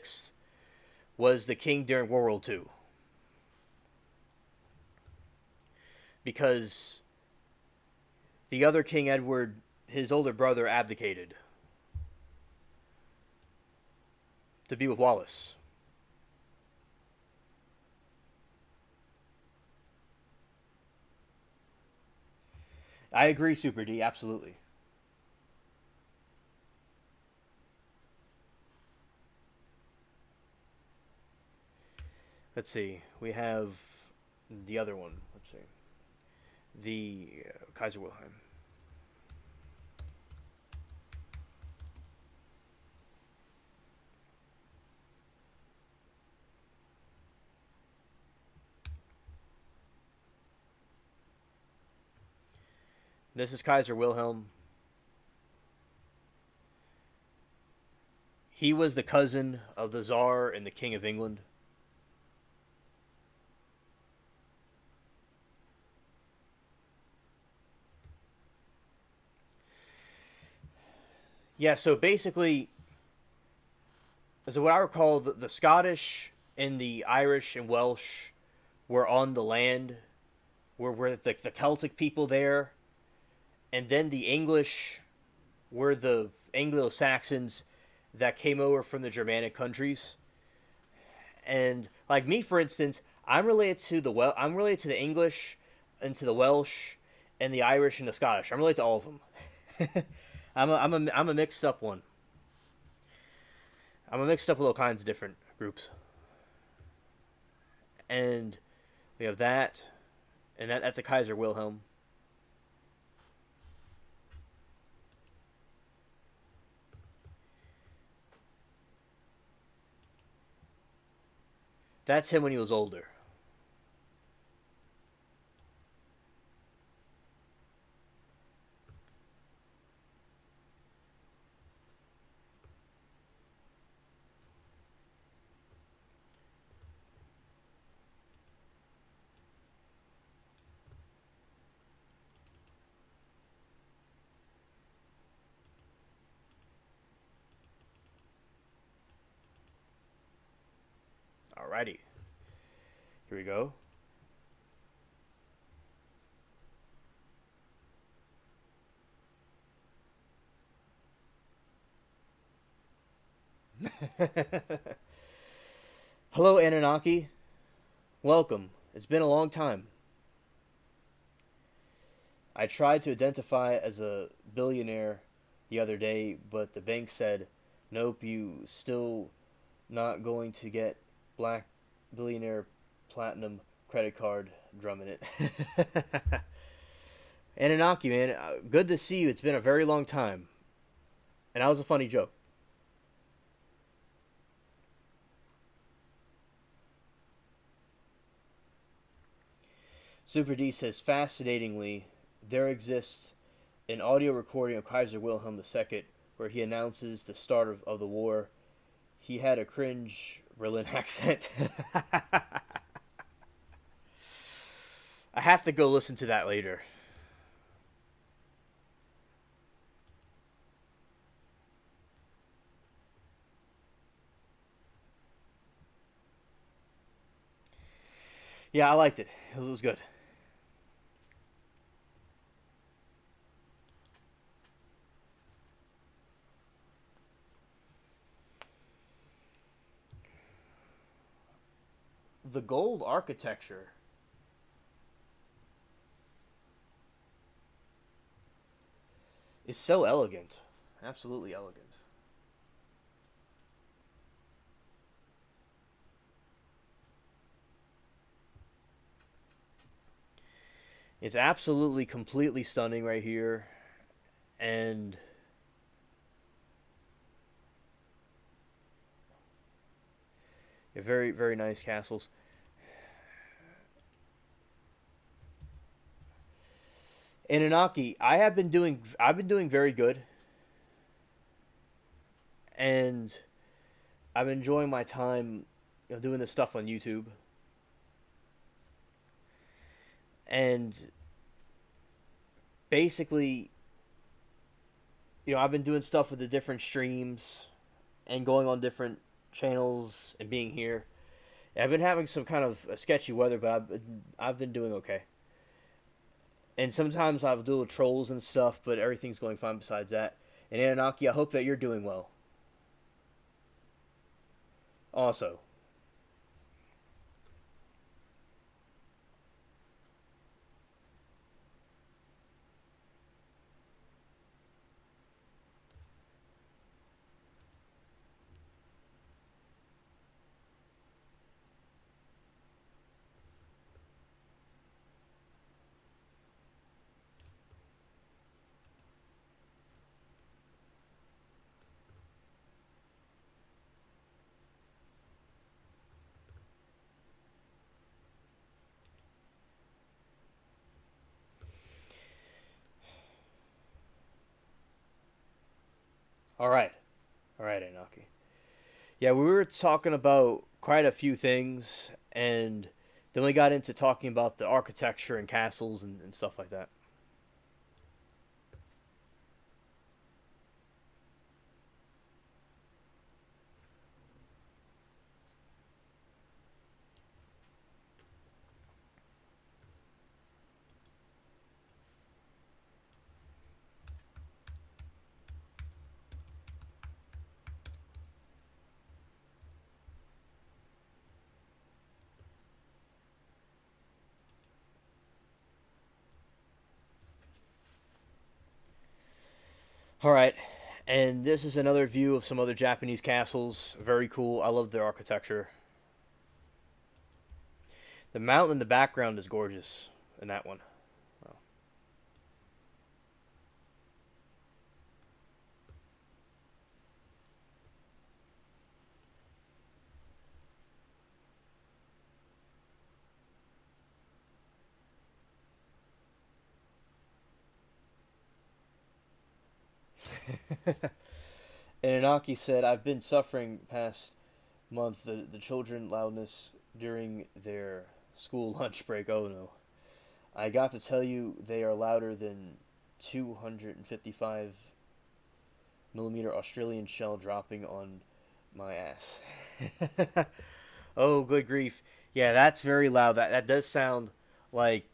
was the king during World War II. Because the other King Edward, his older brother, abdicated to be with Wallace. I agree, Super D, absolutely. Let's see. We have the other one. Let's see. The Kaiser Wilhelm. This is Kaiser Wilhelm. He was the cousin of the Tsar and the King of England. Yeah, so basically, as what I recall, the Scottish and the Irish and Welsh were on the land, were the Celtic people there, and then the English were the Anglo-Saxons that came over from the Germanic countries. And like me, for instance, I'm related to the English and to the Welsh and the Irish and the Scottish. I'm related to all of them. I'm a mixed up one. I'm a mixed up with all kinds of different groups. And we have that, and that's a Kaiser Wilhelm. That's him when he was older. Alrighty. Here we go. Hello, Anunnaki. Welcome. It's been a long time. I tried to identify as a billionaire the other day, but the bank said, nope, you still not going to get black billionaire platinum credit card drumming it. Anunnaki, man, good to see you. It's been a very long time. And that was a funny joke. Super D says, fascinatingly, there exists an audio recording of Kaiser Wilhelm II where he announces the start of the war. He had a cringe Berlin accent. I have to go listen to that later. Yeah, I liked it. It was good. The gold architecture is so elegant. Absolutely elegant. It's absolutely completely stunning right here. And very, very nice castles. Anunnaki, I've been doing very good, and I'm enjoying my time, doing this stuff on YouTube. And basically, I've been doing stuff with the different streams and going on different channels and being here. I've been having some kind of sketchy weather, but I've been doing okay. And sometimes I'll do trolls and stuff, but everything's going fine besides that. And Anunnaki, I hope that you're doing well. Also, all right, all right, Anunnaki. Yeah, we were talking about quite a few things, and then we got into talking about the architecture and castles and stuff like that. All right, and this is another view of some other Japanese castles. Very cool. I love their architecture. The mountain in the background is gorgeous in that one. Wow. And Inaki said, I've been suffering past month the children loudness during their school lunch break. Oh no. I got to tell you they are louder than 255 millimeter Australian shell dropping on my ass. Oh, good grief. Yeah, that's very loud. That does sound like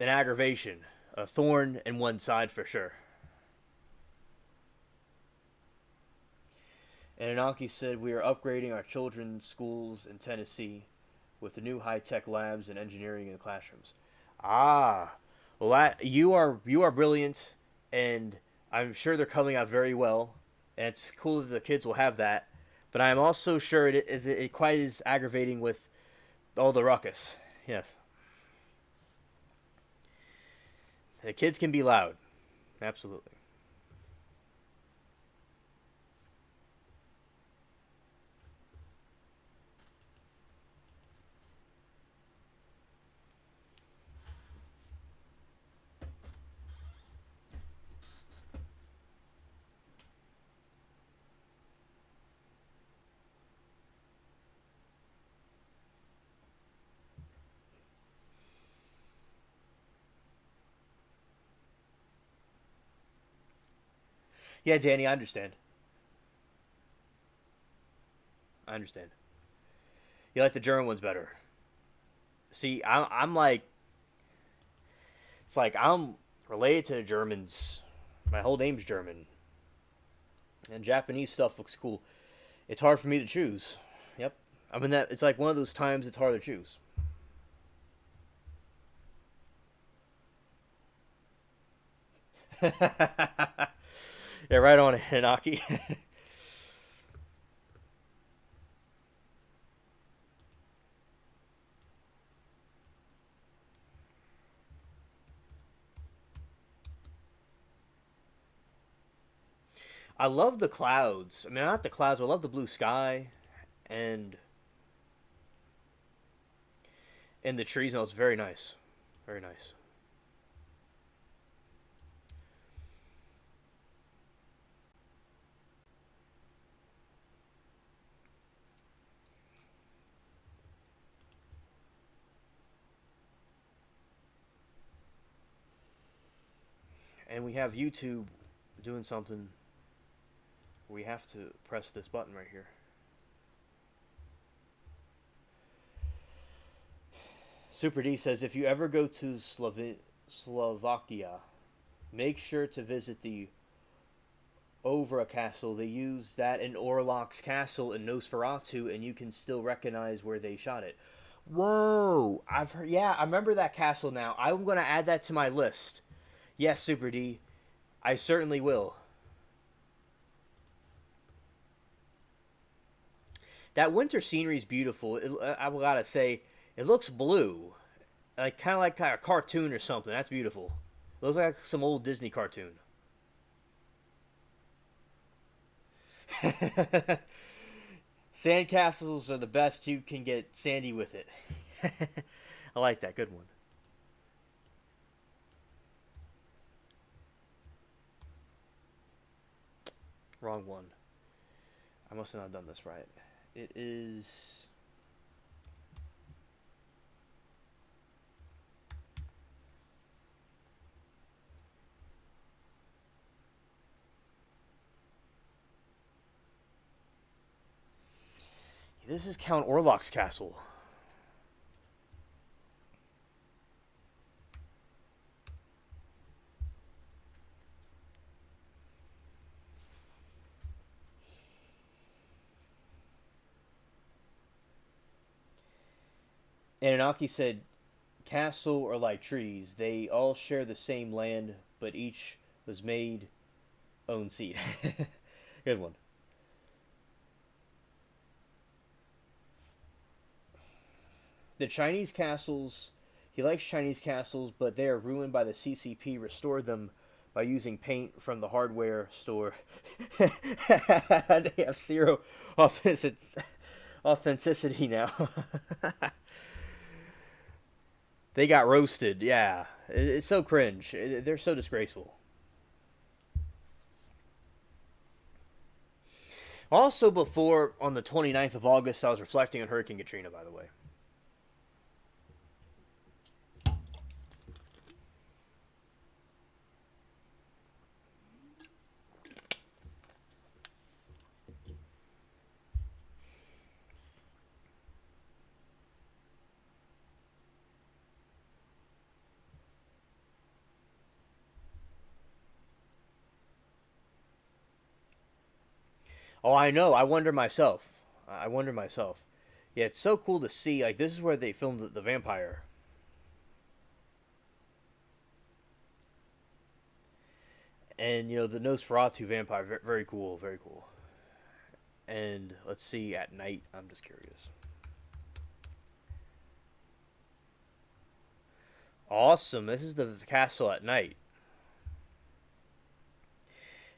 an aggravation, a thorn in one side for sure. And Anaki said we are upgrading our children's schools in Tennessee with the new high-tech labs and engineering in the classrooms. Ah, well, you are brilliant, and I'm sure they're coming out very well. And it's cool that the kids will have that, but I'm also sure it quite is aggravating with all the ruckus. Yes, the kids can be loud, absolutely. Yeah, Danny, I understand. I understand. You like the German ones better. See, I'm like, it's like I'm related to the Germans. My whole name's German, and Japanese stuff looks cool. It's hard for me to choose. Yep. I mean that it's like one of those times it's hard to choose. Yeah, right on it, Hinaki. I love the clouds. I mean, not the clouds. I love the blue sky, and and the trees. And it's very nice, very nice. and we have YouTube doing something. We have to press this button right here. Super D says, if you ever go to Slovakia, make sure to visit the Ovra Castle. They use that in Orlok's Castle in Nosferatu, and you can still recognize where they shot it. Whoa! I've heard. Yeah, I remember that castle now. I'm gonna add that to my list. Yes, Super D, I certainly will. That winter scenery is beautiful. I gotta say, it looks blue, like kind of like a cartoon or something. That's beautiful. It looks like some old Disney cartoon. Sandcastles are the best. You can get sandy with it. I like that. Good one. Wrong one. I must have not done this right. It is. This is Count Orlok's castle. Anunnaki said, castle are like trees. They all share the same land, but each was made own seed. Good one. The Chinese castles, he likes Chinese castles, but they are ruined by the CCP. Restored them by using paint from the hardware store. They have zero authenticity now. They got roasted. Yeah, it's so cringe. They're so disgraceful. Also, before on the 29th of August, I was reflecting on Hurricane Katrina. By the way. Oh, I know. I wonder myself. I wonder myself. Yeah, it's so cool to see. Like, this is where they filmed the vampire. And, the Nosferatu vampire. Very, very cool. Very cool. And let's see, at night. I'm just curious. Awesome. This is the castle at night.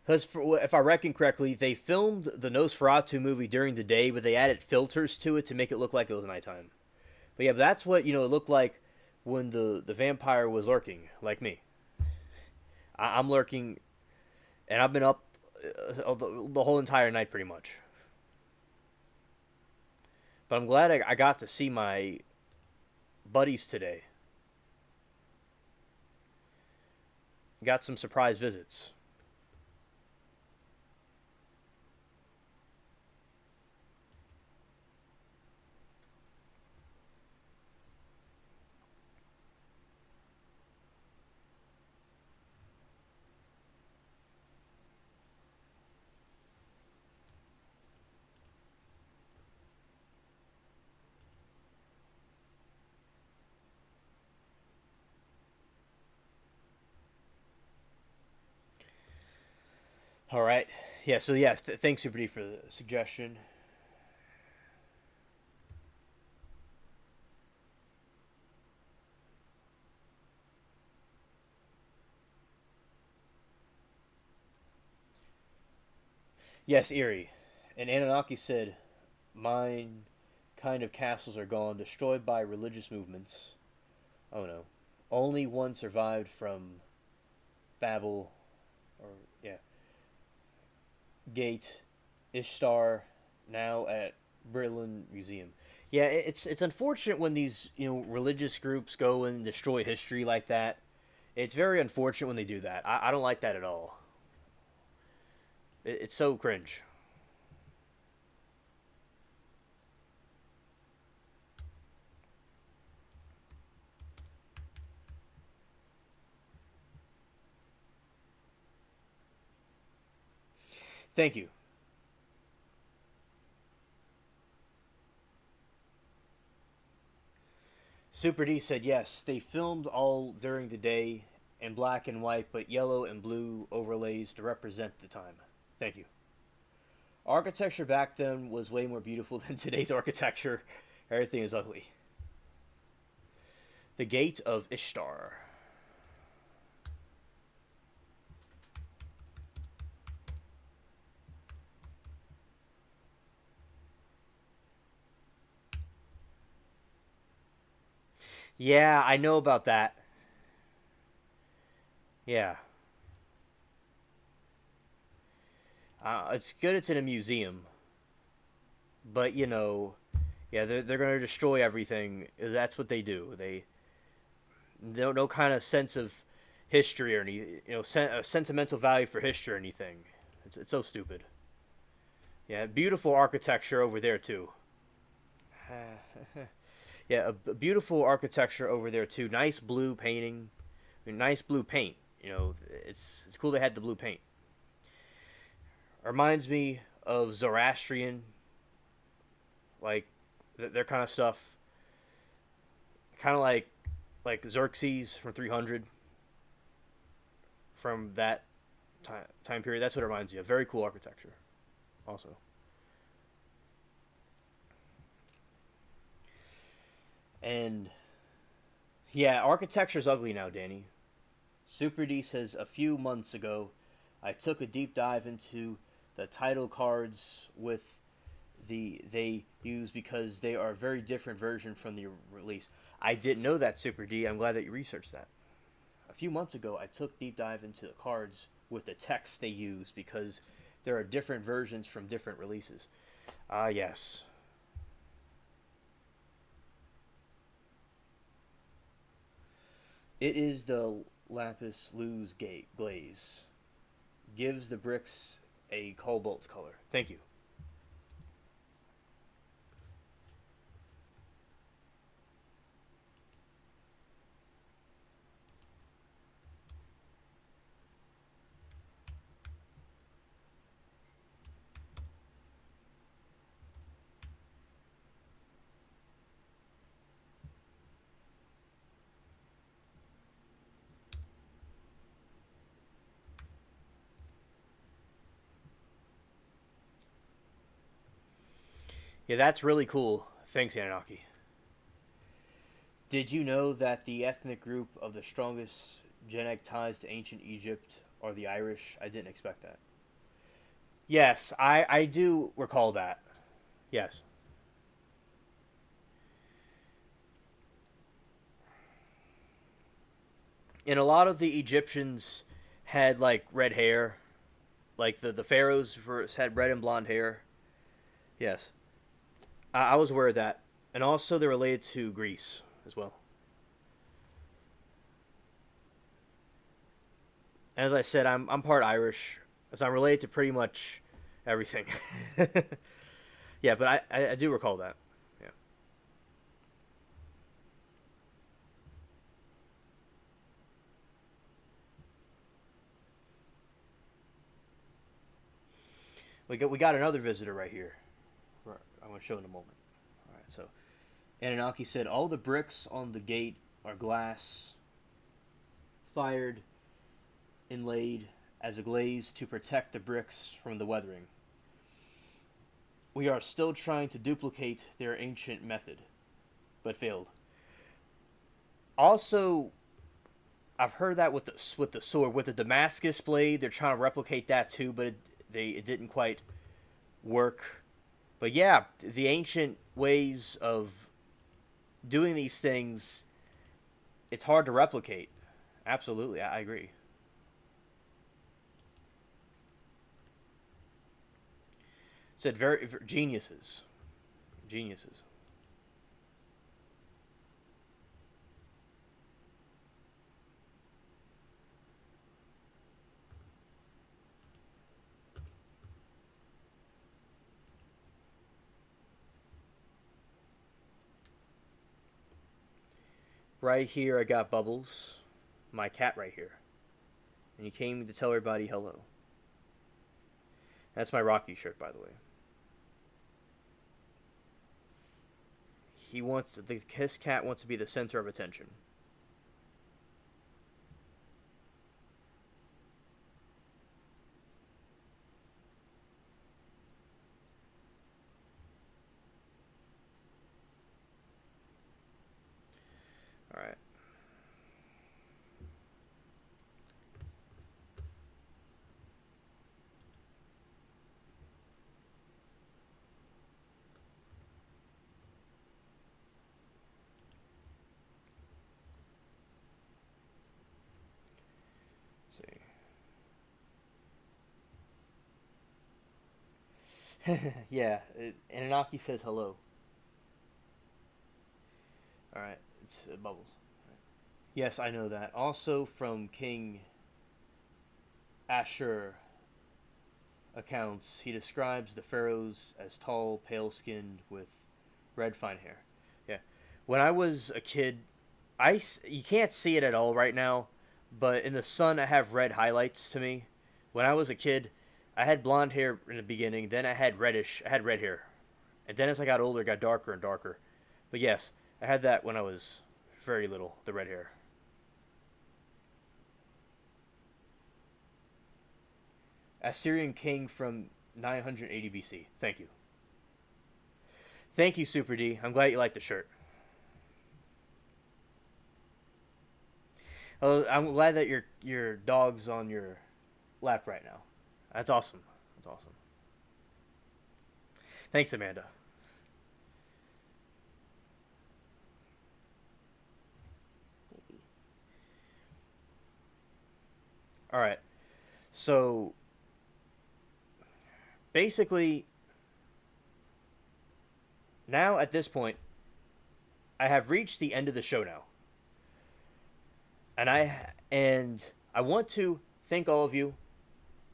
Because if I reckon correctly, they filmed the Nosferatu movie during the day, but they added filters to it to make it look like it was nighttime. But yeah, but that's what it looked like when the vampire was lurking, like me. I'm lurking, and I've been up the whole entire night pretty much. But I'm glad I got to see my buddies today. Got some surprise visits. All right. Yeah, so yeah, thanks Super D for the suggestion. Yes, Erie. And Anunnaki said, mine kind of castles are gone, destroyed by religious movements. Oh no. Only one survived from Babel, or yeah, Gate, Ishtar, now at Berlin Museum. Yeah, it's unfortunate when these religious groups go and destroy history like that. It's very unfortunate when they do that. I don't like that at all. It's so cringe. Thank you. Super D said yes. They filmed all during the day in black and white, but yellow and blue overlays to represent the time. Thank you. Architecture back then was way more beautiful than today's architecture. Everything is ugly. The Gate of Ishtar. Yeah, I know about that. Yeah. It's good it's in a museum, but yeah, they're going to destroy everything. That's what they do. They no kind of sense of history or any a sentimental value for history or anything. It's so stupid. Yeah, beautiful architecture over there too. Yeah, a beautiful architecture over there too. Nice blue painting, I mean, nice blue paint. It's cool they had the blue paint. Reminds me of Zoroastrian, like their kind of stuff. Kind of like Xerxes from 300 from that time period. That's what it reminds me of. Very cool architecture, also. And yeah, architecture's ugly now, Danny. Super D says a few months ago, I took a deep dive into the title cards with they use because they are a very different version from the release. I didn't know that, Super D. I'm glad that you researched that. A few months ago, I took deep dive into the cards with the text they use because there are different versions from different releases. Ah, yes. It is the lapis lazuli glaze. Gives the bricks a cobalt color. Thank you. Yeah, that's really cool. Thanks, Anunnaki. Did you know that the ethnic group of the strongest genetic ties to ancient Egypt are the Irish? I didn't expect that. Yes, I do recall that. Yes. And a lot of the Egyptians had like red hair. Like the pharaohs had red and blonde hair. Yes. I was aware of that. And also they're related to Greece as well. And as I said, I'm part Irish, so I'm related to pretty much everything. Yeah, but I do recall that. Yeah. We got another visitor right here. I'm going to show in a moment. All right, so Anunnaki said all the bricks on the gate are glass, fired, inlaid as a glaze to protect the bricks from the weathering. We are still trying to duplicate their ancient method, but failed. Also, I've heard that with the sword, with the Damascus blade, they're trying to replicate that too, but it didn't quite work. But yeah, the ancient ways of doing these things, it's hard to replicate. Absolutely, I agree. Said very geniuses, geniuses. Right here, I got Bubbles, my cat right here. And he came to tell everybody hello. That's my Rocky shirt, by the way. His cat wants to be the center of attention. All right. See. Yeah, Anunnaki says hello. All right, it's Bubbles. Right. Yes, I know that. Also from King Ashur accounts, he describes the pharaohs as tall, pale-skinned, with red fine hair. Yeah, when I was a kid, you can't see it at all right now, but in the sun I have red highlights to me. When I was a kid, I had blonde hair in the beginning, then I had red hair, and then as I got older, it got darker and darker. But yes, I had that when I was very little, the red hair. Assyrian king from 980 BC. Thank you. Thank you, Super D. I'm glad you like the shirt. I'm glad that your dog's on your lap right now. That's awesome. That's awesome. Thanks, Amanda. All right. So basically, now at this point, I have reached the end of the show now, and I want to thank all of you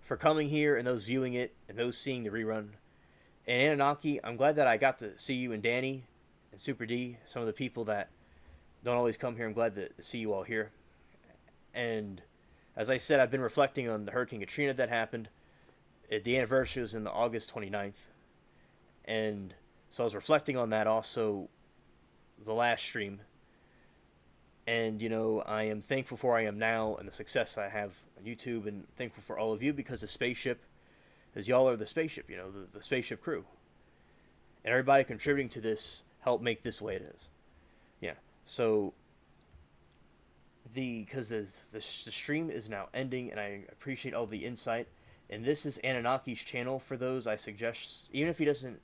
for coming here and those viewing it and those seeing the rerun. And Anunnaki, I'm glad that I got to see you and Danny and Super D, some of the people that don't always come here. I'm glad to see you all here. And as I said, I've been reflecting on the Hurricane Katrina that happened. The anniversary was in the August 29th. And so I was reflecting on that also the last stream. And, I am thankful for where I am now and the success I have on YouTube, and thankful for all of you, because the spaceship, as y'all are the spaceship, the spaceship crew. And everybody contributing to this helped make this the way it is. Yeah. So because the stream is now ending, and I appreciate all the insight. And this is Anunnaki's channel. For those, I suggest, even if he doesn't,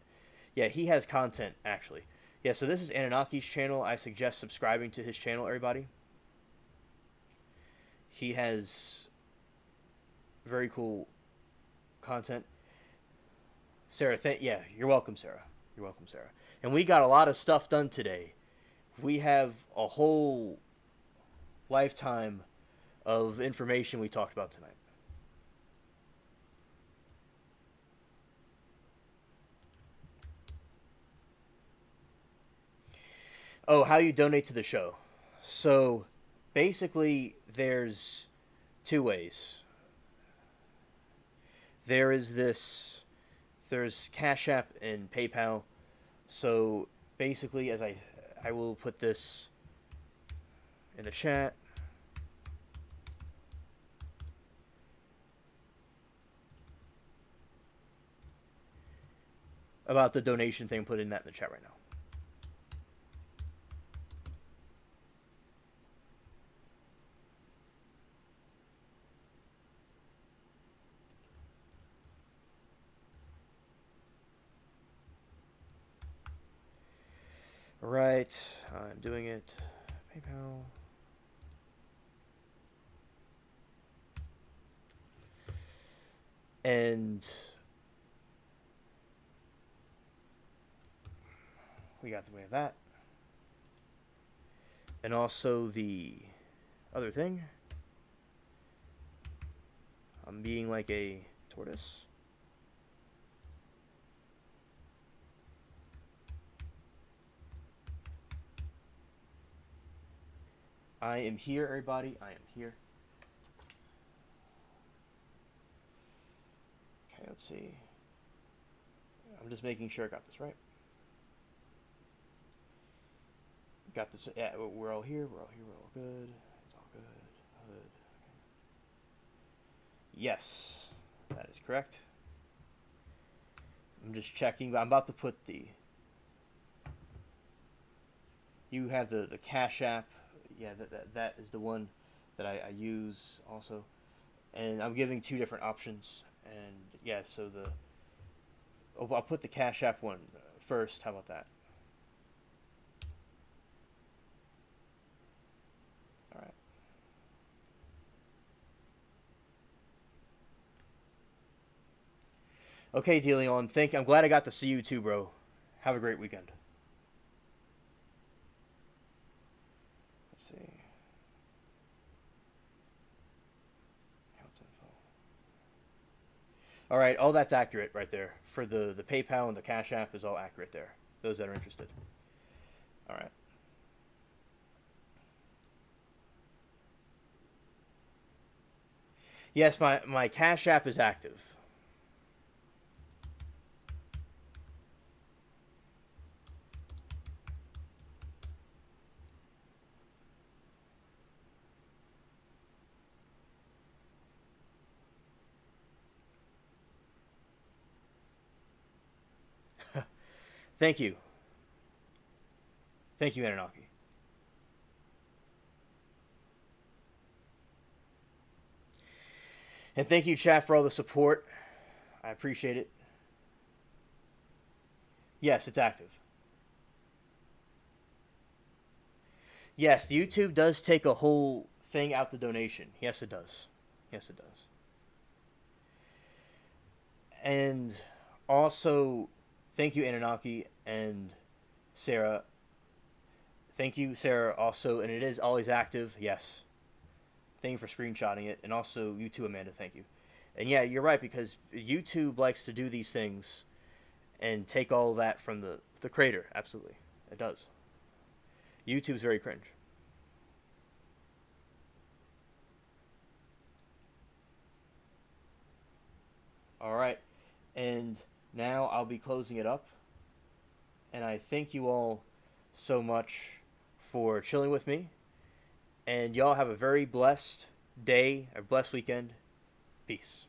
yeah, he has content actually. Yeah, so this is Anunnaki's channel. I suggest subscribing to his channel, everybody. He has very cool content. Sarah, yeah, you're welcome, Sarah. You're welcome, Sarah. And we got a lot of stuff done today. We have a whole lifetime of information we talked about tonight. Oh, how you donate to the show. So basically, there's two ways. There's Cash App and PayPal. So basically, as I will put this in the chat. About the donation thing, put in that in the chat right now. Right, I'm doing it. PayPal. And we got the way of that. And also the other thing. I'm being like a tortoise. I am here, everybody. I am here. Okay, let's see. I'm just making sure I got this right. Got this. Yeah, we're all here. We're all here. We're all good. It's all good. Good. Okay. Yes, that is correct. I'm just checking, but I'm about to put the. You have the Cash App. Yeah, that is the one that I use also, and I'm giving two different options. And yeah, so the. Oh, I'll put the Cash App one first. How about that? All right. Okay, DeLeon. I'm glad I got to see you too, bro. Have a great weekend. Let's see. All right, all that's accurate right there. For the PayPal and the Cash App is all accurate there. Those that are interested. All right. Yes, my Cash App is active. Thank you. Thank you, Anunnaki. And thank you, chat, for all the support. I appreciate it. Yes, it's active. Yes, YouTube does take a whole thing out the donation. Yes, it does. Yes, it does. And also, thank you, Anunnaki and Sarah. Thank you, Sarah, also. And it is always active. Yes. Thank you for screenshotting it. And also, you too, Amanda. Thank you. And yeah, you're right, because YouTube likes to do these things and take all that from the creator. Absolutely. It does. YouTube's very cringe. All right. And now I'll be closing it up. And I thank you all so much for chilling with me. And y'all have a very blessed day, a blessed weekend. Peace.